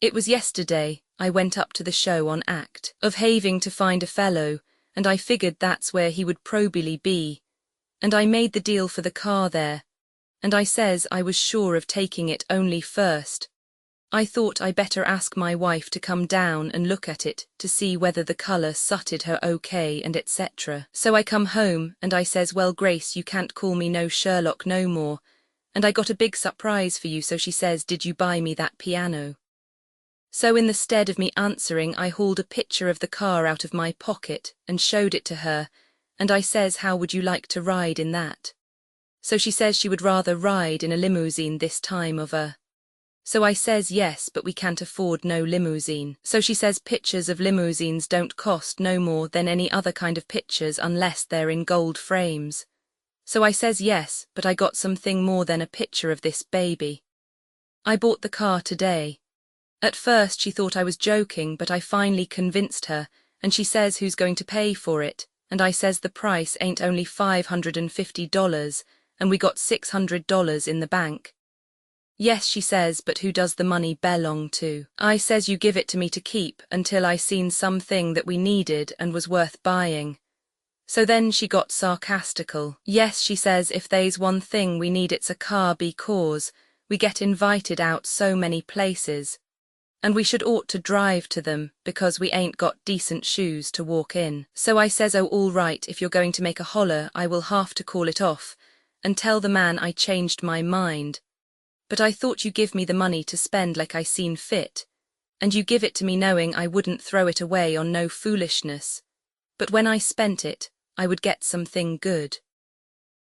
It was yesterday I went up to the show on Act of Having to find a fellow, and I figured that's where he would probably be, and I made the deal for the car there, and I says I was sure of taking it only first. I thought I better ask my wife to come down and look at it to see whether the colour suited her okay and etc. So I come home and I says, well, Grace, you can't call me no Sherlock no more, and I got a big surprise for you. So she says, did you buy me that piano? So in the stead of me answering, I hauled a picture of the car out of my pocket and showed it to her, and I says, how would you like to ride in that? So she says she would rather ride in a limousine this time of a. So I says, yes, but we can't afford no limousine. So she says pictures of limousines don't cost no more than any other kind of pictures unless they're in gold frames. So I says, yes, but I got something more than a picture of this baby. I bought the car today. At first she thought I was joking, but I finally convinced her, and she says who's going to pay for it, and I says the price ain't only $550, and we got $600 in the bank. Yes, she says, but who does the money belong to? I says you give it to me to keep until I seen something that we needed and was worth buying. So then she got sarcastical. Yes, she says, if they's one thing we need it's a car because we get invited out so many places. And we should ought to drive to them, because we ain't got decent shoes to walk in. So I says, oh, all right, if you're going to make a holler I will have to call it off, and tell the man I changed my mind. But I thought you give me the money to spend like I seen fit, and you give it to me knowing I wouldn't throw it away on no foolishness, but when I spent it, I would get something good.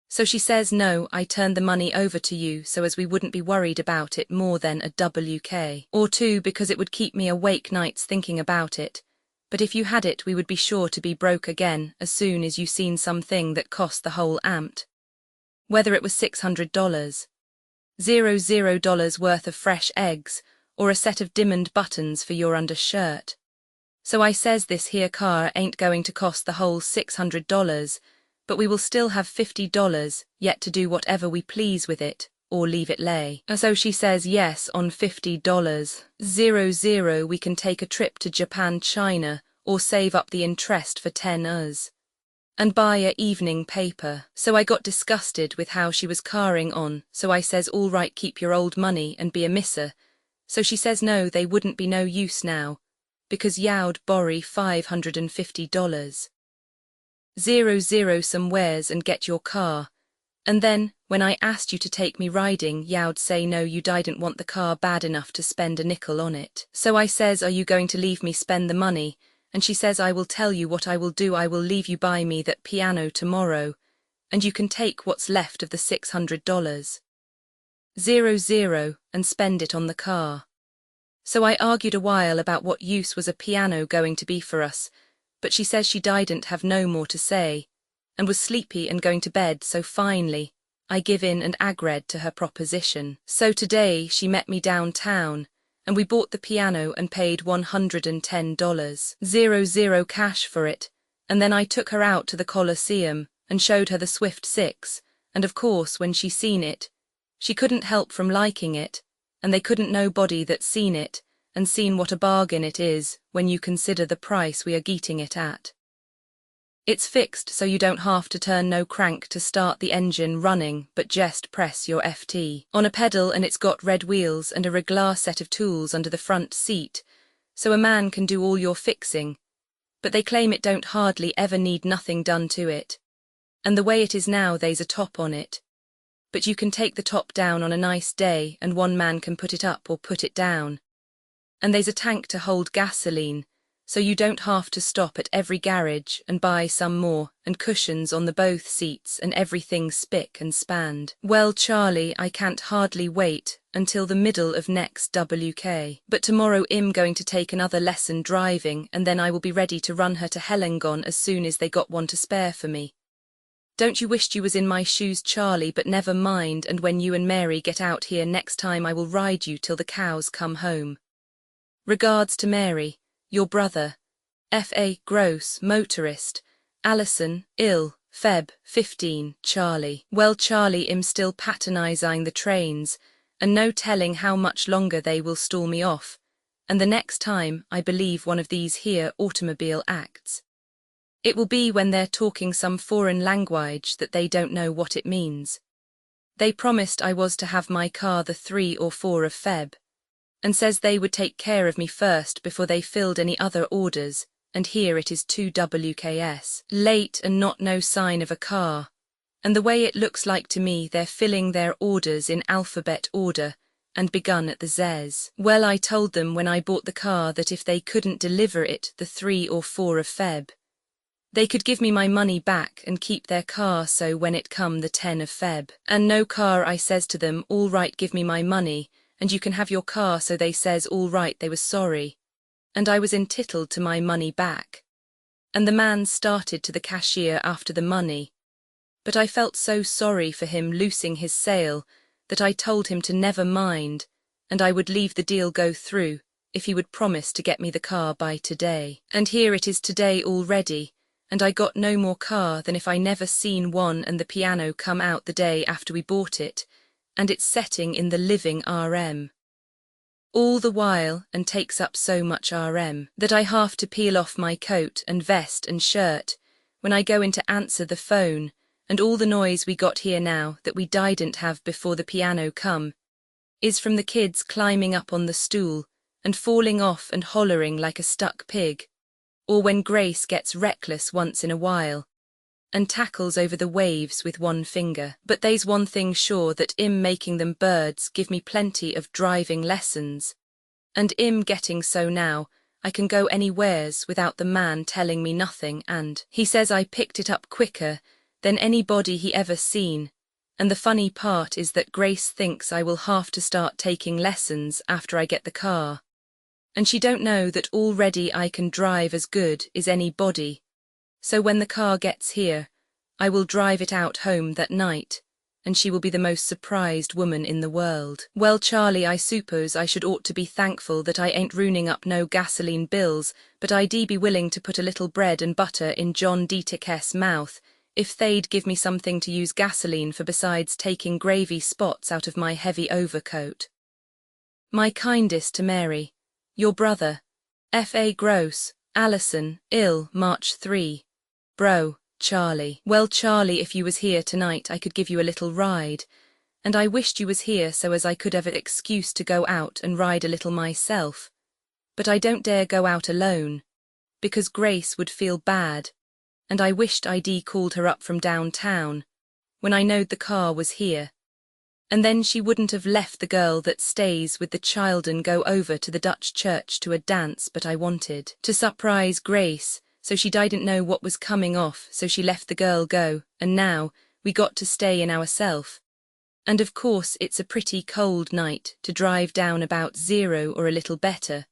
So she says, no, I turned the money over to you so as we wouldn't be worried about it more than a WK or two, because it would keep me awake nights thinking about it, But if you had it we would be sure to be broke again as soon as you seen something that cost the whole amt. Whether it was $600, $00 worth of fresh eggs, or a set of diamond buttons for your undershirt. So I says this here car ain't going to cost the whole $600, but we will still have $50 yet to do whatever we please with it, or leave it lay. So she says yes on $50, 00 we can take a trip to Japan, China, or save up the interest for 10 us. And buy a evening paper. So I got disgusted with how she was carrying on, so I says all right keep your old money and be a misser. So she says no they wouldn't be no use now, because yow'd borry $550. 00 somewheres and get your car. And then, when I asked you to take me riding yow'd say no you didn't want the car bad enough to spend a nickel on it. So I says are you going to leave me spend the money? And she says I will tell you what I will do, I will leave you buy me that piano tomorrow, and you can take what's left of the $600. 00 and spend it on the car. So I argued a while about what use was a piano going to be for us, but she says she didn't have no more to say, and was sleepy and going to bed, so finally, I give in and agreed to her proposition. So today she met me downtown, and we bought the piano and paid $110, 00 cash for it, and then I took her out to the Coliseum and showed her the Swift 6, and of course when she seen it, she couldn't help from liking it, and they couldn't nobody that seen it, and seen what a bargain it is when you consider the price we are getting it at. It's fixed so you don't have to turn no crank to start the engine running but just press your FT on a pedal, and it's got red wheels and a regular set of tools under the front seat, so a man can do all your fixing, but they claim it don't hardly ever need nothing done to it. And the way it is now they's a top on it, but you can take the top down on a nice day and one man can put it up or put it down. And there's a tank to hold gasoline, so you don't have to stop at every garage and buy some more, and cushions on the both seats and everything spick and spanned. Well Charlie, I can't hardly wait until the middle of next WK. But tomorrow I'm going to take another lesson driving, and then I will be ready to run her to Helengon as soon as they got one to spare for me. Don't you wished you was in my shoes Charlie, but never mind, and when you and Mary get out here next time I will ride you till the cows come home. Regards to Mary, your brother, F.A. Gross, motorist, Alison, ill, Feb. 15, Charlie. Well Charlie, I'm still patronising the trains, and no telling how much longer they will stall me off, and the next time I believe one of these here automobile acts, it will be when they're talking some foreign language that they don't know what it means. They promised I was to have my car the 3 or 4 of Feb. And says they would take care of me first before they filled any other orders, and here it is 2 WKS, late and not no sign of a car. And the way it looks like to me they're filling their orders in alphabet order, and begun at the Z's. Well I told them when I bought the car that if they couldn't deliver it the 3 or 4 of Feb, they could give me my money back and keep their car so when it come the 10 of Feb. And no car, I says to them, all right give me my money, and you can have your car, so they says all right they was sorry, and I was entitled to my money back. And the man started to the cashier after the money, but I felt so sorry for him losing his sale that I told him to never mind, and I would leave the deal go through if he would promise to get me the car by today. And here it is today already, and I got no more car than if I never seen one, and the piano come out the day after we bought it, and it's setting in the living RM. All the while, and takes up so much RM, that I have to peel off my coat and vest and shirt when I go in to answer the phone, and all the noise we got here now that we didn't have before the piano come, is from the kids climbing up on the stool and falling off and hollering like a stuck pig, or when Grace gets reckless once in a while, and tackles over the waves with one finger. But they's one thing sure, that making them birds give me plenty of driving lessons, and getting so now I can go anywheres without the man telling me nothing, and he says I picked it up quicker than anybody he ever seen, and the funny part is that Grace thinks I will have to start taking lessons after I get the car. And she don't know that already I can drive as good as anybody. So when the car gets here, I will drive it out home that night, and she will be the most surprised woman in the world. Well, Charlie, I suppose I should ought to be thankful that I ain't ruining up no gasoline bills, but I'd be willing to put a little bread and butter in John Dietrich's mouth, if they'd give me something to use gasoline for besides taking gravy spots out of my heavy overcoat. My kindest to Mary, your brother, F.A. Gross, Allison, ill, March 3. Bro, Charlie. Well, Charlie, if you was here tonight I could give you a little ride, and I wished you was here so as I could have an excuse to go out and ride a little myself. But I don't dare go out alone, because Grace would feel bad, and I wished I'd called her up from downtown, when I knowed the car was here. And then she wouldn't have left the girl that stays with the child and go over to the Dutch church to a dance, but I wanted to surprise Grace, so she didn't know what was coming off, so she left the girl go, and now we got to stay in ourself. And of course it's a pretty cold night to drive down about 0 or a little better.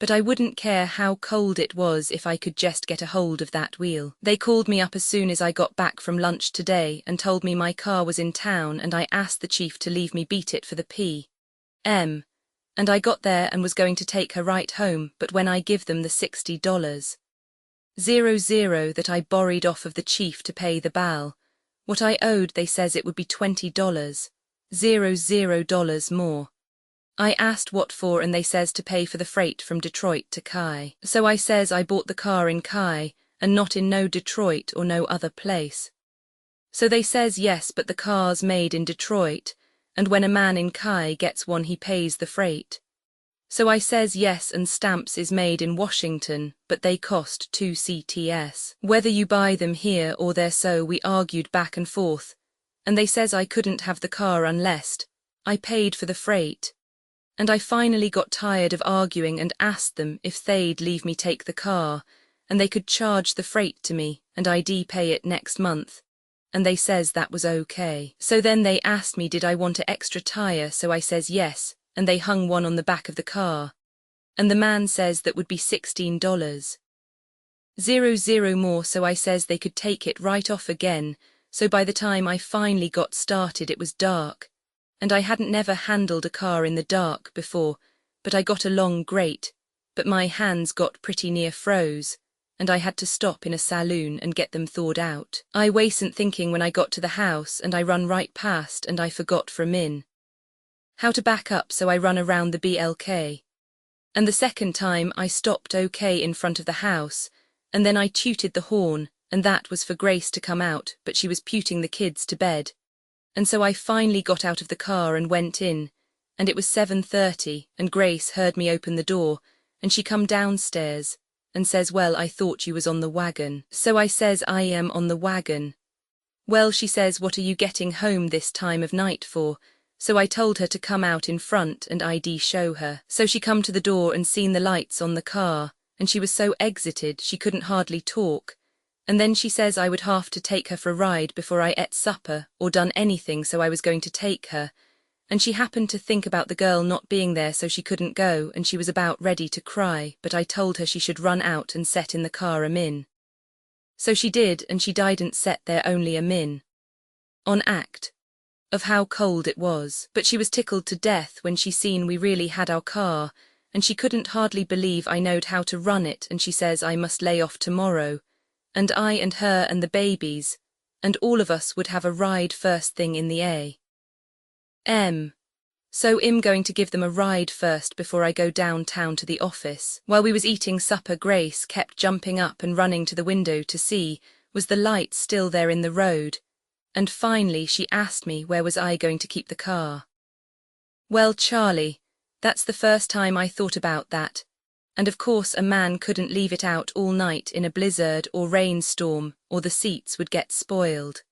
But I wouldn't care how cold it was if I could just get a hold of that wheel. They called me up as soon as I got back from lunch today and told me my car was in town, and I asked the chief to leave me beat it for the P.M. And I got there and was going to take her right home, but when I give them the $60 that I borrowed off of the chief to pay the bal, what I owed, they says it would be $20 more. I asked what for, and they says to pay for the freight from Detroit to Kai. So I says I bought the car in Kai and not in no Detroit or no other place. So they says yes, but the car's made in Detroit, and when a man in Kai gets one he pays the freight. So I says yes, and stamps is made in Washington, but they cost 2 CTS. Whether you buy them here or there, so we argued back and forth, and they says I couldn't have the car unless I paid for the freight. And I finally got tired of arguing and asked them if they'd leave me take the car, and they could charge the freight to me, and I'd pay it next month. And they says that was okay. So then they asked me did I want an extra tire, so I says yes, and they hung one on the back of the car. And the man says that would be $16 more, so I says they could take it right off again. So by the time I finally got started it was dark, and I hadn't never handled a car in the dark before, but I got along great, but my hands got pretty near froze, and I had to stop in a saloon and get them thawed out. I wasn't thinking when I got to the house, and I run right past, and I forgot for a min how to back up, so I run around the BLK. And the second time I stopped okay in front of the house, and then I tooted the horn, and that was for Grace to come out, but she was putting the kids to bed. And so I finally got out of the car and went in, and it was 7:30, and Grace heard me open the door, and she come downstairs, and says, well, I thought you was on the wagon. So I says I am on the wagon. Well, she says, what are you getting home this time of night for? So I told her to come out in front and I'd show her. So she come to the door and seen the lights on the car, and she was so exited she couldn't hardly talk. And then she says I would have to take her for a ride before I ate supper or done anything, so I was going to take her. And she happened to think about the girl not being there, so she couldn't go, and she was about ready to cry, but I told her she should run out and set in the car a min. So she did, and she didn't set there only a min on act of how cold it was, but she was tickled to death when she seen we really had our car, and she couldn't hardly believe I knowed how to run it, and she says I must lay off tomorrow, and I and her and the babies, and all of us would have a ride first thing in the a.m. So I'm going to give them a ride first before I go downtown to the office. While we was eating supper, Grace kept jumping up and running to the window to see, was the light still there in the road, and finally she asked me where was I going to keep the car. Well, Charlie, that's the first time I thought about that, and of course a man couldn't leave it out all night in a blizzard or rainstorm, or the seats would get spoiled.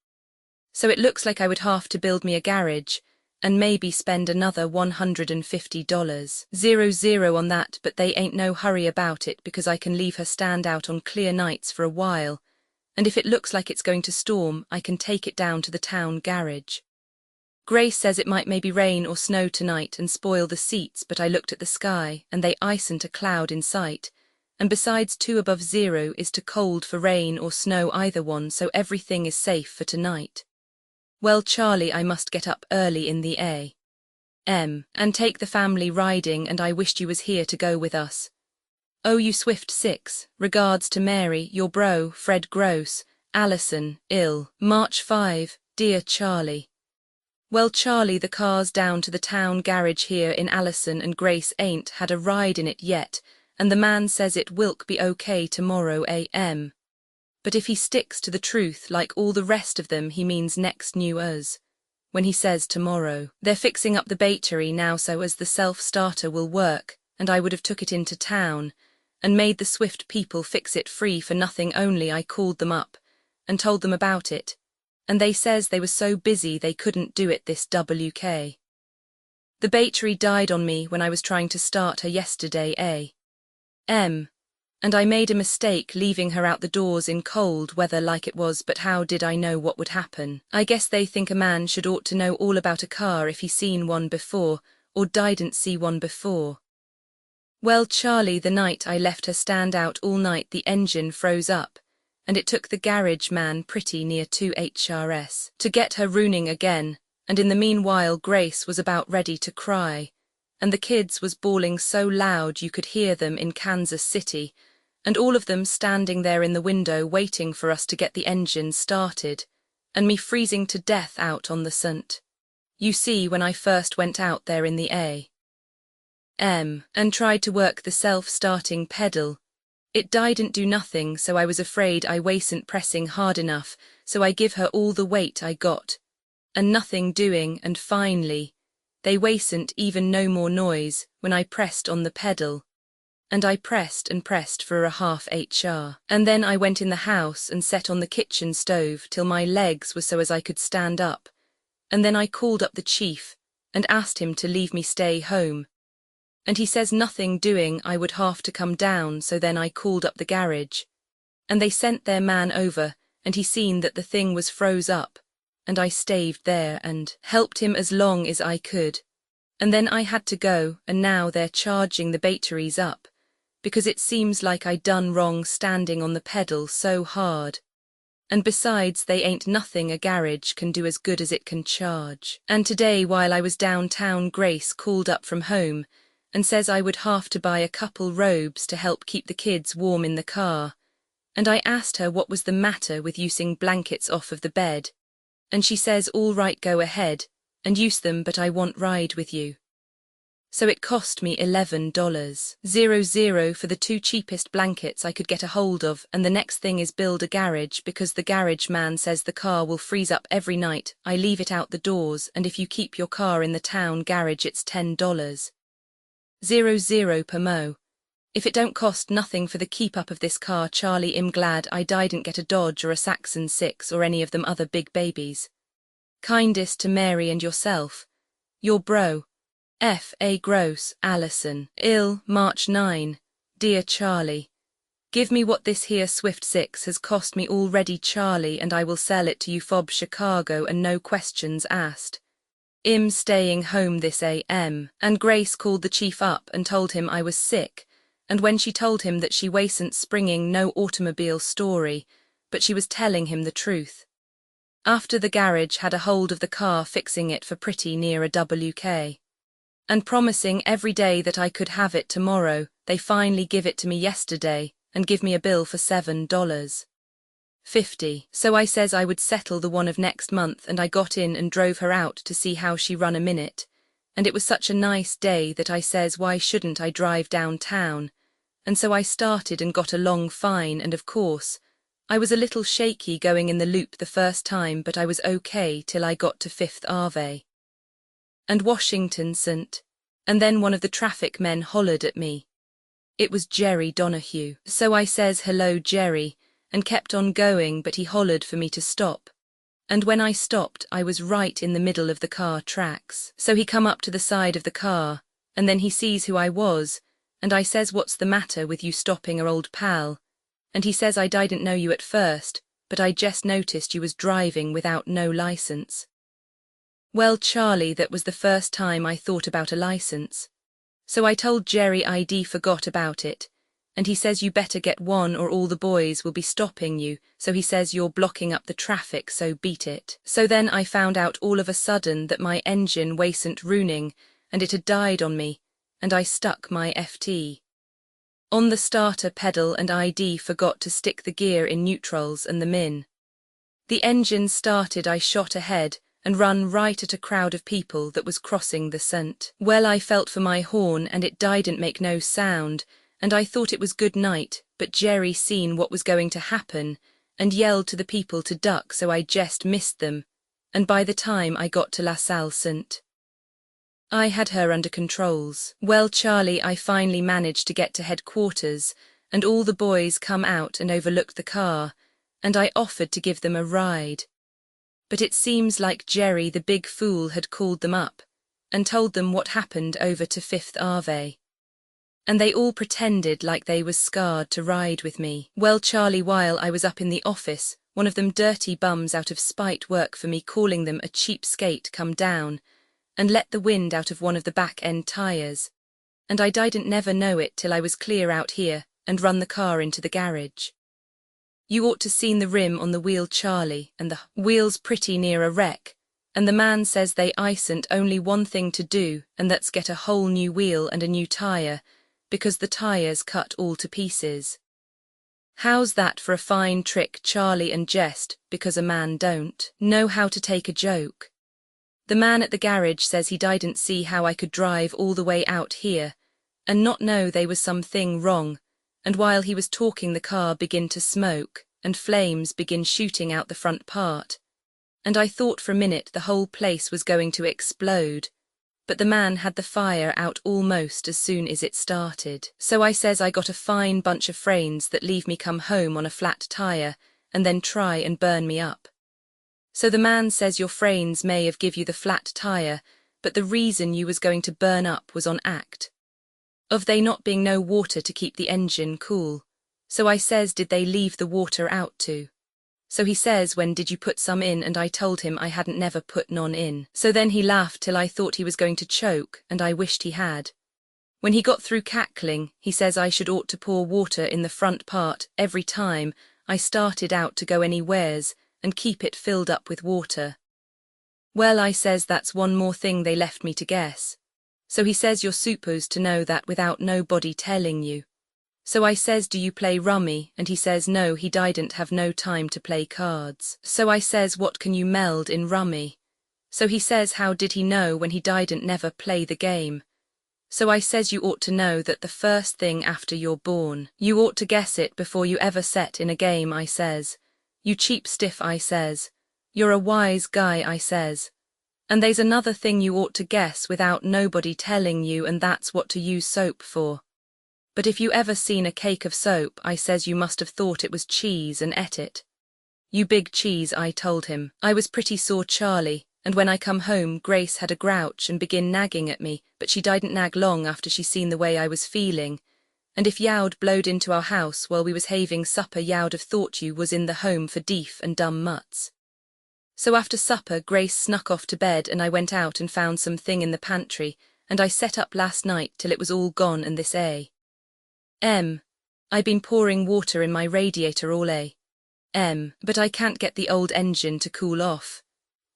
So it looks like I would have to build me a garage, and maybe spend another $150 on that, but they ain't no hurry about it because I can leave her stand out on clear nights for a while, and if it looks like it's going to storm, I can take it down to the town garage. Grace says it might maybe rain or snow tonight and spoil the seats, but I looked at the sky, and they isn't a cloud in sight. And besides 2 above 0 is too cold for rain or snow either one, so everything is safe for tonight. Well, Charlie, I must get up early in the a.m. and take the family riding, and I wished you was here to go with us. Oh, you swift 6, regards to Mary, your bro, Fred Gross, Allison, ill, March 5, dear Charlie. Well, Charlie, the car's down to the town garage here in Allison, and Grace ain't had a ride in it yet, and the man says it wilk be okay tomorrow a.m. But if he sticks to the truth like all the rest of them, he means next New Year's. When he says tomorrow, they're fixing up the battery now so as the self-starter will work, and I would have took it into town, and made the swift people fix it free for nothing, only I called them up, and told them about it, and they says they were so busy they couldn't do it this WK. The battery died on me when I was trying to start her yesterday a.m. and I made a mistake leaving her out the doors in cold weather like it was, but how did I know what would happen? I guess they think a man should ought to know all about a car if he seen one before, or didn't see one before. Well, Charlie, the night I left her stand out all night the engine froze up, and it took the garage man pretty near 2 HRS to get her running again, and in the meanwhile Grace was about ready to cry, and the kids was bawling so loud you could hear them in Kansas City, and all of them standing there in the window waiting for us to get the engine started, and me freezing to death out on the sunt. You see, when I first went out there in the a.m. and tried to work the self-starting pedal, it didn't do nothing, so I was afraid I wasn't pressing hard enough, so I give her all the weight I got, and nothing doing, and finally, they wasn't even no more noise when I pressed on the pedal, and I pressed and pressed for a half HR, and then I went in the house and set on the kitchen stove till my legs were so as I could stand up, and then I called up the chief and asked him to leave me stay home, and he says nothing doing I would have to come down, so then I called up the garage, and they sent their man over, and he seen that the thing was froze up, and I staved there and helped him as long as I could, and then I had to go, and now they're charging the batteries up, because it seems like I done wrong standing on the pedal so hard, and besides they ain't nothing a garage can do as good as it can charge. And today while I was downtown, Grace called up from home, and says I would have to buy a couple robes to help keep the kids warm in the car, and I asked her what was the matter with using blankets off of the bed, and she says all right, go ahead, and use them, but I want ride with you. So it cost me $11.00 for the 2 cheapest blankets I could get a hold of, and the next thing is build a garage, because the garage man says the car will freeze up every night I leave it out the doors, and if you keep your car in the town garage it's $10.00 per mo. If it don't cost nothing for the keep up of this car, Charlie, I'm glad I didn't get a Dodge or a Saxon 6 or any of them other big babies. Kindest to Mary and yourself. Your bro, F.A. Gross, Allison, ill, March 9, dear Charlie. Give me what this here Swift 6 has cost me already, Charlie, and I will sell it to you fob Chicago and no questions asked. I'm staying home this a.m. And Grace called the chief up and told him I was sick, and when she told him that she wasn't springing no automobile story, but she was telling him the truth. After the garage had a hold of the car, fixing it for pretty near a WK, and promising every day that I could have it tomorrow, they finally give it to me yesterday and give me a bill for $7.50. So I says I would settle the one of next month, and I got in and drove her out to see how she run a minute, and it was such a nice day that I says why shouldn't I drive downtown, and so I started and got along fine, and of course I was a little shaky going in the loop the first time, but I was okay till I got to Fifth Ave and Washington St. And then one of the traffic men hollered at me. It was Jerry Donahue. So I says hello Jerry, and kept on going, but he hollered for me to stop. And when I stopped I was right in the middle of the car tracks. So he come up to the side of the car, and then he sees who I was, and I says what's the matter with you stopping, our old pal? And he says I didn't know you at first, but I just noticed you was driving without no license. Well, Charlie, that was the first time I thought about a license. So I told Jerry I'd forgot about it, and he says you better get one or all the boys will be stopping you, so he says you're blocking up the traffic, so beat it. So then I found out all of a sudden that my engine wasn't ruining, and it had died on me, and I stuck my FT on the starter pedal and I'd forgot to stick the gear in neutrals and the min. The engine started, I shot ahead and run right at a crowd of people that was crossing the scent. Well, I felt for my horn and it didn't make no sound, and I thought it was good night, but Jerry seen what was going to happen and yelled to the people to duck, so I just missed them, and by the time I got to La Salle St. I had her under controls. Well, Charlie, I finally managed to get to headquarters, and all the boys come out and overlooked the car, and I offered to give them a ride. But it seems like Jerry the big fool had called them up and told them what happened over to Fifth Ave. And they all pretended like they was scarred to ride with me. Well, Charlie, while I was up in the office, one of them dirty bums out of spite work for me, calling them a cheapskate, come down and let the wind out of one of the back-end tires, and I didn't never know it till I was clear out here and run the car into the garage. You ought to seen the rim on the wheel, Charlie, and the wheel's pretty near a wreck, and the man says they isn't only one thing to do, and that's get a whole new wheel and a new tire, because the tires cut all to pieces. How's that for a fine trick, Charlie, and jest because a man don't know how to take a joke? The man at the garage says he didn't see how I could drive all the way out here and not know there was something wrong, and while he was talking the car begin to smoke and flames begin shooting out the front part, and I thought for a minute the whole place was going to explode, but the man had the fire out almost as soon as it started. So I says I got a fine bunch of friends that leave me come home on a flat tire and then try and burn me up. So the man says your friends may have give you the flat tire, but the reason you was going to burn up was on act of they not being no water to keep the engine cool. So I says, did they leave the water out too? So he says, when did you put some in? And I told him I hadn't never put none in. So then he laughed till I thought he was going to choke, and I wished he had. When he got through cackling, he says I should ought to pour water in the front part every time I started out to go anywheres, and keep it filled up with water. Well, I says that's one more thing they left me to guess. So he says you're supposed to know that without nobody telling you. So I says, do you play rummy? And he says no, he didn't have no time to play cards. So I says, what can you meld in rummy? So he says, how did he know when he didn't never play the game? So I says, you ought to know that the first thing after you're born, you ought to guess it before you ever set in a game, I says. You cheap stiff, I says. You're a wise guy, I says. And there's another thing you ought to guess without nobody telling you, and that's what to use soap for. But if you ever seen a cake of soap, I says, you must have thought it was cheese and ate it. You big cheese, I told him. I was pretty sore, Charlie, and when I come home Grace had a grouch and begin nagging at me, but she didn't nag long after she seen the way I was feeling. And if Yow'd blowed into our house while we was having supper, Yow'd have thought you was in the home for deaf and dumb mutts. So after supper Grace snuck off to bed, and I went out and found some thing in the pantry, and I set up last night till it was all gone, and this I been pouring water in my radiator all but I can't get the old engine to cool off.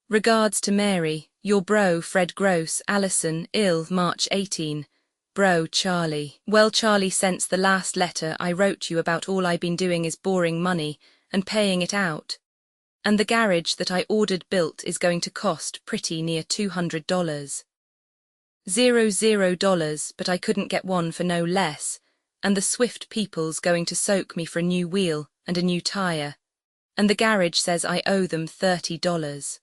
Regards to Mary, your bro Fred Gross, Allison, ill, March 18. Bro, Charlie. Well, Charlie, since the last letter I wrote you about, all I been doing is borrowing money and paying it out. And the garage that I ordered built is going to cost pretty near $200. $0, but I couldn't get one for no less, and the Swift people's going to soak me for a new wheel and a new tire. And the garage says I owe them $30.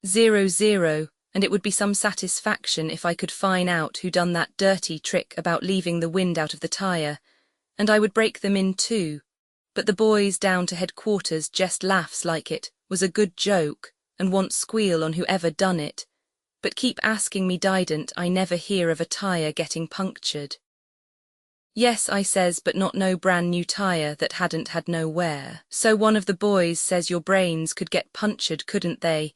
And it would be some satisfaction if I could find out who done that dirty trick about leaving the wind out of the tire, and I would break them in too. But the boys down to headquarters just laughs like it was a good joke and want squeal on whoever done it, but keep asking me didn't I never hear of a tire getting punctured. Yes, I says, but not no brand new tire that hadn't had no wear. So one of the boys says your brains could get punctured, couldn't they?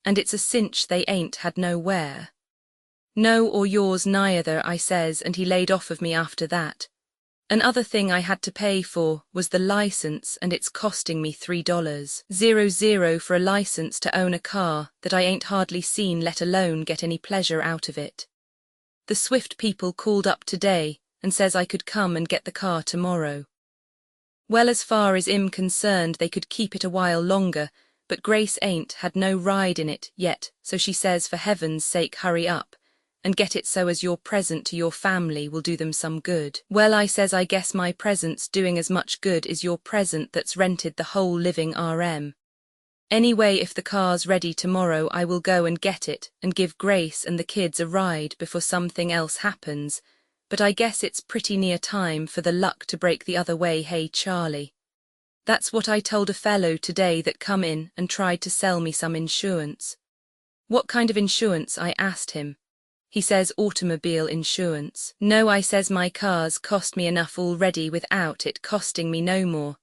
and it's a cinch they ain't had nowhere. No, or yours neither, I says, and he laid off of me after that. Another thing I had to pay for was the license, and it's costing me $3.00 for a license to own a car that I ain't hardly seen, let alone get any pleasure out of it. The Swift people called up today and says I could come and get the car tomorrow. Well, as far as I'm concerned, they could keep it a while longer, but Grace ain't had no ride in it yet, so she says for heaven's sake hurry up and get it so as your present to your family will do them some good. Well, I says I guess my present's doing as much good as your present that's rented the whole living RM. Anyway, if the car's ready tomorrow, I will go and get it and give Grace and the kids a ride before something else happens, but I guess it's pretty near time for the luck to break the other way, hey Charlie. That's what I told a fellow today that come in and tried to sell me some insurance. What kind of insurance, I asked him. He says automobile insurance. No, I says my car's cost me enough already without it costing me no more.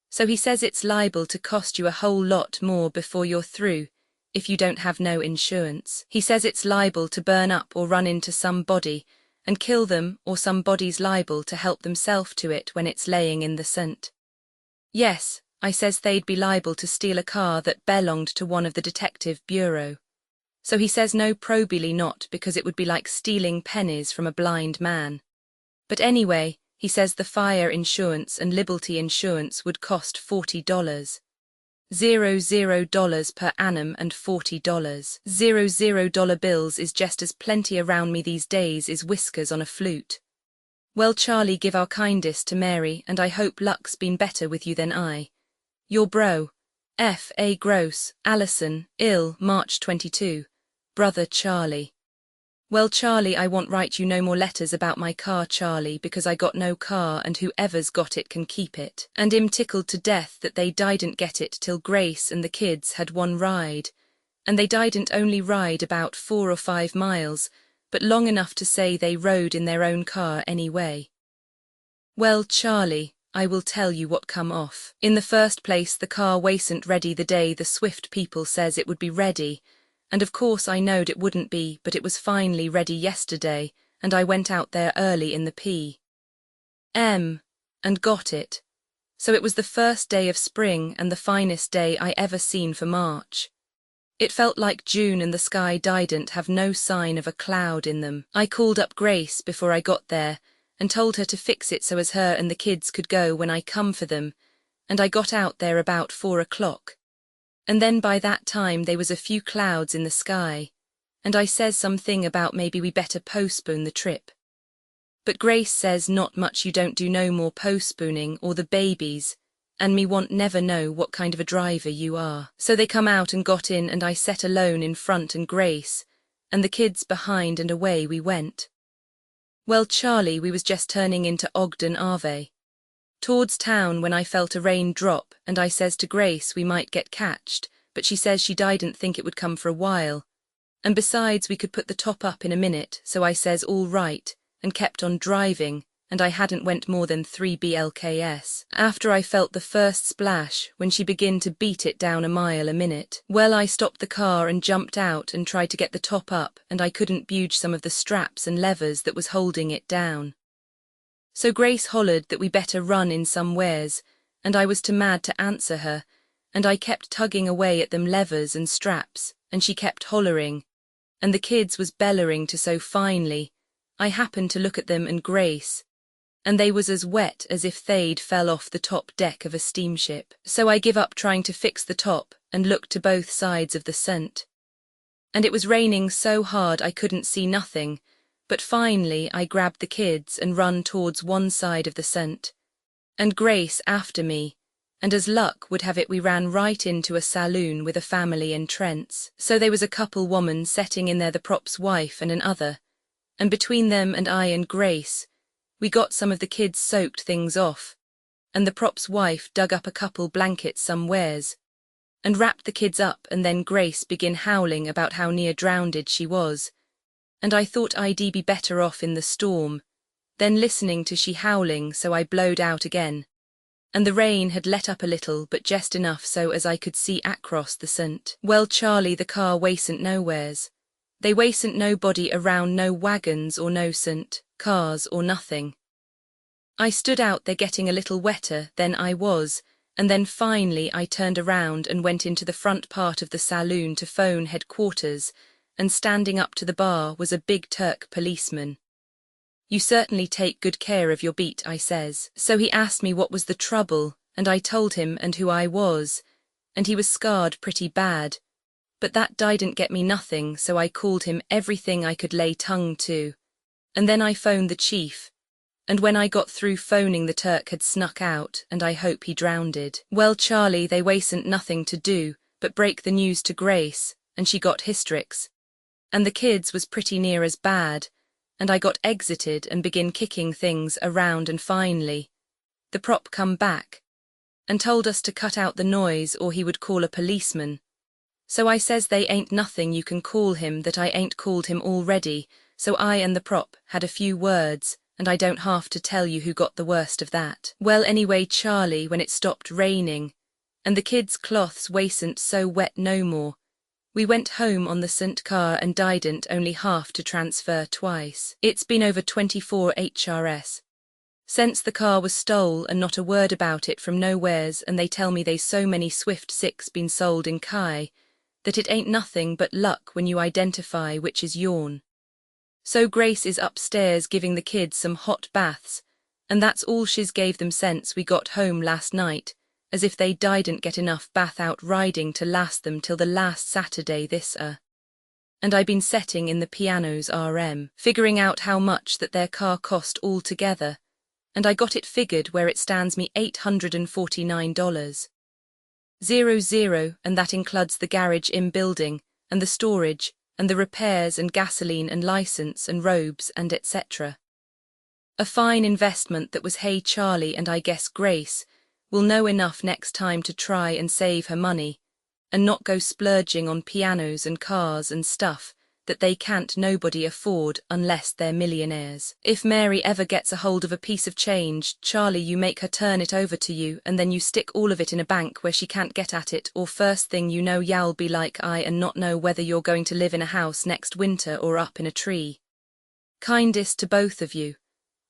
So he says it's liable to cost you a whole lot more before you're through, if you don't have no insurance. He says it's liable to burn up or run into somebody and kill them, or somebody's liable to help themself to it when it's laying in the scent. Yes, I says they'd be liable to steal a car that belonged to one of the detective bureau. So he says no, probably not, because it would be like stealing pennies from a blind man. But anyway, he says the fire insurance and liberty insurance would cost $40. $00 per annum and $40. $00 bills is just as plenty around me these days is whiskers on a flute. Well, Charlie, give our kindest to Mary, and I hope luck's been better with you than I. Your bro, F.A. Gross, Allison, ill, March 22. Brother Charlie. Well, Charlie, I won't write you no more letters about my car, Charlie, because I got no car and whoever's got it can keep it. And I'm tickled to death that they didn't get it till Grace and the kids had one ride. And they didn't only ride about 4 or 5 miles, but long enough to say they rode in their own car anyway. Well, Charlie, I will tell you what come off. In the first place, the car wasn't ready the day the Swift people says it would be ready. And of course I knowed it wouldn't be, but it was finally ready yesterday, and I went out there early in the p.m. and got it. So it was the first day of spring and the finest day I ever seen for March. It felt like June and the sky didn't have no sign of a cloud in them. I called up Grace before I got there and told her to fix it so as her and the kids could go when I come for them, and I got out there about 4 o'clock. And then by that time there was a few clouds in the sky, and I says something about maybe we better postpone the trip. But Grace says not much, you don't do no more postponing or the babies, and me want never know what kind of a driver you are. So they come out and got in, and I sat alone in front and Grace, and the kids behind, and away we went. Well, Charlie, we was just turning into Ogden Ave, towards town, when I felt a rain drop, and I says to Grace we might get catched, but she says she didn't think it would come for a while. And besides, we could put the top up in a minute, so I says all right, and kept on driving, and I hadn't went more than 3 blks. After I felt the first splash, when she began to beat it down a mile a minute. Well, I stopped the car and jumped out and tried to get the top up, and I couldn't budge some of the straps and levers that was holding it down. So Grace hollered that we better run in somewheres, and I was too mad to answer her, and I kept tugging away at them levers and straps, and she kept hollering, and the kids was bellering to. So finally, I happened to look at them and Grace, and they was as wet as if they'd fell off the top deck of a steamship. So I give up trying to fix the top and looked to both sides of the scent. And it was raining so hard I couldn't see nothing, but finally I grabbed the kids and run towards one side of the scent, and Grace after me, and as luck would have it we ran right into a saloon with a family entrance. So there was a couple woman setting in there, the prop's wife and an other, and between them and I and Grace, we got some of the kids' soaked things off, and the prop's wife dug up a couple blankets somewheres, and wrapped the kids up, and then Grace began howling about how near drowned she was, and I thought I'd be better off in the storm than listening to she howling, so I blowed out again. And the rain had let up a little, but just enough so as I could see across the Sant. Well, Charlie, the car wasn't nowheres. They wasn't nobody around, no wagons or no Sant, cars or nothing. I stood out there getting a little wetter than I was, and then finally I turned around and went into the front part of the saloon to phone headquarters, and standing up to the bar was a big Turk policeman. "You certainly take good care of your beat," I says. So he asked me what was the trouble, and I told him and who I was, and he was scarred pretty bad. But that didn't get me nothing, so I called him everything I could lay tongue to. And then I phoned the chief, and when I got through phoning, the Turk had snuck out, and I hope he drowned. Well, Charlie, they wasn't nothing to do but break the news to Grace, and she got hysterics. And the kids was pretty near as bad, and I got exited and begin kicking things around, and finally the prop come back and told us to cut out the noise or he would call a policeman. So I says they ain't nothing you can call him that I ain't called him already, so I and the prop had a few words, and I don't have to tell you who got the worst of that. Well, anyway, Charlie, when it stopped raining and the kids' cloths wasn't so wet no more, we went home on the Sant car and didn't only have to transfer twice. It's been over 24 HRS since the car was stole, and not a word about it from nowheres, and they tell me they's so many Swift 6 been sold in Kai that it ain't nothing but luck when you identify which is yourn. So Grace is upstairs giving the kids some hot baths, and that's all she's gave them since we got home last night, as if they didn't get enough bath out riding to last them till the last Saturday this. And I been setting in the pianos figuring out how much that their car cost altogether, and I got it figured where it stands me $849. 00, and that includes the garage in building, and the storage, and the repairs and gasoline and license and robes and etc. A fine investment that was. Hey Charlie, and I guess Grace will know enough next time to try and save her money, and not go splurging on pianos and cars and stuff that they can't nobody afford unless they're millionaires. If Mary ever gets a hold of a piece of change, Charlie, you make her turn it over to you, and then you stick all of it in a bank where she can't get at it, or first thing you know you'll be like I and not know whether you're going to live in a house next winter or up in a tree. Kindest to both of you.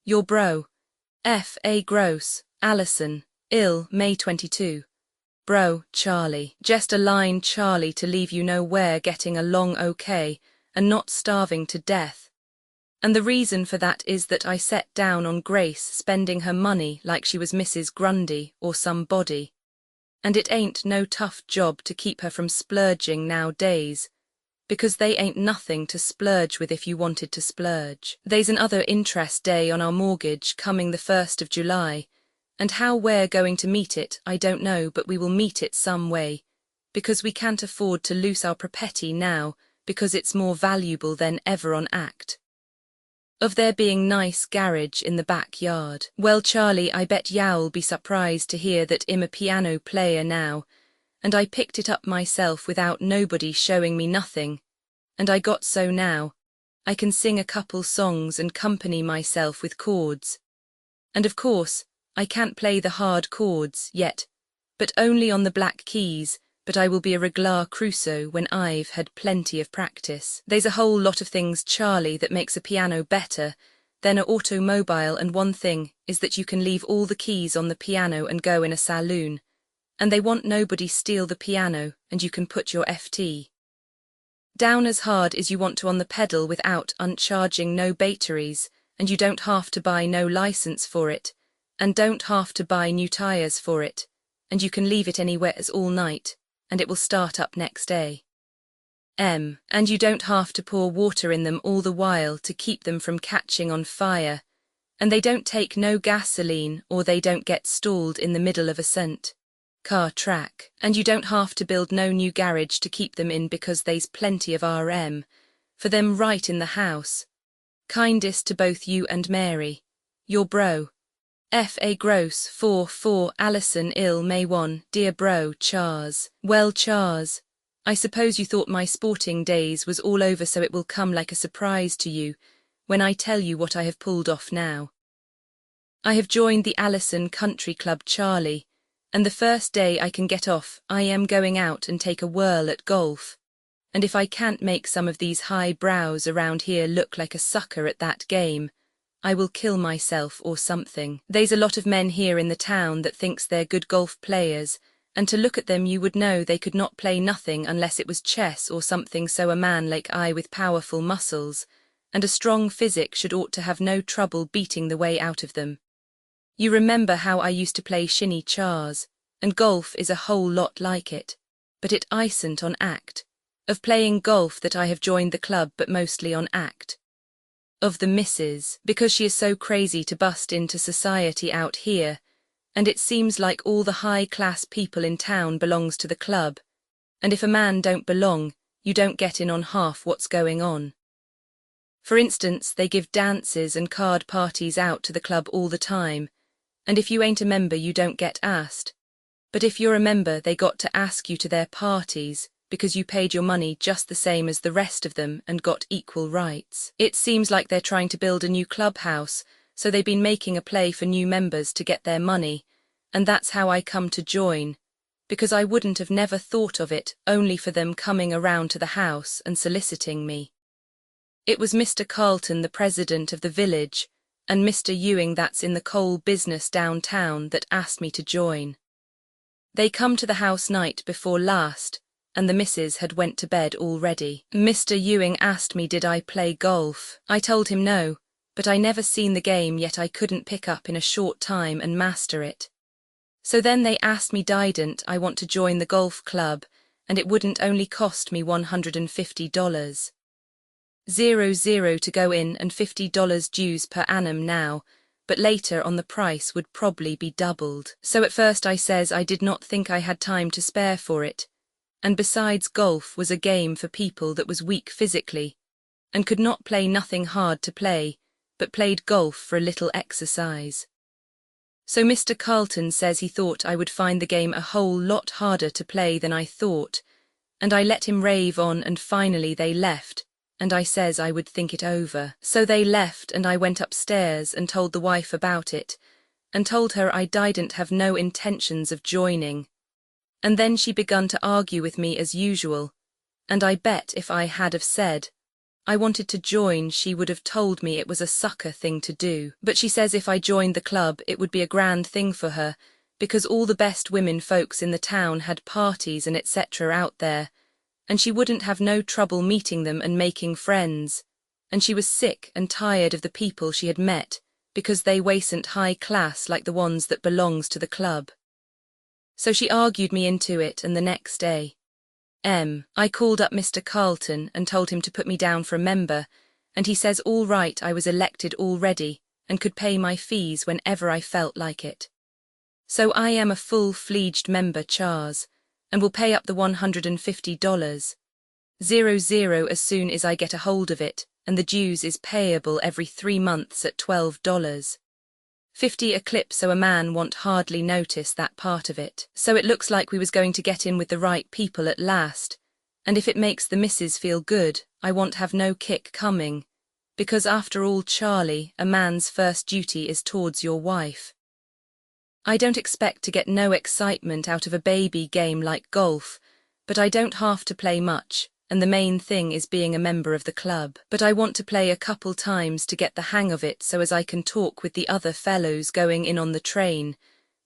Your bro. F.A. Gross, Allison, ill, May 22. Bro, Charlie. Just a line, Charlie, to leave you nowhere getting along okay, and not starving to death. And the reason for that is that I set down on Grace spending her money like she was Mrs. Grundy or somebody. And it ain't no tough job to keep her from splurging nowadays, because they ain't nothing to splurge with if you wanted to splurge. They's another interest day on our mortgage coming the 1st of July, and how we're going to meet it I don't know, but we will meet it some way, because we can't afford to lose our property now, because it's more valuable than ever on act of there being nice garage in the backyard. Well, Charlie, I bet you'll be surprised to hear that I'm a piano player now, and I picked it up myself without nobody showing me nothing, and I got so now I can sing a couple songs and company myself with chords. And of course I can't play the hard chords yet, but only on the black keys, but I will be a regular Crusoe when I've had plenty of practice. There's a whole lot of things, Charlie, that makes a piano better than an automobile, and one thing is that you can leave all the keys on the piano and go in a saloon, and they want nobody steal the piano, and you can put your FT down as hard as you want to on the pedal without uncharging no batteries, and you don't have to buy no license for it, and don't have to buy new tires for it, and you can leave it anywhere as all night, and it will start up next day. And you don't have to pour water in them all the while to keep them from catching on fire, and they don't take no gasoline or they don't get stalled in the middle of a Sant car track, and you don't have to build no new garage to keep them in because there's plenty of for them right in the house. Kindest to both you and Mary. Your bro. F.A. Gross 4 Allison ill May 1 Dear bro, Chars. Well, Chars, I suppose you thought my sporting days was all over, so it will come like a surprise to you when I tell you what I have pulled off now. I have joined the Allison Country Club Charlie, and the first day I can get off I am going out and take a whirl at golf. And if I can't make some of these high brows around here look like a sucker at that game, I will kill myself or something. There's a lot of men here in the town that thinks they're good golf players, and to look at them you would know they could not play nothing unless it was chess or something, so a man like I with powerful muscles and a strong physique should ought to have no trouble beating the way out of them. You remember how I used to play shinny chars, and golf is a whole lot like it, but it isn't on act. Of playing golf that I have joined the club, but mostly on act. Of the missus, because she is so crazy to bust into society out here, and it seems like all the high-class people in town belongs to the club, and if a man don't belong, you don't get in on half what's going on. For instance, they give dances and card parties out to the club all the time, and if you ain't a member you don't get asked. But if you're a member they got to ask you to their parties, because you paid your money just the same as the rest of them and got equal rights. It seems like they're trying to build a new clubhouse, so they've been making a play for new members to get their money, and that's how I come to join, because I wouldn't have never thought of it only for them coming around to the house and soliciting me. It was Mr. Carlton, the president of the village, and Mr. Ewing that's in the coal business downtown that asked me to join. They come to the house night before last, and the missus had went to bed already. Mr. Ewing asked me did I play golf. I told him no, but I never seen the game yet I couldn't pick up in a short time and master it. So then they asked me didn't I want to join the golf club, and it wouldn't only cost me $150. 00 to go in and $50 dues per annum now, but later on the price would probably be doubled. So at first I says I did not think I had time to spare for it, and besides golf was a game for people that was weak physically, and could not play nothing hard to play, but played golf for a little exercise. So Mr. Carlton says he thought I would find the game a whole lot harder to play than I thought, and I let him rave on and finally they left, and I says I would think it over. So they left and I went upstairs and told the wife about it, and told her I didn't have no intentions of joining. And then she begun to argue with me as usual, and I bet if I had have said I wanted to join she would have told me it was a sucker thing to do. But she says if I joined the club it would be a grand thing for her, because all the best women folks in the town had parties and etc. out there, and she wouldn't have no trouble meeting them and making friends, and she was sick and tired of the people she had met, because they wasn't high class like the ones that belongs to the club. So she argued me into it, and the next day, I called up Mr. Carlton and told him to put me down for a member, and he says all right I was elected already and could pay my fees whenever I felt like it. So I am a full-fledged member Chars, and will pay up the $150, 00 as soon as I get a hold of it, and the dues is payable every 3 months at $12. 50 a clip, so a man won't hardly notice that part of it. So it looks like we was going to get in with the right people at last, and if it makes the missus feel good, I won't have no kick coming, because after all Charlie, a man's first duty is towards your wife. I don't expect to get no excitement out of a baby game like golf, but I don't have to play much, and the main thing is being a member of the club. But I want to play a couple times to get the hang of it so as I can talk with the other fellows going in on the train,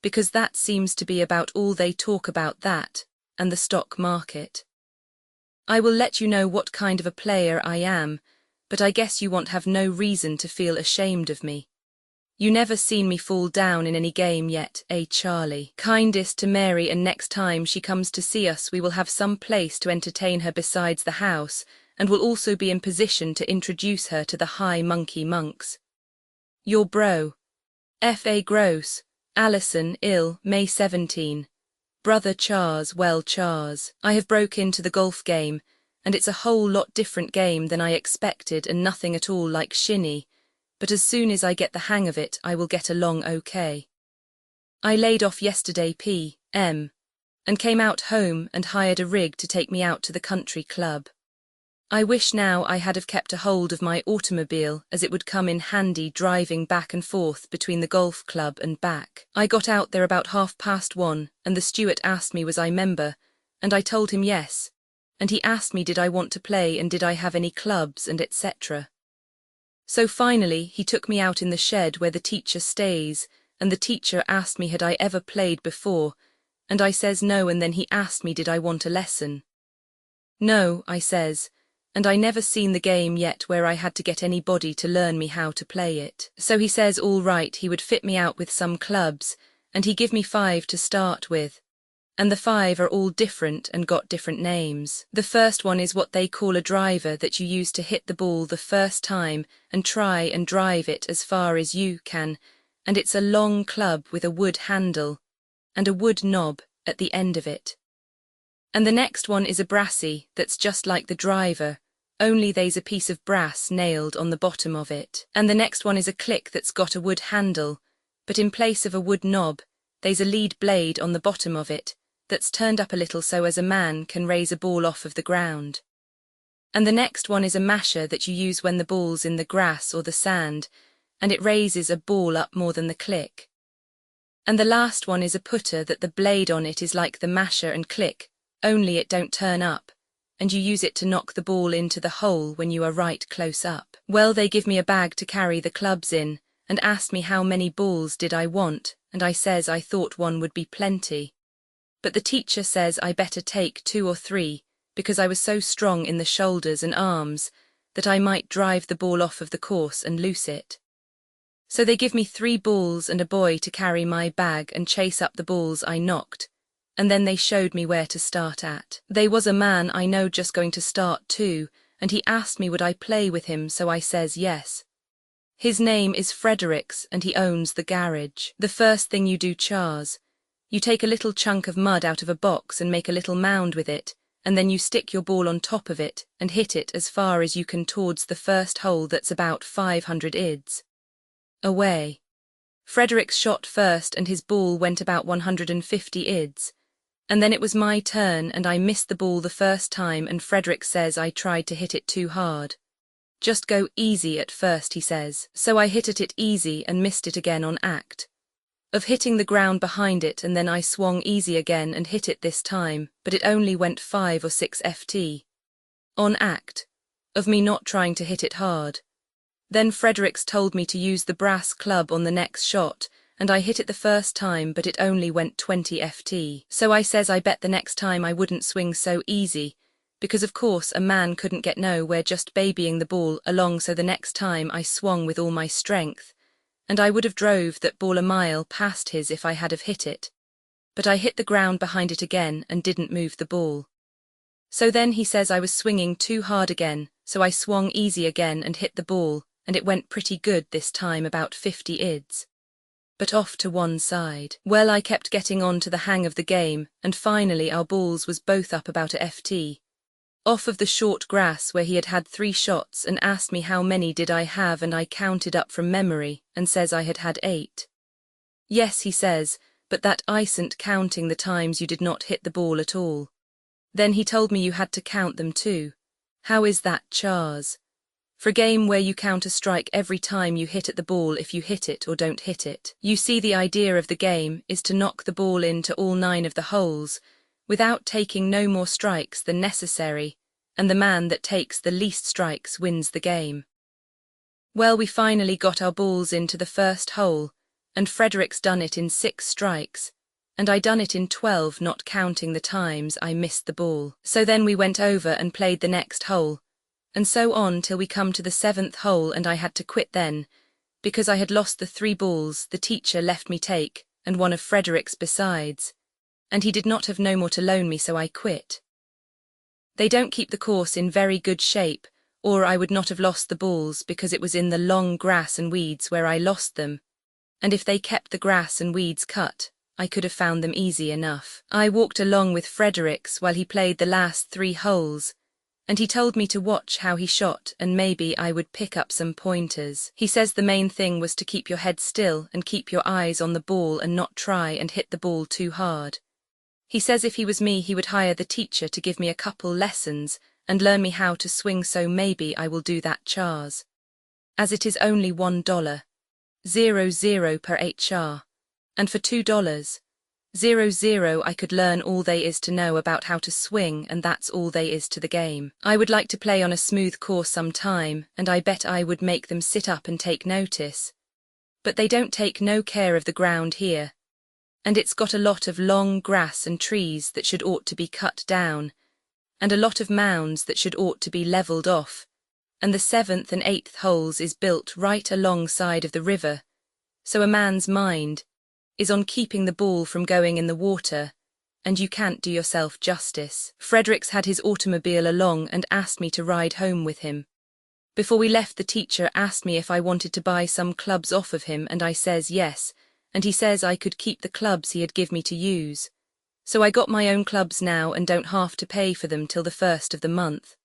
because that seems to be about all they talk about, that, and the stock market. I will let you know what kind of a player I am, but I guess you won't have no reason to feel ashamed of me. You never seen me fall down in any game yet, Charlie? Kindest to Mary, and next time she comes to see us we will have some place to entertain her besides the house, and will also be in position to introduce her to the high monkey monks. Your bro, F.A. Gross, Allison, ill, May 17. Brother Chars. Well Chars, I have broke into the golf game, and it's a whole lot different game than I expected and nothing at all like shinny, but as soon as I get the hang of it I will get along okay. I laid off yesterday p.m. and came out home and hired a rig to take me out to the country club. I wish now I had have kept a hold of my automobile, as it would come in handy driving back and forth between the golf club and back. I got out there about 1:30, and the steward asked me was I member, and I told him yes, and he asked me did I want to play and did I have any clubs and etc. So finally he took me out in the shed where the teacher stays, and the teacher asked me had I ever played before, and I says no, and then he asked me did I want a lesson. No, I says, and I never seen the game yet where I had to get anybody to learn me how to play it. So he says all right, he would fit me out with some clubs, and he give me 5 to start with. And the 5 are all different and got different names. The first one is what they call a driver, that you use to hit the ball the first time and try and drive it as far as you can, and it's a long club with a wood handle and a wood knob at the end of it. And the next one is a brassy, that's just like the driver, only there's a piece of brass nailed on the bottom of it. And the next one is a click that's got a wood handle, but in place of a wood knob, there's a lead blade on the bottom of it, that's turned up a little so as a man can raise a ball off of the ground. And the next one is a masher that you use when the ball's in the grass or the sand, and it raises a ball up more than the click. And the last one is a putter, that the blade on it is like the masher and click, only it don't turn up, and you use it to knock the ball into the hole when you are right close up. Well, they give me a bag to carry the clubs in, and asked me how many balls did I want, and I says I thought one would be plenty. But the teacher says I better take 2 or 3, because I was so strong in the shoulders and arms, that I might drive the ball off of the course and loose it. So they give me 3 balls and a boy to carry my bag and chase up the balls I knocked, and then they showed me where to start at. They was a man I know just going to start too, and he asked me would I play with him, so I says yes. His name is Fredericks, and he owns the garage. The first thing you do, Chars, you take a little chunk of mud out of a box and make a little mound with it, and then you stick your ball on top of it and hit it as far as you can towards the first hole that's about 500 ids away. Fredericks shot first and his ball went about 150 ids. And then it was my turn and I missed the ball the first time, and Frederick says I tried to hit it too hard. Just go easy at first, he says. So I hit at it easy and missed it again on act of hitting the ground behind it, and then I swung easy again and hit it this time, but it only went 5 or 6 ft. On act of me not trying to hit it hard. Then Fredericks told me to use the brass club on the next shot, and I hit it the first time, but it only went 20 ft. So I says I bet the next time I wouldn't swing so easy, because of course a man couldn't get nowhere just babying the ball along, so the next time I swung with all my strength, and I would have drove that ball a mile past his if I had have hit it. But I hit the ground behind it again and didn't move the ball. So then he says I was swinging too hard again, so I swung easy again and hit the ball, and it went pretty good this time, about 50 ids. But off to one side. Well, I kept getting on to the hang of the game, and finally our balls was both up about a ft. Off of the short grass where he had had 3 shots, and asked me how many did I have, and I counted up from memory, and says I had had 8. Yes, he says, but that isn't counting the times you did not hit the ball at all. Then he told me you had to count them too. How is that, Chars? For a game where you count a strike every time you hit at the ball if you hit it or don't hit it. You see, the idea of the game is to knock the ball into all 9 of the holes, without taking no more strikes than necessary, and the man that takes the least strikes wins the game. Well, we finally got our balls into the first hole, and Fredericks done it in 6 strikes, and I done it in 12, not counting the times I missed the ball. So then we went over and played the next hole, and so on till we come to the 7th hole, and I had to quit then, because I had lost the 3 balls the teacher left me take, and one of Fredericks besides, and he did not have no more to loan me, so I quit. They don't keep the course in very good shape, or I would not have lost the balls, because it was in the long grass and weeds where I lost them, and if they kept the grass and weeds cut, I could have found them easy enough. I walked along with Fredericks while he played the last 3 holes, and he told me to watch how he shot, and maybe I would pick up some pointers. He says the main thing was to keep your head still and keep your eyes on the ball and not try and hit the ball too hard. He says if he was me he would hire the teacher to give me a couple lessons, and learn me how to swing, so maybe I will do that, Charles. As it is only $1.00 per 8 char, and for $2.00 I could learn all there is to know about how to swing, and that's all there is to the game. I would like to play on a smooth course some time, and I bet I would make them sit up and take notice. But they don't take no care of the ground here, and it's got a lot of long grass and trees that should ought to be cut down, and a lot of mounds that should ought to be levelled off, and the 7th and 8th holes is built right alongside of the river, so a man's mind is on keeping the ball from going in the water, and you can't do yourself justice. Fredericks had his automobile along and asked me to ride home with him. Before we left, the teacher asked me if I wanted to buy some clubs off of him, and I says yes, and he says I could keep the clubs he had give me to use. So I got my own clubs now and don't have to pay for them till the 1st of the month.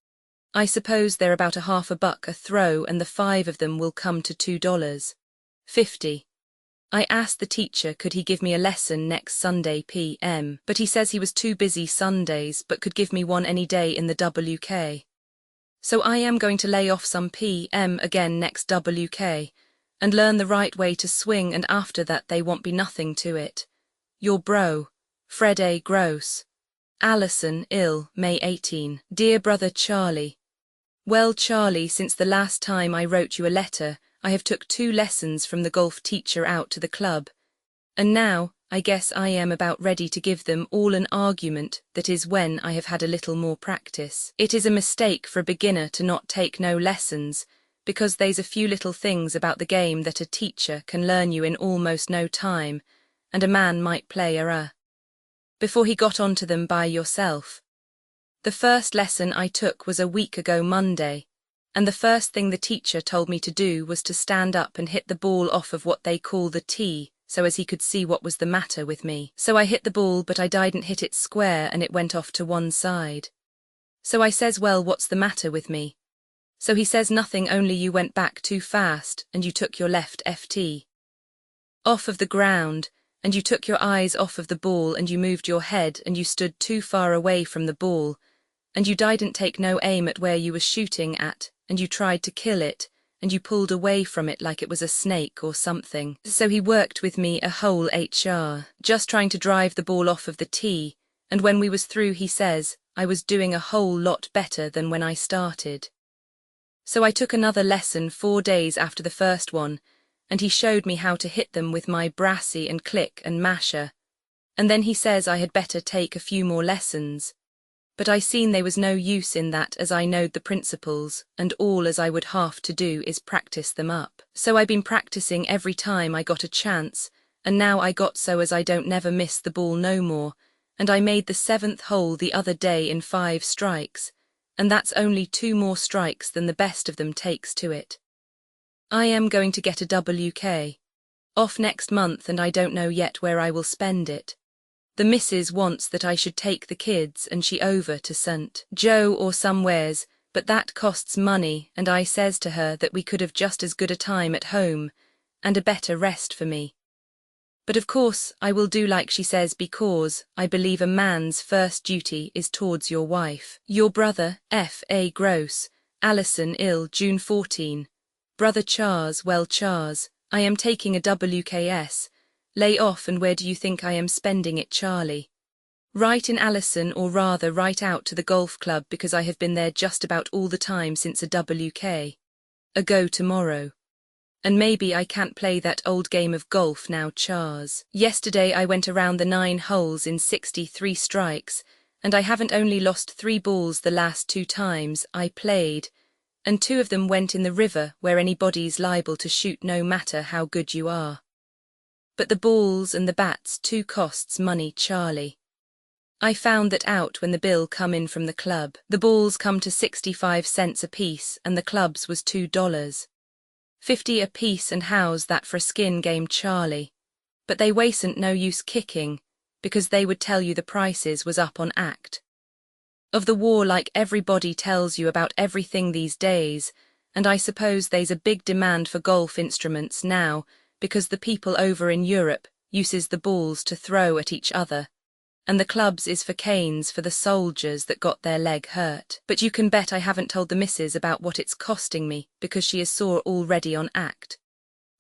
I suppose they're about $1/2 a throw, and the 5 of them will come to $2.50. I asked the teacher could he give me a lesson next Sunday p.m., but he says he was too busy Sundays but could give me one any day in the WK. So I am going to lay off some p.m. again next WK, and learn the right way to swing, and after that they won't be nothing to it. Your bro, Fred A. Gross. Allison, ill, May 18. Dear brother Charlie. Well, Charlie, since the last time I wrote you a letter, I have took 2 lessons from the golf teacher out to the club, and now, I guess I am about ready to give them all an argument, that is when I have had a little more practice. It is a mistake for a beginner to not take no lessons, because there's a few little things about the game that a teacher can learn you in almost no time, and a man might play before he got onto them by yourself. The first lesson I took was a week ago Monday, and the first thing the teacher told me to do was to stand up and hit the ball off of what they call the tee, so as he could see what was the matter with me. So I hit the ball, but I didn't hit it square and it went off to one side. So I says, well, what's the matter with me? So he says, nothing, only you went back too fast and you took your left FT off of the ground, and you took your eyes off of the ball, and you moved your head, and you stood too far away from the ball, and you didn't take no aim at where you was shooting at, and you tried to kill it, and you pulled away from it like it was a snake or something. So he worked with me a whole 8 just trying to drive the ball off of the tee, and when we was through he says I was doing a whole lot better than when I started. So I took another lesson 4 days after the first one, and he showed me how to hit them with my brassy and click and masher, and then he says I had better take a few more lessons. But I seen there was no use in that, as I knowed the principles, and all as I would have to do is practice them up. So I been practicing every time I got a chance, and now I got so as I don't never miss the ball no more, and I made the 7th hole the other day in 5 strikes, and that's only 2 more strikes than the best of them takes to it. I am going to get a WK off next month, and I don't know yet where I will spend it. The missus wants that I should take the kids and she over to St. Joe or somewheres, but that costs money, and I says to her that we could have just as good a time at home, and a better rest for me. But of course I will do like she says, because I believe a man's first duty is towards your wife. Your brother, F. A. Gross. Allison, ill, June 14. Brother Charles, well Charles, I am taking a WKS. Lay off, and where do you think I am spending it, Charlie? Right in Allison, or rather right out to the golf club, because I have been there just about all the time since a WK ago tomorrow. And maybe I can't play that old game of golf now, Charles. Yesterday I went around the 9 holes in 63 strikes, and I haven't only lost 3 balls the last 2 times I played, and 2 of them went in the river, where anybody's liable to shoot no matter how good you are. But the balls and the bats too costs money, Charlie. I found that out when the bill come in from the club. The balls come to 65 cents a piece, and the clubs was $2.50 a piece, and how's that for a skin game, Charlie? But they wasn't no use kicking, because they would tell you the prices was up on act of the war, like everybody tells you about everything these days, and I suppose there's a big demand for golf instruments now, because the people over in Europe uses the balls to throw at each other, and the clubs is for canes for the soldiers that got their leg hurt. But you can bet I haven't told the missus about what it's costing me, because she is sore already on act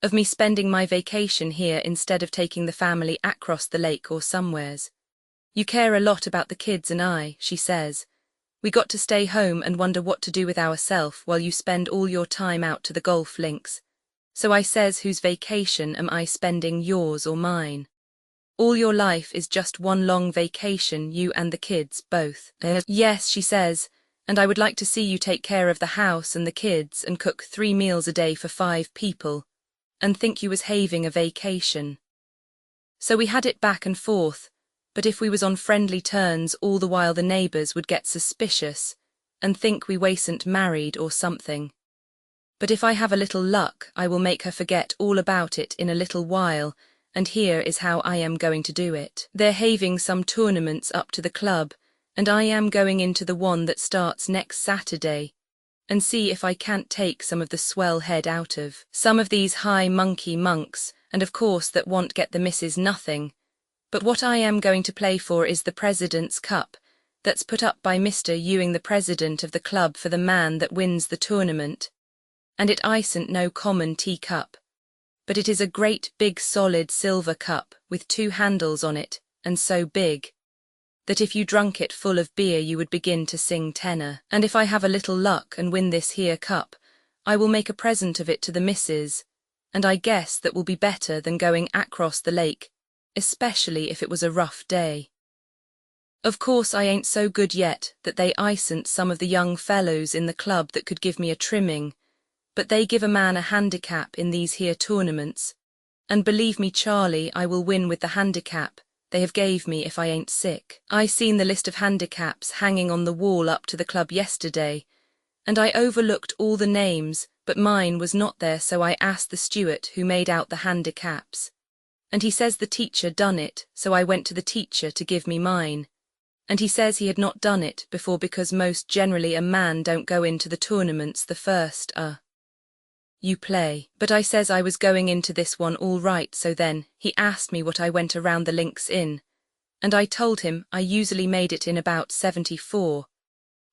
of me spending my vacation here instead of taking the family across the lake or somewheres. You care a lot about the kids and I, she says. We got to stay home and wonder what to do with ourself while you spend all your time out to the golf links. So I says, whose vacation am I spending, yours or mine? All your life is just one long vacation, you and the kids, both. Yes, she says, and I would like to see you take care of the house and the kids and cook 3 meals a day for 5 people, and think you was having a vacation. So we had it back and forth, but if we was on friendly turns all the while the neighbours would get suspicious and think we wasn't married or something. But if I have a little luck, I will make her forget all about it in a little while, and here is how I am going to do it. They're having some tournaments up to the club, and I am going into the one that starts next Saturday, and see if I can't take some of the swell head out of some of these high monkey monks, and of course that won't get the missus nothing. But what I am going to play for is the President's Cup, that's put up by Mr. Ewing, the president of the club, for the man that wins the tournament. And it isn't no common teacup, but it is a great big solid silver cup with 2 handles on it, and so big that if you drunk it full of beer you would begin to sing tenor. And if I have a little luck and win this here cup, I will make a present of it to the missus, and I guess that will be better than going across the lake, especially if it was a rough day. Of course I ain't so good yet that they isn't some of the young fellows in the club that could give me a trimming, but they give a man a handicap in these here tournaments, and believe me, Charlie, I will win with the handicap they have gave me if I ain't sick. I seen the list of handicaps hanging on the wall up to the club yesterday, and I overlooked all the names, but mine was not there, so I asked the steward who made out the handicaps, and he says the teacher done it, so I went to the teacher to give me mine, and he says he had not done it before because most generally a man don't go into the tournaments the first you play. But I says I was going into this one all right, so then he asked me what I went around the links in, and I told him I usually made it in about 74,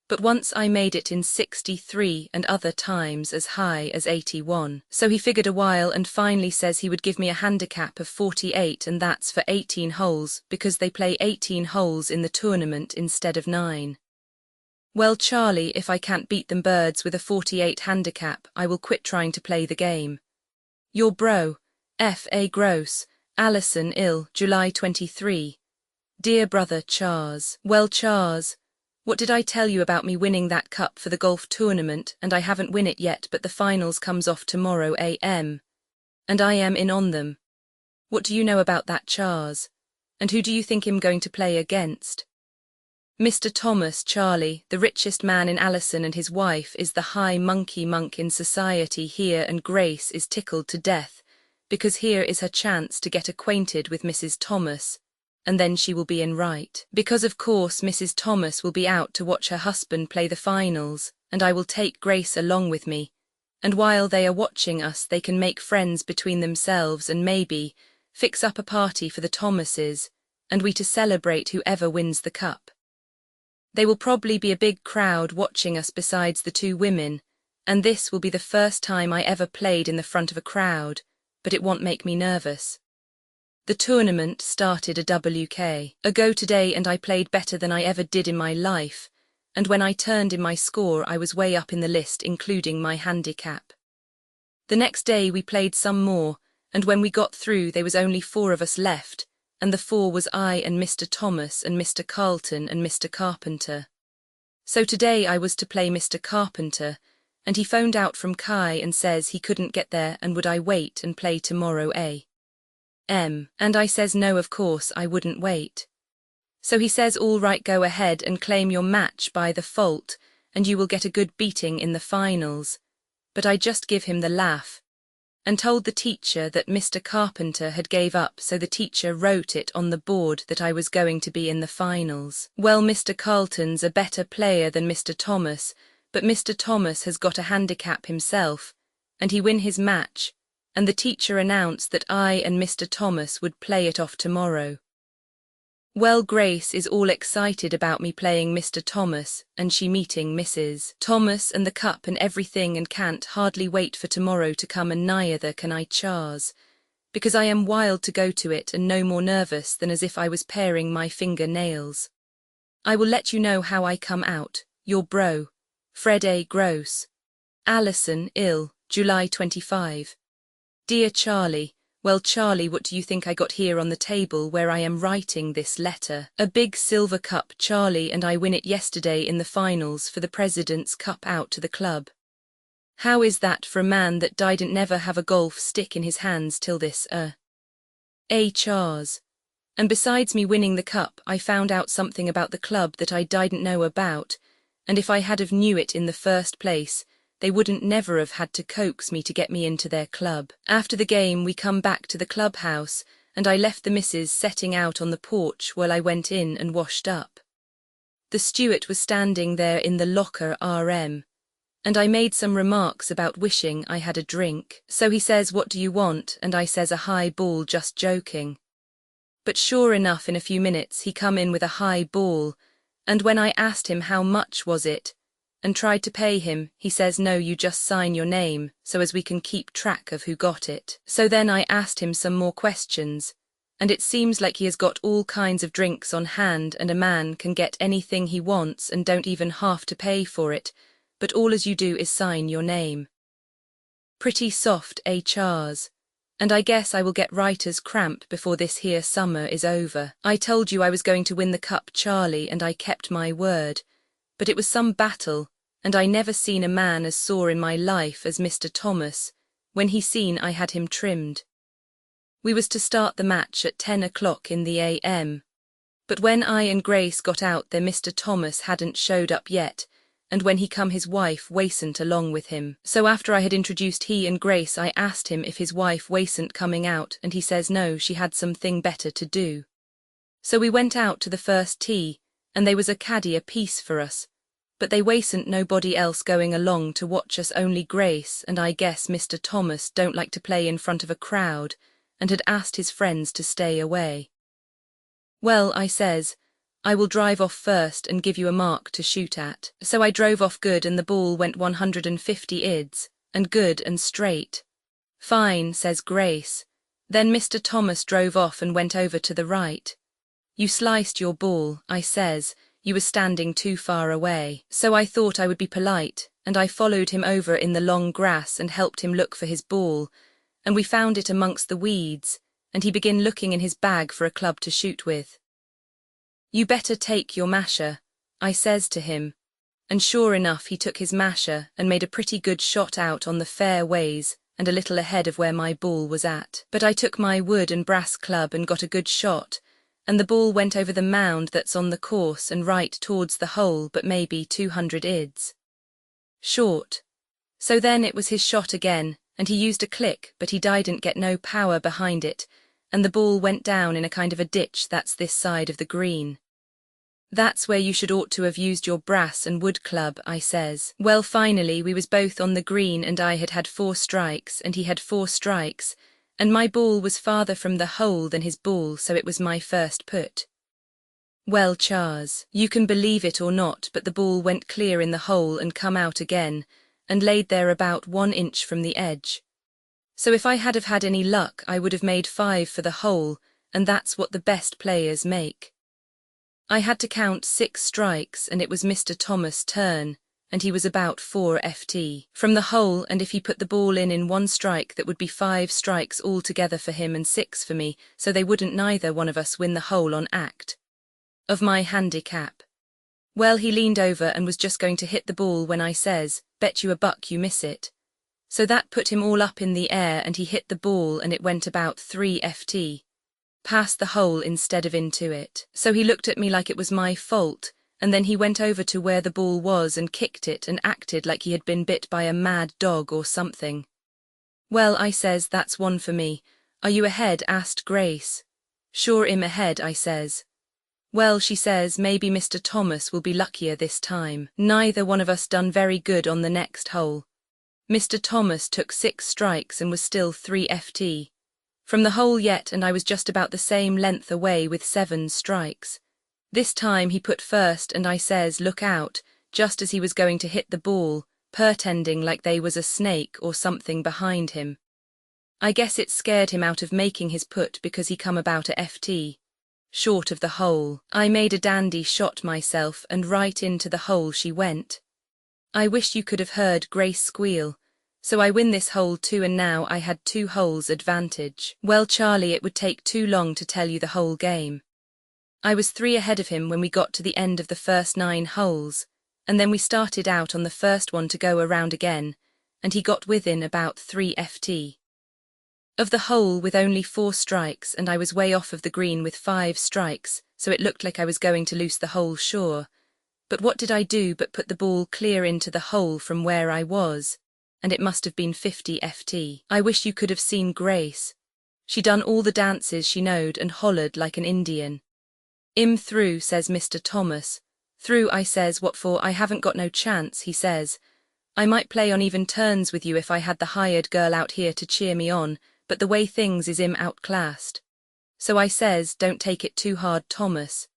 but once I made it in 63 and other times as high as 81. So he figured a while and finally says he would give me a handicap of 48, and that's for 18 holes because they play 18 holes in the tournament instead of 9. Well, Charlie, if I can't beat them birds with a 48 handicap, I will quit trying to play the game. Your bro, F.A. Gross, Allison Ill, July 23. Dear brother Charles. Well, Charles, what did I tell you about me winning that cup for the golf tournament, and I haven't win it yet, but the finals comes off tomorrow a.m. and I am in on them. What do you know about that, Charles? And who do you think I'm going to play against? Mr. Thomas, Charlie, the richest man in Allison, and his wife is the high monkey monk in society here, and Grace is tickled to death, because here is her chance to get acquainted with Mrs. Thomas, and then she will be in right. Because of course Mrs. Thomas will be out to watch her husband play the finals, and I will take Grace along with me, and while they are watching us they can make friends between themselves and maybe fix up a party for the Thomases, and we to celebrate whoever wins the cup. They will probably be a big crowd watching us besides the 2 women, and this will be the first time I ever played in the front of a crowd, but it won't make me nervous. The tournament started a WK ago today, and I played better than I ever did in my life, and when I turned in my score I was way up in the list including my handicap. The next day we played some more, and when we got through there was only 4 of us left, and the 4 was I and Mr. Thomas and Mr. Carlton and Mr. Carpenter. So today I was to play Mr. Carpenter, and he phoned out from Kai and says he couldn't get there and would I wait and play tomorrow a.m. And I says no, of course I wouldn't wait. So he says all right, go ahead and claim your match by the fault, and you will get a good beating in the finals. But I just give him the laugh, and told the teacher that Mr. Carpenter had gave up, so the teacher wrote it on the board that I was going to be in the finals. Well, Mr. Carlton's a better player than Mr. Thomas, but Mr. Thomas has got a handicap himself, and he win his match, and the teacher announced that I and Mr. Thomas would play it off tomorrow. Well, Grace is all excited about me playing Mr. Thomas, and she meeting Mrs. Thomas and the cup and everything, and can't hardly wait for tomorrow to come, and neither can I, Charles, because I am wild to go to it and no more nervous than as if I was paring my finger nails. I will let you know how I come out. Your bro, Fred A. Gross. Allison, ill, July 25. Dear Charlie, well, Charlie, what do you think I got here on the table where I am writing this letter? A big silver cup, Charlie, and I win it yesterday in the finals for the President's Cup out to the club. How is that for a man that didn't never have a golf stick in his hands till this, Charles. And besides me winning the cup, I found out something about the club that I didn't know about, and if I had have knew it in the first place, they wouldn't never have had to coax me to get me into their club. After the game we come back to the clubhouse, and I left the missus setting out on the porch while I went in and washed up. The steward was standing there in the locker and I made some remarks about wishing I had a drink. So he says, what do you want? And I says, a high ball, just joking. But sure enough, in a few minutes he come in with a high ball, and when I asked him how much was it, and tried to pay him, he says, no, you just sign your name, so as we can keep track of who got it. So then I asked him some more questions, and it seems like he has got all kinds of drinks on hand, and a man can get anything he wants and don't even have to pay for it, but all as you do is sign your name. Pretty soft, Charles? And I guess I will get writer's cramp before this here summer is over. I told you I was going to win the cup, Charlie, and I kept my word. But it was some battle, and I never seen a man as sore in my life as Mr. Thomas, when he seen I had him trimmed. We was to start the match at 10 o'clock in the a.m. But when I and Grace got out there, Mr. Thomas hadn't showed up yet, and when he come his wife wasn't along with him. So after I had introduced he and Grace, I asked him if his wife wasn't coming out, and he says no, she had something better to do. So we went out to the first tee, and they was a caddy apiece for us, but they wasn't nobody else going along to watch us, only Grace, and I guess Mr. Thomas don't like to play in front of a crowd, and had asked his friends to stay away. Well, I says, I will drive off first and give you a mark to shoot at. So I drove off good, and the ball went 150 ids, and good and straight. Fine, says Grace. Then Mr. Thomas drove off and went over to the right. You sliced your ball, I says, you were standing too far away. So I thought I would be polite, and I followed him over in the long grass and helped him look for his ball, and we found it amongst the weeds, and he began looking in his bag for a club to shoot with. You better take your masher, I says to him, and sure enough he took his masher and made a pretty good shot out on the fairways and a little ahead of where my ball was at. But I took my wood and brass club and got a good shot, and the ball went over the mound that's on the course and right towards the hole, but maybe 200 ids short. So then it was his shot again, and he used a click, but he didn't get no power behind it, and the ball went down in a kind of a ditch that's this side of the green. That's where you should ought to have used your brass and wood club, I says. Well, finally we was both on the green, and I had had 4 strikes and he had 4 strikes, and my ball was farther from the hole than his ball, so it was my first put. Well, Charles, you can believe it or not, but the ball went clear in the hole and come out again, and laid there about 1 inch from the edge. So if I had have had any luck, I would have made 5 for the hole, and that's what the best players make. I had to count 6 strikes, and it was Mr. Thomas' turn, and he was about 4 ft from the hole, and if he put the ball in 1 strike, that would be 5 strikes altogether for him and 6 for me, so they wouldn't neither one of us win the hole on act of my handicap. Well, he leaned over and was just going to hit the ball when I says, bet you a buck you miss it. So that put him all up in the air, and he hit the ball and it went about 3 ft past the hole instead of into it. So he looked at me like it was my fault, and then he went over to where the ball was and kicked it and acted like he had been bit by a mad dog or something. Well, I says, that's 1 for me. Are you ahead? Asked Grace. Sure I'm ahead, I says. Well, she says, maybe Mr. Thomas will be luckier this time. Neither one of us done very good on the next hole. Mr. Thomas took 6 strikes and was still 3 ft from the hole yet, and I was just about the same length away with 7 strikes. This time he put first and I says, look out, just as he was going to hit the ball, pretending like they was a snake or something behind him. I guess it scared him out of making his put because he come about a FT. Short of the hole. I made a dandy shot myself and right into the hole she went. I wish you could have heard Grace squeal. So I win this hole too, and now I had 2 holes advantage. Well, Charlie, it would take too long to tell you the whole game. I was 3 ahead of him when we got to the end of the first 9 holes, and then we started out on the first one to go around again, and he got within about 3 FT. Of the hole with only 4 strikes, and I was way off of the green with 5 strikes, so it looked like I was going to lose the hole sure. But what did I do but put the ball clear into the hole from where I was, and it must have been 50 FT. I wish you could have seen Grace. She done all the dances she knowed and hollered like an Indian. Through, says Mr. Thomas. Through, I says, what for? I haven't got no chance, he says. I might play on even turns with you if I had the hired girl out here to cheer me on, but the way things is outclassed. So I says, don't take it too hard, Thomas.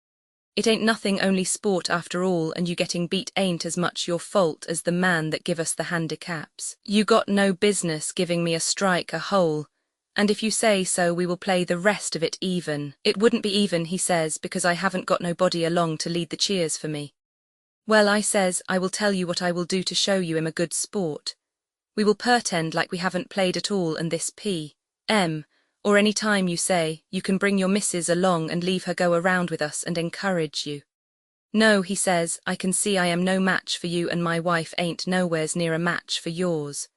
It ain't nothing, only sport after all, and you getting beat ain't as much your fault as the man that give us the handicaps. You got no business giving me a strike a hole, and if you say so we will play the rest of it even. It wouldn't be even, he says, because I haven't got nobody along to lead the cheers for me. Well, I says, I will tell you what I will do to show you am a good sport. We will pretend like we haven't played at all, and this P.M., or any time you say, you can bring your missus along and leave her go around with us and encourage you. No, he says, I can see I am no match for you, and my wife ain't nowheres near a match for yours.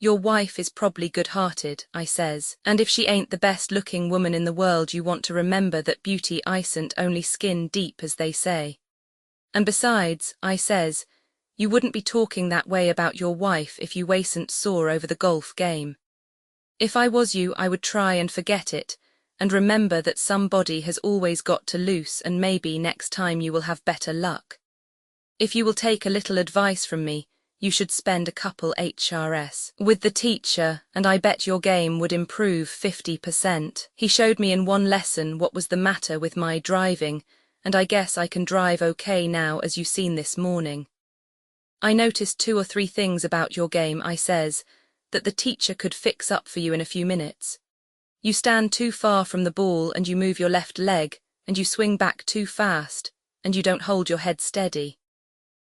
Your wife is probably good-hearted, I says, and if she ain't the best-looking woman in the world, you want to remember that beauty isn't only skin deep, as they say. And besides, I says, you wouldn't be talking that way about your wife if you wasn't sore over the golf game. If I was you, I would try and forget it, and remember that somebody has always got to lose, and maybe next time you will have better luck. If you will take a little advice from me, you should spend a couple HRS with the teacher, and I bet your game would improve 50%. He showed me in one lesson what was the matter with my driving, and I guess I can drive okay now, as you seen this morning. I noticed 2 or 3 things about your game, I says, that the teacher could fix up for you in a few minutes. You stand too far from the ball, and you move your left leg, and you swing back too fast, and you don't hold your head steady.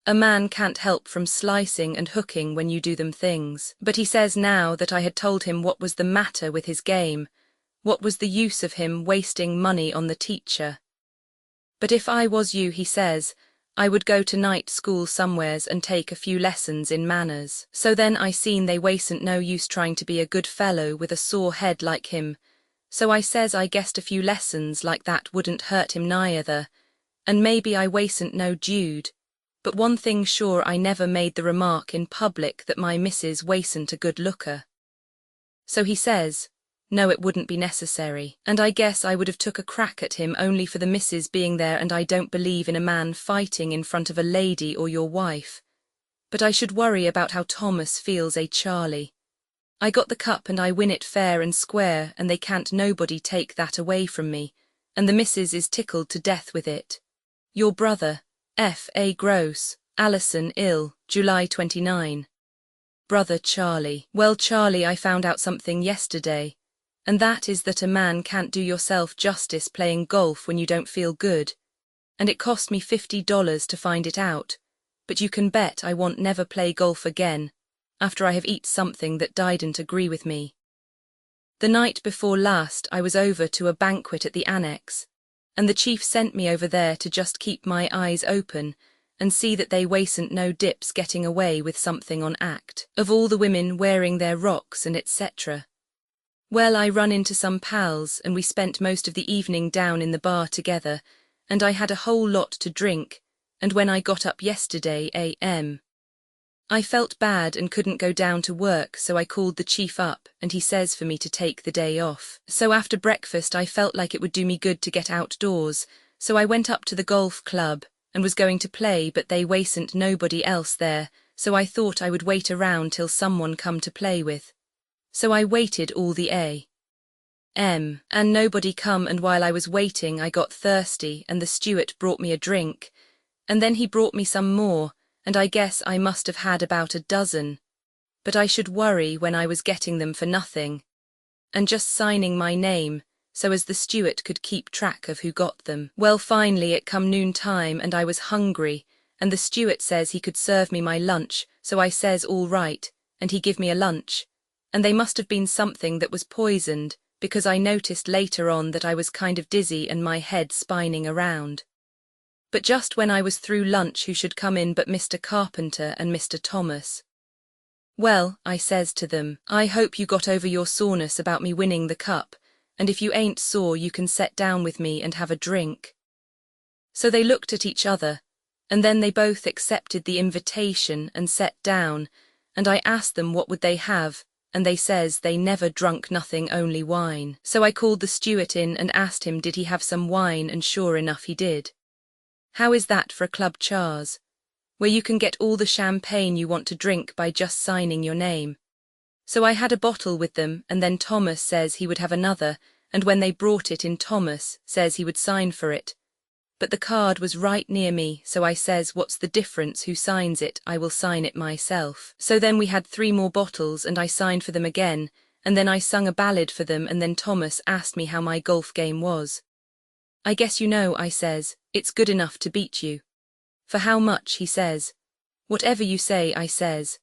A man can't help from slicing and hooking when you do them things. But he says now that I had told him what was the matter with his game, what was the use of him wasting money on the teacher. But if I was you, he says, I would go to night school somewheres and take a few lessons in manners. So then I seen they wasn't no use trying to be a good fellow with a sore head like him. So I says I guessed a few lessons like that wouldn't hurt him neither, and maybe I wasn't no dude. But one thing sure, I never made the remark in public that my missus wasn't a good looker. So he says, no, it wouldn't be necessary, and I guess I would have took a crack at him only for the missus being there, and I don't believe in a man fighting in front of a lady or your wife. But I should worry about how Thomas feels, Charlie. I got the cup and I win it fair and square, and they can't nobody take that away from me, and the missus is tickled to death with it. Your brother, F.A. Gross, Allison ill, July 29. Brother Charlie. Well, Charlie, I found out something yesterday, and that is that a man can't do yourself justice playing golf when you don't feel good, and it cost me $50 to find it out, but you can bet I won't never play golf again, after I have eat something that didn't agree with me. The night before last I was over to a banquet at the Annex, and the chief sent me over there to just keep my eyes open and see that they wasn't no dips getting away with something on act, of all the women wearing their rocks and etc. Well, I run into some pals, and we spent most of the evening down in the bar together, and I had a whole lot to drink, and when I got up yesterday a.m., I felt bad and couldn't go down to work, so I called the chief up, and he says for me to take the day off. So after breakfast I felt like it would do me good to get outdoors, so I went up to the golf club, and was going to play, but they wasn't nobody else there, so I thought I would wait around till someone come to play with. So I waited all the And nobody come, and while I was waiting I got thirsty and the steward brought me a drink, and then he brought me some more, and I guess I must have had about a dozen. But I should worry when I was getting them for nothing, and just signing my name, so as the steward could keep track of who got them. Well, finally it come noon time and I was hungry, and the steward says he could serve me my lunch, so I says all right, and he give me a lunch, and they must have been something that was poisoned, because I noticed later on that I was kind of dizzy and my head spinning around. But just when I was through lunch, who should come in but Mr. Carpenter and Mr. Thomas. Well, I says to them, I hope you got over your soreness about me winning the cup, and if you ain't sore you can set down with me and have a drink. So they looked at each other, and then they both accepted the invitation and sat down, and I asked them what would they have, and they says they never drunk nothing, only wine. So I called the steward in and asked him did he have some wine, and sure enough he did. How is that for a club chars, where you can get all the champagne you want to drink by just signing your name? So I had a bottle with them, and then Thomas says he would have another, and when they brought it in Thomas says he would sign for it. But the card was right near me, so I says, what's the difference who signs it, I will sign it myself. So then we had 3 more bottles and I signed for them again, and then I sung a ballad for them, and then Thomas asked me how my golf game was. I guess you know, I says, it's good enough to beat you. For how much, he says. Whatever you say, I says.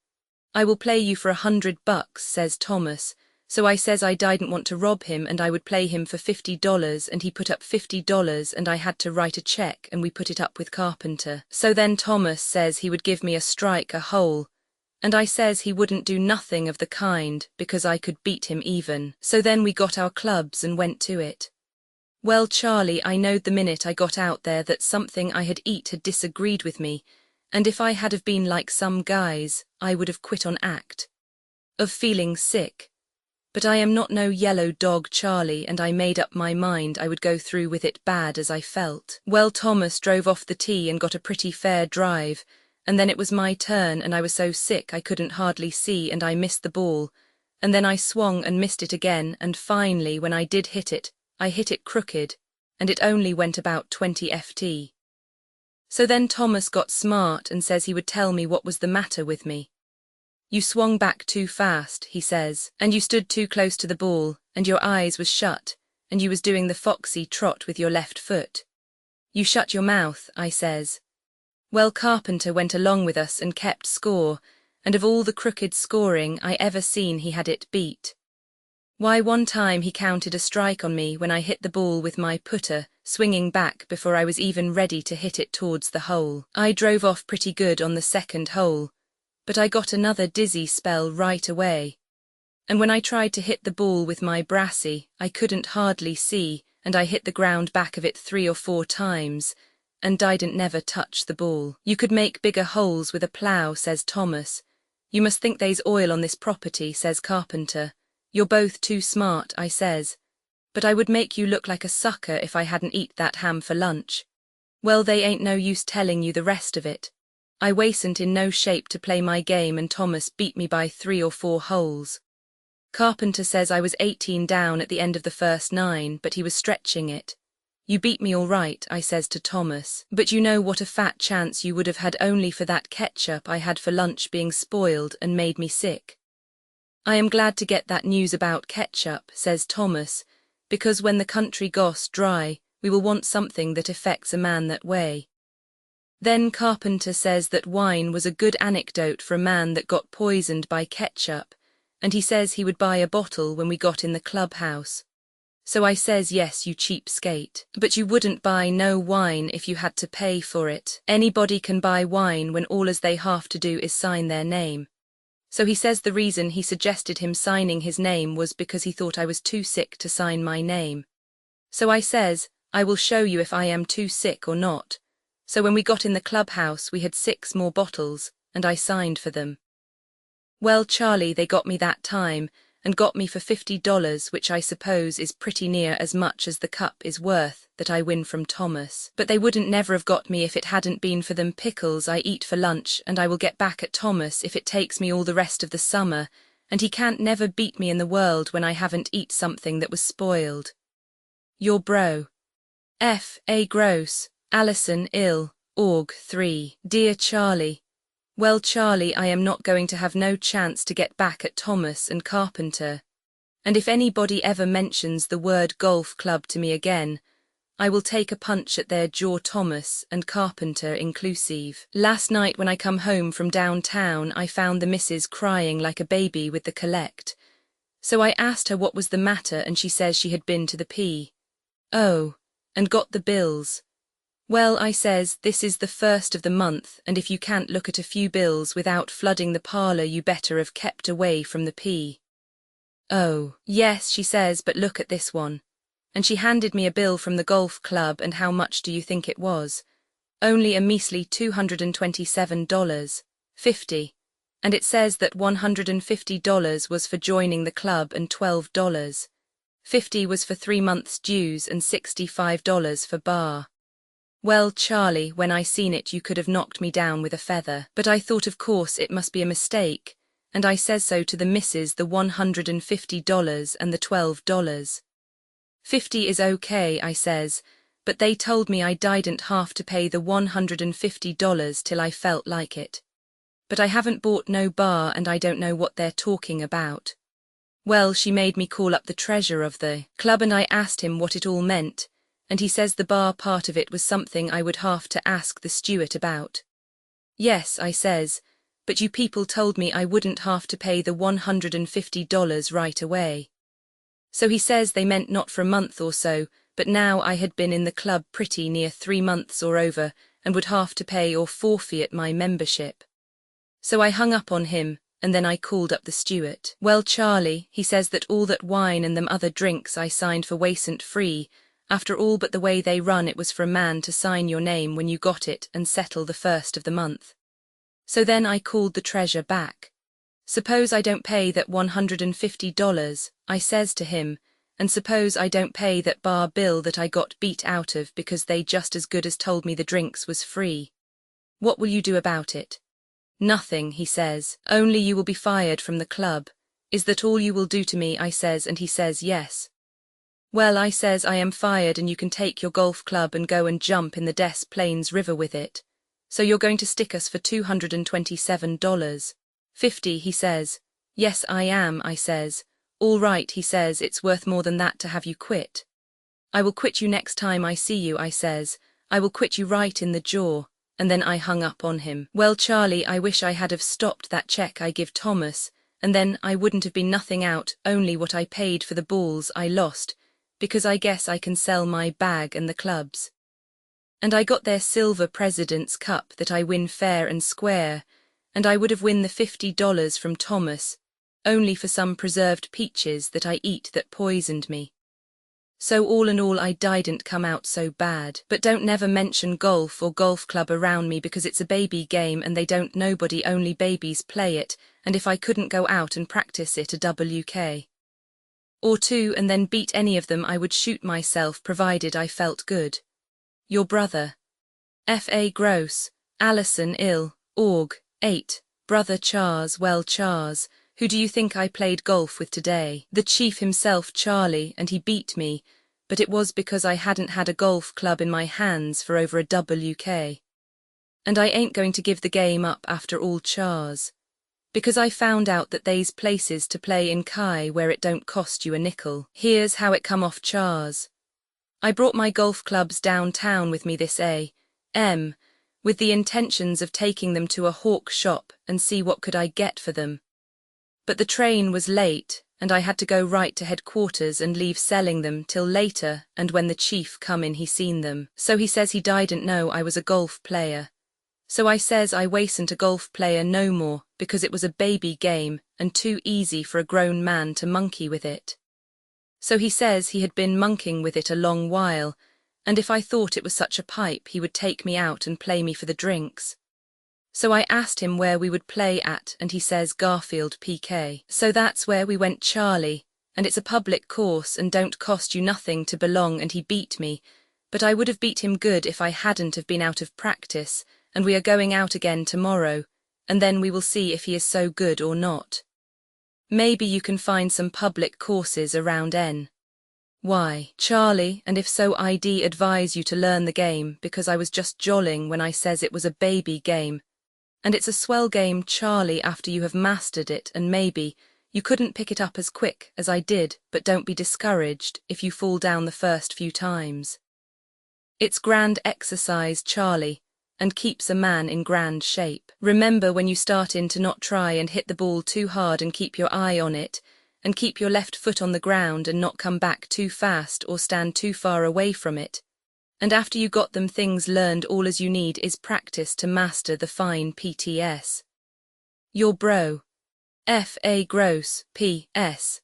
I will play you for $100, says Thomas. So I says I didn't want to rob him and I would play him for $50, and he put up $50 and I had to write a check and we put it up with Carpenter. So then Thomas says he would give me a strike, a hole, and I says he wouldn't do nothing of the kind because I could beat him even. So then we got our clubs and went to it. Well, Charlie, I knowed the minute I got out there that something I had eat had disagreed with me, and if I had have been like some guys, I would have quit on act of feeling sick. But I am not no yellow dog, Charlie, and I made up my mind I would go through with it bad as I felt. Well, Thomas drove off the tee and got a pretty fair drive, and then it was my turn and I was so sick I couldn't hardly see and I missed the ball, and then I swung and missed it again, and finally when I did hit it, I hit it crooked, and it only went about 20 ft. So then Thomas got smart and says he would tell me what was the matter with me. You swung back too fast, he says, and you stood too close to the ball, and your eyes was shut, and you was doing the foxy trot with your left foot. You shut your mouth, I says. Well, Carpenter went along with us and kept score, and of all the crooked scoring I ever seen he had it beat. Why, one time he counted a strike on me when I hit the ball with my putter, swinging back before I was even ready to hit it towards the hole. I drove off pretty good on the second hole, but I got another dizzy spell right away. And when I tried to hit the ball with my brassy, I couldn't hardly see, and I hit the ground back of it 3 or 4 times, and didn't never touch the ball. You could make bigger holes with a plough, says Thomas. You must think they's oil on this property, says Carpenter. You're both too smart, I says. But I would make you look like a sucker if I hadn't eat that ham for lunch. Well, they ain't no use telling you the rest of it. I wasn't in no shape to play my game and Thomas beat me by 3 or 4 holes. Carpenter says I was 18 down at the end of the first 9, but he was stretching it. You beat me all right, I says to Thomas, but you know what a fat chance you would have had only for that ketchup I had for lunch being spoiled and made me sick. I am glad to get that news about ketchup, says Thomas, because when the country goes dry, we will want something that affects a man that way. Then Carpenter says that wine was a good anecdote for a man that got poisoned by ketchup, and he says he would buy a bottle when we got in the clubhouse. So I says, yes, you cheapskate, but you wouldn't buy no wine if you had to pay for it. Anybody can buy wine when all as they have to do is sign their name. So he says the reason he suggested him signing his name was because he thought I was too sick to sign my name. So I says, I will show you if I am too sick or not. So when we got in the clubhouse we had 6 more bottles, and I signed for them. Well, Charlie, they got me that time, and got me for $50, which I suppose is pretty near as much as the cup is worth that I win from Thomas. But they wouldn't never have got me if it hadn't been for them pickles I eat for lunch, and I will get back at Thomas if it takes me all the rest of the summer, and he can't never beat me in the world when I haven't eat something that was spoiled. Your bro. F.A. Gross, Allison Ill, Org 3. Dear Charlie. Well, Charlie, I am not going to have no chance to get back at Thomas and Carpenter. And if anybody ever mentions the word golf club to me again, I will take a punch at their jaw, Thomas and Carpenter inclusive. Last night when I come home from downtown, I found the missus crying like a baby with the collect. So I asked her what was the matter, and she says she had been to the P.O. and got the bills. Well, I says, this is the first of the month, and if you can't look at a few bills without flooding the parlour, you better have kept away from the P.O. Yes, she says, but look at this one. And she handed me a bill from the golf club, and how much do you think it was? Only a measly $227.50. And it says that $150 was for joining the club and $12.50 was for 3 months' dues and $65 for bar. Well, Charlie, when I seen it you could have knocked me down with a feather, but I thought of course it must be a mistake, and I says so to the missus, the $150 and the $12.50 is okay, I says, but they told me I didn't have to pay the $150 till I felt like it. But I haven't bought no bar and I don't know what they're talking about. Well, she made me call up the treasurer of the club and I asked him what it all meant, and he says the bar part of it was something I would have to ask the steward about. Yes, I says, but you people told me I wouldn't have to pay the $150 right away. So he says they meant not for a month or so, but now I had been in the club pretty near 3 months or over, and would have to pay or forfeit my membership. So I hung up on him, and then I called up the steward. Well, Charlie, he says that all that wine and them other drinks I signed for wasn't free. After all, but the way they run it was for a man to sign your name when you got it and settle the first of the month. So then I called the treasurer back. Suppose I don't pay that $150, I says to him, and suppose I don't pay that bar bill that I got beat out of because they just as good as told me the drinks was free. What will you do about it? Nothing, he says, only you will be fired from the club. Is that all you will do to me, I says, and he says yes. Well, I says, I am fired and you can take your golf club and go and jump in the Des Plaines River with it. So you're going to stick us for $227.50, he says. Yes, I am, I says. All right, he says, it's worth more than that to have you quit. I will quit you next time I see you, I says. I will quit you right in the jaw. And then I hung up on him. Well, Charlie, I wish I had have stopped that check I give Thomas, and then I wouldn't have been nothing out, only what I paid for the balls I lost, because I guess I can sell my bag and the clubs. And I got their silver President's Cup that I win fair and square, and I would have win the $50 from Thomas, only for some preserved peaches that I eat that poisoned me. So all in all I didn't come out so bad, but don't never mention golf or golf club around me because it's a baby game and they don't nobody only babies play it, and if I couldn't go out and practice it a WK or 2 and then beat any of them I would shoot myself provided I felt good. Your brother. F.A. Gross, Allison Ill, Org. 8. Brother Charles. Well, Charles, who do you think I played golf with today? The chief himself, Charlie, and he beat me, but it was because I hadn't had a golf club in my hands for over a WK. And I ain't going to give the game up after all, Charles, because I found out that they's places to play in Kai where it don't cost you a nickel. Here's how it come off, Charles. I brought my golf clubs downtown with me this A.M., with the intentions of taking them to a hawk shop and see what could I get for them. But the train was late, and I had to go right to headquarters and leave selling them till later, and when the chief come in he seen them. So he says he didn't know I was a golf player. So I says I wasn't a golf player no more, because it was a baby game and too easy for a grown man to monkey with it. So he says he had been monkeying with it a long while, and if I thought it was such a pipe he would take me out and play me for the drinks. So I asked him where we would play at, and he says Garfield PK. So that's where we went, Charlie, and it's a public course and don't cost you nothing to belong, and he beat me, but I would have beat him good if I hadn't have been out of practice, and we are going out again tomorrow, and then we will see if he is so good or not. Maybe you can find some public courses around N.Y. Charlie, and if so I'd advise you to learn the game because I was just jolling when I says it was a baby game. And it's a swell game, Charlie, after you have mastered it, and maybe you couldn't pick it up as quick as I did, but don't be discouraged if you fall down the first few times. It's grand exercise, Charlie, and keeps a man in grand shape. Remember when you start in to not try and hit the ball too hard and keep your eye on it, and keep your left foot on the ground and not come back too fast or stand too far away from it. And after you got them things learned, all as you need is practice to master the fine PTS. Your bro. F.A. Gross, P.S.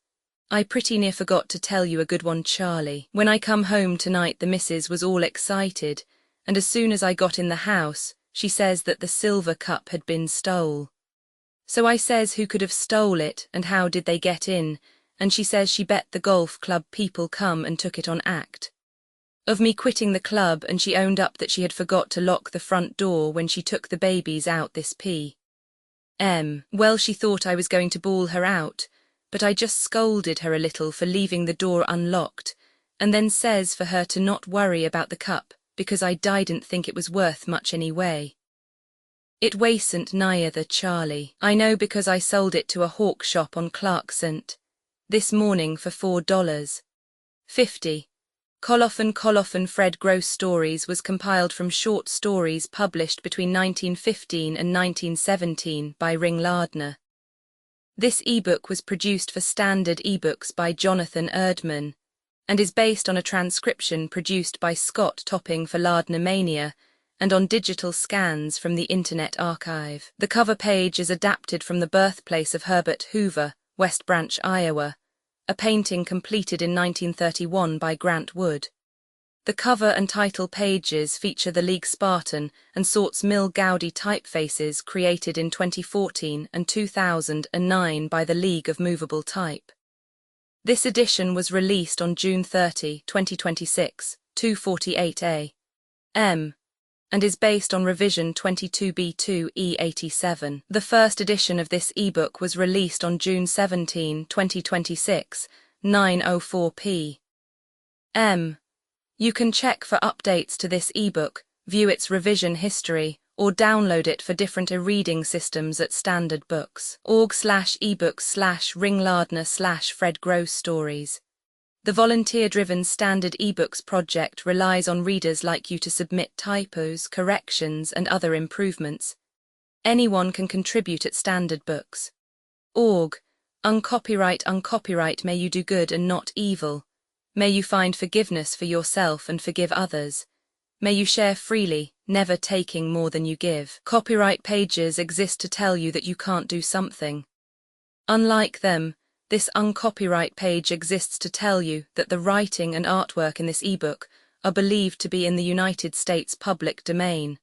I pretty near forgot to tell you a good one, Charlie. When I come home tonight the missus was all excited, and as soon as I got in the house, she says that the silver cup had been stole. So I says who could have stole it and how did they get in, and she says she bet the golf club people come and took it on act of me quitting the club, and she owned up that she had forgot to lock the front door when she took the babies out this p.m. Well, she thought I was going to bawl her out, but I just scolded her a little for leaving the door unlocked, and then says for her to not worry about the cup, because I didn't think it was worth much anyway. It wasn't neither, Charlie. I know because I sold it to a hawk shop on Clarksant this morning for $4.50. Colophon Fred Gross Stories was compiled from short stories published between 1915 and 1917 by Ring Lardner. This ebook was produced for Standard eBooks by Jonathan Erdman, and is based on a transcription produced by Scott Topping for Lardner Mania, and on digital scans from the Internet Archive. The cover page is adapted from the birthplace of Herbert Hoover, West Branch, Iowa, a painting completed in 1931 by Grant Wood. The cover and title pages feature the League Spartan and Sorts Mill Gaudi typefaces created in 2014 and 2009 by the League of Movable Type. This edition was released on June 30, 2026, 2:48 a.m. and is based on revision 22B2E87. The first edition of this ebook was released on June 17, 2026, 9:04 p.m. You can check for updates to this ebook, view its revision history, or download it for different e-reading systems at standardbooks.org/ebooks/Ring/Lardner/Fred Gross Stories. The volunteer-driven Standard eBooks project relies on readers like you to submit typos, corrections, and other improvements. Anyone can contribute at standardbooks.org. Uncopyright, may you do good and not evil. May you find forgiveness for yourself and forgive others. May you share freely, never taking more than you give. Copyright pages exist to tell you that you can't do something. Unlike them, this uncopyright page exists to tell you that the writing and artwork in this ebook are believed to be in the United States public domain.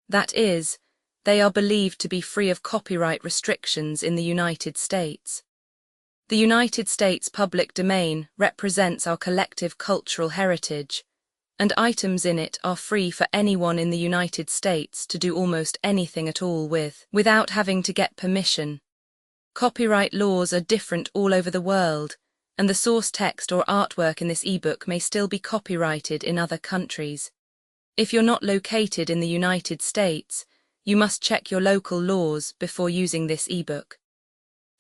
That is, they are believed to be free of copyright restrictions in the United States. The United States public domain represents our collective cultural heritage, and items in it are free for anyone in the United States to do almost anything at all with, without having to get permission. Copyright laws are different all over the world, and the source text or artwork in this ebook may still be copyrighted in other countries. If you're not located in the United States, you must check your local laws before using this ebook.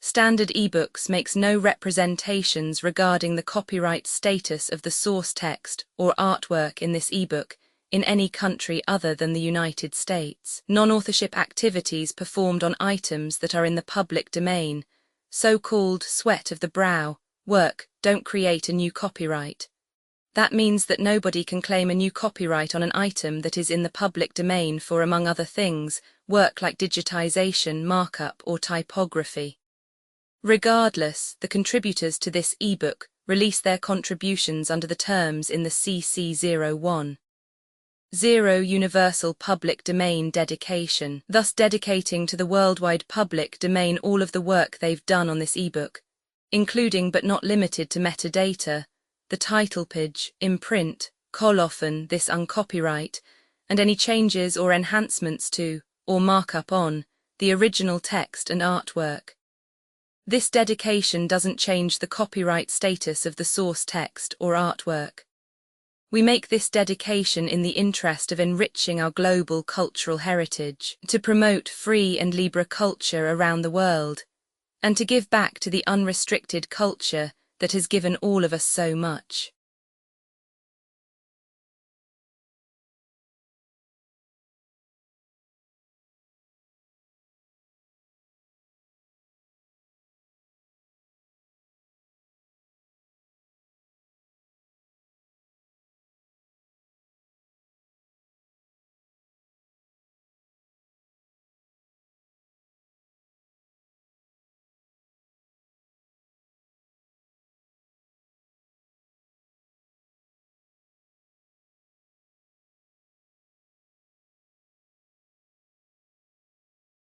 Standard eBooks makes no representations regarding the copyright status of the source text or artwork in this ebook in any country other than the United States. Non-authorship activities performed on items that are in the public domain, so-called sweat of the brow, work, don't create a new copyright. That means that nobody can claim a new copyright on an item that is in the public domain for, among other things, work like digitization, markup, or typography. Regardless, the contributors to this ebook release their contributions under the terms in the CC01. 0 Universal Public Domain Dedication, thus dedicating to the worldwide public domain all of the work they've done on this ebook, including but not limited to metadata, the title page, imprint, colophon, this uncopyright, and any changes or enhancements to, or markup on, the original text and artwork. This dedication doesn't change the copyright status of the source text or artwork. We make this dedication in the interest of enriching our global cultural heritage, to promote free and libre culture around the world, and to give back to the unrestricted culture that has given all of us so much.